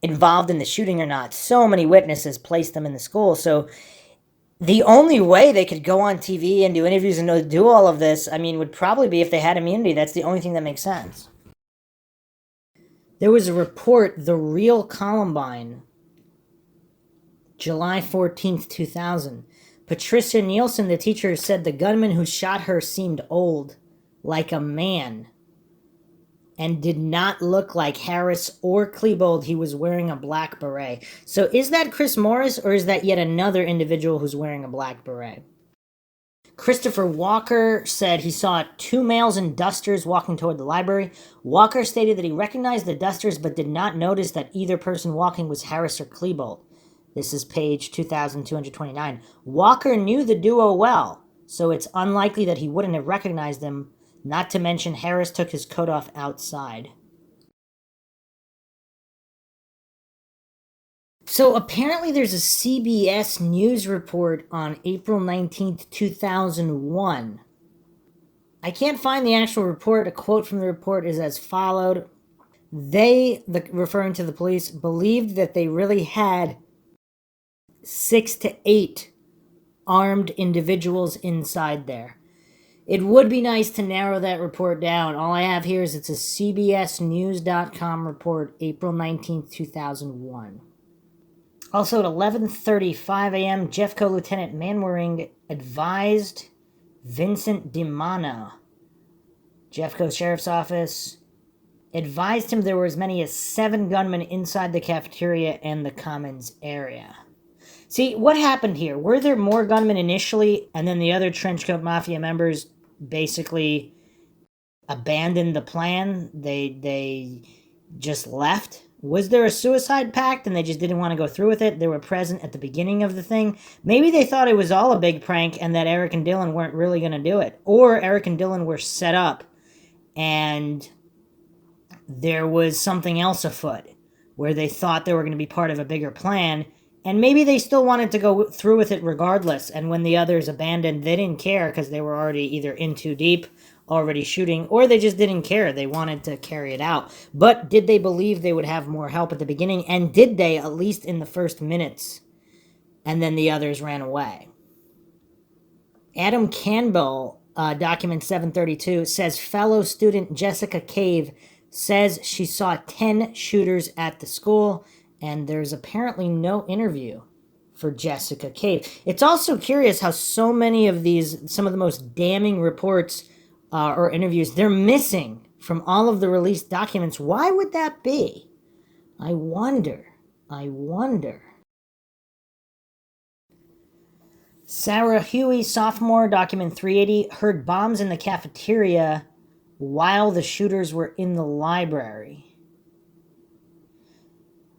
involved in the shooting or not. So many witnesses placed them in the school. So the only way they could go on TV and do interviews and do all of this, would probably be if they had immunity. That's the only thing that makes sense. There was a report, The Real Columbine, July 14th, 2000. Patricia Nielsen, the teacher, said the gunman who shot her seemed old, like a man, and did not look like Harris or Klebold. He was wearing a black beret. So is that Chris Morris, or is that yet another individual who's wearing a black beret? Christopher Walker said he saw 2 males in dusters walking toward the library. Walker stated that he recognized the dusters but did not notice that either person walking was Harris or Klebold. This is page 2229. Walker knew the duo well, so it's unlikely that he wouldn't have recognized them, not to mention Harris took his coat off outside. So apparently there's a CBS News report on April 19th, 2001. I can't find the actual report. A quote from the report is as followed. They, referring to the police, believed that they really had 6 to 8 armed individuals inside there. It would be nice to narrow that report down. All I have here is it's a CBSNews.com report, April 19th, 2001. Also at 11:35 a.m., Jeffco Lieutenant Manwaring advised Vincent DiMano, Jeffco Sheriff's Office, advised him there were as many as 7 gunmen inside the cafeteria and the Commons area. See, what happened here? Were there more gunmen initially, and then the other Trenchcoat Mafia members basically abandoned the plan? They just left? Was there a suicide pact and they just didn't want to go through with it? They were present at the beginning of the thing. Maybe they thought it was all a big prank and that Eric and Dylan weren't really going to do it. Or Eric and Dylan were set up and there was something else afoot where they thought they were going to be part of a bigger plan. And maybe they still wanted to go through with it regardless. And when the others abandoned, they didn't care because they were already either in too deep, already shooting, or they just didn't care. They wanted to carry it out. But did they believe they would have more help at the beginning? And did they, at least in the first minutes? And then the others ran away. Adam Campbell, document 732, says fellow student Jessica Cave says she saw 10 shooters at the school. And there's apparently no interview for Jessica Cave. It's also curious how so many of these, some of the most damning reports or interviews, they're missing from all of the released documents. Why would that be? I wonder. Sarah Huey, sophomore, document 380, heard bombs in the cafeteria while the shooters were in the library.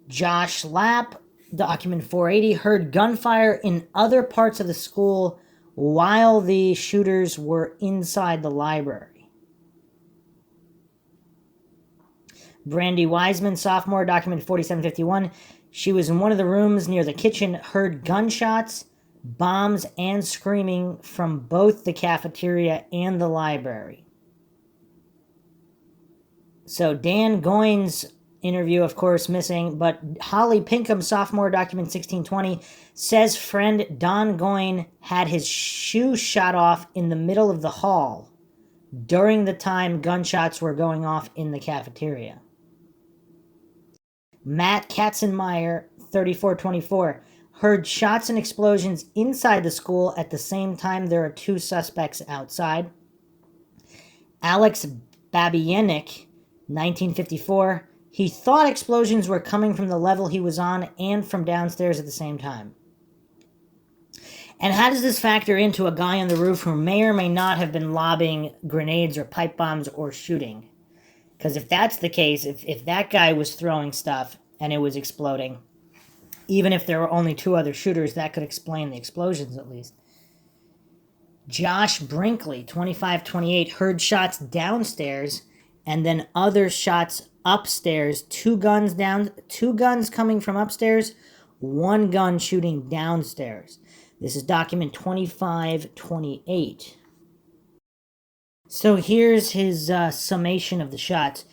Josh Lapp, document 480, heard gunfire in other parts of the school while the shooters were inside the library. Brandy Wiseman, sophomore, document 4751, she was in one of the rooms near the kitchen, heard gunshots, bombs, and screaming from both the cafeteria and the library. So Dan Goines' interview, of course, missing, but Holly Pinkham, sophomore, document 1620, says friend Don Goyne had his shoe shot off in the middle of the hall during the time gunshots were going off in the cafeteria. Matt Katzenmeyer, 3424, heard shots and explosions inside the school at the same time there are 2 suspects outside. Alex Babienik, 1954, he thought explosions were coming from the level he was on and from downstairs at the same time. And how does this factor into a guy on the roof who may or may not have been lobbing grenades or pipe bombs or shooting? Because if that's the case, if that guy was throwing stuff and it was exploding, even if there were only 2 other shooters, that could explain the explosions at least. Josh Brinkley, 2528, heard shots downstairs and then other shots upstairs. 2 guns coming from upstairs, 1 gun shooting downstairs. This is document 2528. So here's his summation of the shots.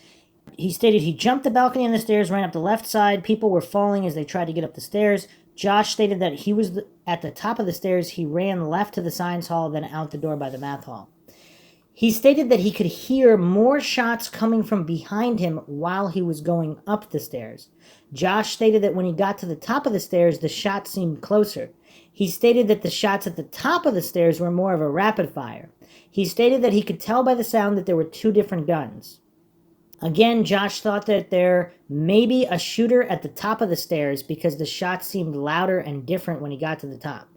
He stated he jumped the balcony and the stairs, ran up the left side. People were falling as they tried to get up the stairs. Josh stated that he was at the top of the stairs. He ran left to the science hall, then out the door by the math hall. He stated that he could hear more shots coming from behind him while he was going up the stairs. Josh stated that when he got to the top of the stairs, the shots seemed closer. He stated that the shots at the top of the stairs were more of a rapid fire. He stated that he could tell by the sound that there were 2 different guns. Again, Josh thought that there may be a shooter at the top of the stairs because the shots seemed louder and different when he got to the top.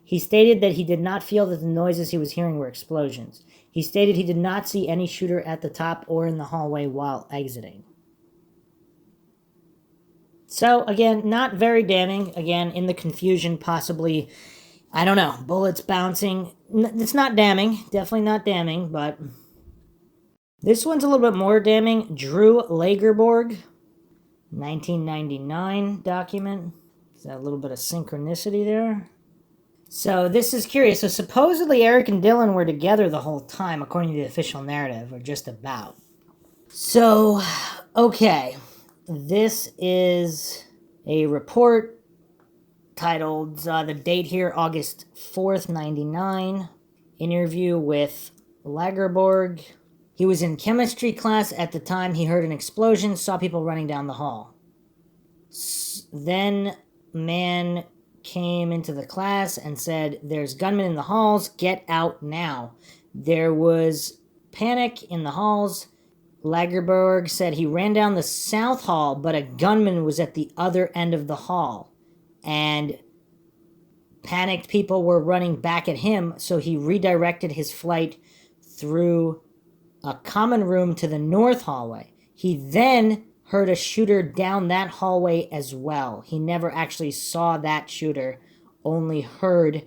He stated that he did not feel that the noises he was hearing were explosions. He stated he did not see any shooter at the top or in the hallway while exiting. So, again, not very damning. Again, in the confusion, possibly, I don't know, bullets bouncing. It's not damning. Definitely not damning, but this one's a little bit more damning. Drew Lagerborg, 1999 document. Is that a little bit of synchronicity there? So this is curious. So supposedly Eric and Dylan were together the whole time, according to the official narrative, or just about. So, okay. This is a report titled, the date here, August 4th, 99. Interview with Lagerborg. He was in chemistry class at the time. He heard an explosion, saw people running down the hall. Then man came into the class and said, "There's gunmen in the halls, get out now." There was panic in the halls. Lagerberg said he ran down the south hall, but a gunman was at the other end of the hall. And panicked people were running back at him, so he redirected his flight through a common room to the north hallway. He then heard a shooter down that hallway as well. He never actually saw that shooter, only heard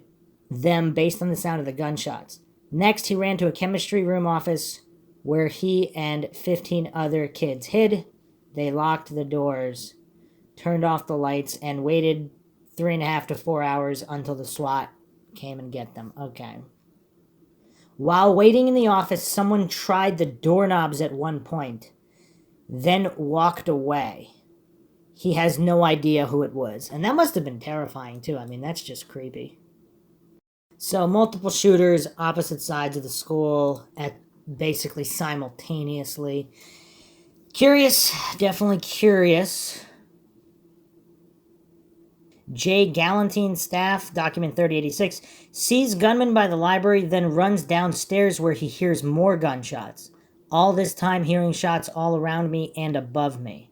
them based on the sound of the gunshots. Next, he ran to a chemistry room office where he and 15 other kids hid. They locked the doors, turned off the lights, and waited 3.5 to 4 hours until the SWAT came and get them. Okay. While waiting in the office, someone tried the doorknobs at one point, then walked away. He has no idea who it was. And that must have been terrifying, too. I mean, that's just creepy. So, multiple shooters, opposite sides of the school, at basically simultaneously. Curious, definitely curious. J. Galantine staff, document 3086, sees gunman by the library, then runs downstairs where he hears more gunshots. All this time hearing shots all around me and above me.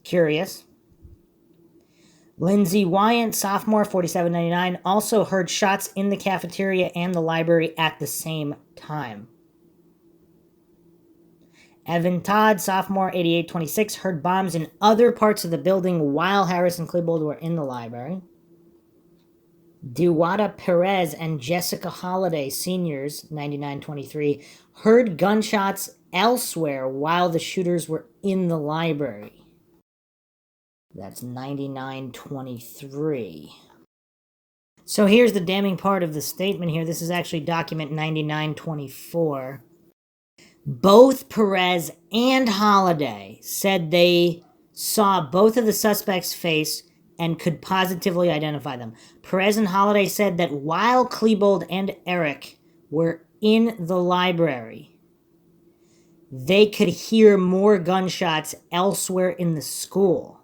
Curious. Lindsay Wyant, sophomore, 4799, also heard shots in the cafeteria and the library at the same time. Evan Todd, sophomore, 8826, heard bombs in other parts of the building while Harris and Klebold were in the library. Duwada Perez and Jessica Holliday, seniors, 9923, heard gunshots elsewhere while the shooters were in the library. That's 9923. So here's the damning part of the statement here. This is actually document 9924. Both Perez and Holliday said they saw both of the suspects' face and could positively identify them. Perez and Holliday said that while Klebold and Eric were in the library, they could hear more gunshots elsewhere in the school.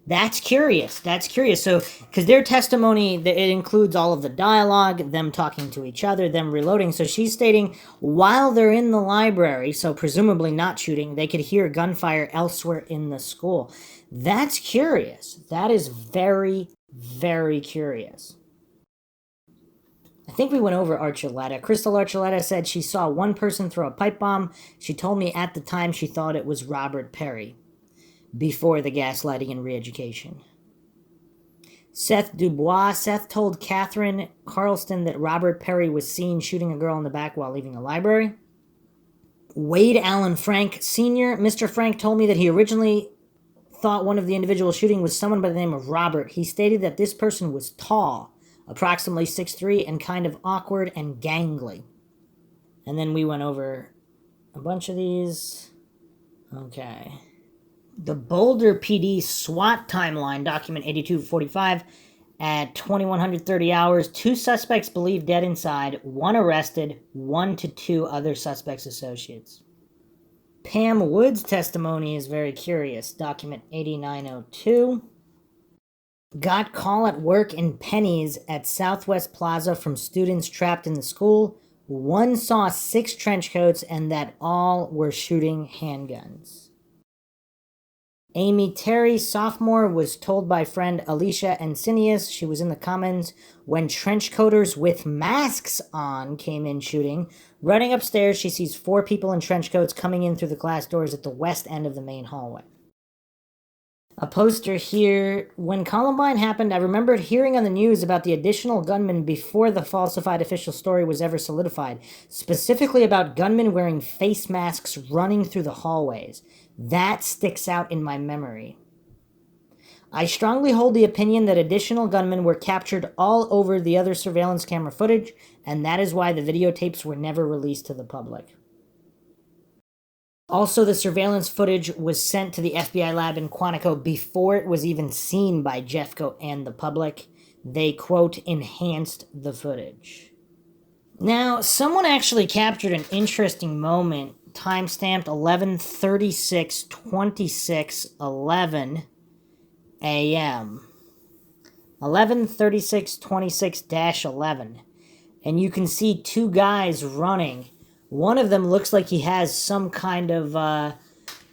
That's curious. That's curious. So, because their testimony, it includes all of the dialogue, them talking to each other, them reloading. So she's stating while they're in the library, so presumably not shooting, they could hear gunfire elsewhere in the school. That's curious. That is very, very curious. I think we went over Archuleta. Crystal Archuleta said she saw one person throw a pipe bomb. She told me at the time she thought it was Robert Perry. Before the gaslighting and re-education. Seth Dubois. Seth told Catherine Carlston that Robert Perry was seen shooting a girl in the back while leaving the library. Wade Allen Frank Sr. Mr. Frank told me that he originally thought one of the individuals shooting was someone by the name of Robert. He stated that this person was tall, approximately 6'3", and kind of awkward and gangly. And then we went over a bunch of these. Okay. The Boulder PD SWAT timeline, document 8245, at 2130 hours, 2 suspects believed dead inside, 1 arrested, 1 to 2 other suspects' associates. Pam Wood's testimony is very curious, document 8902. Got call at work in Penny's at Southwest Plaza from students trapped in the school. 1 saw 6 trench coats and that all were shooting handguns. Amy Terry, sophomore, was told by friend Alicia Encinius, she was in the Commons, when trenchcoaters with masks on came in shooting. Running upstairs, she sees 4 people in trench coats coming in through the glass doors at the west end of the main hallway. A poster here. When Columbine happened, I remembered hearing on the news about the additional gunmen before the falsified official story was ever solidified, specifically about gunmen wearing face masks running through the hallways. That sticks out in my memory. I strongly hold the opinion that additional gunmen were captured all over the other surveillance camera footage, and that is why the videotapes were never released to the public. Also, the surveillance footage was sent to the FBI lab in Quantico before it was even seen by Jeffco and the public. They, quote, enhanced the footage. Now, someone actually captured an interesting moment, timestamped 11:36:26:11 a.m. 11:36:26-11, and you can see two guys running. One of them looks like he has some kind of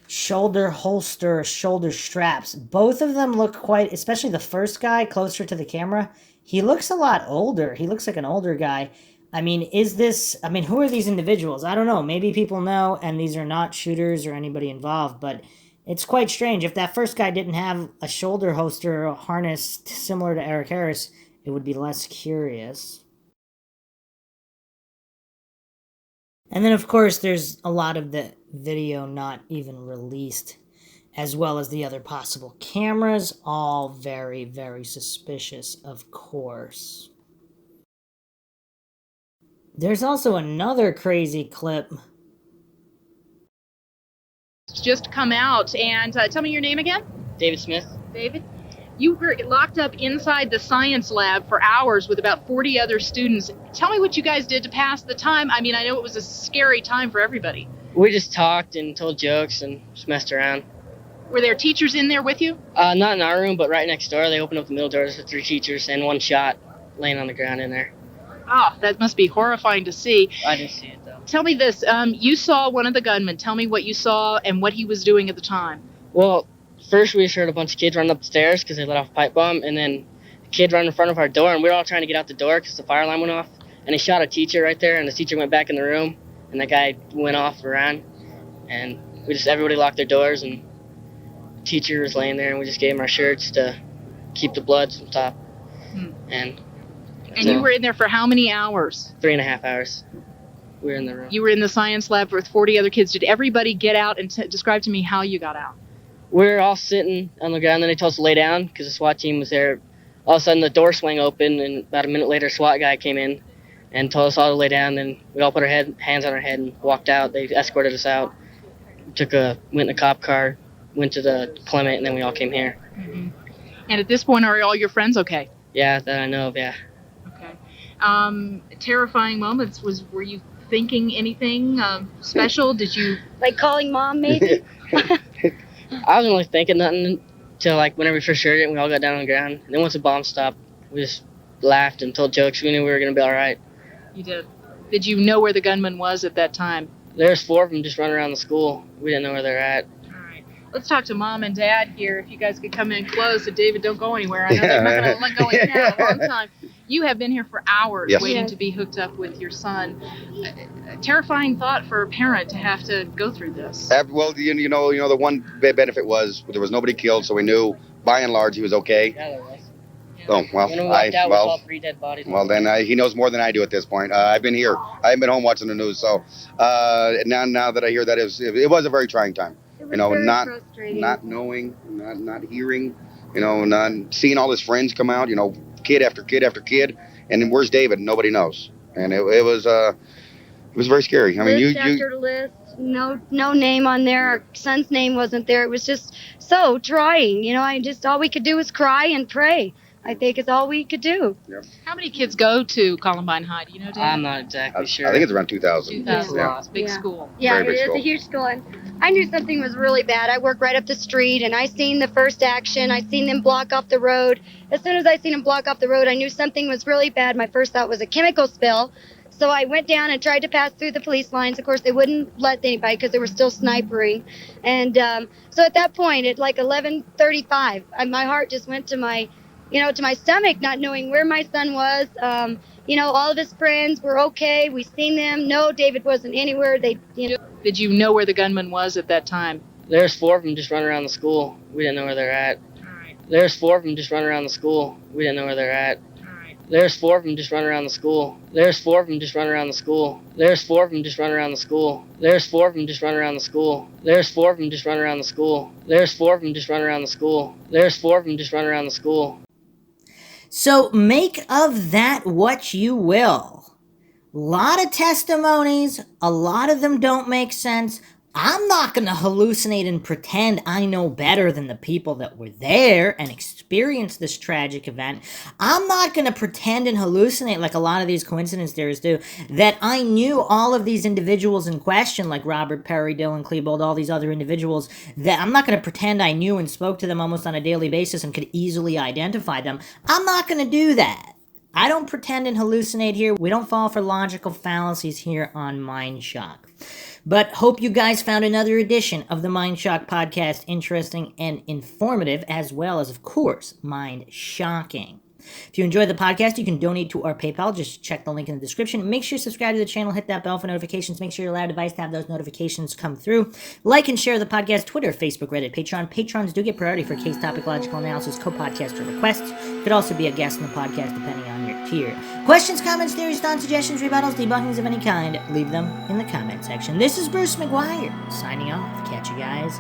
shoulder holster, shoulder straps. Both of them look quite, especially the first guy closer to the camera, he looks a lot older. He looks like an older guy. I mean, who are these individuals? I don't know. Maybe people know and these are not shooters or anybody involved, but it's quite strange. If that first guy didn't have a shoulder holster harness similar to Eric Harris, it would be less curious. And then, of course, there's a lot of the video not even released, as well as the other possible cameras, all very, very suspicious, of course. There's also another crazy clip. Just come out, and tell me your name again. David Smith. David, you were locked up inside the science lab for hours with about 40 other students. Tell me what you guys did to pass the time. I mean, I know it was a scary time for everybody. We just talked and told jokes and just messed around. Were there teachers in there with you? Not in our room, but right next door. They opened up the middle doors with 3 teachers and 1 shot laying on the ground in there. Oh, that must be horrifying to see. I didn't see it, though. Tell me this. You saw one of the gunmen. Tell me what you saw and what he was doing at the time. Well, first we just heard a bunch of kids running up the stairs because they let off a pipe bomb, and then a kid running in front of our door, and we were all trying to get out the door because the fire alarm went off, and he shot a teacher right there, and the teacher went back in the room, and the guy went off around, and everybody locked their doors, and the teacher was laying there, and we just gave him our shirts to keep the blood from top. And you were in there for how many hours? 3.5 hours. We were in the room. You were in the science lab with 40 other kids. Did everybody get out? And describe to me how you got out. We were all sitting on the ground, then they told us to lay down because the SWAT team was there. All of a sudden the door swung open, and about a minute later a SWAT guy came in and told us all to lay down. Then we all put our hands on our head and walked out. They escorted us out. Went in a cop car, went to the Clement, and then we all came here. Mm-hmm. And at this point, are all your friends okay? Yeah, that I know of, yeah. Okay. Terrifying moments. Were you thinking anything special? Did you... Like calling mom, maybe? I wasn't really thinking nothing until whenever we first heard it and we all got down on the ground. And then once the bomb stopped, we just laughed and told jokes. We knew we were going to be all right. You did. Did you know where the gunman was at that time? There's 4 of them just running around the school. We didn't know where they're at. All right. Let's talk to Mom and Dad here. If you guys could come in close. So David, don't go anywhere. I know they're not going to let go in now a long time. You have been here for hours waiting to be hooked up with your son. A terrifying thought for a parent to have to go through this. Well, you know, the one benefit was there was nobody killed, so we knew by and large he was okay. Yeah, there was. Oh, well, When we walked out, we saw 3 dead bodies. Well, then he knows more than I do at this point. I've been here. I haven't been home watching the news, so now that I hear that, it was a very trying time. You know, not knowing, not hearing, you know, not seeing all his friends come out, you know, kid after kid after kid, and then where's David? Nobody knows, and it was very scary. I mean, list after list, no name on there. Our son's name wasn't there. It was just so trying. You know, all we could do was cry and pray. I think it's all we could do. Yep. How many kids go to Columbine High? Do you know, David? I'm not exactly sure. I think it's around 2,000. 2,000. Yeah. It's a big school. Yeah, Very big it is school. a huge school. And I knew something was really bad. I work right up the street, and I seen the first action. I seen them block off the road. As soon as I seen them block off the road, I knew something was really bad. My first thought was a chemical spill. So I went down and tried to pass through the police lines. Of course, they wouldn't let anybody because they were still snipering. And so at that point, at like 11:35, my heart just went to my stomach, not knowing where my son was. All of his friends were okay. We seen them. No, David wasn't anywhere. Did you know where the gunman was at that time? There's 4 of them just running around the school. We didn't know where they're at. All right. There's 4 of them just running around the school. We didn't know where they're at. All right. There's 4 of them just running around the school. There's 4 of them just running around the school. There's 4 of them just running around the school. There's 4 of them just running around the school. There's 4 of them just running around the school. There's 4 of them just running around the school. There's 4 of them just running around the school. So make of that what you will. Lot of testimonies, a lot of them don't make sense, I'm not going to hallucinate and pretend I know better than the people that were there and experienced this tragic event. I'm not going to pretend and hallucinate like a lot of these coincidence theorists do, that I knew all of these individuals in question, like Robert Perry, Dylan Klebold, all these other individuals, that I'm not going to pretend I knew and spoke to them almost on a daily basis and could easily identify them. I'm not going to do that. I don't pretend and hallucinate here. We don't fall for logical fallacies here on MindShock. But hope you guys found another edition of the MindShock podcast interesting and informative, as well as, of course, mind-shocking. If you enjoyed the podcast, you can donate to our PayPal. Just check the link in the description. Make sure you subscribe to the channel. Hit that bell for notifications. Make sure you allow your device to have those notifications come through. Like and share the podcast, Twitter, Facebook, Reddit, Patreon. Patrons do get priority for case topic logical analysis, co-podcaster requests. You could also be a guest in the podcast depending on your tier. Questions, comments, theories, thoughts, suggestions, rebuttals, debunkings of any kind, leave them in the comment section. This is Bruce McGuire, signing off. Catch you guys